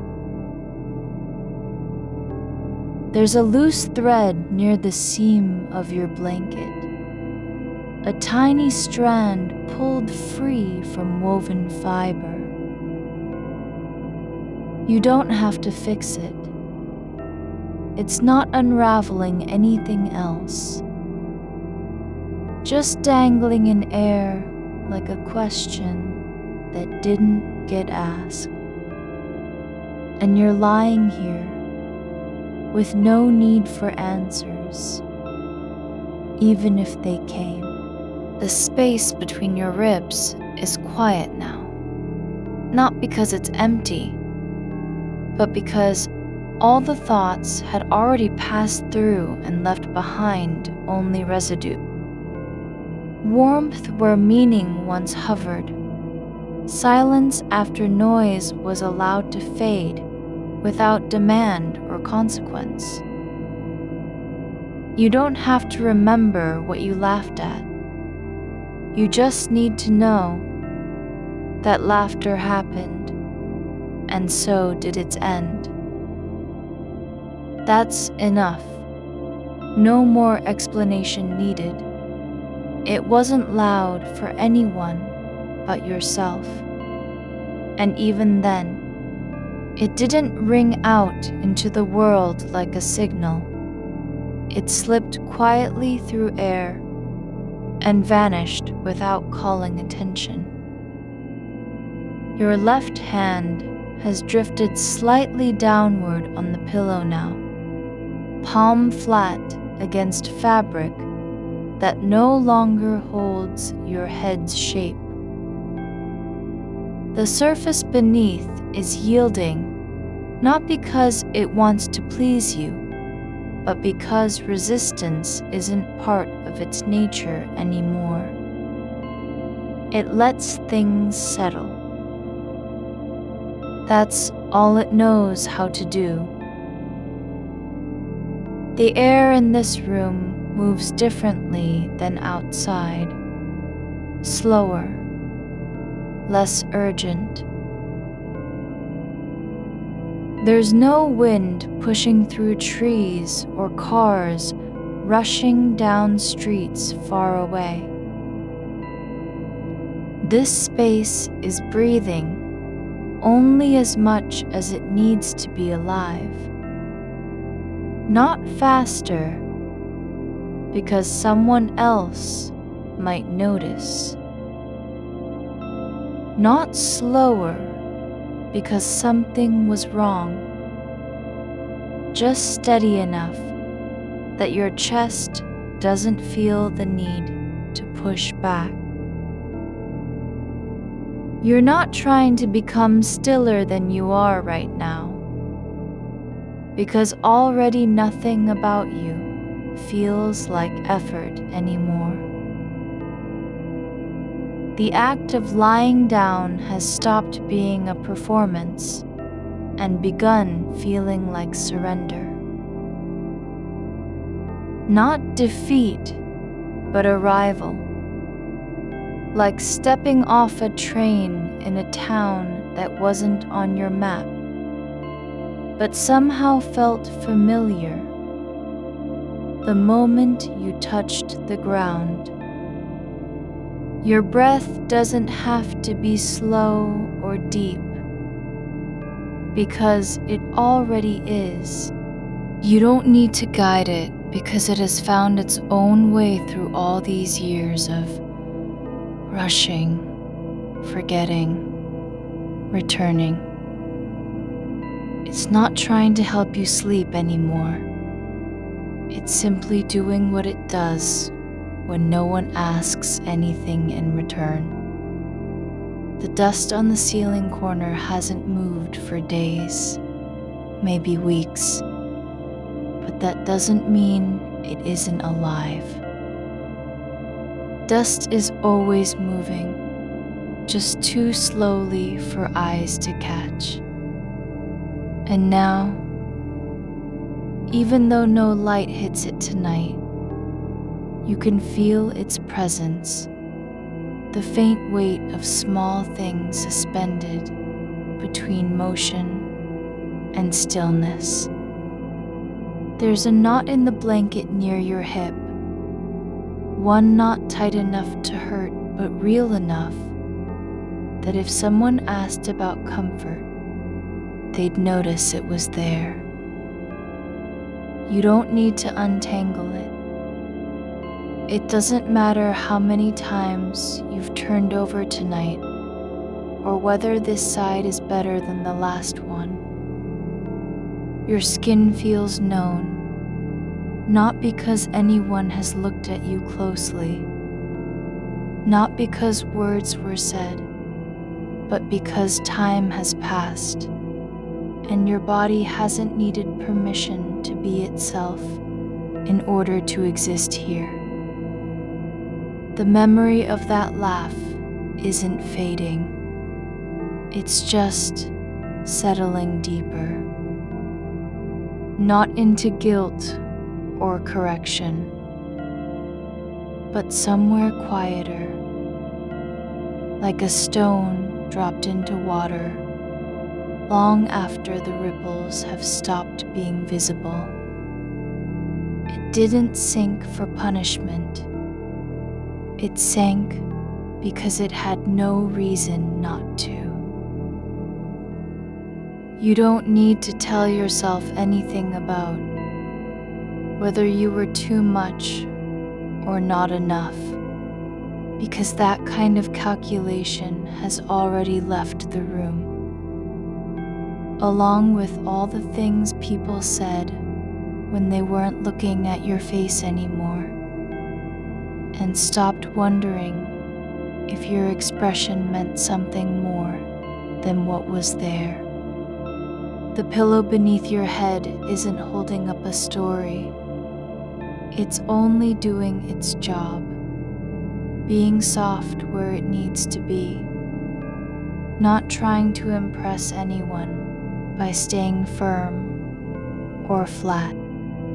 There's a loose thread near the seam of your blanket, a tiny strand pulled free from woven fiber. You don't have to fix it. It's not unraveling anything else, just dangling in air like a question that didn't get asked. And you're lying here with no need for answers, even if they came. The space between your ribs is quiet now, not because it's empty, but because all the thoughts had already passed through and left behind only residue. Warmth where meaning once hovered. Silence after noise was allowed to fade without demand or consequence. You don't have to remember what you laughed at. You just need to know that laughter happened, and so did its end. That's enough. No more explanation needed. It wasn't loud for anyone but yourself. And even then, it didn't ring out into the world like a signal. It slipped quietly through air and vanished without calling attention. Your left hand has drifted slightly downward on the pillow now, palm flat against fabric that no longer holds your head's shape. The surface beneath is yielding, not because it wants to please you, but because resistance isn't part of its nature anymore. It lets things settle. That's all it knows how to do. The air in this room moves differently than outside, slower, less urgent. There's no wind pushing through trees or cars rushing down streets far away. This space is breathing only as much as it needs to be alive. Not faster, because someone else might notice. Not slower, because something was wrong. Just steady enough that your chest doesn't feel the need to push back. You're not trying to become stiller than you are right now, because already nothing about you feels like effort anymore. The act of lying down has stopped being a performance and begun feeling like surrender. Not defeat, but arrival. Like stepping off a train in a town that wasn't on your map, but somehow felt familiar the moment you touched the ground. Your breath doesn't have to be slow or deep, because it already is. You don't need to guide it, because it has found its own way through all these years of rushing, forgetting, returning. It's not trying to help you sleep anymore. It's simply doing what it does when no one asks anything in return. The dust on the ceiling corner hasn't moved for days, maybe weeks, but that doesn't mean it isn't alive. Dust is always moving, just too slowly for eyes to catch. And now, even though no light hits it tonight, you can feel its presence, the faint weight of small things suspended between motion and stillness. There's a knot in the blanket near your hip, one not tight enough to hurt, but real enough that if someone asked about comfort, they'd notice it was there. You don't need to untangle it. It doesn't matter how many times you've turned over tonight, or whether this side is better than the last one. Your skin feels known, not because anyone has looked at you closely, not because words were said, but because time has passed, and your body hasn't needed permission to be itself in order to exist here. The memory of that laugh isn't fading. It's just settling deeper. Not into guilt or correction, but somewhere quieter, like a stone dropped into water long after the ripples have stopped being visible. It didn't sink for punishment. It sank because it had no reason not to. You don't need to tell yourself anything about whether you were too much or not enough, because that kind of calculation has already left the room, along with all the things people said when they weren't looking at your face anymore, and stopped wondering if your expression meant something more than what was there. The pillow beneath your head isn't holding up a story. It's only doing its job, being soft where it needs to be, not trying to impress anyone by staying firm or flat.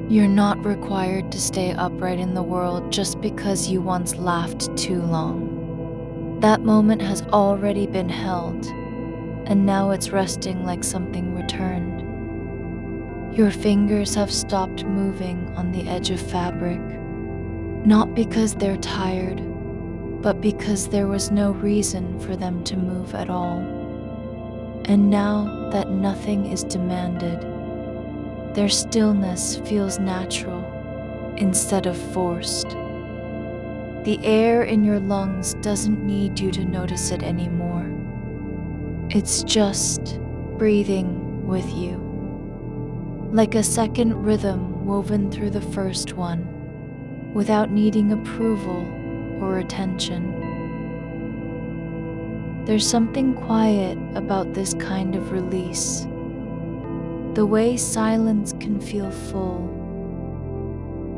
You're not required to stay upright in the world just because you once laughed too long. That moment has already been held, and now it's resting like something returned. Your fingers have stopped moving on the edge of fabric, not because they're tired, but because there was no reason for them to move at all. And now that nothing is demanded, their stillness feels natural instead of forced. The air in your lungs doesn't need you to notice it anymore. It's just breathing with you, like a second rhythm woven through the first one, without needing approval or attention. There's something quiet about this kind of release, the way silence can feel full,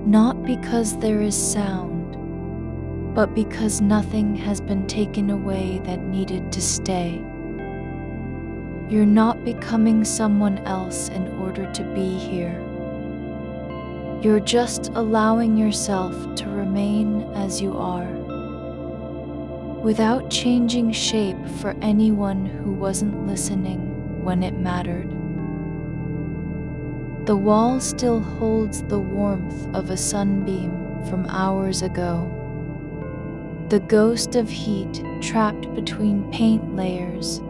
not because there is sound, but because nothing has been taken away that needed to stay. You're not becoming someone else in order to be here. You're just allowing yourself to remain as you are, without changing shape for anyone who wasn't listening when it mattered. The wall still holds the warmth of a sunbeam from hours ago, the ghost of heat trapped between paint layers,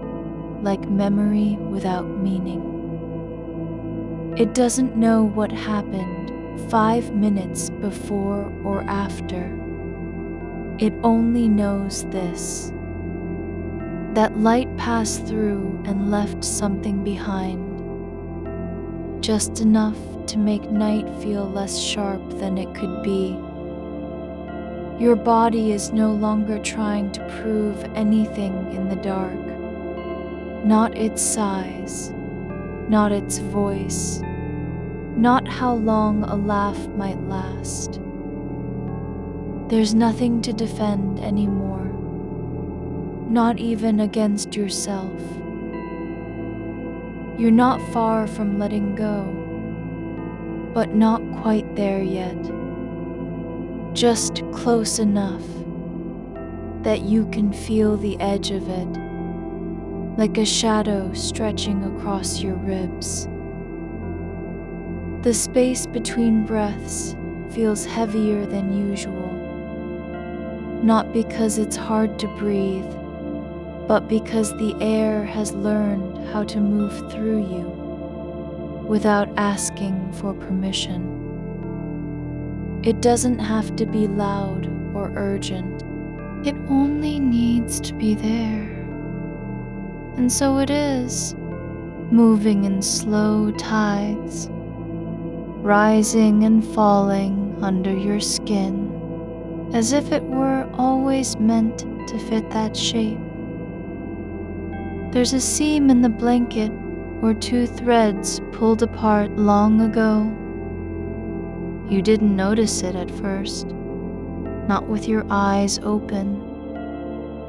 like memory without meaning. It doesn't know what happened 5 minutes before or after. It only knows this: that light passed through and left something behind, just enough to make night feel less sharp than it could be. Your body is no longer trying to prove anything in the dark. Not its size, not its voice, not how long a laugh might last. There's nothing to defend anymore, not even against yourself. You're not far from letting go, but not quite there yet. Just close enough that you can feel the edge of it, like a shadow stretching across your ribs. The space between breaths feels heavier than usual, not because it's hard to breathe, but because the air has learned how to move through you without asking for permission. It doesn't have to be loud or urgent. It only needs to be there. And so it is, moving in slow tides, rising and falling under your skin, as if it were always meant to fit that shape. There's a seam in the blanket or 2 threads pulled apart long ago. You didn't notice it at first, not with your eyes open,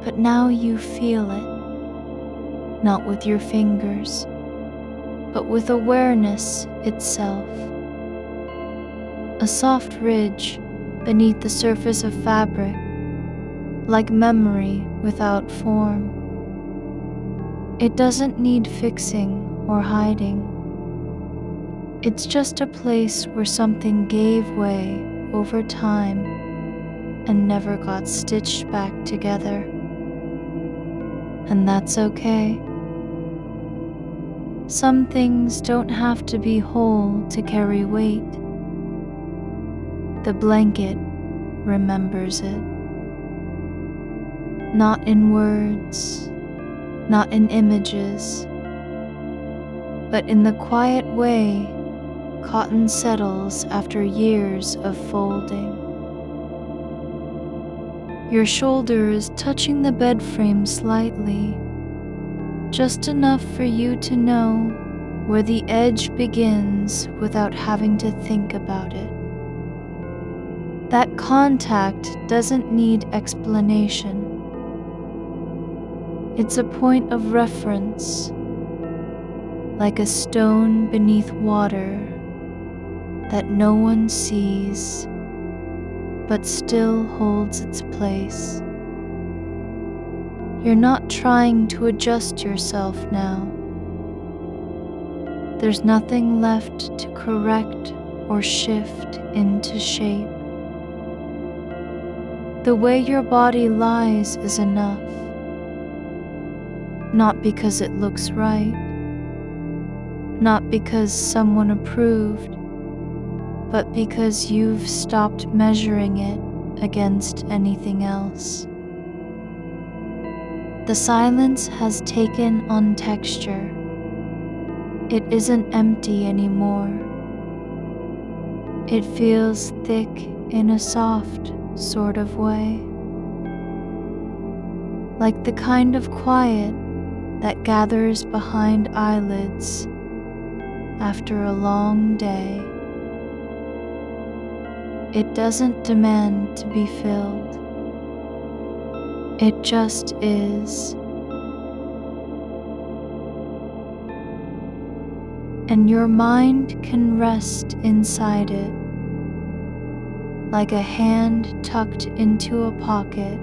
but now you feel it, not with your fingers, but with awareness itself. A soft ridge beneath the surface of fabric, like memory without form. It doesn't need fixing or hiding. It's just a place where something gave way over time and never got stitched back together. And that's okay. Some things don't have to be whole to carry weight. The blanket remembers it. Not in words, not in images, but in the quiet way cotton settles after years of folding. Your shoulder is touching the bed frame slightly, just enough for you to know where the edge begins without having to think about it. That contact doesn't need explanation. It's a point of reference, like a stone beneath water that no one sees but still holds its place. You're not trying to adjust yourself now. There's nothing left to correct or shift into shape. The way your body lies is enough, not because it looks right, not because someone approved, but because you've stopped measuring it against anything else. The silence has taken on texture. It isn't empty anymore. It feels thick in a soft sort of way, like the kind of quiet that gathers behind eyelids after a long day. It doesn't demand to be filled. It just is. And your mind can rest inside it, like a hand tucked into a pocket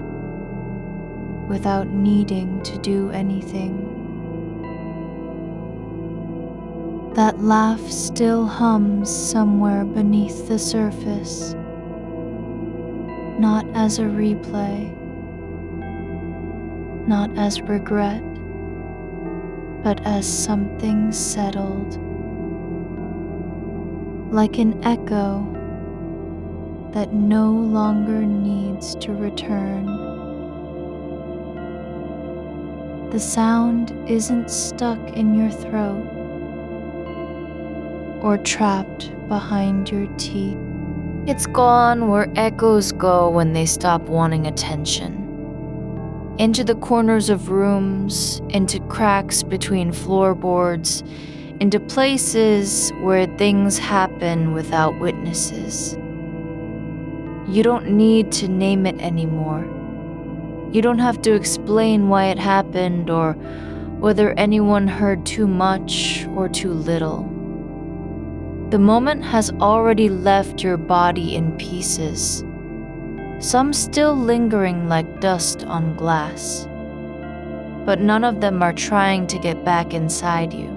without needing to do anything. That laugh still hums somewhere beneath the surface, not as a replay, not as regret, but as something settled, like an echo that no longer needs to return. The sound isn't stuck in your throat or trapped behind your teeth. It's gone where echoes go when they stop wanting attention. Into the corners of rooms, into cracks between floorboards, into places where things happen without witnesses. You don't need to name it anymore. You don't have to explain why it happened or whether anyone heard too much or too little. The moment has already left your body in pieces, some still lingering like dust on glass, but none of them are trying to get back inside you.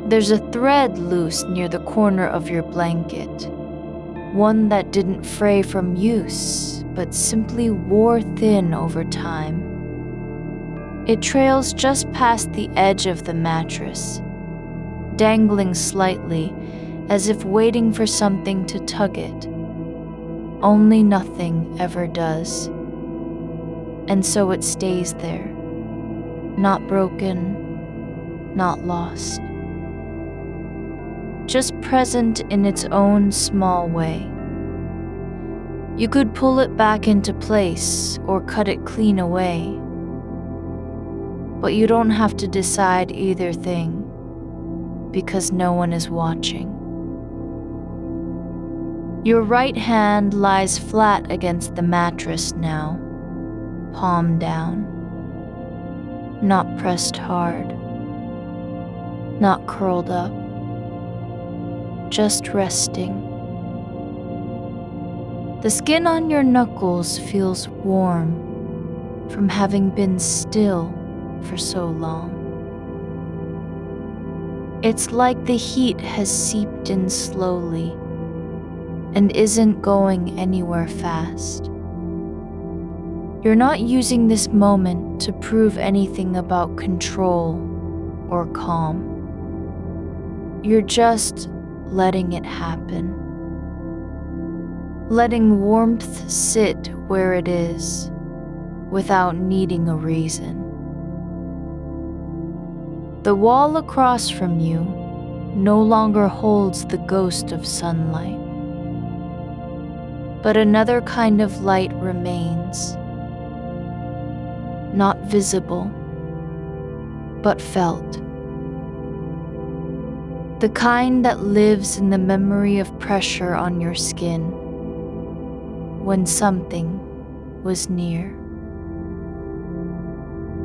There's a thread loose near the corner of your blanket, one that didn't fray from use, but simply wore thin over time. It trails just past the edge of the mattress, dangling slightly, as if waiting for something to tug it. Only nothing ever does. And so it stays there, not broken, not lost, just present in its own small way. You could pull it back into place or cut it clean away, but you don't have to decide either thing, because no one is watching. Your right hand lies flat against the mattress now, palm down, not pressed hard, not curled up, just resting. The skin on your knuckles feels warm from having been still for so long. It's like the heat has seeped in slowly and isn't going anywhere fast. You're not using this moment to prove anything about control or calm. You're just letting it happen. Letting warmth sit where it is without needing a reason. The wall across from you no longer holds the ghost of sunlight, but another kind of light remains, not visible, but felt. The kind that lives in the memory of pressure on your skin when something was near.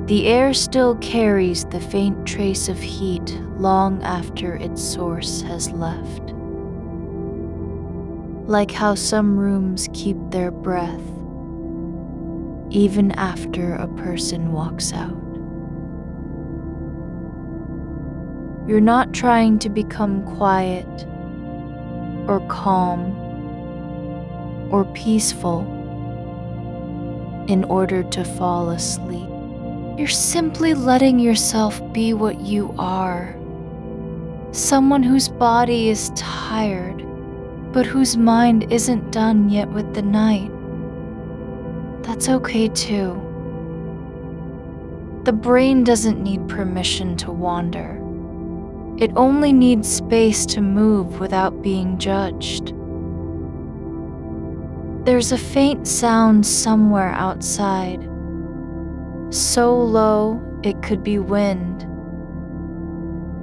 The air still carries the faint trace of heat long after its source has left. Like how some rooms keep their breath even after a person walks out. You're not trying to become quiet or calm or peaceful in order to fall asleep. You're simply letting yourself be what you are. Someone whose body is tired, but whose mind isn't done yet with the night. That's okay too. The brain doesn't need permission to wander. It only needs space to move without being judged. There's a faint sound somewhere outside, so low it could be wind,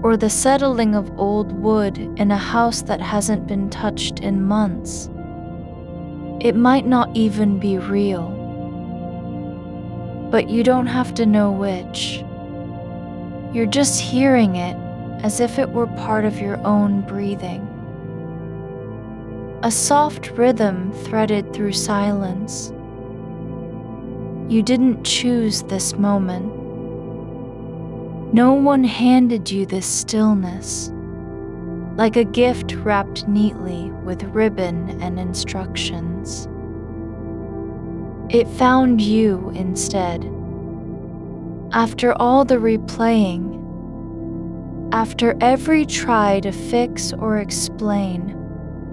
or the settling of old wood in a house that hasn't been touched in months. It might not even be real, but you don't have to know which. You're just hearing it as if it were part of your own breathing. A soft rhythm threaded through silence. You didn't choose this moment. No one handed you this stillness, like a gift wrapped neatly with ribbon and instructions. It found you instead. After all the replaying, after every try to fix or explain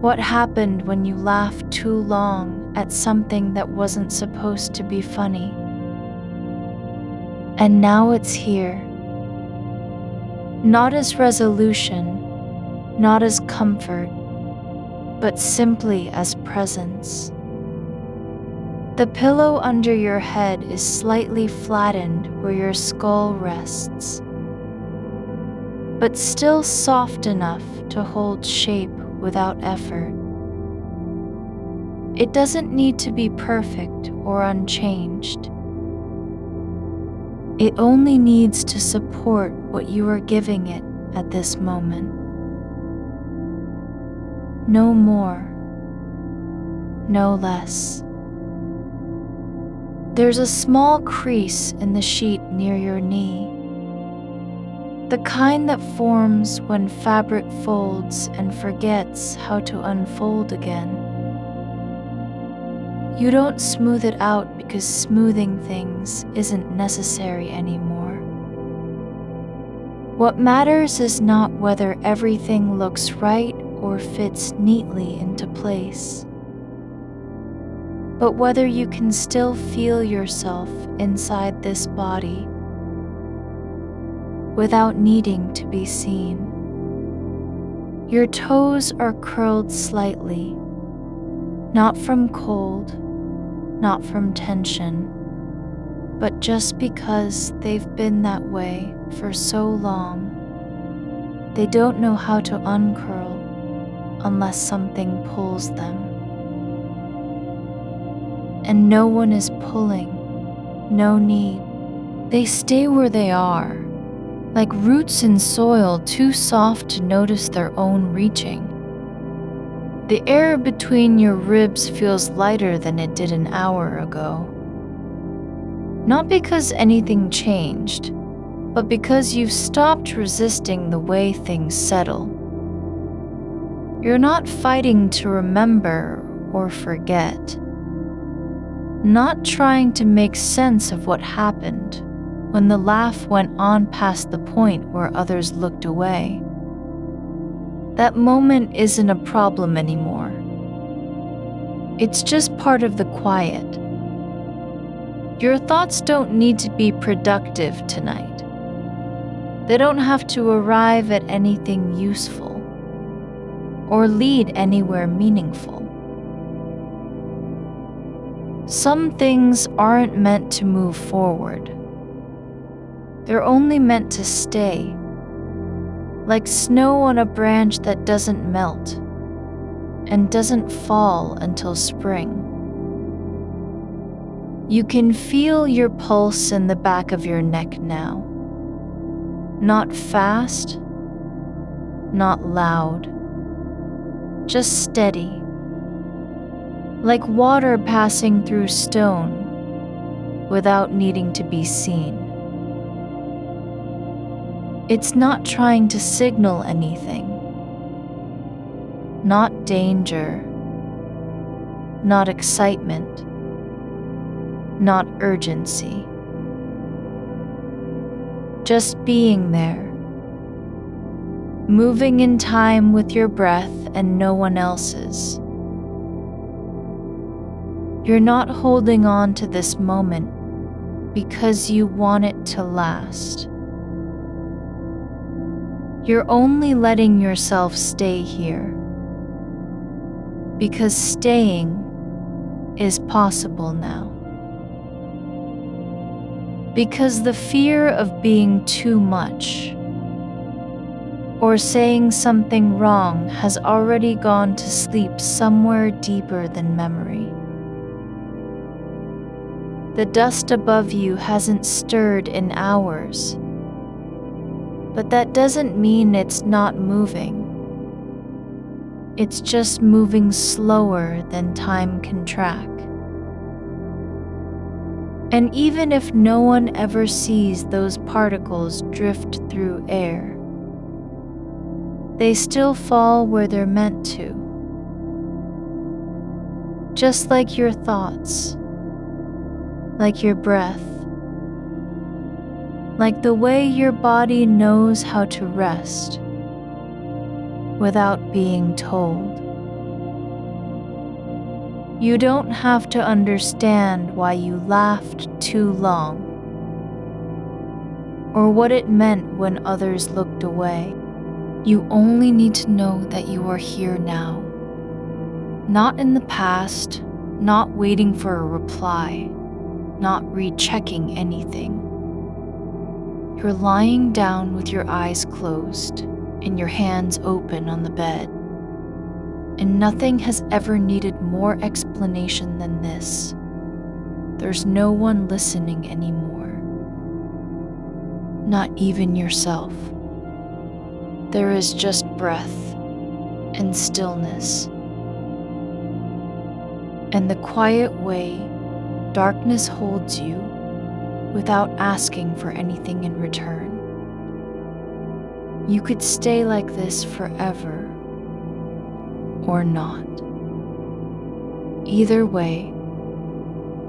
what happened when you laughed too long at something that wasn't supposed to be funny. And now it's here. Not as resolution, not as comfort, but simply as presence. The pillow under your head is slightly flattened where your skull rests, but still soft enough to hold shape without effort. It doesn't need to be perfect or unchanged. It only needs to support what you are giving it at this moment. No more, no less. There's a small crease in the sheet near your knee, the kind that forms when fabric folds and forgets how to unfold again. You don't smooth it out because smoothing things isn't necessary anymore. What matters is not whether everything looks right or fits neatly into place, but whether you can still feel yourself inside this body without needing to be seen. Your toes are curled slightly, not from cold, not from tension, but just because they've been that way for so long. They don't know how to uncurl unless something pulls them. And no one is pulling, no need. They stay where they are, like roots in soil too soft to notice their own reaching. The air between your ribs feels lighter than it did an hour ago. Not because anything changed, but because you've stopped resisting the way things settle. You're not fighting to remember or forget. Not trying to make sense of what happened when the laugh went on past the point where others looked away. That moment isn't a problem anymore. It's just part of the quiet. Your thoughts don't need to be productive tonight. They don't have to arrive at anything useful or lead anywhere meaningful. Some things aren't meant to move forward. They're only meant to stay, like snow on a branch that doesn't melt and doesn't fall until spring. You can feel your pulse in the back of your neck now. Not fast, not loud, just steady. Like water passing through stone without needing to be seen. It's not trying to signal anything. Not danger, not excitement, not urgency. Just being there, moving in time with your breath and no one else's. You're not holding on to this moment because you want it to last. You're only letting yourself stay here because staying is possible now. Because the fear of being too much or saying something wrong has already gone to sleep somewhere deeper than memory. The dust above you hasn't stirred in hours, but that doesn't mean it's not moving. It's just moving slower than time can track. And even if no one ever sees those particles drift through air, they still fall where they're meant to. Just like your thoughts, like your breath, like the way your body knows how to rest without being told. You don't have to understand why you laughed too long or what it meant when others looked away. You only need to know that you are here now, not in the past, not waiting for a reply, not rechecking anything. You're lying down with your eyes closed and your hands open on the bed. And nothing has ever needed more explanation than this. There's no one listening anymore. Not even yourself. There is just breath and stillness. And the quiet way darkness holds you without asking for anything in return. You could stay like this forever or not. Either way,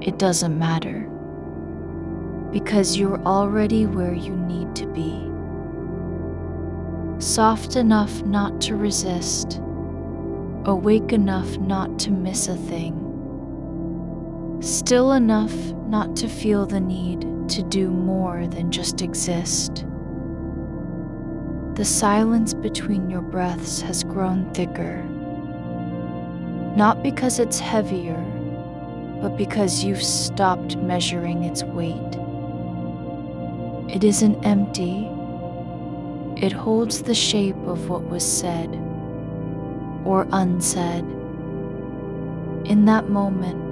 it doesn't matter because you're already where you need to be. Soft enough not to resist, awake enough not to miss a thing, still enough not to feel the need to do more than just exist. The silence between your breaths has grown thicker, not because it's heavier, but because you've stopped measuring its weight. It isn't empty. It holds the shape of what was said or unsaid. In that moment,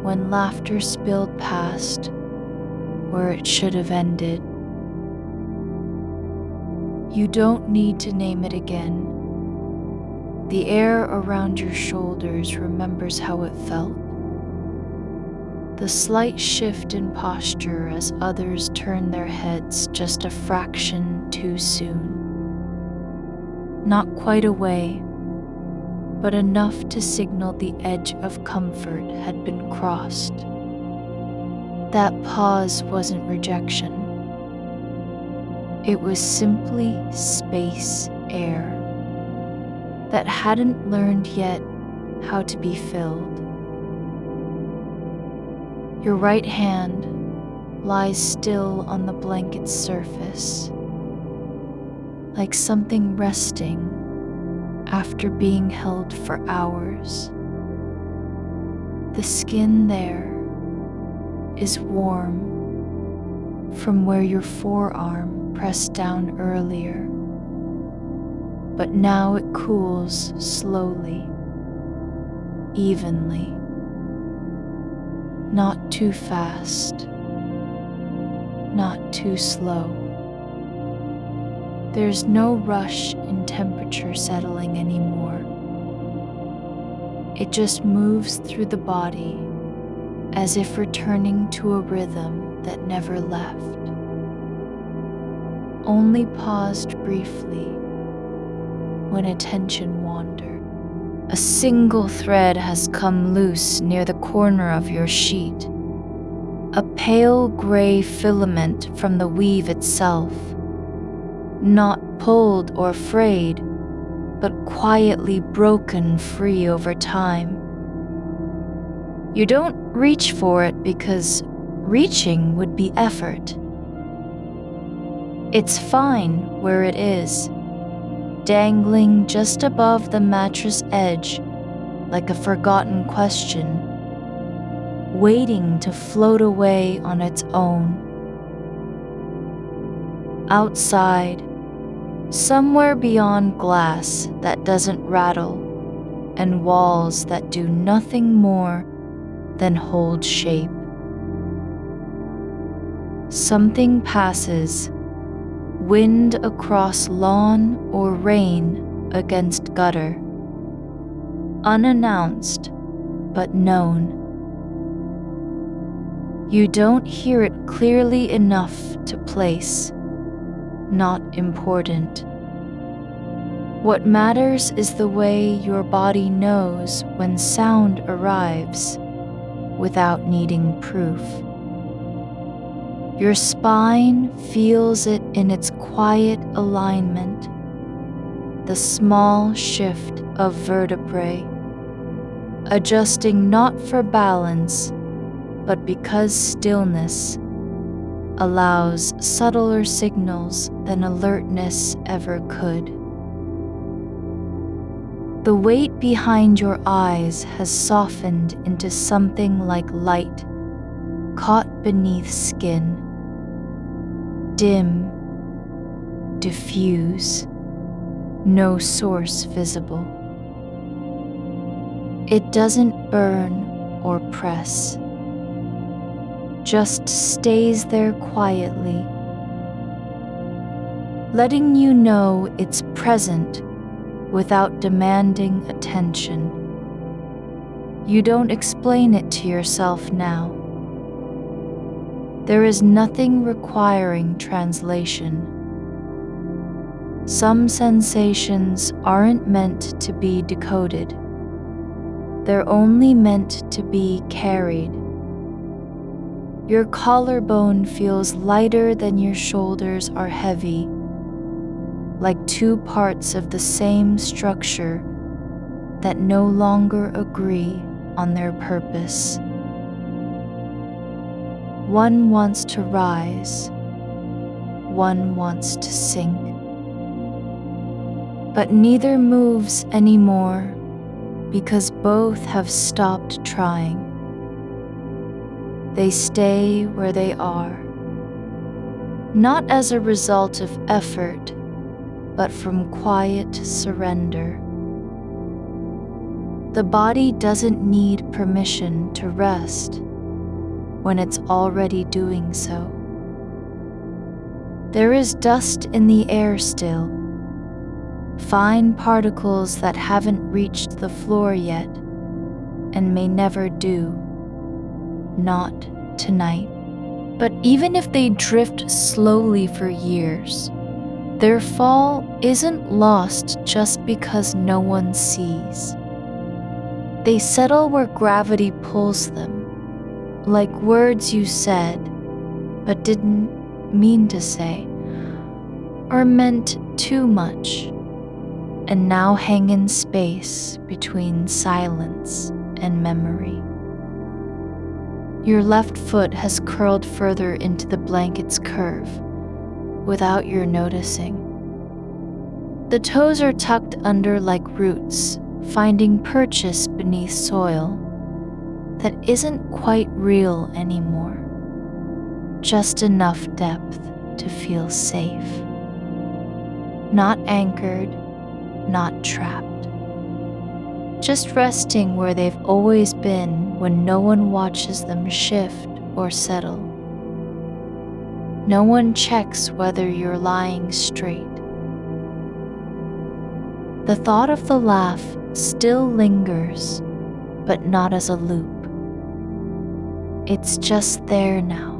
when laughter spilled past where it should have ended. You don't need to name it again. The air around your shoulders remembers how it felt. The slight shift in posture as others turn their heads just a fraction too soon. Not quite away, but enough to signal the edge of comfort had been crossed. That pause wasn't rejection. It was simply space air that hadn't learned yet how to be filled. Your right hand lies still on the blanket's surface, like something resting after being held for hours. The skin there is warm from where your forearm pressed down earlier, but now it cools slowly, evenly. Not too fast, not too slow. There's no rush in temperature settling anymore. It just moves through the body as if returning to a rhythm that never left. Only paused briefly when attention wandered. A single thread has come loose near the corner of your sheet, a pale gray filament from the weave itself, not pulled or frayed, but quietly broken free over time. You don't reach for it because reaching would be effort. It's fine where it is, dangling just above the mattress edge like a forgotten question, waiting to float away on its own. Outside, somewhere beyond glass that doesn't rattle and walls that do nothing more than hold shape, something passes, wind across lawn or rain against gutter, unannounced but known. You don't hear it clearly enough to place, not important. What matters is the way your body knows when sound arrives without needing proof. Your spine feels it in its quiet alignment, the small shift of vertebrae, adjusting not for balance, but because stillness allows subtler signals than alertness ever could. The weight behind your eyes has softened into something like light caught beneath skin. Dim, diffuse, no source visible. It doesn't burn or press, just stays there quietly, letting you know it's present without demanding attention. You don't explain it to yourself now. There is nothing requiring translation. Some sensations aren't meant to be decoded. They're only meant to be carried. Your collarbone feels lighter than your shoulders are heavy, like two parts of the same structure that no longer agree on their purpose. One wants to rise, one wants to sink. But neither moves anymore because both have stopped trying. They stay where they are, not as a result of effort, but from quiet surrender. The body doesn't need permission to rest when it's already doing so. There is dust in the air still, fine particles that haven't reached the floor yet and may never do. Not tonight. But even if they drift slowly for years, their fall isn't lost just because no one sees. They settle where gravity pulls them, like words you said but didn't mean to say, or meant too much, and now hang in space between silence and memory. Your left foot has curled further into the blanket's curve without your noticing. The toes are tucked under like roots, finding purchase beneath soil that isn't quite real anymore. Just enough depth to feel safe. Not anchored, not trapped. Just resting where they've always been when no one watches them shift or settle. No one checks whether you're lying straight. The thought of the laugh still lingers, but not as a loop. It's just there now,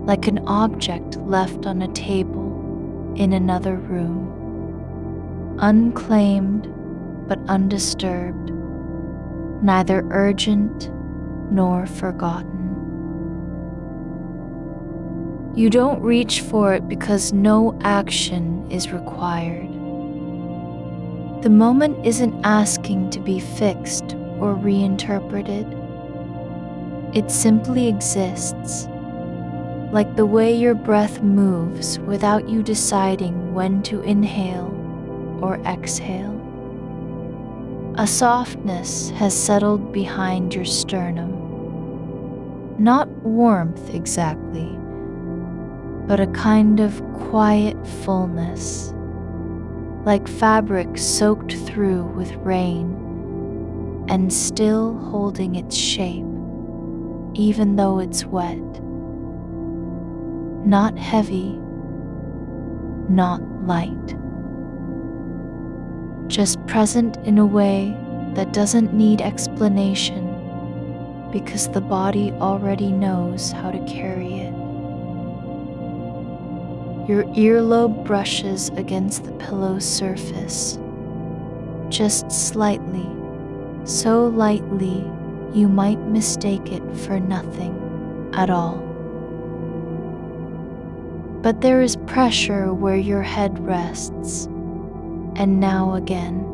like an object left on a table in another room, unclaimed but undisturbed, neither urgent nor forgotten. You don't reach for it because no action is required. The moment isn't asking to be fixed or reinterpreted. It simply exists, like the way your breath moves without you deciding when to inhale or exhale. A softness has settled behind your sternum. Not warmth exactly, but a kind of quiet fullness, like fabric soaked through with rain and still holding its shape, even though it's wet. Not heavy, not light. Just present in a way that doesn't need explanation because the body already knows how to carry it. Your earlobe brushes against the pillow's surface, just slightly, so lightly you might mistake it for nothing at all. But there is pressure where your head rests, and now again,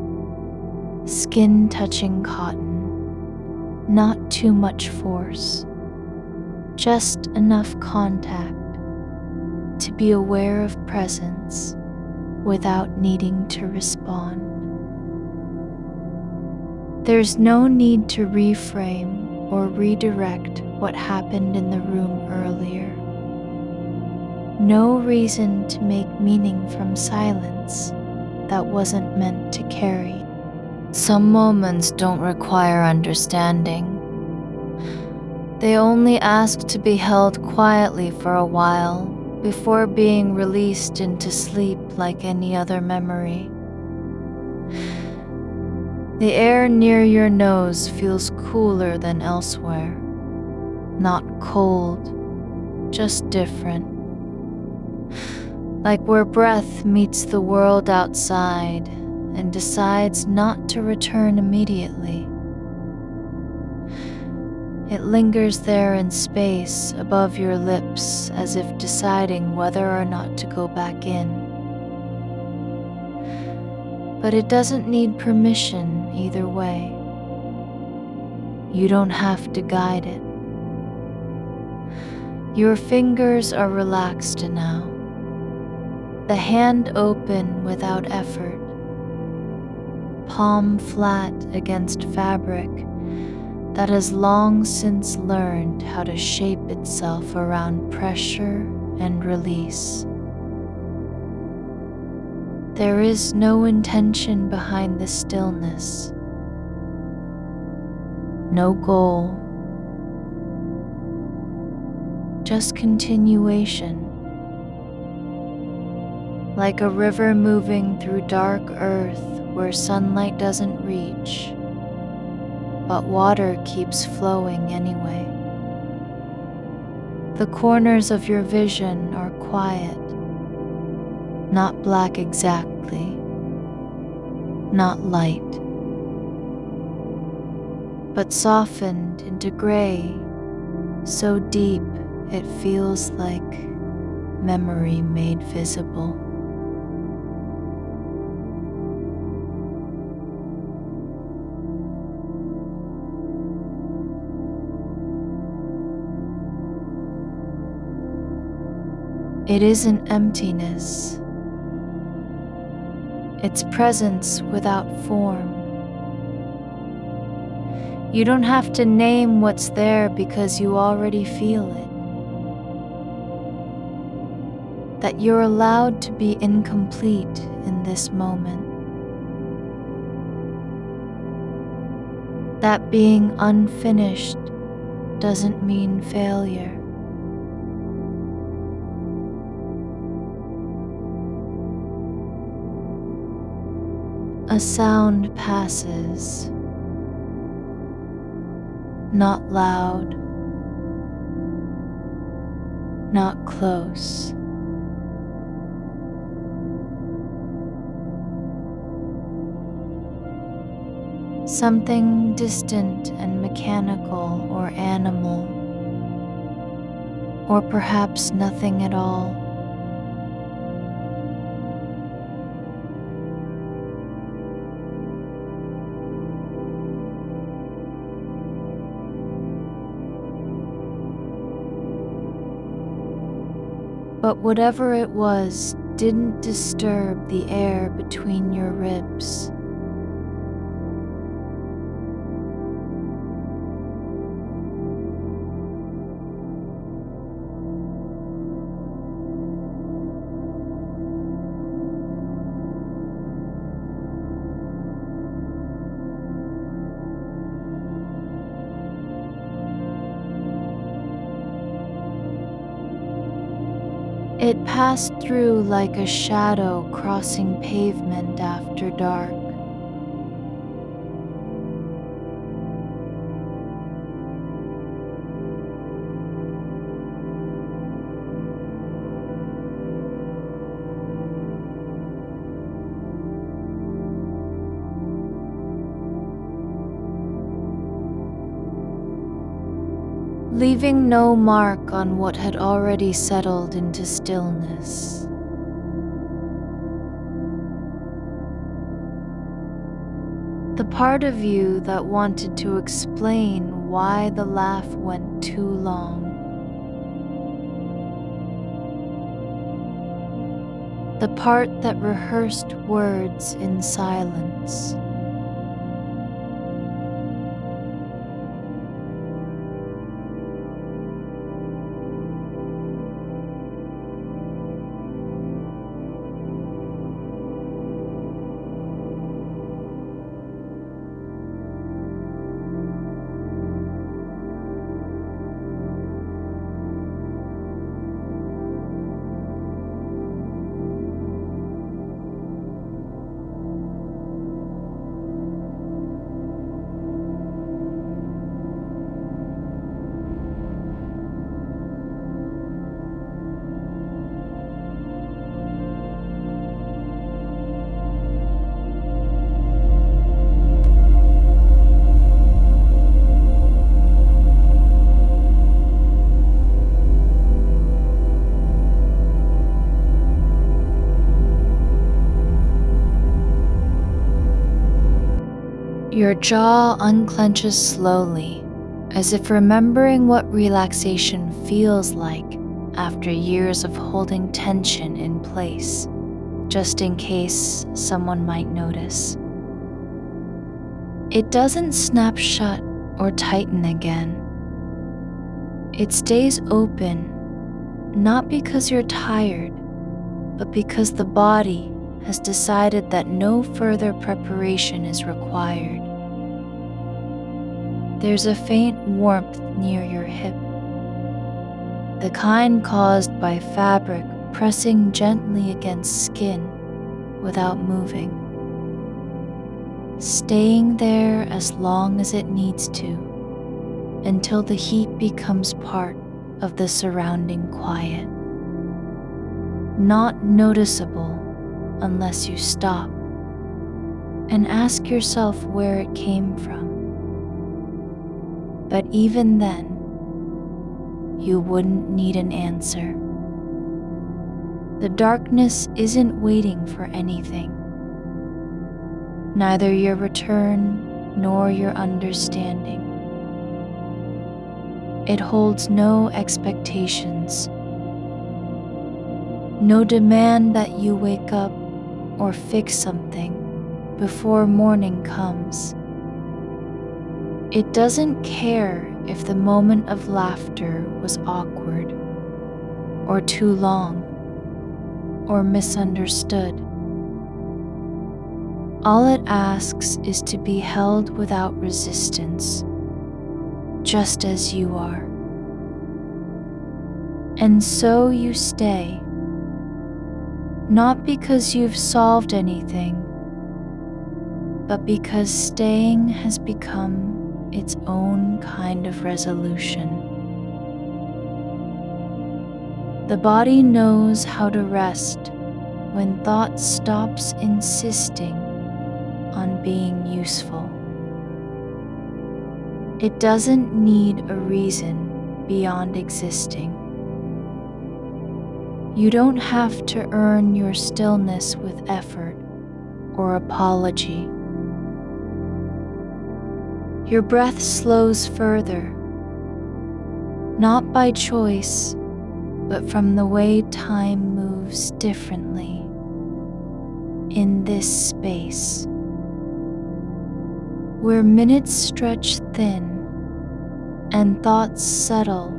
skin touching cotton, not too much force, just enough contact to be aware of presence without needing to respond. There's no need to reframe or redirect what happened in the room earlier. No reason to make meaning from silence that wasn't meant to carry. Some moments don't require understanding. They only ask to be held quietly for a while before being released into sleep like any other memory. The air near your nose feels cooler than elsewhere. Not cold, just different. Like where breath meets the world outside and decides not to return immediately. It lingers there in space above your lips as if deciding whether or not to go back in. But it doesn't need permission either way. You don't have to guide it. Your fingers are relaxed now, the hand open without effort, palm flat against fabric that has long since learned how to shape itself around pressure and release. There is no intention behind the stillness, no goal, just continuation. like a river moving through dark earth where sunlight doesn't reach, but water keeps flowing anyway. The corners of your vision are quiet, not black exactly, not light, but softened into gray, so deep it feels like memory made visible. It isn't emptiness. It's presence without form. You don't have to name what's there because you already feel it. That you're allowed to be incomplete in this moment. That being unfinished doesn't mean failure. A sound passes, not loud, not close. Something distant and mechanical or animal, or perhaps nothing at all. But whatever it was didn't disturb the air between your ribs. It passed through like a shadow crossing pavement after dark. Leaving no mark on what had already settled into stillness. The part of you that wanted to explain why the laugh went too long. The part that rehearsed words in silence. Your jaw unclenches slowly, as if remembering what relaxation feels like after years of holding tension in place, just in case someone might notice. It doesn't snap shut or tighten again. It stays open, not because you're tired, but because the body has decided that no further preparation is required. There's a faint warmth near your hip, the kind caused by fabric pressing gently against skin without moving, staying there as long as it needs to until the heat becomes part of the surrounding quiet. Not noticeable unless you stop and ask yourself where it came from. But even then, you wouldn't need an answer. The darkness isn't waiting for anything, neither your return nor your understanding. It holds no expectations, no demand that you wake up or fix something before morning comes. It doesn't care if the moment of laughter was awkward, or too long, or misunderstood. All it asks is to be held without resistance, just as you are. And so you stay, not because you've solved anything, but because staying has become its own kind of resolution. The body knows how to rest when thought stops insisting on being useful. It doesn't need a reason beyond existing. You don't have to earn your stillness with effort or apology. Your breath slows further, not by choice, but from the way time moves differently in this space, where minutes stretch thin and thoughts settle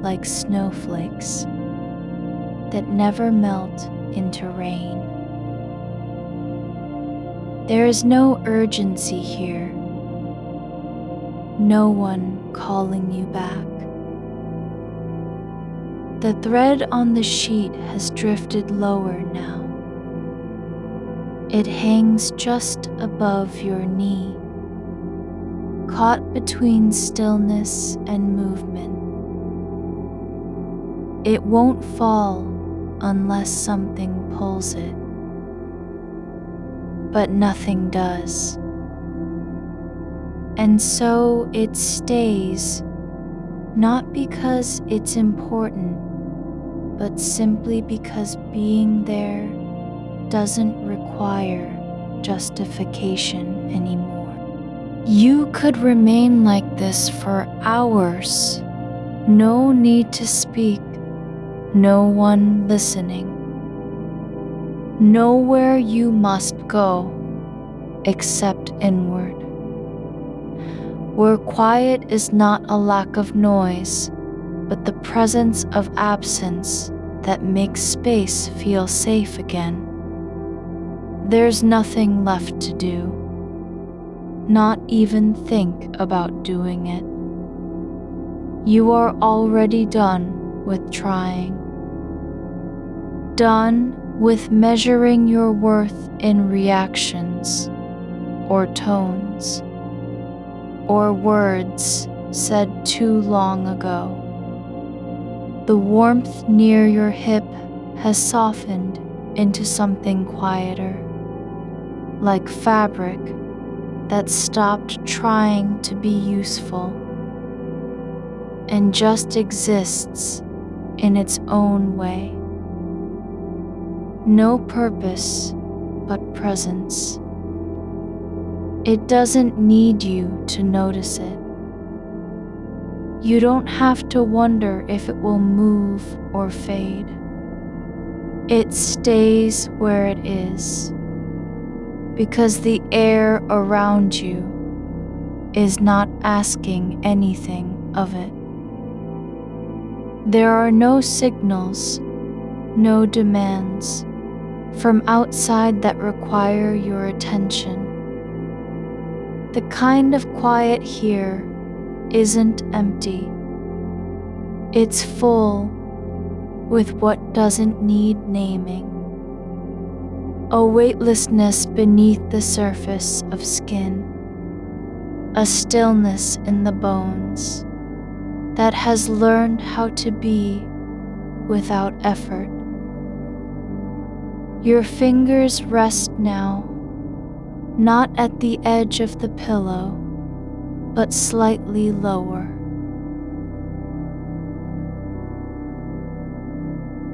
like snowflakes that never melt into rain. There is no urgency here, no one calling you back. The thread on the sheet has drifted lower now. It hangs just above your knee, caught between stillness and movement. It won't fall unless something pulls it, but nothing does. And so it stays, not because it's important, but simply because being there doesn't require justification anymore. You could remain like this for hours. No need to speak, no one listening. Nowhere you must go except inward, where quiet is not a lack of noise, but the presence of absence that makes space feel safe again. There's nothing left to do, not even think about doing it. You are already done with trying, done with measuring your worth in reactions or tones or words said too long ago. The warmth near your hip has softened into something quieter, like fabric that stopped trying to be useful and just exists in its own way. No purpose but presence. It doesn't need you to notice it. You don't have to wonder if it will move or fade. It stays where it is, because the air around you is not asking anything of it. There are no signals, no demands from outside that require your attention. The kind of quiet here isn't empty. It's full, with what doesn't need naming. A weightlessness beneath the surface of skin, a stillness in the bones that has learned how to be without effort. Your fingers rest now, not at the edge of the pillow, but slightly lower.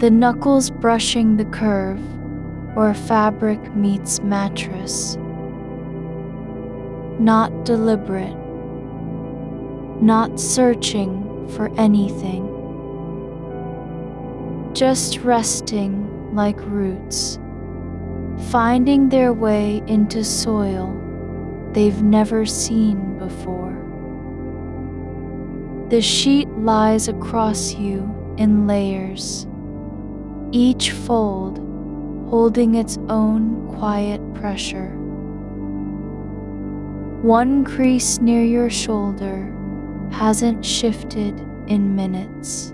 The knuckles brushing the curve where fabric meets mattress. Not deliberate, not searching for anything, just resting like roots, finding their way into soil they've never seen before. The sheet lies across you in layers, each fold holding its own quiet pressure. One crease near your shoulder hasn't shifted in minutes.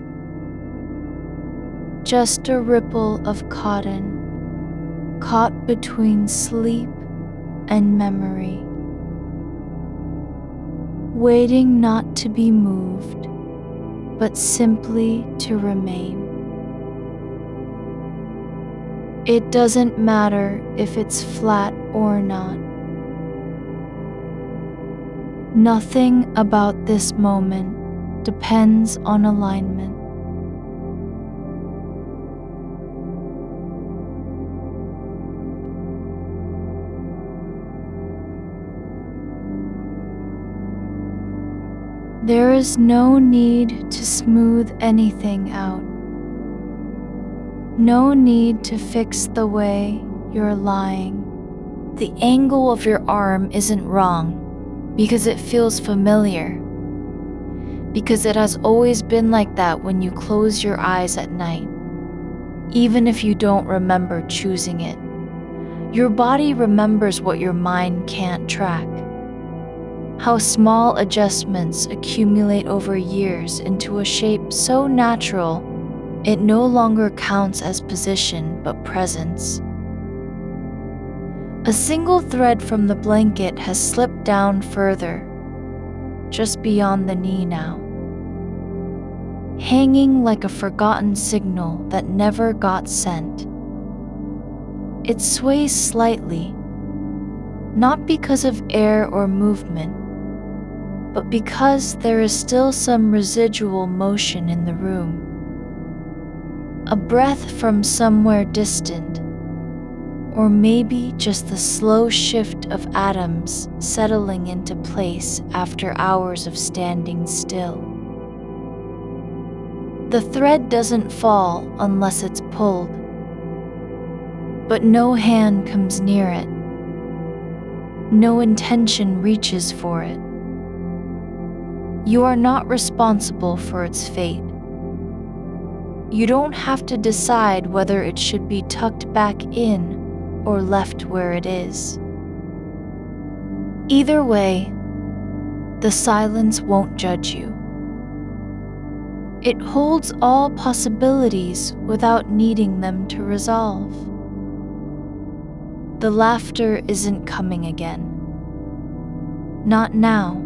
Just a ripple of cotton caught between sleep and memory, waiting not to be moved, but simply to remain. It doesn't matter if it's flat or not. Nothing about this moment depends on alignment. There is no need to smooth anything out. No need to fix the way you're lying. The angle of your arm isn't wrong because it feels familiar. Because it has always been like that when you close your eyes at night, even if you don't remember choosing it. Your body remembers what your mind can't track. How small adjustments accumulate over years into a shape so natural it no longer counts as position but presence. A single thread from the blanket has slipped down further, just beyond the knee now, hanging like a forgotten signal that never got sent. It sways slightly, not because of air or movement, but because there is still some residual motion in the room. A breath from somewhere distant, or maybe just the slow shift of atoms settling into place after hours of standing still. The thread doesn't fall unless it's pulled, but no hand comes near it. No intention reaches for it. You are not responsible for its fate. You don't have to decide whether it should be tucked back in or left where it is. Either way, the silence won't judge you. It holds all possibilities without needing them to resolve. The laughter isn't coming again. Not now.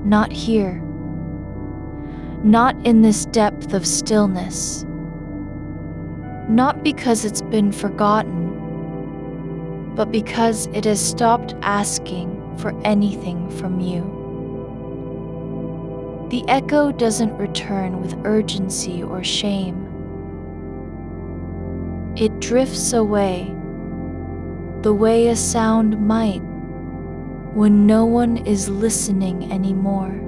Not here. Not in this depth of stillness. Not because it's been forgotten, but because it has stopped asking for anything from you. The echo doesn't return with urgency or shame. It drifts away, the way a sound might when no one is listening anymore.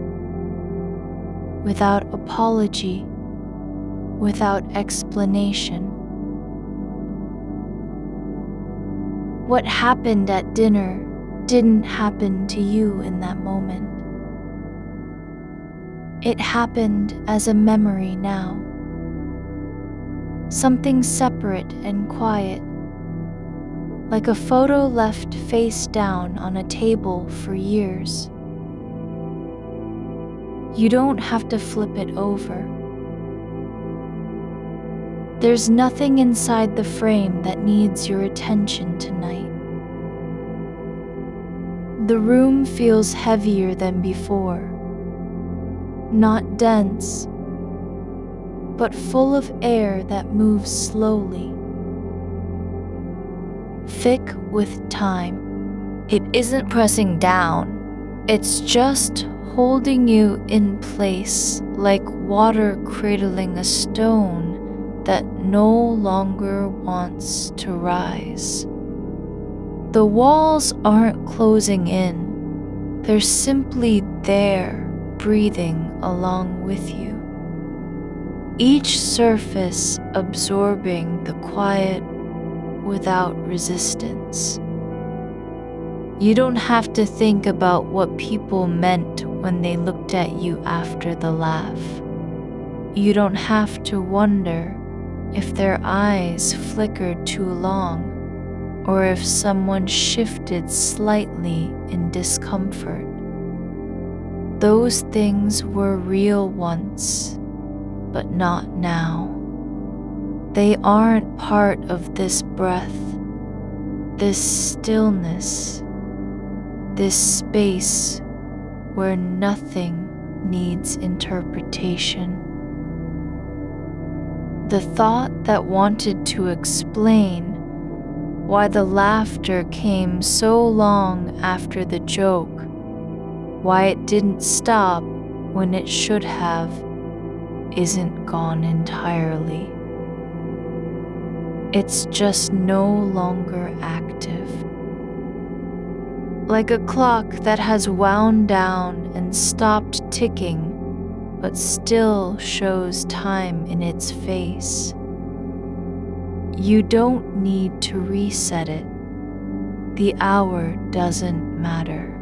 Without apology, without explanation. What happened at dinner didn't happen to you in that moment. It happened as a memory now. Something separate and quiet, like a photo left face down on a table for years. You don't have to flip it over. There's nothing inside the frame that needs your attention tonight. The room feels heavier than before. Not dense, but full of air that moves slowly, thick with time. It isn't pressing down, it's just holding you in place like water cradling a stone that no longer wants to rise. The walls aren't closing in, they're simply there, breathing along with you. Each surface absorbing the quiet without resistance. You don't have to think about what people meant when they looked at you after the laugh. You don't have to wonder if their eyes flickered too long or if someone shifted slightly in discomfort. Those things were real once, but not now. They aren't part of this breath, this stillness, this space where nothing needs interpretation. The thought that wanted to explain why the laughter came so long after the joke, why it didn't stop when it should have, isn't gone entirely. It's just no longer active. Like a clock that has wound down and stopped ticking, but still shows time in its face. You don't need to reset it. The hour doesn't matter.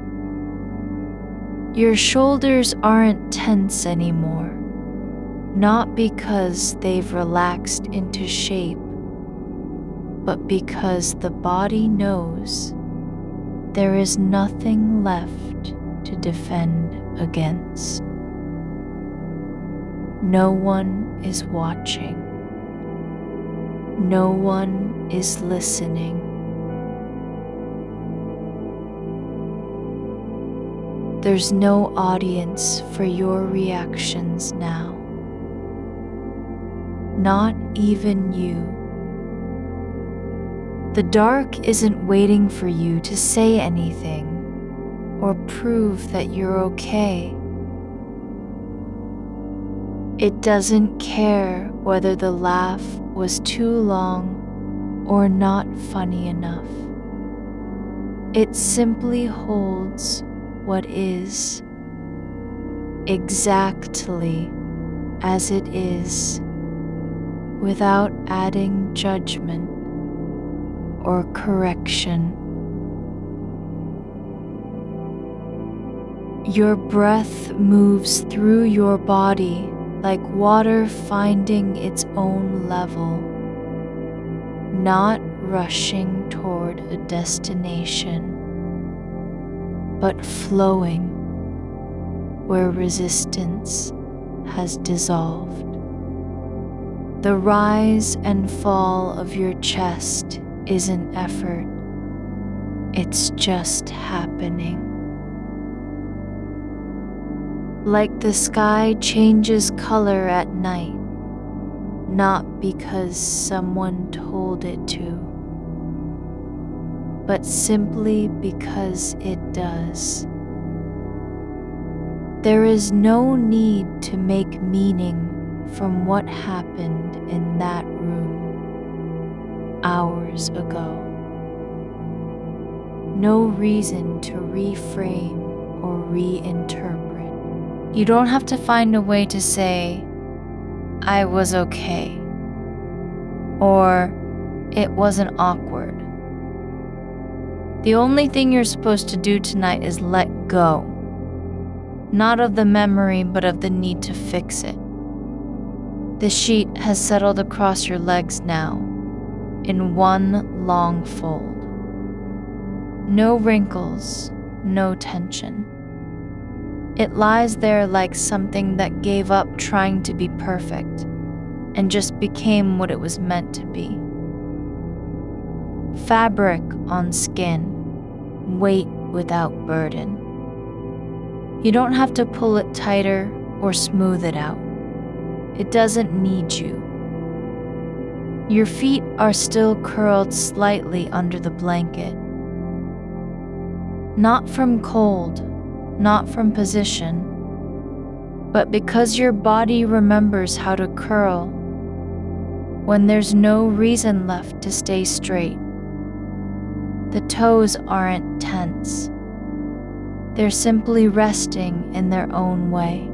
Your shoulders aren't tense anymore, not because they've relaxed into shape, but because the body knows there is nothing left to defend against. No one is watching. No one is listening. There's no audience for your reactions now. Not even you. The dark isn't waiting for you to say anything or prove that you're okay. It doesn't care whether the laugh was too long or not funny enough. It simply holds what is, exactly as it is, without adding judgment or correction. Your breath moves through your body like water finding its own level, not rushing toward a destination, but flowing where resistance has dissolved. The rise and fall of your chest isn't effort, it's just happening. Like the sky changes color at night, not because someone told it to, but simply because it does. There is no need to make meaning from what happened in that room hours ago. No reason to reframe or reinterpret. You don't have to find a way to say, I was okay, or it wasn't awkward. The only thing you're supposed to do tonight is let go, not of the memory, but of the need to fix it. The sheet has settled across your legs now, in one long fold. No wrinkles, no tension. It lies there like something that gave up trying to be perfect and just became what it was meant to be. Fabric on skin, weight without burden. You don't have to pull it tighter or smooth it out. It doesn't need you. Your feet are still curled slightly under the blanket. Not from cold, not from position, but because your body remembers how to curl when there's no reason left to stay straight. The toes aren't tense. They're simply resting in their own way.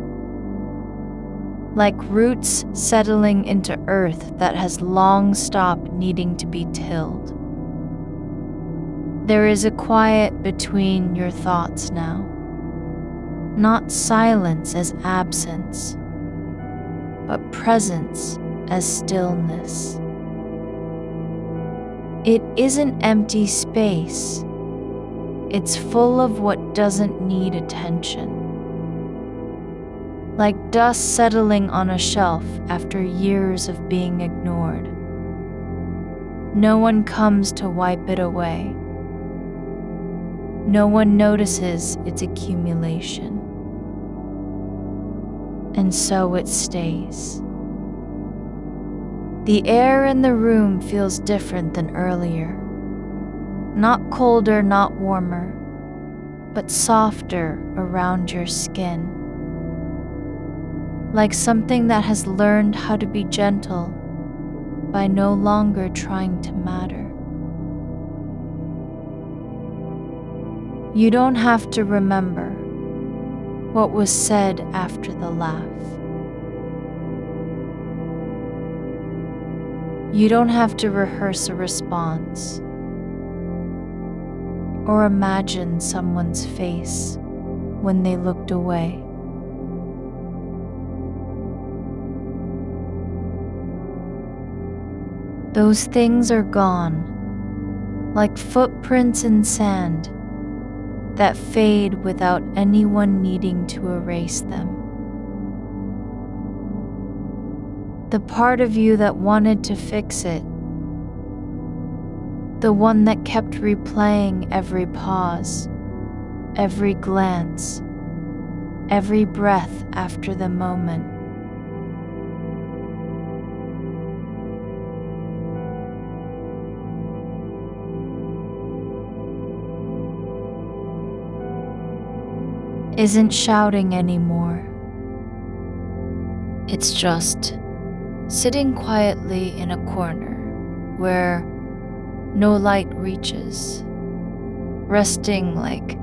Like roots settling into earth that has long stopped needing to be tilled. There is a quiet between your thoughts now. Not silence as absence, but presence as stillness. It isn't empty space. It's full of what doesn't need attention. Like dust settling on a shelf after years of being ignored. No one comes to wipe it away. No one notices its accumulation. And so it stays. The air in the room feels different than earlier. Not colder, not warmer, but softer around your skin. Like something that has learned how to be gentle by no longer trying to matter. You don't have to remember what was said after the laugh. You don't have to rehearse a response or imagine someone's face when they looked away. Those things are gone, like footprints in sand that fade without anyone needing to erase them. The part of you that wanted to fix it, the one that kept replaying every pause, every glance, every breath after the moment. Isn't shouting anymore. It's just sitting quietly in a corner where no light reaches, resting like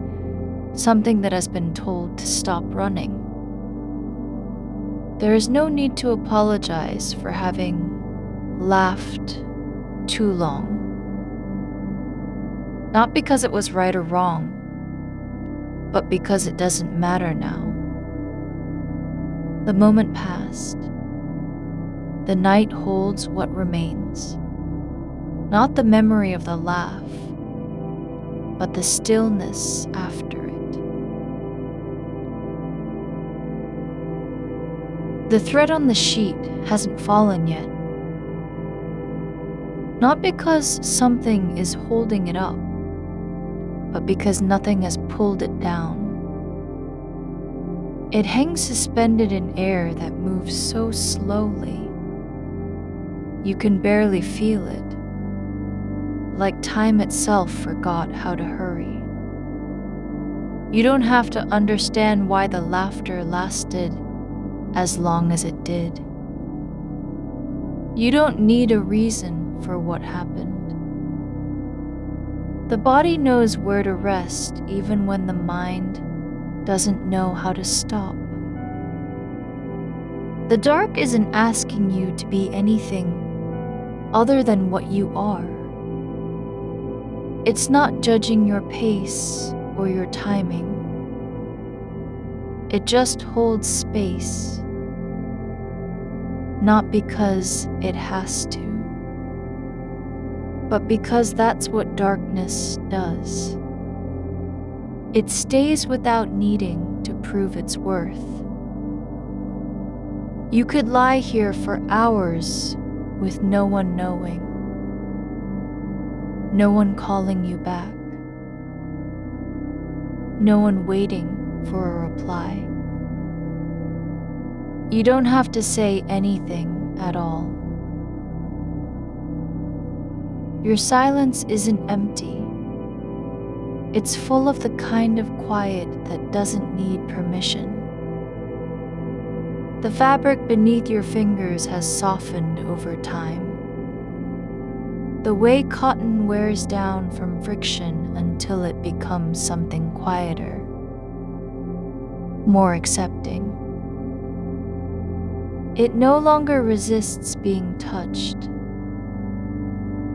something that has been told to stop running. There is no need to apologize for having laughed too long. Not because it was right or wrong, but because it doesn't matter now. The moment passed. The night holds what remains. Not the memory of the laugh, but the stillness after it. The thread on the sheet hasn't fallen yet. Not because something is holding it up, but because nothing has pulled it down. It hangs suspended in air that moves so slowly, you can barely feel it, like time itself forgot how to hurry. You don't have to understand why the laughter lasted as long as it did. You don't need a reason for what happened. The body knows where to rest even when the mind doesn't know how to stop. The dark isn't asking you to be anything other than what you are. It's not judging your pace or your timing. It just holds space, not because it has to, but because that's what darkness does. It stays without needing to prove its worth. You could lie here for hours with no one knowing, no one calling you back, no one waiting for a reply. You don't have to say anything at all. Your silence isn't empty. It's full of the kind of quiet that doesn't need permission. The fabric beneath your fingers has softened over time. The way cotton wears down from friction until it becomes something quieter, more accepting. It no longer resists being touched.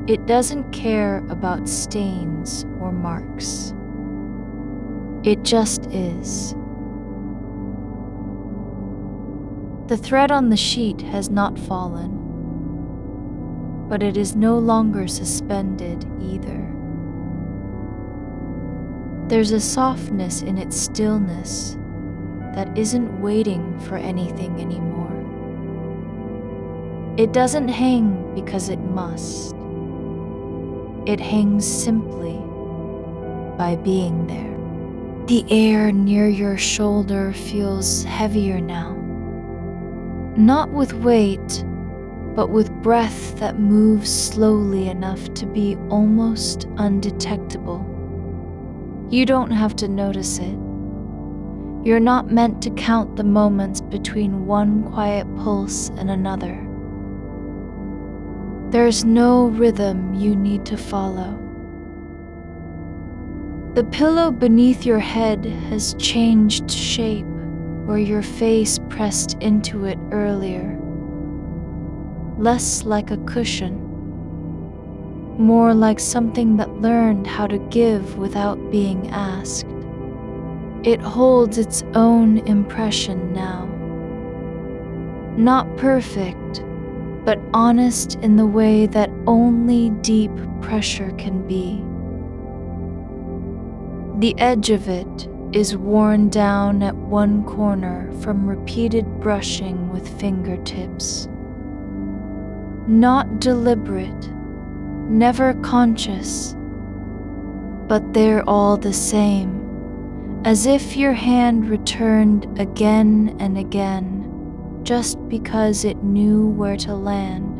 It doesn't care about stains or marks. It just is. The thread on the sheet has not fallen, but it is no longer suspended either. There's a softness in its stillness that isn't waiting for anything anymore. It doesn't hang because it must. It hangs simply by being there. The air near your shoulder feels heavier now. Not with weight, but with breath that moves slowly enough to be almost undetectable. You don't have to notice it. You're not meant to count the moments between one quiet pulse and another. There's no rhythm you need to follow. The pillow beneath your head has changed shape where your face pressed into it earlier. Less like a cushion, more like something that learned how to give without being asked. It holds its own impression now. Not perfect, but honest in the way that only deep pressure can be. The edge of it is worn down at one corner from repeated brushing with fingertips. Not deliberate, never conscious, but they're all the same, as if your hand returned again and again, just because it knew where to land.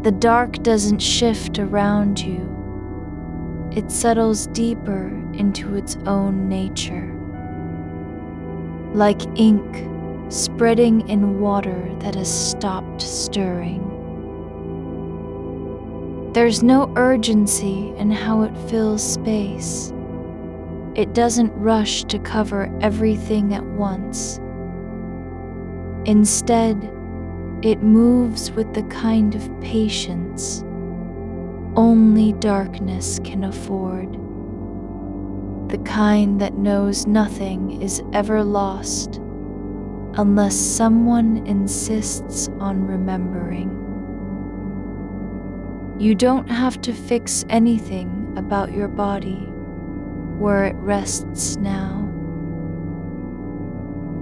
The dark doesn't shift around you. It settles deeper into its own nature. Like ink spreading in water that has stopped stirring. There's no urgency in how it fills space. It doesn't rush to cover everything at once. Instead, it moves with the kind of patience only darkness can afford. The kind that knows nothing is ever lost unless someone insists on remembering. You don't have to fix anything about your body where it rests now.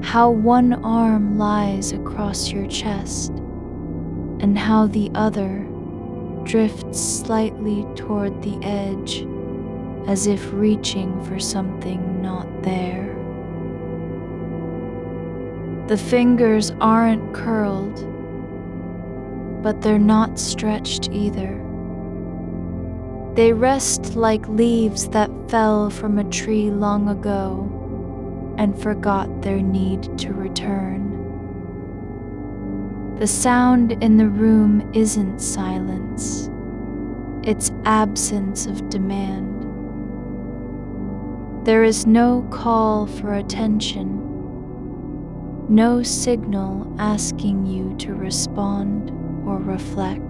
How one arm lies across your chest and how the other drifts slightly toward the edge as if reaching for something not there. The fingers aren't curled, but they're not stretched either. They rest like leaves that fell from a tree long ago and forgot their need to return. The sound in the room isn't silence, it's absence of demand. There is no call for attention, no signal asking you to respond or reflect.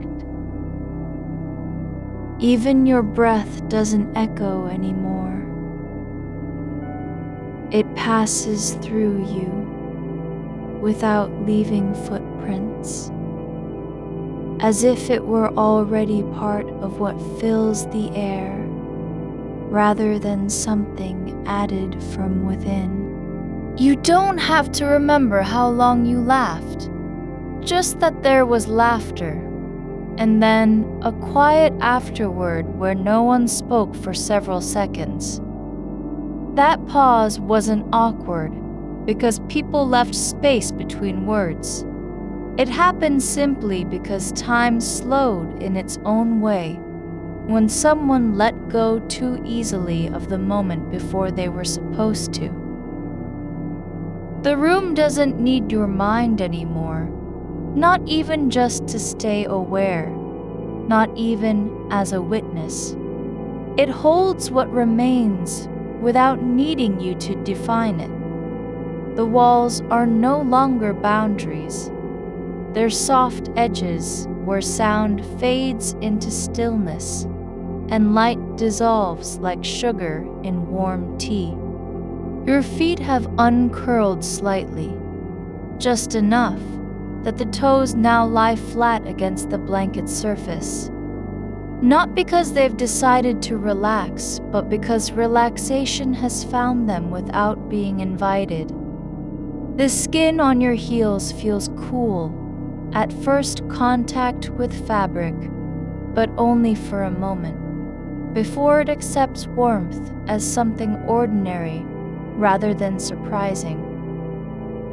Even your breath doesn't echo anymore. It passes through you without leaving footprints, as if it were already part of what fills the air rather than something added from within. You don't have to remember how long you laughed, just that there was laughter, and then a quiet afterward where no one spoke for several seconds. That pause wasn't awkward because people left space between words. It happened simply because time slowed in its own way when someone let go too easily of the moment before they were supposed to. The room doesn't need your mind anymore, not even just to stay aware, not even as a witness. It holds what remains without needing you to define it. The walls are no longer boundaries. They're soft edges where sound fades into stillness and light dissolves like sugar in warm tea. Your feet have uncurled slightly, just enough that the toes now lie flat against the blanket surface. Not because they've decided to relax, but because relaxation has found them without being invited. The skin on your heels feels cool, at first contact with fabric, but only for a moment, before it accepts warmth as something ordinary rather than surprising.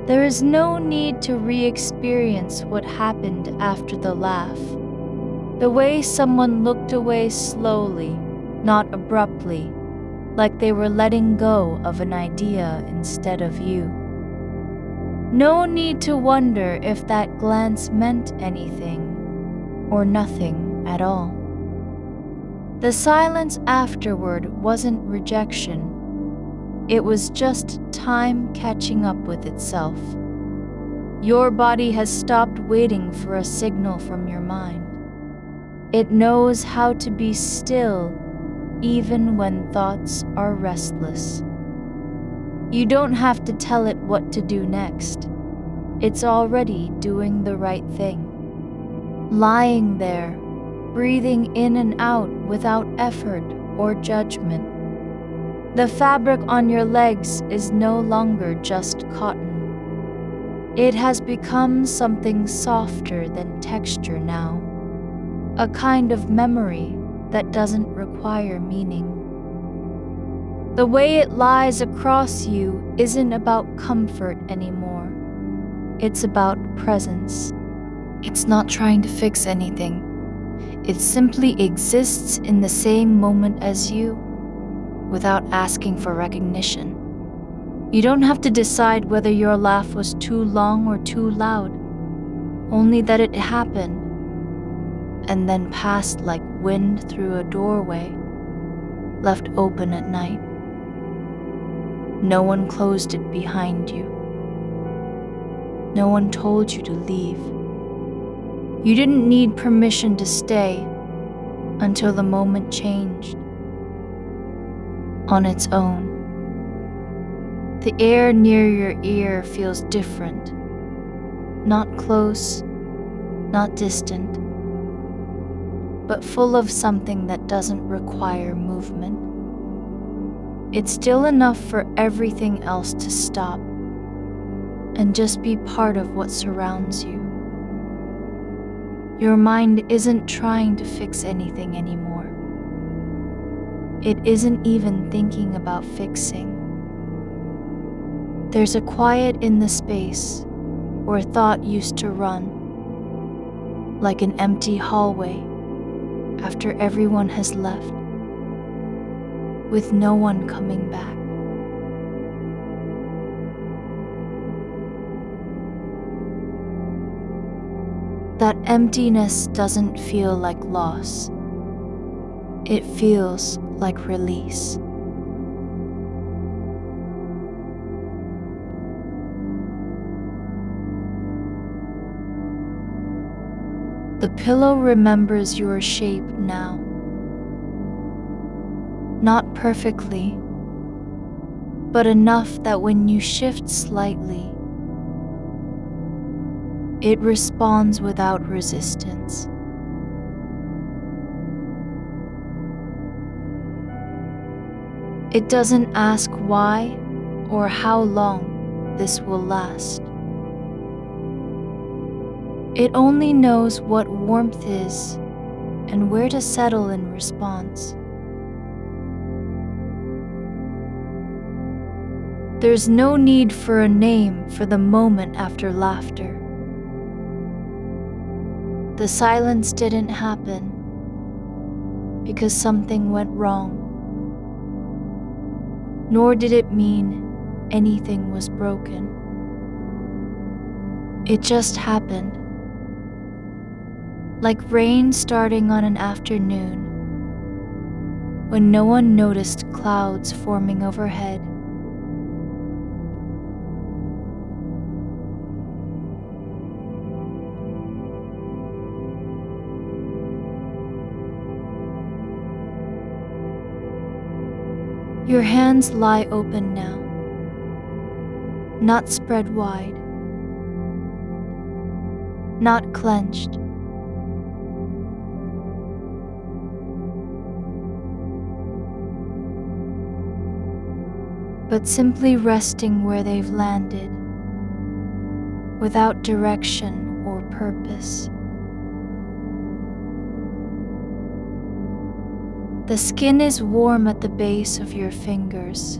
There is no need to re-experience what happened after the laugh. The way someone looked away slowly, not abruptly, like they were letting go of an idea instead of you. No need to wonder if that glance meant anything or nothing at all. The silence afterward wasn't rejection. It was just time catching up with itself. Your body has stopped waiting for a signal from your mind. It knows how to be still even when thoughts are restless. You don't have to tell it what to do next. It's already doing the right thing. Lying there, breathing in and out without effort or judgment. The fabric on your legs is no longer just cotton. It has become something softer than texture now. A kind of memory that doesn't require meaning. The way it lies across you isn't about comfort anymore. It's about presence. It's not trying to fix anything. It simply exists in the same moment as you, without asking for recognition. You don't have to decide whether your laugh was too long or too loud, only that it happened, and then passed like wind through a doorway, left open at night. No one closed it behind you. No one told you to leave. You didn't need permission to stay until the moment changed on its own. The air near your ear feels different, not close, not distant, but full of something that doesn't require movement. It's still enough for everything else to stop and just be part of what surrounds you. Your mind isn't trying to fix anything anymore. It isn't even thinking about fixing. There's a quiet in the space where thought used to run, like an empty hallway after everyone has left, with no one coming back. That emptiness doesn't feel like loss. It feels like release. The pillow remembers your shape now. Not perfectly, but enough that when you shift slightly, it responds without resistance. It doesn't ask why or how long. this will last. It only knows what warmth is and where to settle in response. There's no need for a name for the moment after laughter. The silence didn't happen because something went wrong, nor did it mean anything was broken. It just happened, like rain starting on an afternoon when no one noticed clouds forming overhead. Your hands lie open now, not spread wide, not clenched, but simply resting where they've landed, without direction or purpose. The skin is warm at the base of your fingers,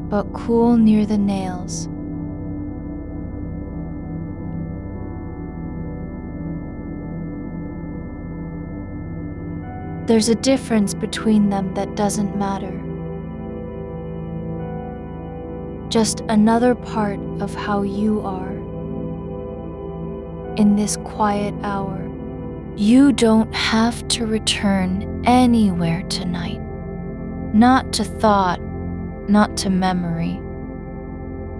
but cool near the nails. There's a difference between them that doesn't matter. Just another part of how you are in this quiet hour. You don't have to return anywhere tonight. Not to thought, not to memory,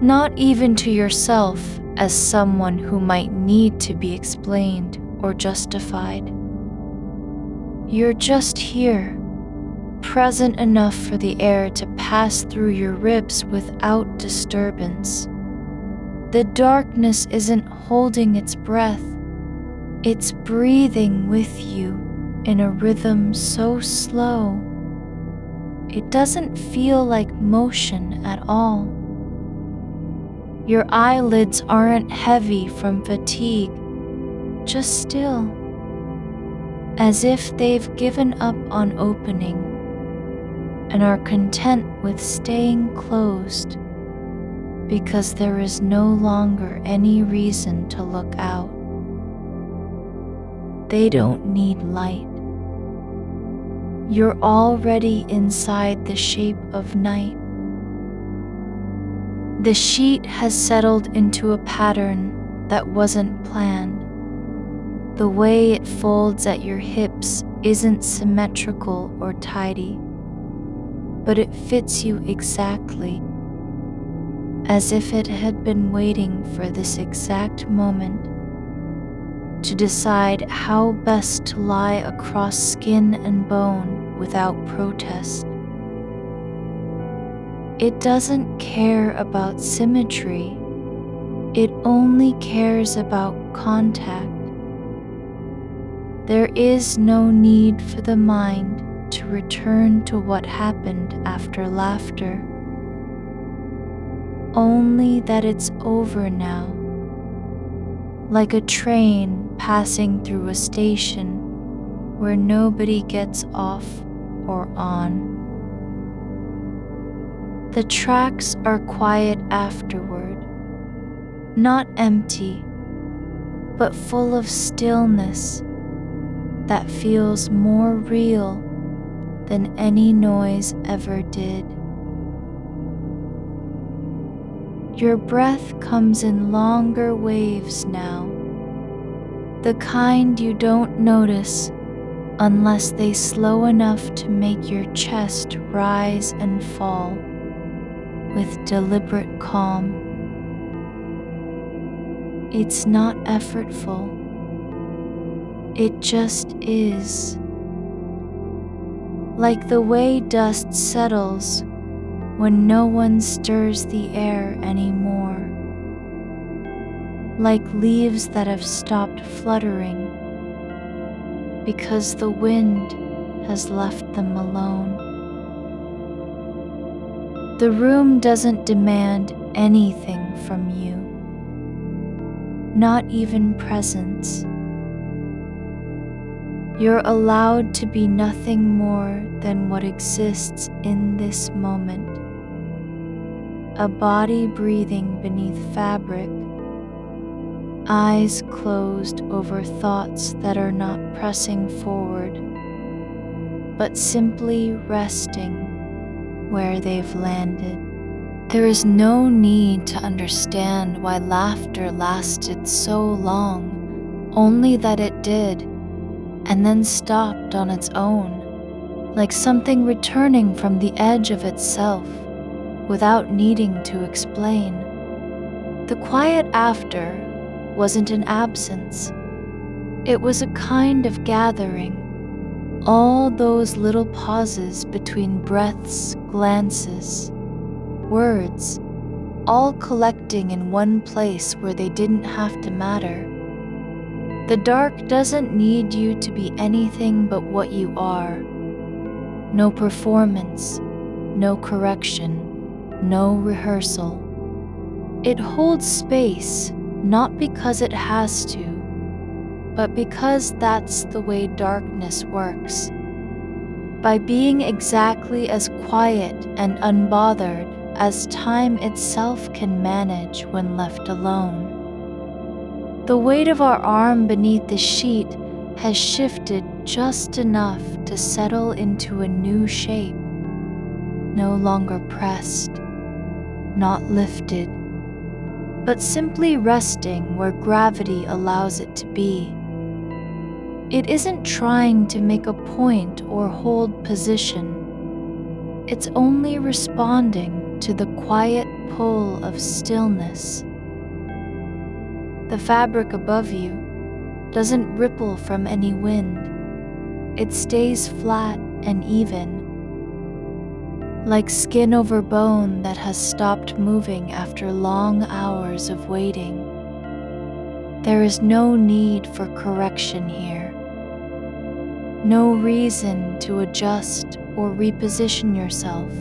not even to yourself as someone who might need to be explained or justified. You're just here, present enough for the air to pass through your ribs without disturbance. The darkness isn't holding its breath. It's breathing with you in a rhythm so slow, it doesn't feel like motion at all. Your eyelids aren't heavy from fatigue, just still, as if they've given up on opening and are content with staying closed because there is no longer any reason to look out. They don't need light. You're already inside the shape of night. The sheet has settled into a pattern that wasn't planned. The way it folds at your hips isn't symmetrical or tidy, but it fits you exactly, as if it had been waiting for this exact moment to decide how best to lie across skin and bone without protest. It doesn't care about symmetry, it only cares about contact. There is no need for the mind to return to what happened after laughter, only that it's over now, like a train passing through a station where nobody gets off or on. The tracks are quiet afterward, not empty, but full of stillness that feels more real than any noise ever did. Your breath comes in longer waves now, the kind you don't notice unless they slow enough to make your chest rise and fall with deliberate calm. It's not effortful, it just is. Like the way dust settles when no one stirs the air anymore. Like leaves that have stopped fluttering because the wind has left them alone. The room doesn't demand anything from you, not even presence. You're allowed to be nothing more than what exists in this moment. A body breathing beneath fabric, eyes closed over thoughts that are not pressing forward, but simply resting where they've landed. There is no need to understand why laughter lasted so long, only that it did, and then stopped on its own, like something returning from the edge of itself, without needing to explain. The quiet after wasn't an absence. It was a kind of gathering. All those little pauses between breaths, glances, words, all collecting in one place where they didn't have to matter. The dark doesn't need you to be anything but what you are. No performance, no correction, no rehearsal. It holds space, not because it has to, but because that's the way darkness works. By being exactly as quiet and unbothered as time itself can manage when left alone. The weight of our arm beneath the sheet has shifted just enough to settle into a new shape, no longer pressed, not lifted, but simply resting where gravity allows it to be. It isn't trying to make a point or hold position. It's only responding to the quiet pull of stillness. The fabric above you doesn't ripple from any wind. It stays flat and even, like skin over bone that has stopped moving after long hours of waiting. There is no need for correction here. No reason to adjust or reposition yourself,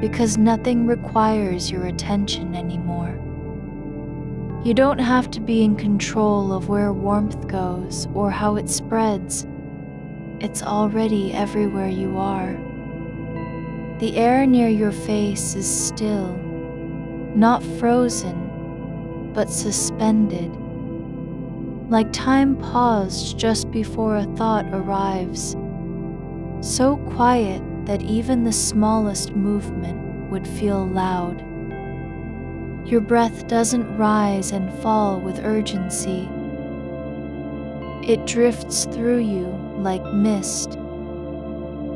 because nothing requires your attention anymore. You don't have to be in control of where warmth goes or how it spreads. It's already everywhere you are. The air near your face is still, not frozen, but suspended, like time paused just before a thought arrives, so quiet that even the smallest movement would feel loud. Your breath doesn't rise and fall with urgency. It drifts through you like mist,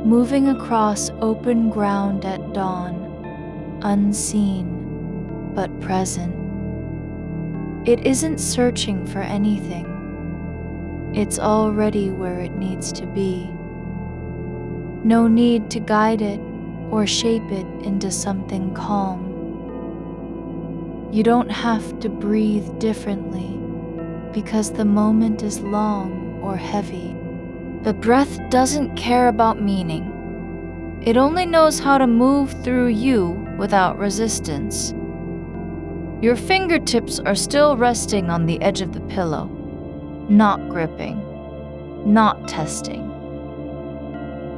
moving across open ground at dawn, unseen but present. It isn't searching for anything. It's already where it needs to be. No need to guide it or shape it into something calm. You don't have to breathe differently because the moment is long or heavy. The breath doesn't care about meaning. It only knows how to move through you without resistance. Your fingertips are still resting on the edge of the pillow, not gripping, not testing.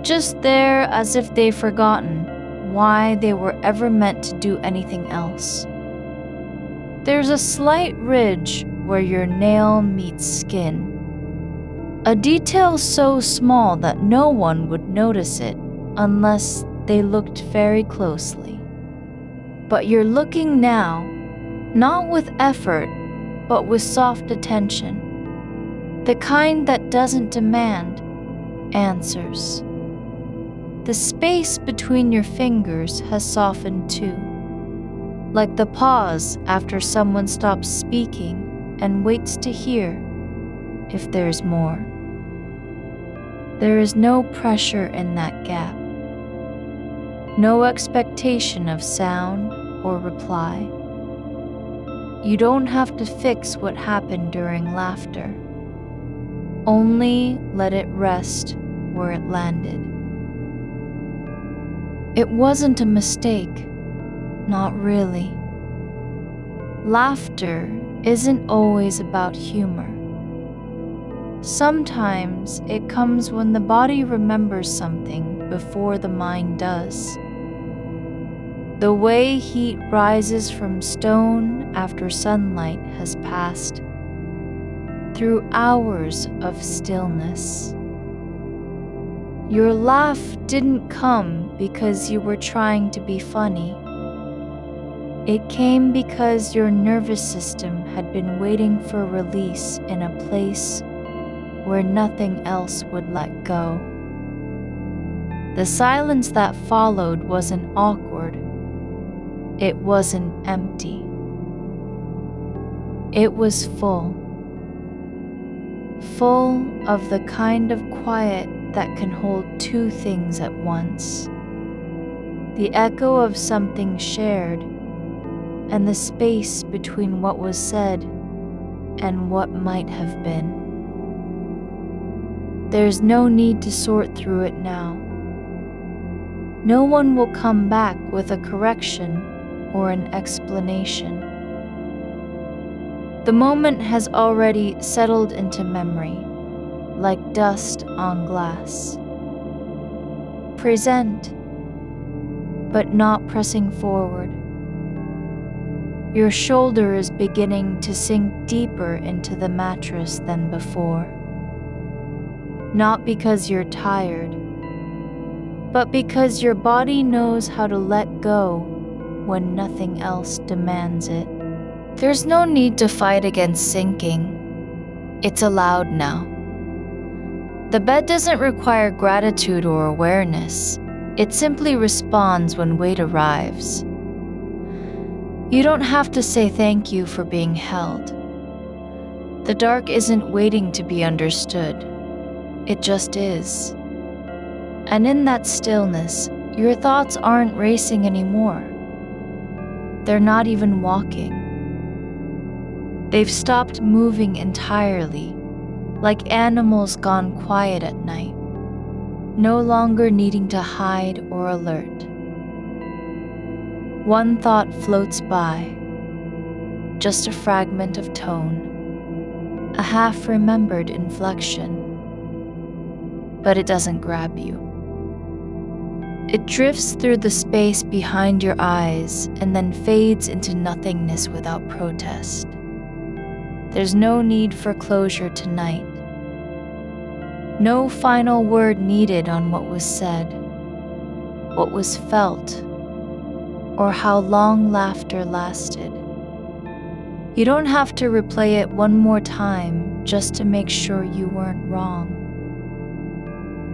Just there as if they've forgotten why they were ever meant to do anything else. There's a slight ridge where your nail meets skin. A detail so small that no one would notice it unless they looked very closely. But you're looking now, not with effort, but with soft attention. The kind that doesn't demand answers. The space between your fingers has softened too, like the pause after someone stops speaking and waits to hear if there's more. There is no pressure in that gap, no expectation of sound or reply. You don't have to fix what happened during laughter. Only let it rest where it landed. It wasn't a mistake. Not really. Laughter isn't always about humor. Sometimes it comes when the body remembers something before the mind does. The way heat rises from stone after sunlight has passed, through hours of stillness. Your laugh didn't come because you were trying to be funny. It came because your nervous system had been waiting for release in a place where nothing else would let go. The silence that followed wasn't awkward. It wasn't empty. It was full. Full of the kind of quiet that can hold two things at once. The echo of something shared and the space between what was said and what might have been. There's no need to sort through it now. No one will come back with a correction or an explanation. The moment has already settled into memory, like dust on glass. Present, but not pressing forward. Your shoulder is beginning to sink deeper into the mattress than before. Not because you're tired, but because your body knows how to let go when nothing else demands it. There's no need to fight against sinking. It's allowed now. The bed doesn't require gratitude or awareness. It simply responds when weight arrives. You don't have to say thank you for being held. The dark isn't waiting to be understood. It just is. And in that stillness, your thoughts aren't racing anymore. They're not even walking. They've stopped moving entirely, like animals gone quiet at night, no longer needing to hide or alert. One thought floats by, just a fragment of tone, a half-remembered inflection, but it doesn't grab you. It drifts through the space behind your eyes and then fades into nothingness without protest. There's no need for closure tonight. No final word needed on what was said, what was felt, or how long laughter lasted. You don't have to replay it one more time just to make sure you weren't wrong.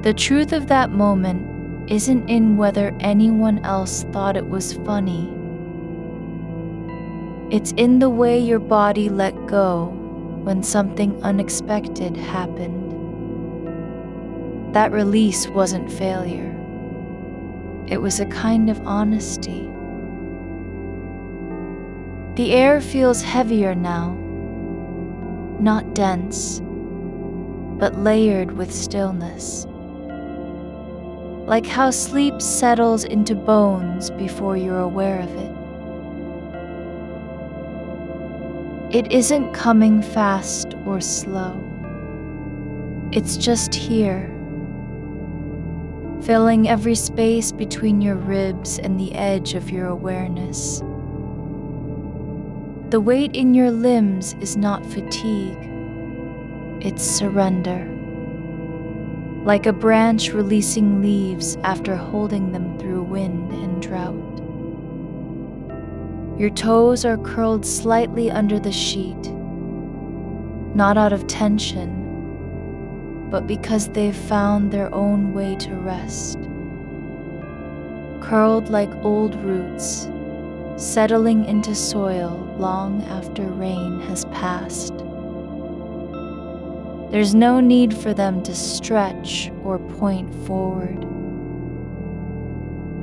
The truth of that moment isn't in whether anyone else thought it was funny. It's in the way your body let go when something unexpected happened. That release wasn't failure. It was a kind of honesty. The air feels heavier now, not dense, but layered with stillness. Like how sleep settles into bones before you're aware of it. It isn't coming fast or slow. It's just here, filling every space between your ribs and the edge of your awareness. The weight in your limbs is not fatigue, it's surrender. Like a branch releasing leaves after holding them through wind and drought. Your toes are curled slightly under the sheet, not out of tension, but because they've found their own way to rest. Curled like old roots, settling into soil long after rain has passed. There's no need for them to stretch or point forward.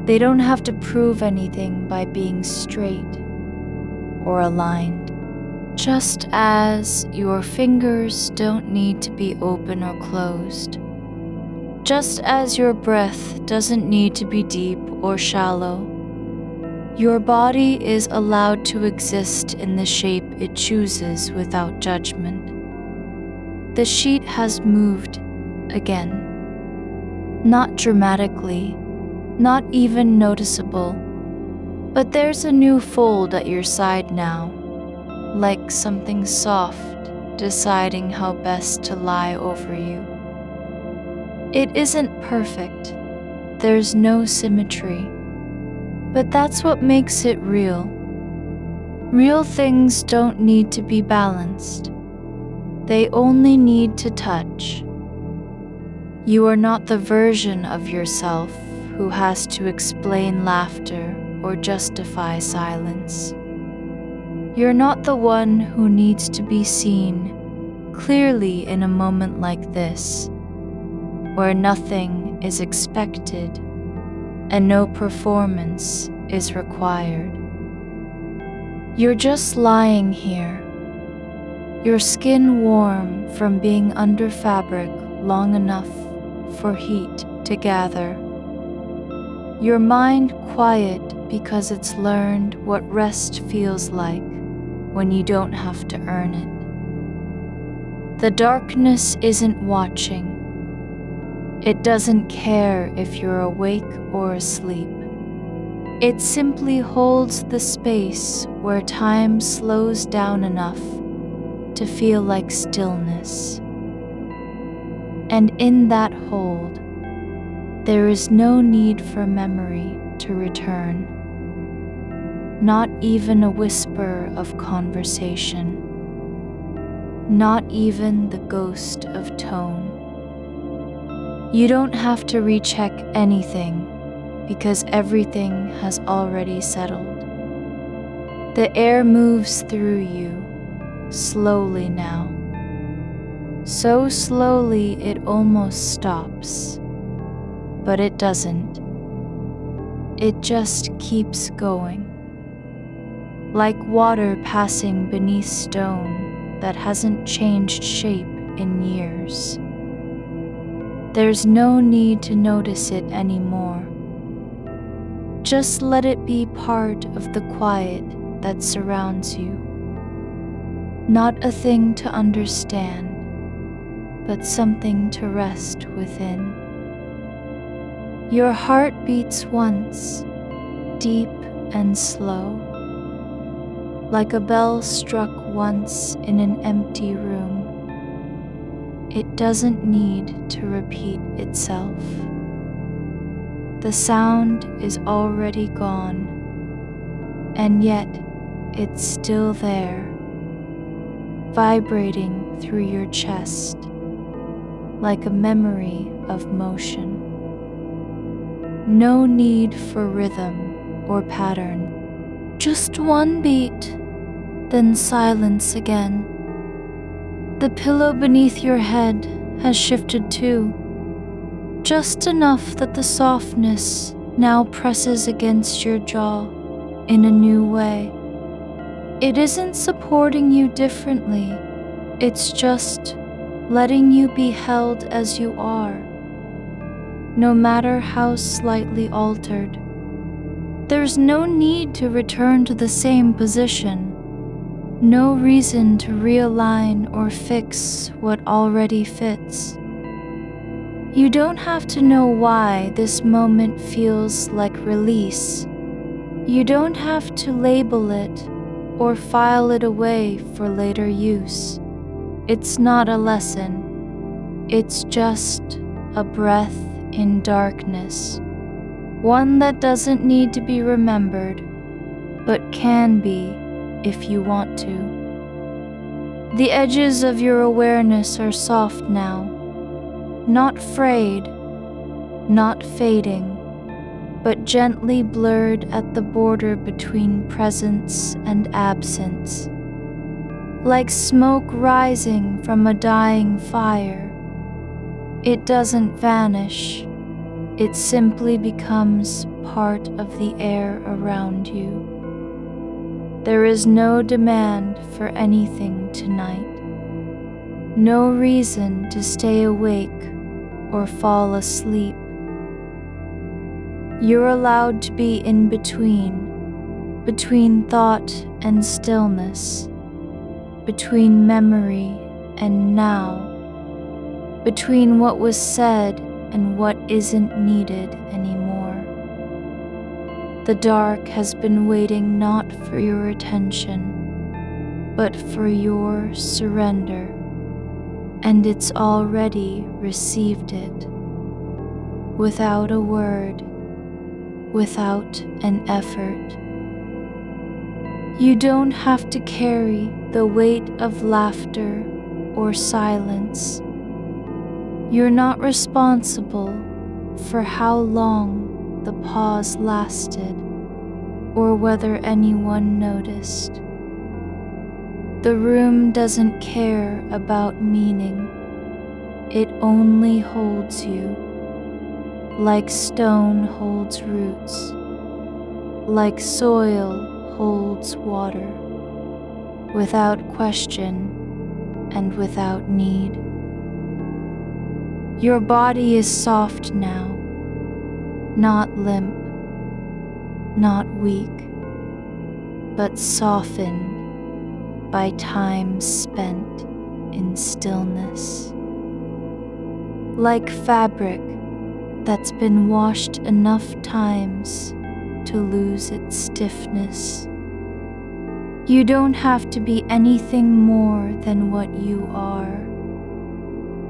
They don't have to prove anything by being straight or aligned. Just as your fingers don't need to be open or closed. Just as your breath doesn't need to be deep or shallow. Your body is allowed to exist in the shape it chooses without judgment. The sheet has moved again. Not dramatically, not even noticeable, but there's a new fold at your side now, like something soft deciding how best to lie over you. It isn't perfect, there's no symmetry, but that's what makes it real. Real things don't need to be balanced, they only need to touch. You are not the version of yourself who has to explain laughter or justify silence. You're not the one who needs to be seen clearly in a moment like this, where nothing is expected and no performance is required. You're just lying here, your skin warm from being under fabric long enough for heat to gather. Your mind quiet because it's learned what rest feels like when you don't have to earn it. The darkness isn't watching. It doesn't care if you're awake or asleep. It simply holds the space where time slows down enough to feel like stillness. And in that hold, there is no need for memory to return, not even a whisper of conversation, not even the ghost of tone. You don't have to recheck anything because everything has already settled. The air moves through you, slowly now. So slowly it almost stops. But it doesn't. It just keeps going. Like water passing beneath stone that hasn't changed shape in years. There's no need to notice it anymore. Just let it be part of the quiet that surrounds you. Not a thing to understand, but something to rest within. Your heart beats once, deep and slow, like a bell struck once in an empty room. It doesn't need to repeat itself. The sound is already gone, and yet it's still there, vibrating through your chest, like a memory of motion. No need for rhythm or pattern. Just one beat, then silence again. The pillow beneath your head has shifted too, just enough that the softness now presses against your jaw in a new way. It isn't supporting you differently, it's just letting you be held as you are, no matter how slightly altered. There's no need to return to the same position, no reason to realign or fix what already fits. You don't have to know why this moment feels like release. You don't have to label it or file it away for later use. It's not a lesson. It's just a breath in darkness, one that doesn't need to be remembered, but can be if you want to. The edges of your awareness are soft now, not frayed, not fading, but gently blurred at the border between presence and absence. Like smoke rising from a dying fire, it doesn't vanish, it simply becomes part of the air around you. There is no demand for anything tonight, no reason to stay awake or fall asleep. You're allowed to be in between, between thought and stillness, between memory and now, between what was said and what isn't needed anymore. The dark has been waiting not for your attention, but for your surrender, and it's already received it. Without a word, without an effort. You don't have to carry the weight of laughter or silence. You're not responsible for how long the pause lasted or whether anyone noticed. The room doesn't care about meaning. It only holds you, like stone holds roots, like soil holds water, without question and without need. Your body is soft now, not limp, not weak, but softened by time spent in stillness. Like fabric that's been washed enough times to lose its stiffness. You don't have to be anything more than what you are.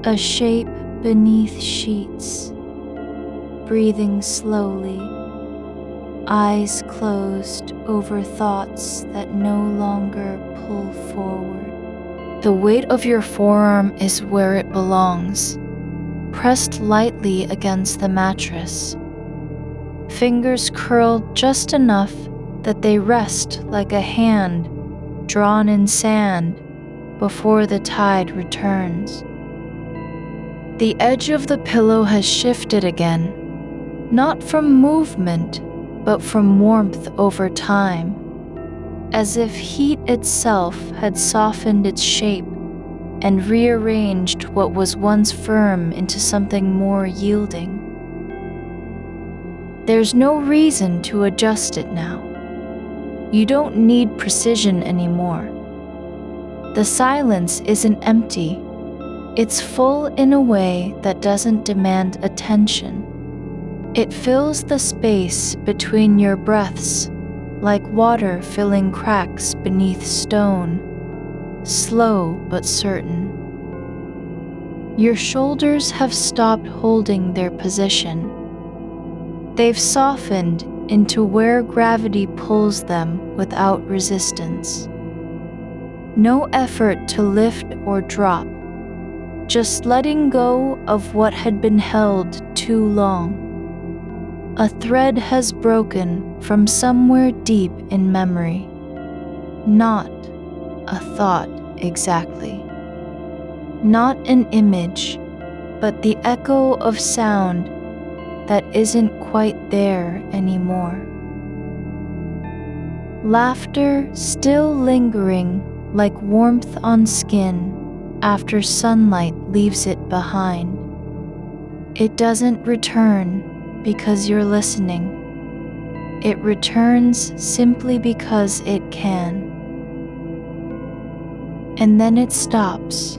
A shape beneath sheets, breathing slowly, eyes closed over thoughts that no longer pull forward. The weight of your forearm is where it belongs, pressed lightly against the mattress. Fingers curled just enough that they rest like a hand drawn in sand before the tide returns. The edge of the pillow has shifted again, not from movement, but from warmth over time, as if heat itself had softened its shape and rearranged what was once firm into something more yielding. There's no reason to adjust it now. You don't need precision anymore. The silence isn't empty. It's full in a way that doesn't demand attention. It fills the space between your breaths, like water filling cracks beneath stone, slow but certain. Your shoulders have stopped holding their position. They've softened into where gravity pulls them without resistance. No effort to lift or drop, just letting go of what had been held too long. A thread has broken from somewhere deep in memory. Not a thought exactly. Not an image, but the echo of sound that isn't quite there anymore. Laughter still lingering like warmth on skin after sunlight leaves it behind. It doesn't return because you're listening. It returns simply because it can. And then it stops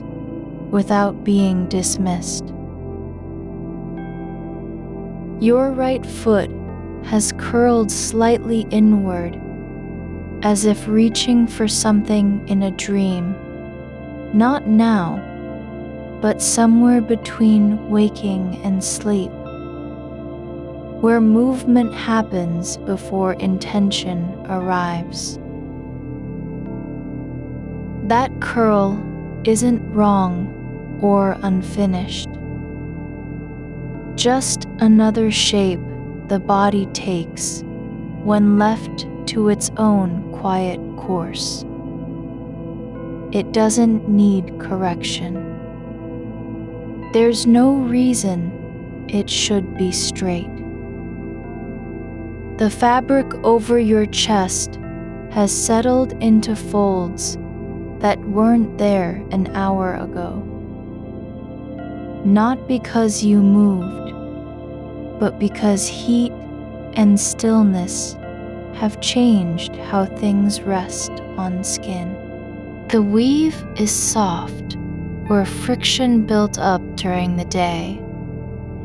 without being dismissed. Your right foot has curled slightly inward, as if reaching for something in a dream. Not now, but somewhere between waking and sleep, where movement happens before intention arrives. That curl isn't wrong or unfinished. Just another shape the body takes when left to its own quiet course. It doesn't need correction. There's no reason it should be straight. The fabric over your chest has settled into folds that weren't there an hour ago. Not because you moved, but because heat and stillness have changed how things rest on skin. The weave is soft, where friction built up during the day,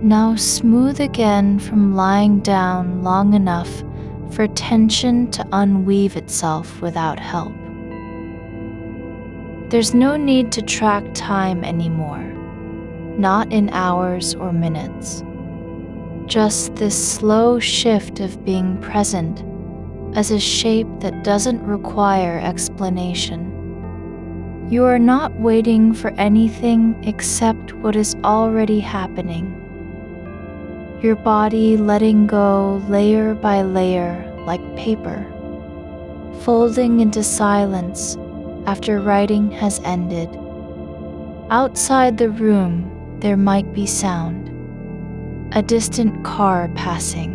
now smooth again from lying down long enough for tension to unweave itself without help. There's no need to track time anymore, not in hours or minutes. Just this slow shift of being present as a shape that doesn't require explanation. You are not waiting for anything except what is already happening. Your body letting go layer by layer like paper, folding into silence after writing has ended. Outside the room, there might be sound, a distant car passing,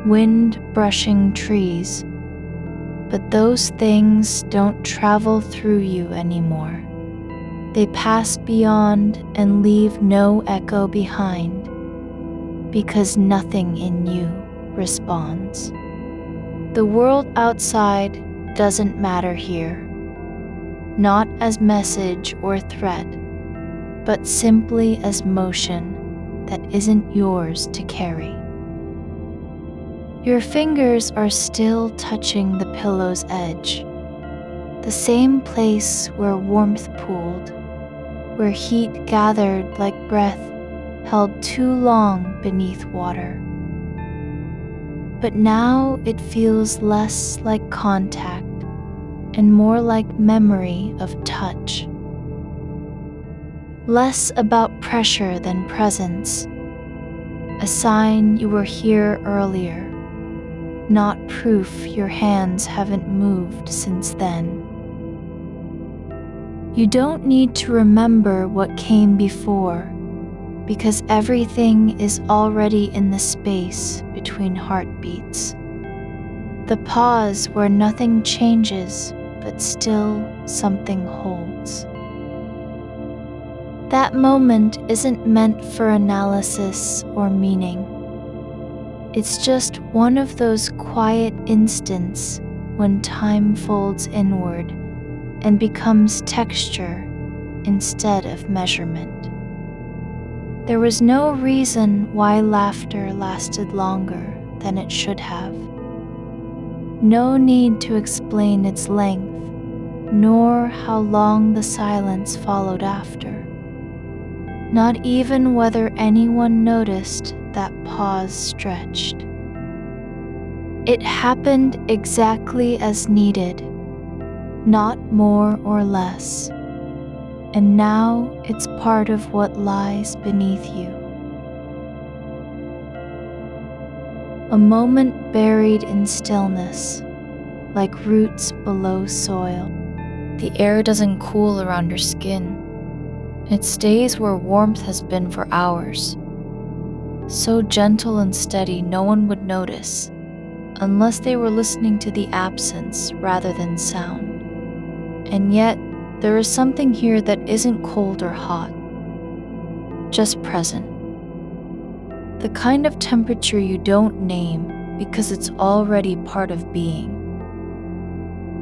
wind brushing trees, but those things don't travel through you anymore. They pass beyond and leave no echo behind, because nothing in you responds. The world outside doesn't matter here, not as message or threat, but simply as motion that isn't yours to carry. Your fingers are still touching the pillow's edge, the same place where warmth pooled, where heat gathered like breath held too long beneath water. But now it feels less like contact and more like memory of touch. Less about pressure than presence, a sign you were here earlier, not proof your hands haven't moved since then. You don't need to remember what came before, because everything is already in the space between heartbeats. The pause where nothing changes, but still something holds. That moment isn't meant for analysis or meaning. It's just one of those quiet instants when time folds inward and becomes texture instead of measurement. There was no reason why laughter lasted longer than it should have. No need to explain its length, nor how long the silence followed after. Not even whether anyone noticed that pause stretched. It happened exactly as needed, not more or less, and now it's part of what lies beneath you. A moment buried in stillness, like roots below soil. The air doesn't cool around your skin. It stays where warmth has been for hours. So gentle and steady no one would notice, unless they were listening to the absence rather than sound. And yet, there is something here that isn't cold or hot, just present. The kind of temperature you don't name because it's already part of being.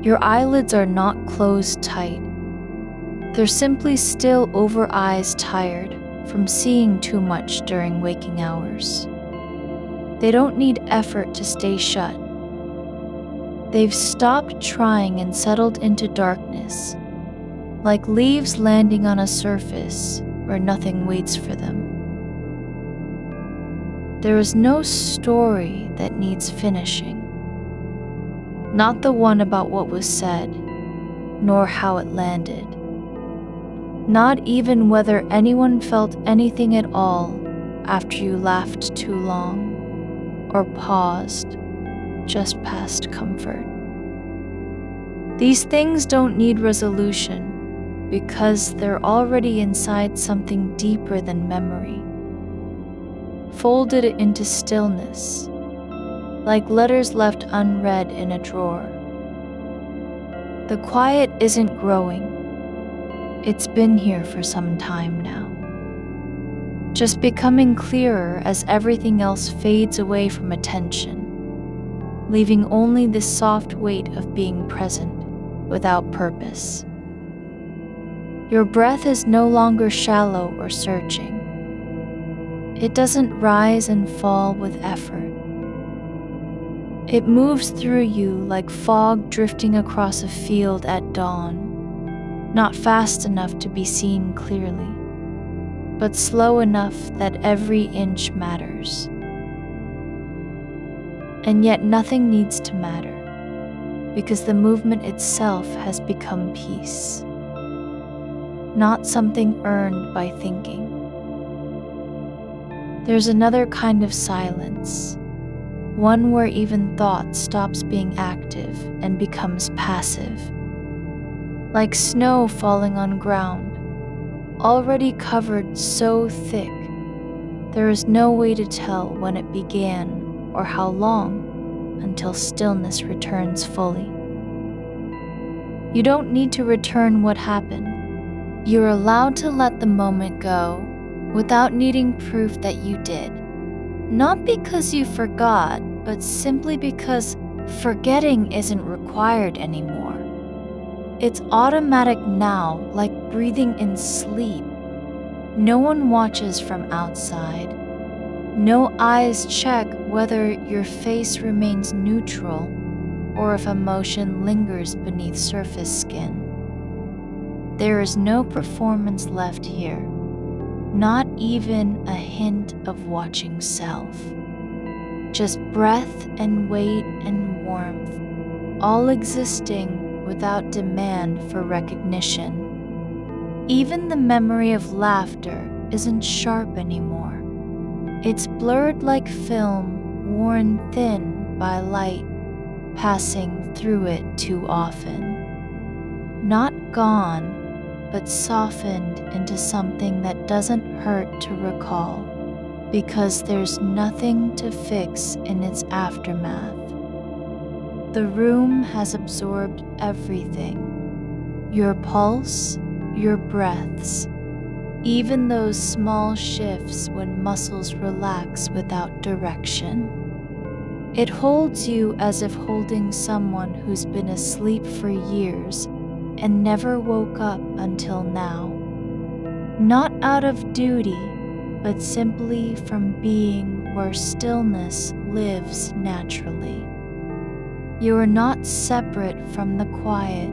Your eyelids are not closed tight. They're simply still over eyes tired from seeing too much during waking hours. They don't need effort to stay shut. They've stopped trying and settled into darkness, like leaves landing on a surface where nothing waits for them. There is no story that needs finishing. Not the one about what was said, nor how it landed. Not even whether anyone felt anything at all after you laughed too long, or paused just past comfort. These things don't need resolution because they're already inside something deeper than memory, folded into stillness, like letters left unread in a drawer. The quiet isn't growing. It's been here for some time now, just becoming clearer as everything else fades away from attention, leaving only the soft weight of being present without purpose. Your breath is no longer shallow or searching. It doesn't rise and fall with effort. It moves through you like fog drifting across a field at dawn, not fast enough to be seen clearly, but slow enough that every inch matters. And yet nothing needs to matter, because the movement itself has become peace, not something earned by thinking. There's another kind of silence, one where even thought stops being active and becomes passive, like snow falling on ground, already covered so thick there is no way to tell when it began or how long until stillness returns fully. You don't need to return what happened. You're allowed to let the moment go without needing proof that you did. Not because you forgot, but simply because forgetting isn't required anymore. It's automatic now, like breathing in sleep. No one watches from outside. No eyes check whether your face remains neutral or if emotion lingers beneath surface skin. There is no performance left here, not even a hint of watching self. Just breath and weight and warmth, all existing without demand for recognition. Even the memory of laughter isn't sharp anymore. It's blurred like film, worn thin by light, passing through it too often. Not gone, but softened into something that doesn't hurt to recall, because there's nothing to fix in its aftermath. The room has absorbed everything. Your pulse, your breaths, even those small shifts when muscles relax without direction. It holds you as if holding someone who's been asleep for years and never woke up until now. Not out of duty, but simply from being where stillness lives naturally. You are not separate from the quiet.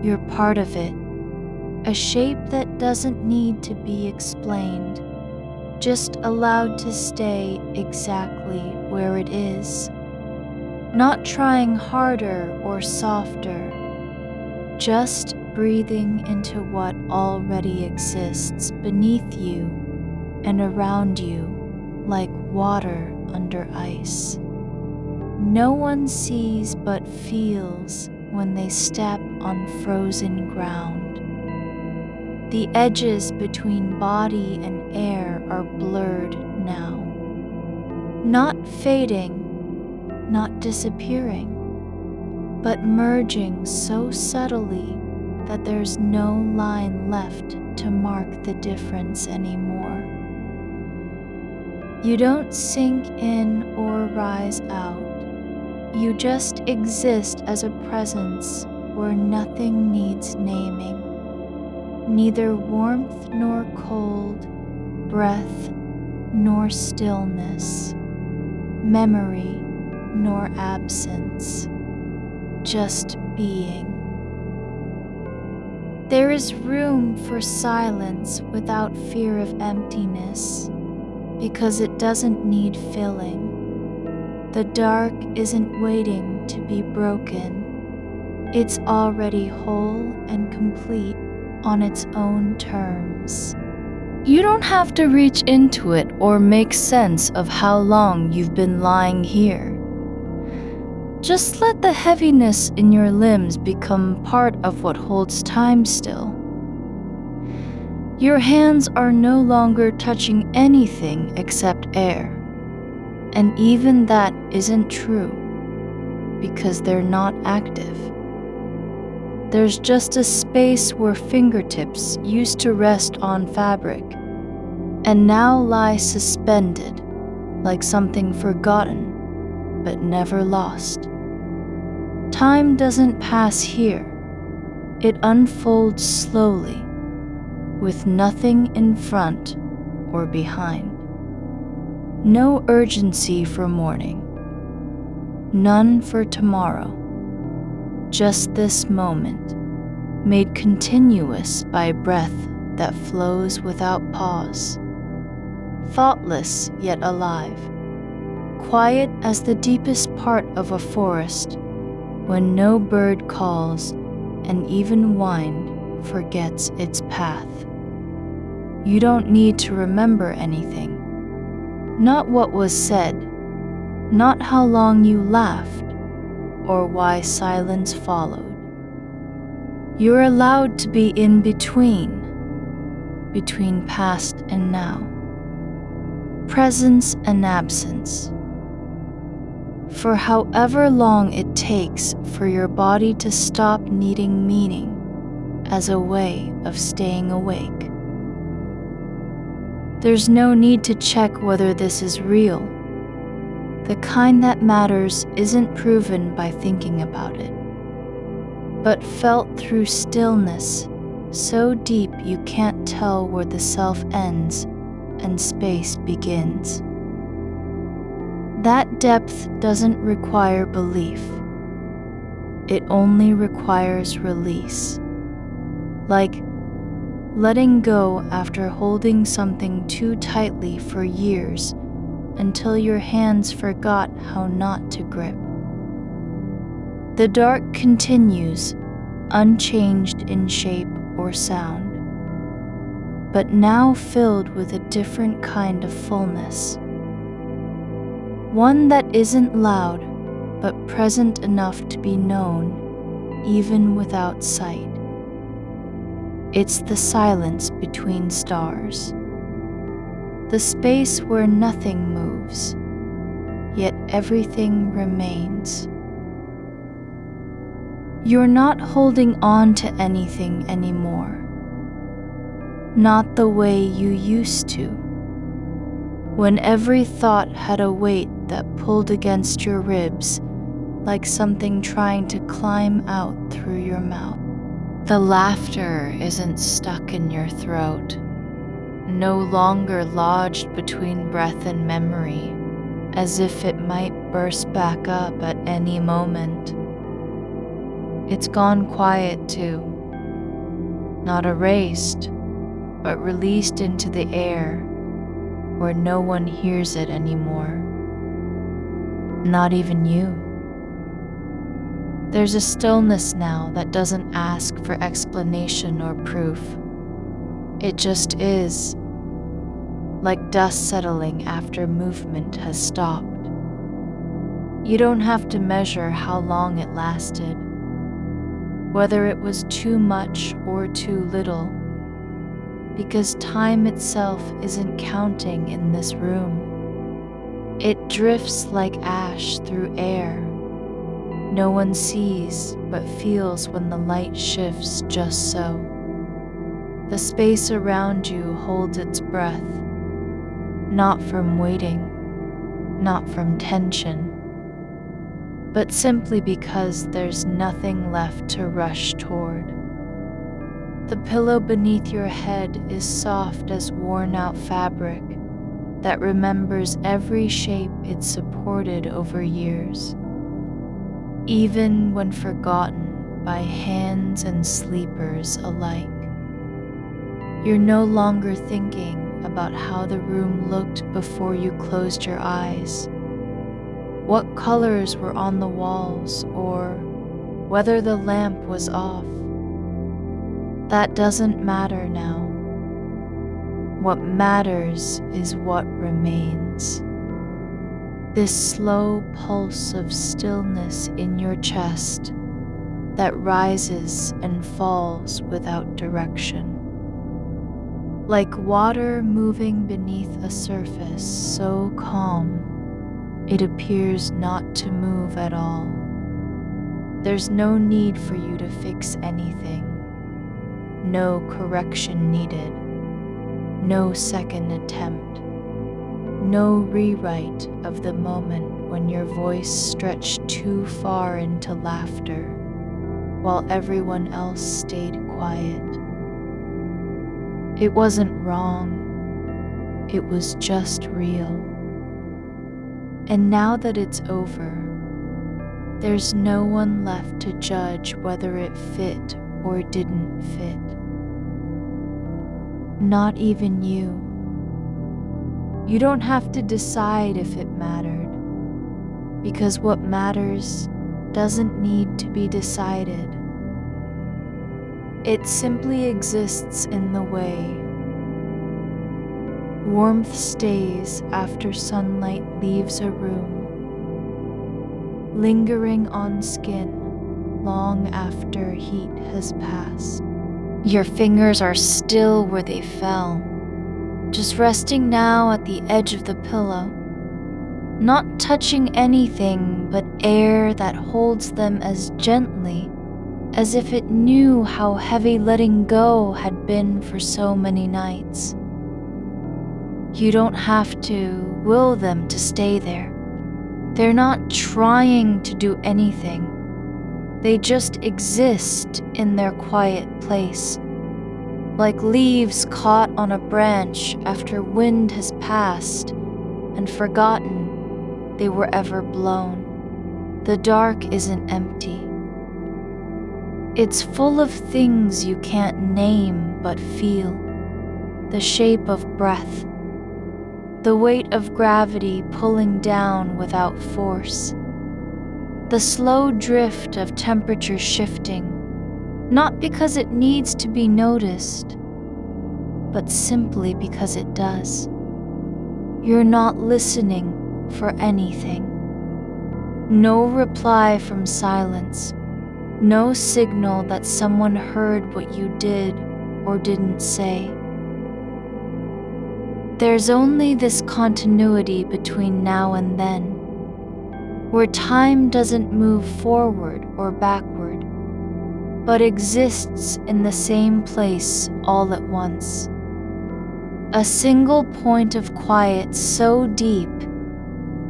You're part of it. A shape that doesn't need to be explained, just allowed to stay exactly where it is. Not trying harder or softer, just breathing into what already exists beneath you and around you like water under ice. No one sees but feels when they step on frozen ground. The edges between body and air are blurred now. Not fading, not disappearing, but merging so subtly that there's no line left to mark the difference anymore. You don't sink in or rise out. You just exist as a presence where nothing needs naming. Neither warmth nor cold, breath nor stillness, memory nor absence, just being. There is room for silence without fear of emptiness, because it doesn't need filling. The dark isn't waiting to be broken. It's already whole and complete on its own terms. You don't have to reach into it or make sense of how long you've been lying here. Just let the heaviness in your limbs become part of what holds time still. Your hands are no longer touching anything except air. And even that isn't true, because they're not active. There's just a space where fingertips used to rest on fabric and now lie suspended like something forgotten, but never lost. Time doesn't pass here. It unfolds slowly, with nothing in front or behind. No urgency for morning, none for tomorrow. Just this moment, made continuous by breath that flows without pause. Thoughtless yet alive, quiet as the deepest part of a forest, when no bird calls and even wind forgets its path. You don't need to remember anything. Not what was said, not how long you laughed, or why silence followed. You're allowed to be in between past and now, presence and absence. For however long it takes for your body to stop needing meaning as a way of staying awake. There's no need to check whether this is real. The kind that matters isn't proven by thinking about it, but felt through stillness so deep you can't tell where the self ends and space begins. That depth doesn't require belief. It only requires release. Like letting go after holding something too tightly for years until your hands forgot how not to grip. The dark continues, unchanged in shape or sound, but now filled with a different kind of fullness. One that isn't loud, but present enough to be known, even without sight. It's the silence between stars, the space where nothing moves, yet everything remains. You're not holding on to anything anymore, not the way you used to, when every thought had a weight that pulled against your ribs like something trying to climb out through your mouth. The laughter isn't stuck in your throat, no longer lodged between breath and memory, as if it might burst back up at any moment. It's gone quiet too, not erased, but released into the air where no one hears it anymore, not even you. There's a stillness now that doesn't ask for explanation or proof. It just is, like dust settling after movement has stopped. You don't have to measure how long it lasted, whether it was too much or too little, because time itself isn't counting in this room. It drifts like ash through air. No one sees but feels when the light shifts just so. The space around you holds its breath, not from waiting, not from tension, but simply because there's nothing left to rush toward. The pillow beneath your head is soft as worn-out fabric that remembers every shape it supported over years, even when forgotten by hands and sleepers alike. You're no longer thinking about how the room looked before you closed your eyes, what colors were on the walls, or whether the lamp was off. That doesn't matter now. What matters is what remains. This slow pulse of stillness in your chest that rises and falls without direction. Like water moving beneath a surface so calm, it appears not to move at all. There's no need for you to fix anything. No correction needed. No second attempt. No rewrite of the moment when your voice stretched too far into laughter while everyone else stayed quiet. It wasn't wrong, it was just real. And now that it's over, there's no one left to judge whether it fit or didn't fit. Not even you. You don't have to decide if it mattered, because what matters doesn't need to be decided. It simply exists in the way. Warmth stays after sunlight leaves a room, lingering on skin long after heat has passed. Your fingers are still where they fell, just resting now at the edge of the pillow, not touching anything but air that holds them as gently as if it knew how heavy letting go had been for so many nights. You don't have to will them to stay there. They're not trying to do anything. They just exist in their quiet place, like leaves caught on a branch after wind has passed and forgotten they were ever blown. The dark isn't empty. It's full of things you can't name but feel. The shape of breath, the weight of gravity pulling down without force, the slow drift of temperature shifting, not because it needs to be noticed, but simply because it does. You're not listening for anything. No reply from silence, no signal that someone heard what you did or didn't say. There's only this continuity between now and then, where time doesn't move forward or backward, but exists in the same place all at once. A single point of quiet so deep,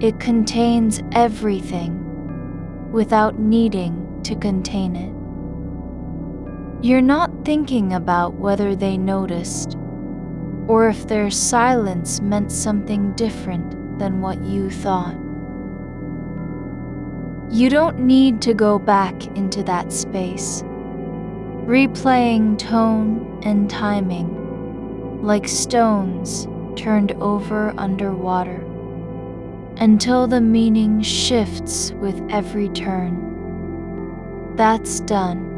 it contains everything without needing to contain it. You're not thinking about whether they noticed, or if their silence meant something different than what you thought. You don't need to go back into that space, replaying tone and timing like stones turned over underwater, until the meaning shifts with every turn. That's done.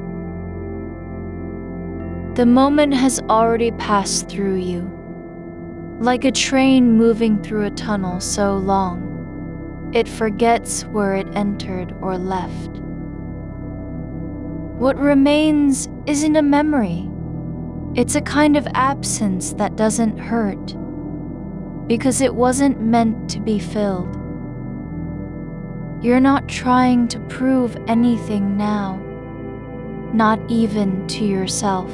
The moment has already passed through you, like a train moving through a tunnel so long, it forgets where it entered or left. What remains isn't a memory. It's a kind of absence that doesn't hurt, because it wasn't meant to be filled. You're not trying to prove anything now, not even to yourself.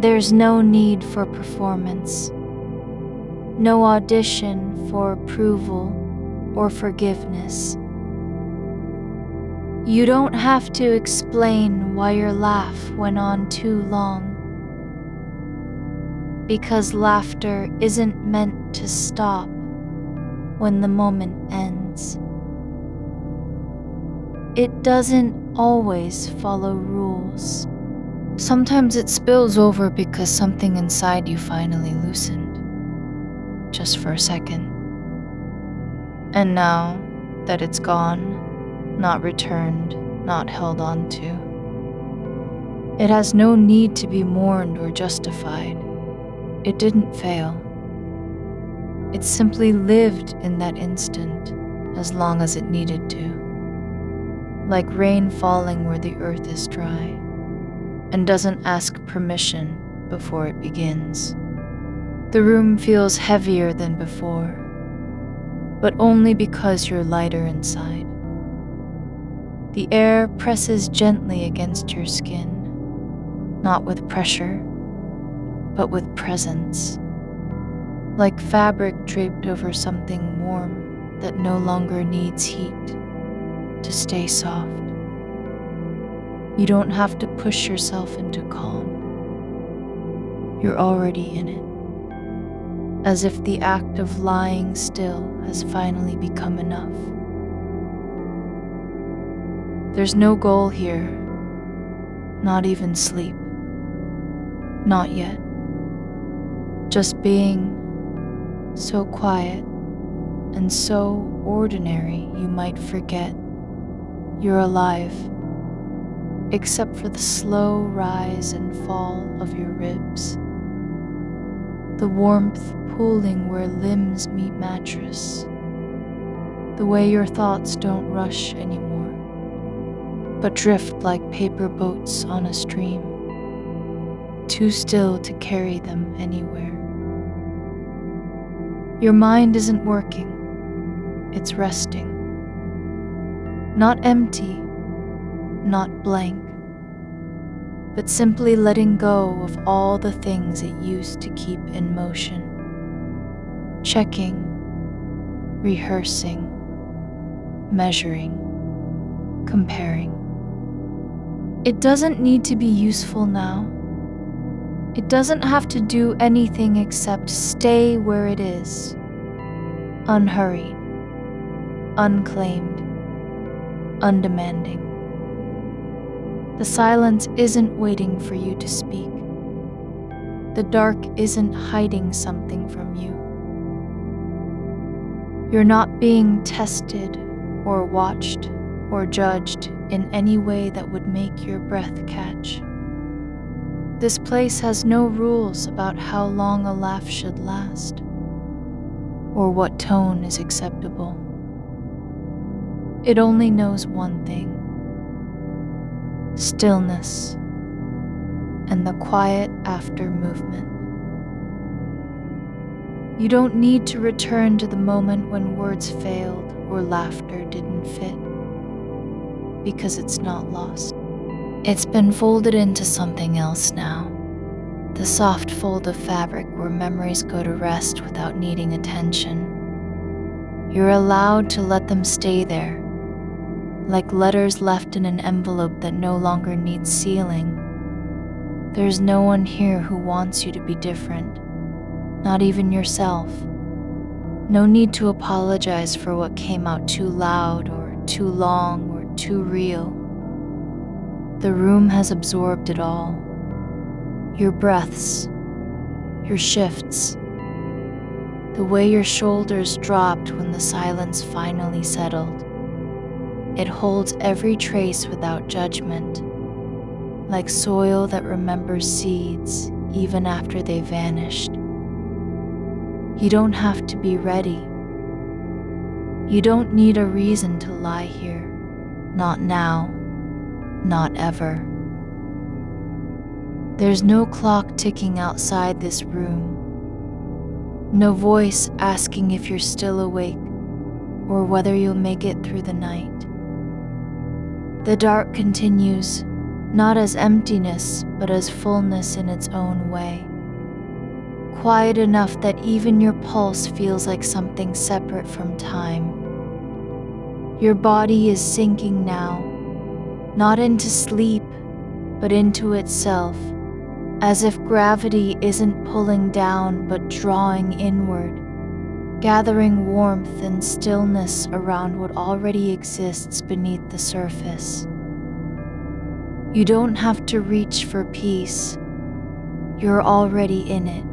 There's no need for performance, no audition for approval or forgiveness. You don't have to explain why your laugh went on too long, because laughter isn't meant to stop when the moment ends. It doesn't always follow rules. Sometimes it spills over because something inside you finally loosened, just for a second. And now that it's gone, not returned, not held on to, it has no need to be mourned or justified. It didn't fail. It simply lived in that instant as long as it needed to, like rain falling where the earth is dry, and doesn't ask permission before it begins. The room feels heavier than before, but only because you're lighter inside. The air presses gently against your skin, not with pressure, but with presence. like fabric draped over something warm that no longer needs heat to stay soft. You don't have to push yourself into calm. You're already in it, as if the act of lying still has finally become enough. There's no goal here, not even sleep. Not yet. Just being so quiet and so ordinary you might forget you're alive, except for the slow rise and fall of your ribs, the warmth pooling where limbs meet mattress, the way your thoughts don't rush anymore, but drift like paper boats on a stream, too still to carry them anywhere. Your mind isn't working, it's resting. Not empty, not blank, but simply letting go of all the things it used to keep in motion. Checking, rehearsing, measuring, comparing. It doesn't need to be useful now. It doesn't have to do anything except stay where it is, unhurried, unclaimed, undemanding. The silence isn't waiting for you to speak. The dark isn't hiding something from you. You're not being tested or watched or judged in any way that would make your breath catch. This place has no rules about how long a laugh should last, or what tone is acceptable. It only knows one thing: stillness and the quiet after movement. You don't need to return to the moment when words failed or laughter didn't fit, because it's not lost. It's been folded into something else now, the soft fold of fabric where memories go to rest without needing attention. You're allowed to let them stay there, like letters left in an envelope that no longer needs sealing. There's no one here who wants you to be different, not even yourself. No need to apologize for what came out too loud or too long or too real. The room has absorbed it all. Your breaths, your shifts, the way your shoulders dropped when the silence finally settled. It holds every trace without judgment, like soil that remembers seeds even after they vanished. You don't have to be ready. You don't need a reason to lie here. Not now, not ever. There's no clock ticking outside this room. No voice asking if you're still awake or whether you'll make it through the night. The dark continues, not as emptiness, but as fullness in its own way. Quiet enough that even your pulse feels like something separate from time. Your body is sinking now, not into sleep, but into itself, as if gravity isn't pulling down but drawing inward, gathering warmth and stillness around what already exists beneath the surface. You don't have to reach for peace. You're already in it.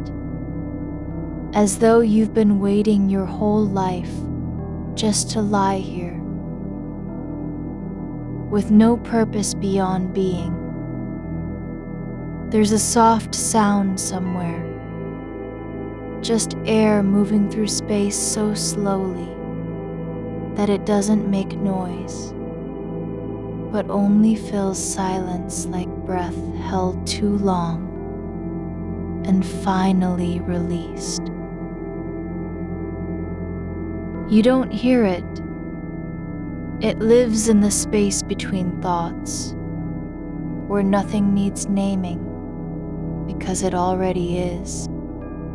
As though you've been waiting your whole life just to lie here, with no purpose beyond being. There's a soft sound somewhere, just air moving through space so slowly that it doesn't make noise, but only fills silence like breath held too long and finally released. You don't hear it. It lives in the space between thoughts, where nothing needs naming, because it already is.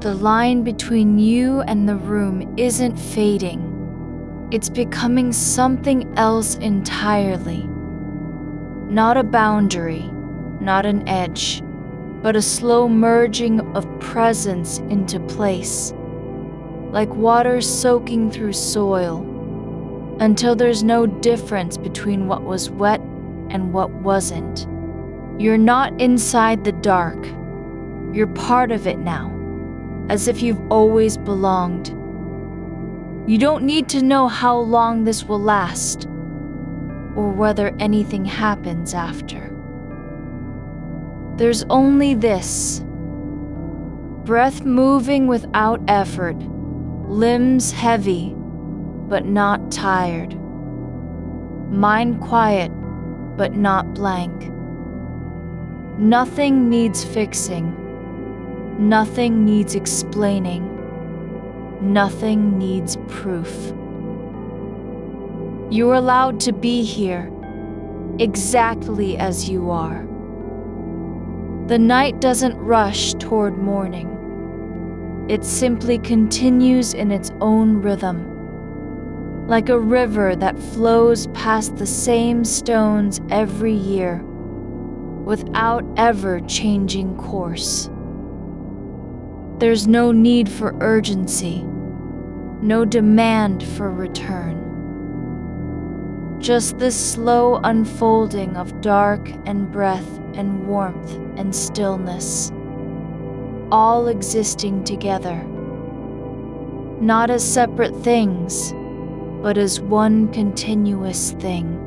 The line between you and the room isn't fading. It's becoming something else entirely. Not a boundary, not an edge, but a slow merging of presence into place, like water soaking through soil, until there's no difference between what was wet and what wasn't. You're not inside the dark. You're part of it now, as if you've always belonged. You don't need to know how long this will last, or whether anything happens after. There's only this: breath moving without effort, limbs heavy, but not tired. Mind quiet, but not blank. Nothing needs fixing. Nothing needs explaining. Nothing needs proof. You're allowed to be here, exactly as you are. The night doesn't rush toward morning. It simply continues in its own rhythm, like a river that flows past the same stones every year, without ever changing course. There's no need for urgency, no demand for return. Just this slow unfolding of dark and breath and warmth and stillness, all existing together, not as separate things, but as one continuous thing.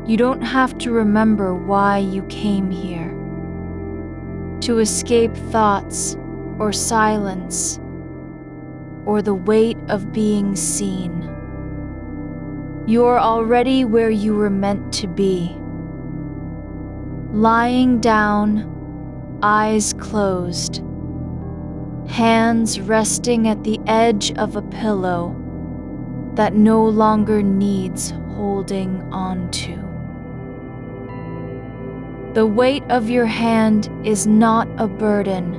You don't have to remember why you came here, to escape thoughts or silence or the weight of being seen. You're already where you were meant to be, lying down, eyes closed, hands resting at the edge of a pillow that no longer needs holding onto. The weight of your hand is not a burden.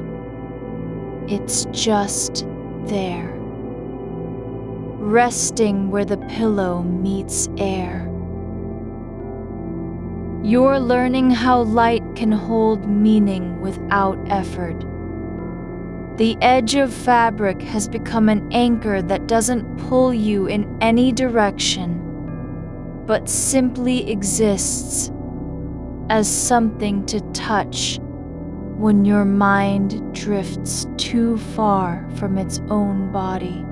It's just there, resting where the pillow meets air. You're learning how light can hold meaning without effort. The edge of fabric has become an anchor that doesn't pull you in any direction, but simply exists as something to touch when your mind drifts too far from its own body.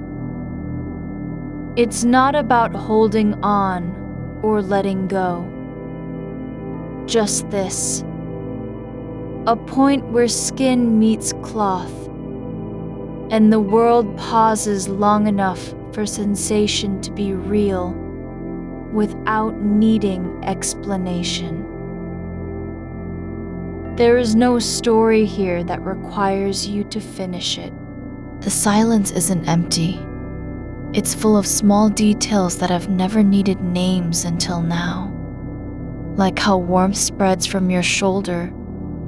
It's not about holding on or letting go. Just this: a point where skin meets cloth, and the world pauses long enough for sensation to be real without needing explanation. There is no story here that requires you to finish it. The silence isn't empty. It's full of small details that have never needed names until now. Like how warmth spreads from your shoulder,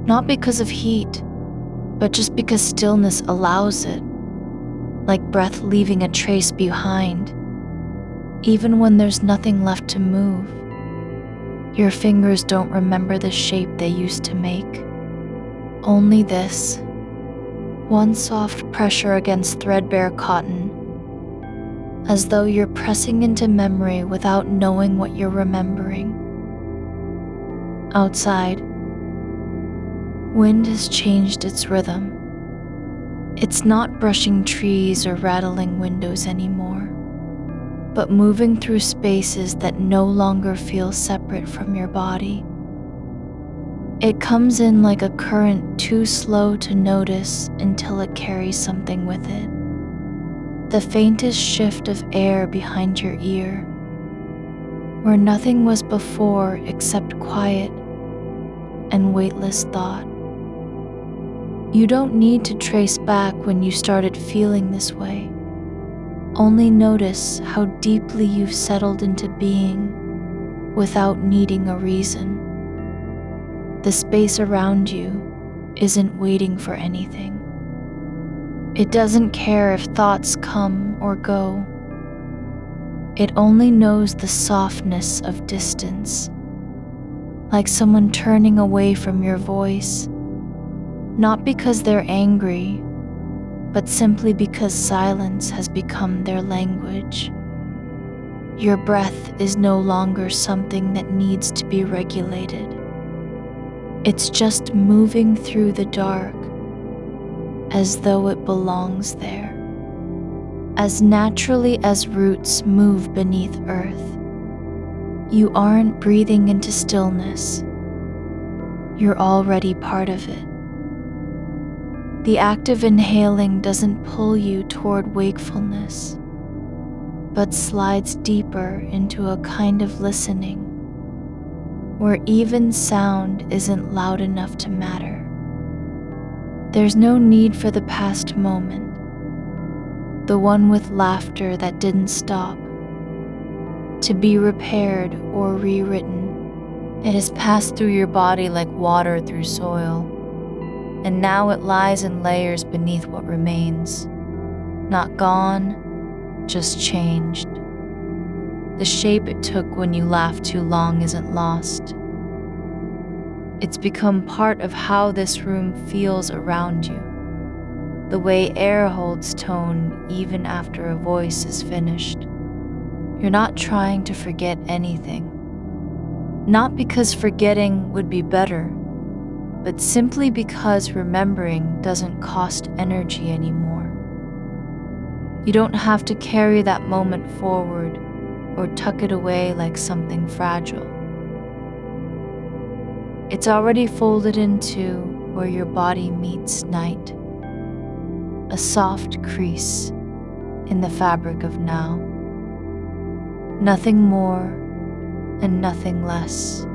not because of heat, but just because stillness allows it. Like breath leaving a trace behind, even when there's nothing left to move. Your fingers don't remember the shape they used to make. Only this: one soft pressure against threadbare cotton, as though you're pressing into memory without knowing what you're remembering. Outside, wind has changed its rhythm. It's not brushing trees or rattling windows anymore, but moving through spaces that no longer feel separate from your body. It comes in like a current too slow to notice until it carries something with it. The faintest shift of air behind your ear, where nothing was before except quiet and weightless thought. You don't need to trace back when you started feeling this way. Only notice how deeply you've settled into being without needing a reason. The space around you isn't waiting for anything. It doesn't care if thoughts come or go. It only knows the softness of distance, like someone turning away from your voice, not because they're angry, but simply because silence has become their language. Your breath is no longer something that needs to be regulated. It's just moving through the dark as though it belongs there. As naturally as roots move beneath earth, you aren't breathing into stillness. You're already part of it. The act of inhaling doesn't pull you toward wakefulness, but slides deeper into a kind of listening where even sound isn't loud enough to matter. There's no need for the past moment, the one with laughter that didn't stop, to be repaired or rewritten. It has passed through your body like water through soil, and now it lies in layers beneath what remains. Not gone, just changed. The shape it took when you laughed too long isn't lost. It's become part of how this room feels around you, the way air holds tone even after a voice is finished. You're not trying to forget anything, not because forgetting would be better, but simply because remembering doesn't cost energy anymore. You don't have to carry that moment forward or tuck it away like something fragile. It's already folded into where your body meets night, a soft crease in the fabric of now. Nothing more and nothing less.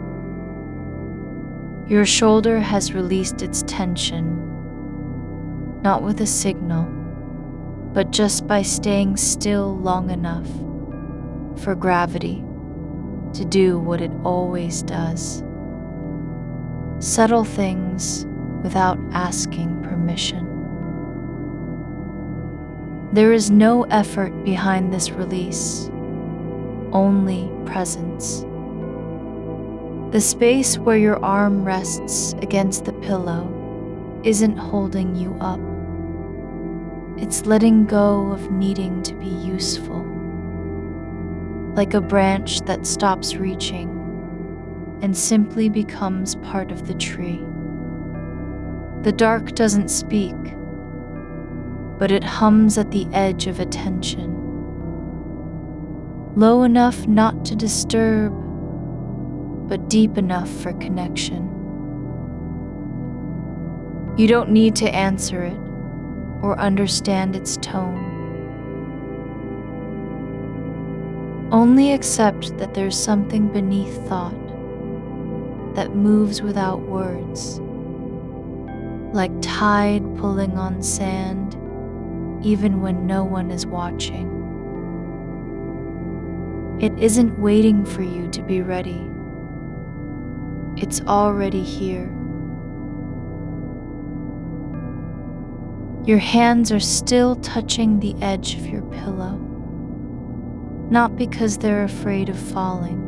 Your shoulder has released its tension, not with a signal, but just by staying still long enough for gravity to do what it always does. Settle things without asking permission. There is no effort behind this release, only presence. The space where your arm rests against the pillow isn't holding you up. It's letting go of needing to be useful, like a branch that stops reaching and simply becomes part of the tree. The dark doesn't speak, but it hums at the edge of attention, low enough not to disturb, but deep enough for connection. You don't need to answer it or understand its tone. Only accept that there's something beneath thought that moves without words, like tide pulling on sand, even when no one is watching. It isn't waiting for you to be ready. It's already here. Your hands are still touching the edge of your pillow, not because they're afraid of falling,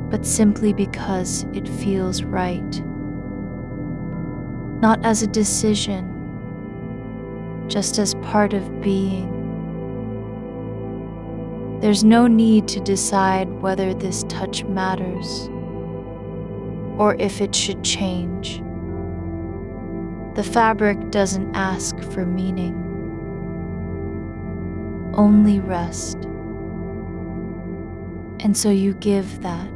but simply because it feels right. Not as a decision, just as part of being. There's no need to decide whether this touch matters or if it should change. The fabric doesn't ask for meaning, only rest. And so you give that.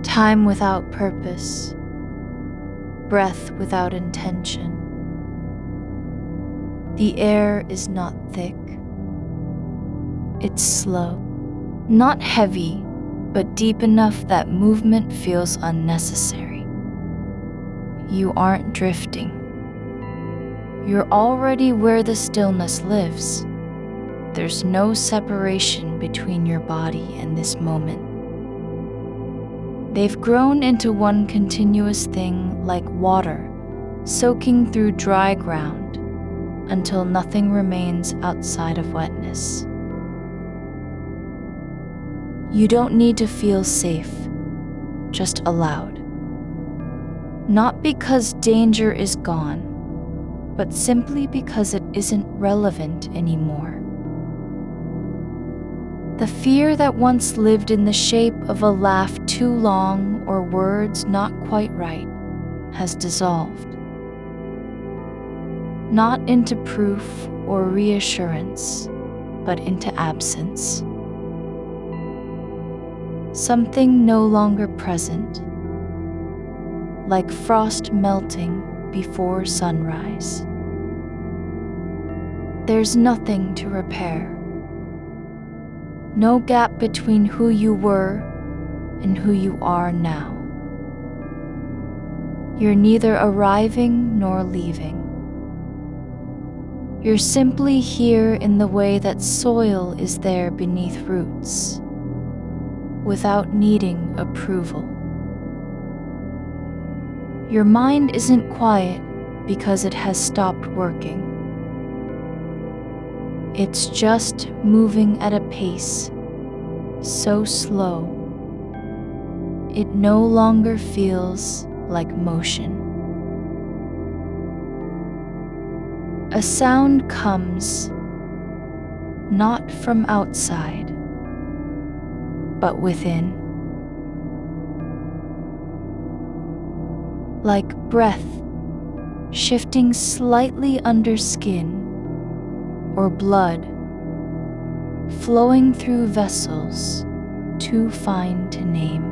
Time without purpose, breath without intention. The air is not thick. It's slow, not heavy, but deep enough that movement feels unnecessary. You aren't drifting. You're already where the stillness lives. There's no separation between your body and this moment. They've grown into one continuous thing, like water, soaking through dry ground, until nothing remains outside of wetness. You don't need to feel safe, just allowed. Not because danger is gone, but simply because it isn't relevant anymore. The fear that once lived in the shape of a laugh too long or words not quite right has dissolved. Not into proof or reassurance, but into absence. Something no longer present, like frost melting before sunrise. There's nothing to repair. No gap between who you were and who you are now. You're neither arriving nor leaving. You're simply here in the way that soil is there beneath roots, without needing approval. Your mind isn't quiet because it has stopped working. It's just moving at a pace so slow, it no longer feels like motion. A sound comes not from outside, but within. Like breath shifting slightly under skin, or blood flowing through vessels too fine to name.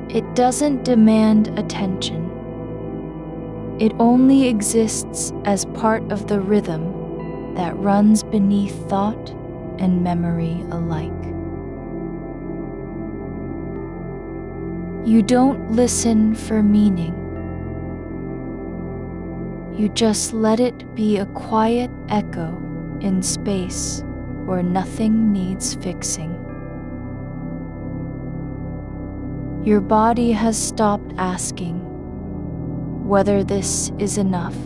It doesn't demand attention. It only exists as part of the rhythm that runs beneath thought and memory alike. You don't listen for meaning. You just let it be a quiet echo in space where nothing needs fixing. Your body has stopped asking whether this is enough,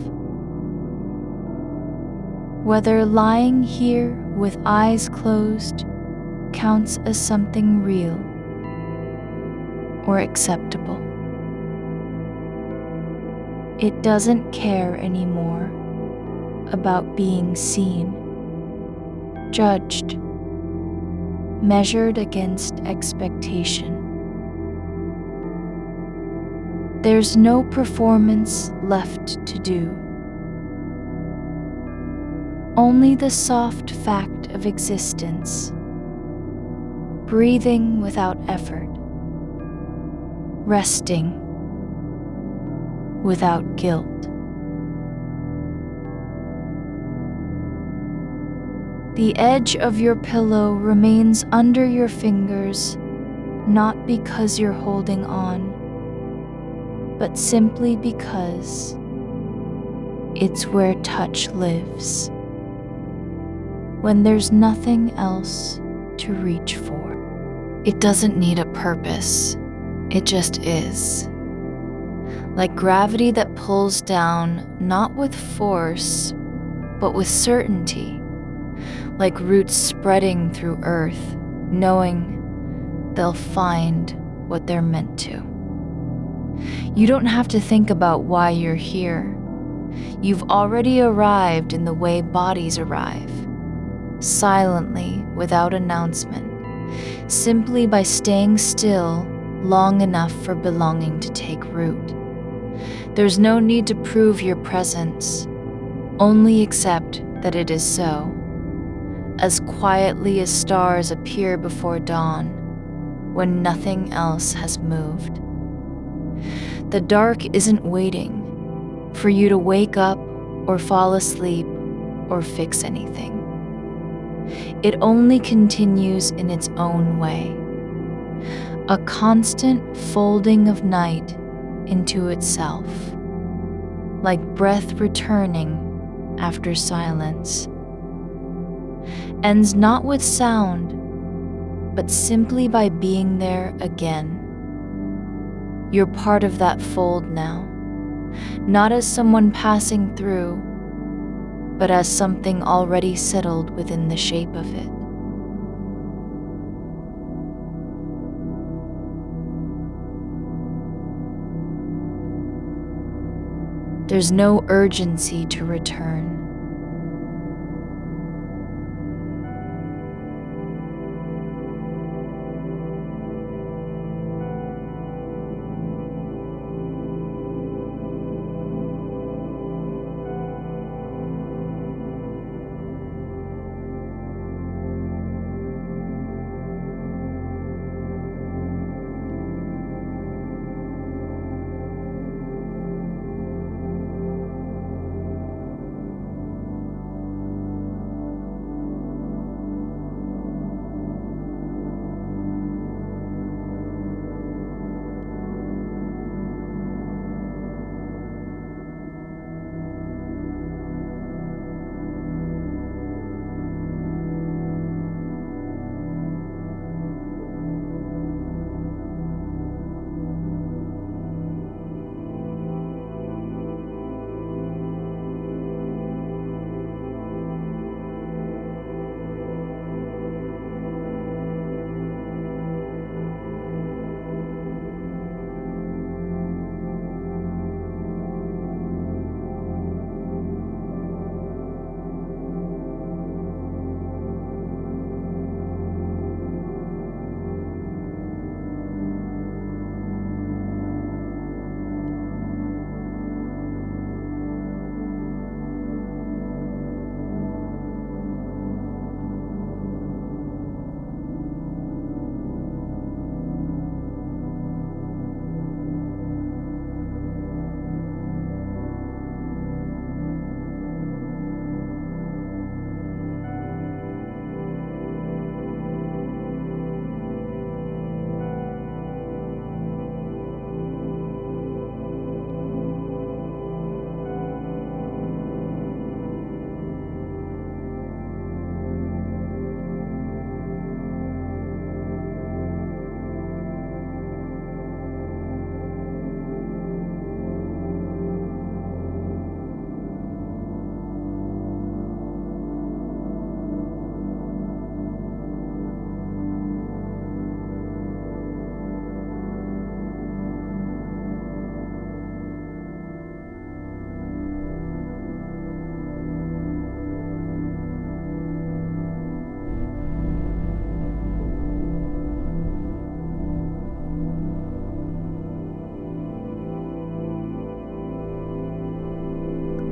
whether lying here with eyes closed counts as something real or acceptable. It doesn't care anymore about being seen, judged, measured against expectation. There's no performance left to do. Only the soft fact of existence, breathing without effort, resting without guilt. The edge of your pillow remains under your fingers, not because you're holding on, but simply because it's where touch lives, when there's nothing else to reach for. It doesn't need a purpose, it just is. Like gravity that pulls down not with force, but with certainty. Like roots spreading through earth, knowing they'll find what they're meant to. You don't have to think about why you're here. You've already arrived in the way bodies arrive, silently, without announcement, simply by staying still long enough for belonging to take root. There's no need to prove your presence, only accept that it is so. As quietly as stars appear before dawn, when nothing else has moved. The dark isn't waiting for you to wake up or fall asleep or fix anything. It only continues in its own way. A constant folding of night into itself, like breath returning after silence. Ends not with sound, but simply by being there again. You're part of that fold now, not as someone passing through, but as something already settled within the shape of it. There's no urgency to return.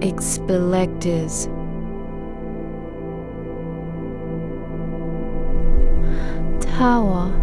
Expelectis. Tower.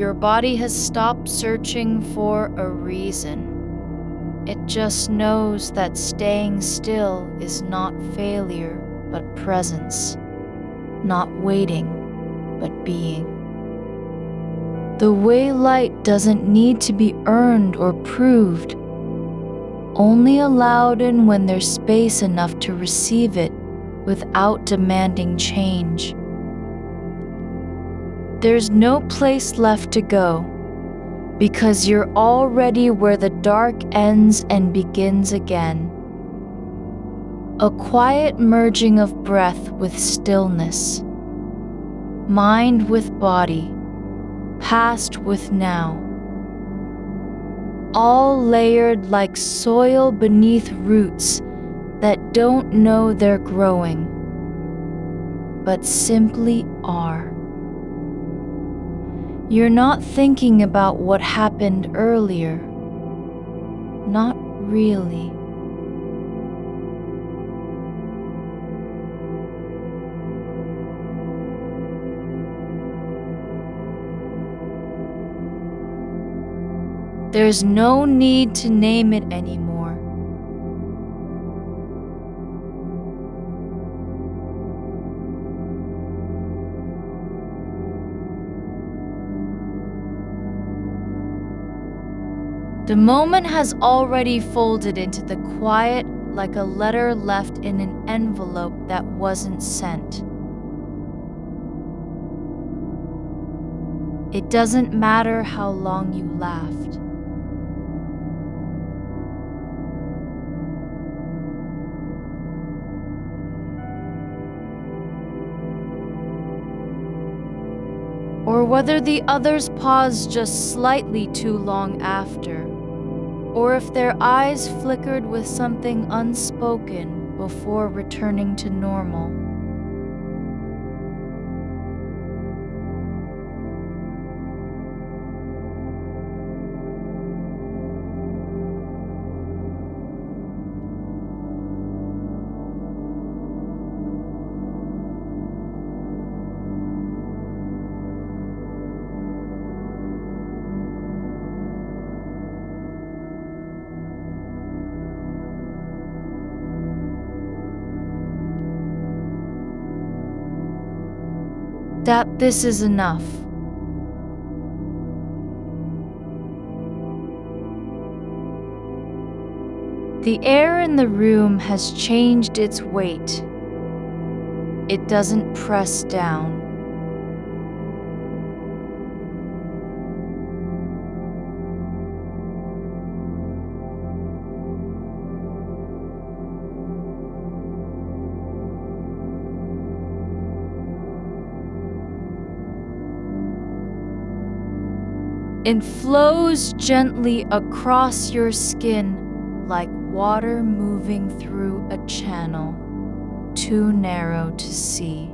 Your body has stopped searching for a reason. It just knows that staying still is not failure, but presence. Not waiting, but being. The way light doesn't need to be earned or proved, only allowed in when there's space enough to receive it without demanding change. There's no place left to go, because you're already where the dark ends and begins again. A quiet merging of breath with stillness, mind with body, past with now. All layered like soil beneath roots that don't know they're growing, but simply are. You're not thinking about what happened earlier. Not really. There's no need to name it anymore. The moment has already folded into the quiet like a letter left in an envelope that wasn't sent. It doesn't matter how long you laughed. Or whether the others paused just slightly too long after, or if their eyes flickered with something unspoken before returning to normal. That this is enough. The air in the room has changed its weight. It doesn't press down. It flows gently across your skin like water moving through a channel too narrow to see.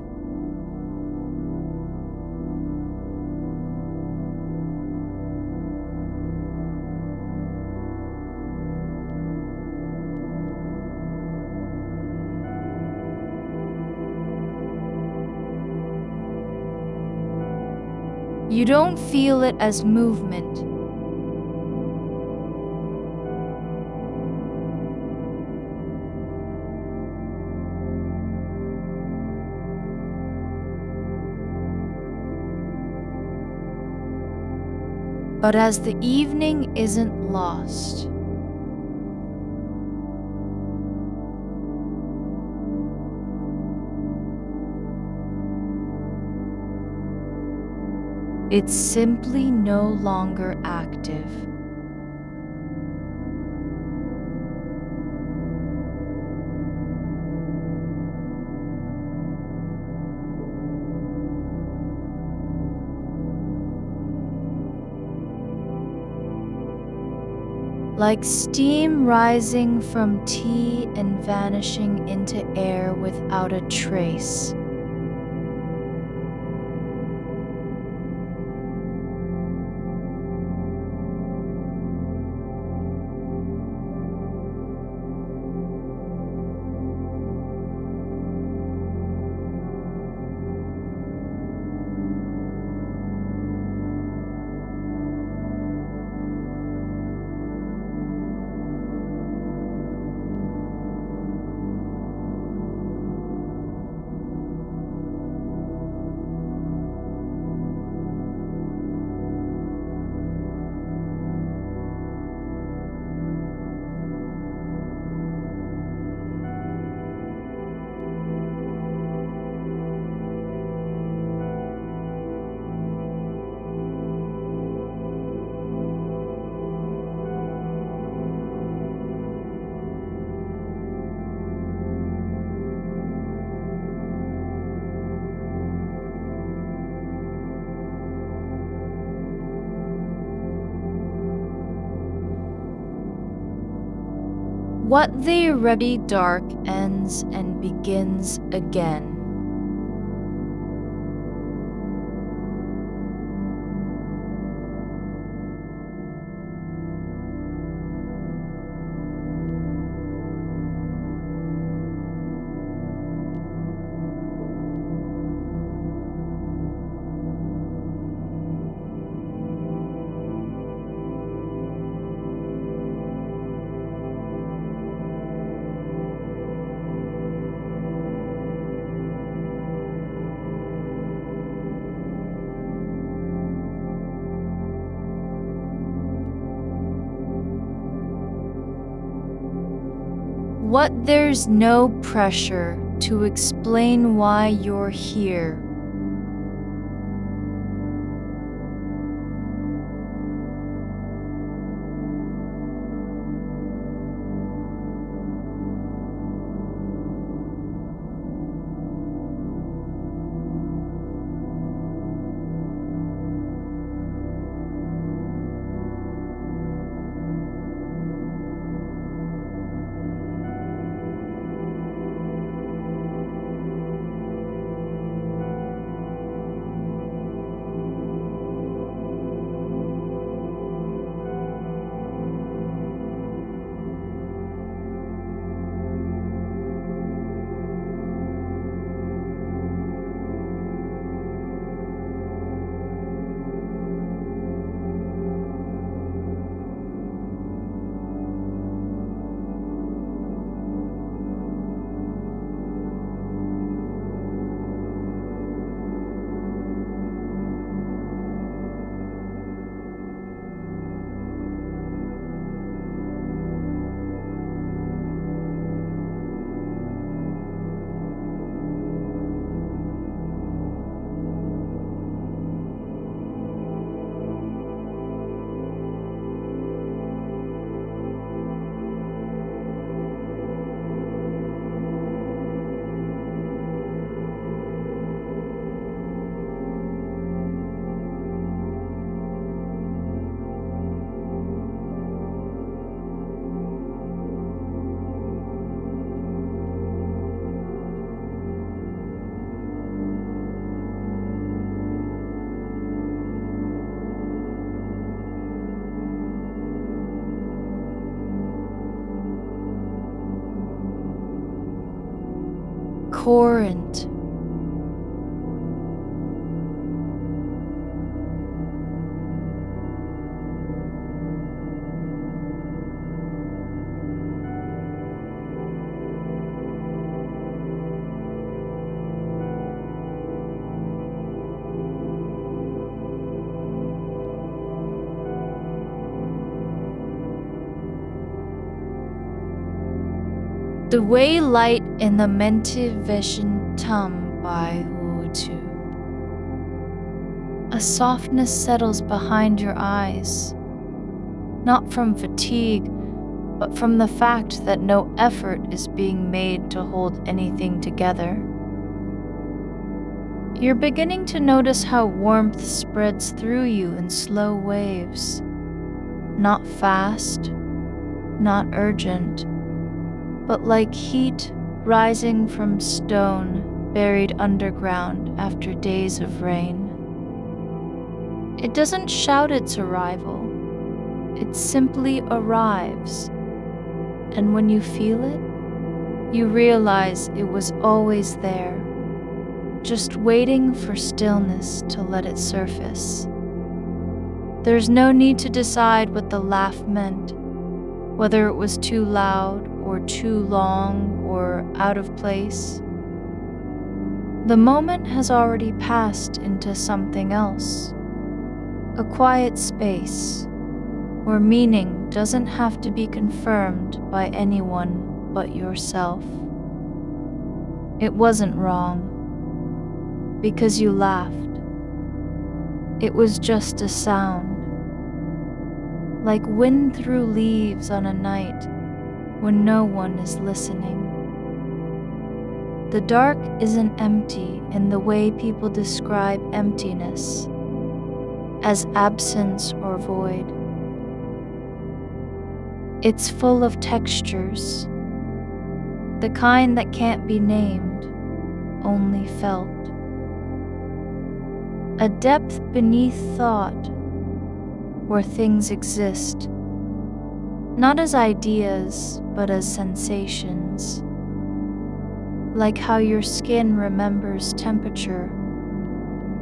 You don't feel it as movement. But as the evening isn't lost. It's simply no longer active. Like steam rising from tea and vanishing into air without a trace. What they already dark ends and begins again. What there's no pressure to explain why you're here. Current. The way light in the menti vision tum by Utu. A softness settles behind your eyes, not from fatigue, but from the fact that no effort is being made to hold anything together. You're beginning to notice how warmth spreads through you in slow waves, not fast, not urgent, but like heat rising from stone buried underground after days of rain. It doesn't shout its arrival, it simply arrives, and when you feel it, you realize it was always there, just waiting for stillness to let it surface. There's no need to decide what the laugh meant, whether it was too loud or too long or out of place. The moment has already passed into something else, a quiet space where meaning doesn't have to be confirmed by anyone but yourself. It wasn't wrong because you laughed. It was just a sound, like wind through leaves on a night when no one is listening. The dark isn't empty in the way people describe emptiness, as absence or void. It's full of textures, the kind that can't be named, only felt. A depth beneath thought, where things exist, not as ideas, but as sensations. Like how your skin remembers temperature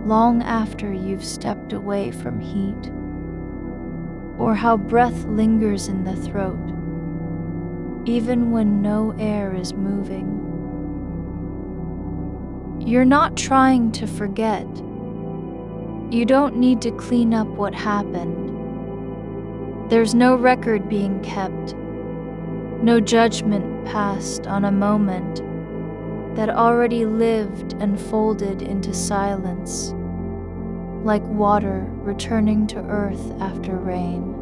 long after you've stepped away from heat, or how breath lingers in the throat, even when no air is moving. You're not trying to forget. You don't need to clean up what happened. There's no record being kept, no judgment passed on a moment that already lived and folded into silence, like water returning to earth after rain.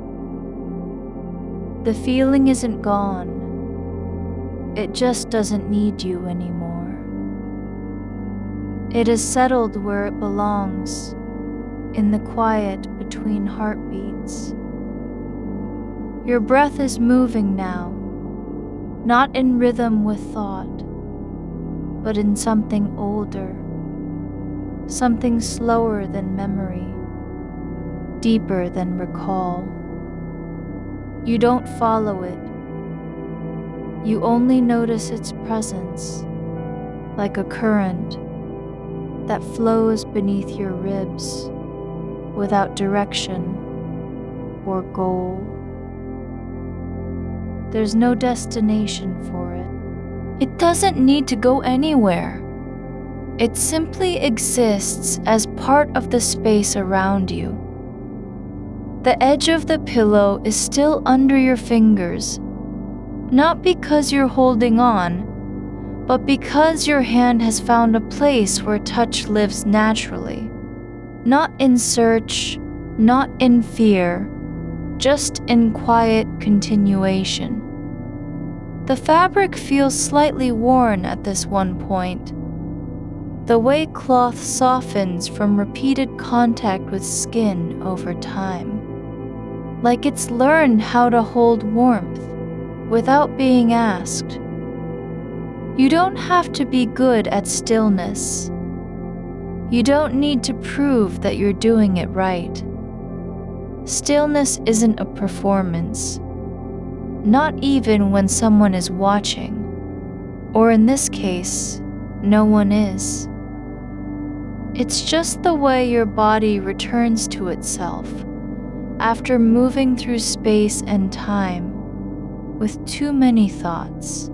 The feeling isn't gone. It just doesn't need you anymore. It is settled where it belongs, in the quiet between heartbeats. Your breath is moving now, not in rhythm with thought, but in something older, something slower than memory, deeper than recall. You don't follow it. You only notice its presence, like a current that flows beneath your ribs without direction or goal. There's no destination for it. It doesn't need to go anywhere. It simply exists as part of the space around you. The edge of the pillow is still under your fingers, not because you're holding on, but because your hand has found a place where touch lives naturally. Not in search, not in fear, just in quiet continuation. The fabric feels slightly worn at this one point, the way cloth softens from repeated contact with skin over time, like it's learned how to hold warmth without being asked. You don't have to be good at stillness. You don't need to prove that you're doing it right. Stillness isn't a performance, not even when someone is watching, or in this case, no one is. It's just the way your body returns to itself after moving through space and time with too many thoughts.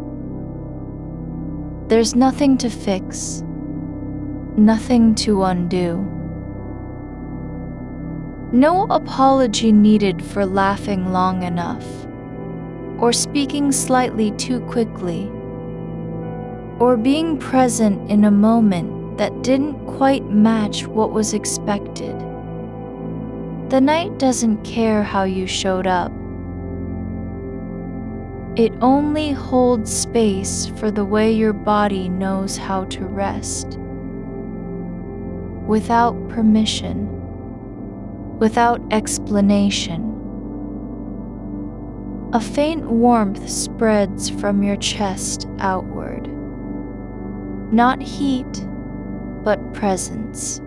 There's nothing to fix, nothing to undo. No apology needed for laughing long enough, or speaking slightly too quickly, or being present in a moment that didn't quite match what was expected. The night doesn't care how you showed up. It only holds space for the way your body knows how to rest. Without permission, without explanation. A faint warmth spreads from your chest outward. Not heat, but presence.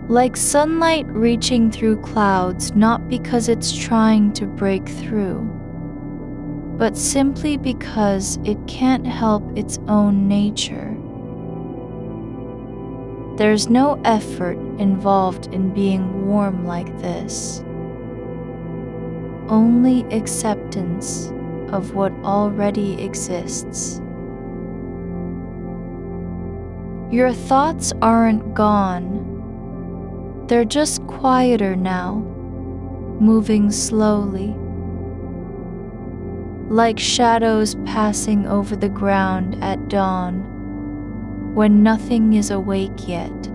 Like sunlight reaching through clouds, not because it's trying to break through, but simply because it can't help its own nature. There's no effort involved in being warm like this. Only acceptance of what already exists. Your thoughts aren't gone. They're just quieter now, moving slowly, like shadows passing over the ground at dawn, when nothing is awake yet,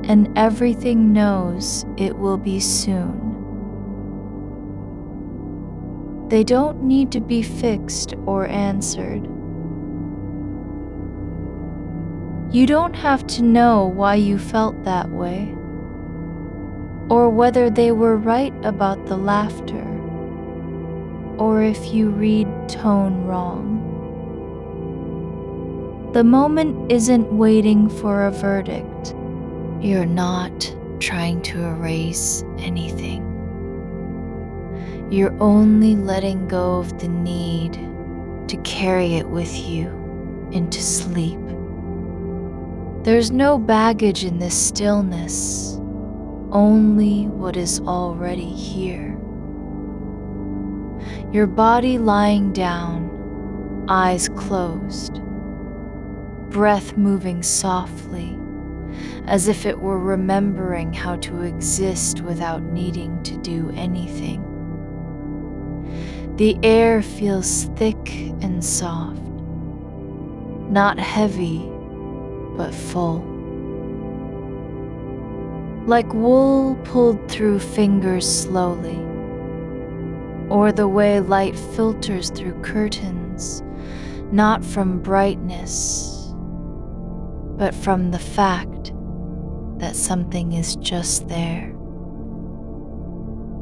and everything knows it will be soon. They don't need to be fixed or answered. You don't have to know why you felt that way, or whether they were right about the laughter. or if you read tone wrong. The moment isn't waiting for a verdict. You're not trying to erase anything. You're only letting go of the need to carry it with you into sleep. There's no baggage in this stillness, only what is already here. Your body lying down, eyes closed, breath moving softly, as if it were remembering how to exist without needing to do anything. The air feels thick and soft, not heavy, but full. Like wool pulled through fingers slowly, or the way light filters through curtains, not from brightness, but from the fact that something is just there,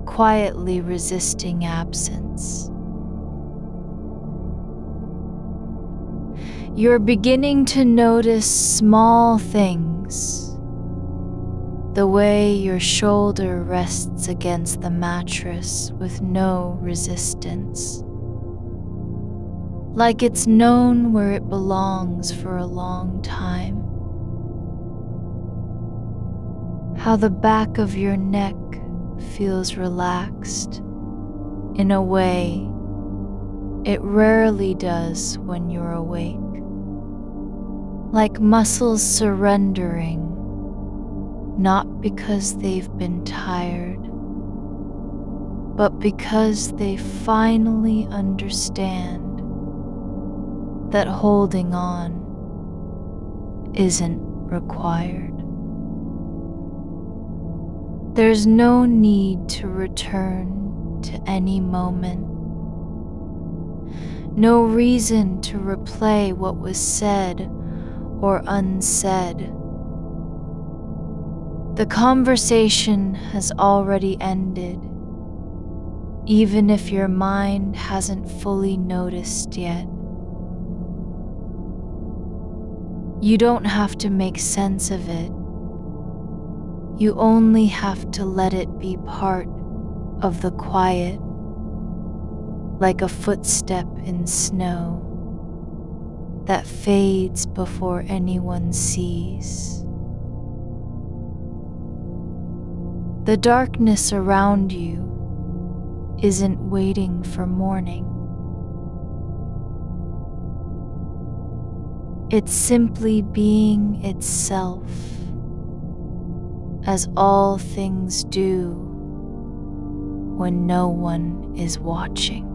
quietly resisting absence. You're beginning to notice small things. The way your shoulder rests against the mattress with no resistance. Like it's known where it belongs for a long time. How the back of your neck feels relaxed in a way it rarely does when you're awake. Like muscles surrendering, not because they've been tired, but because they finally understand that holding on isn't required. There's no need to return to any moment. No reason to replay what was said or unsaid. The conversation has already ended, even if your mind hasn't fully noticed yet. You don't have to make sense of it. You only have to let it be part of the quiet, like a footstep in snow that fades before anyone sees. The darkness around you isn't waiting for morning. It's simply being itself, as all things do when no one is watching.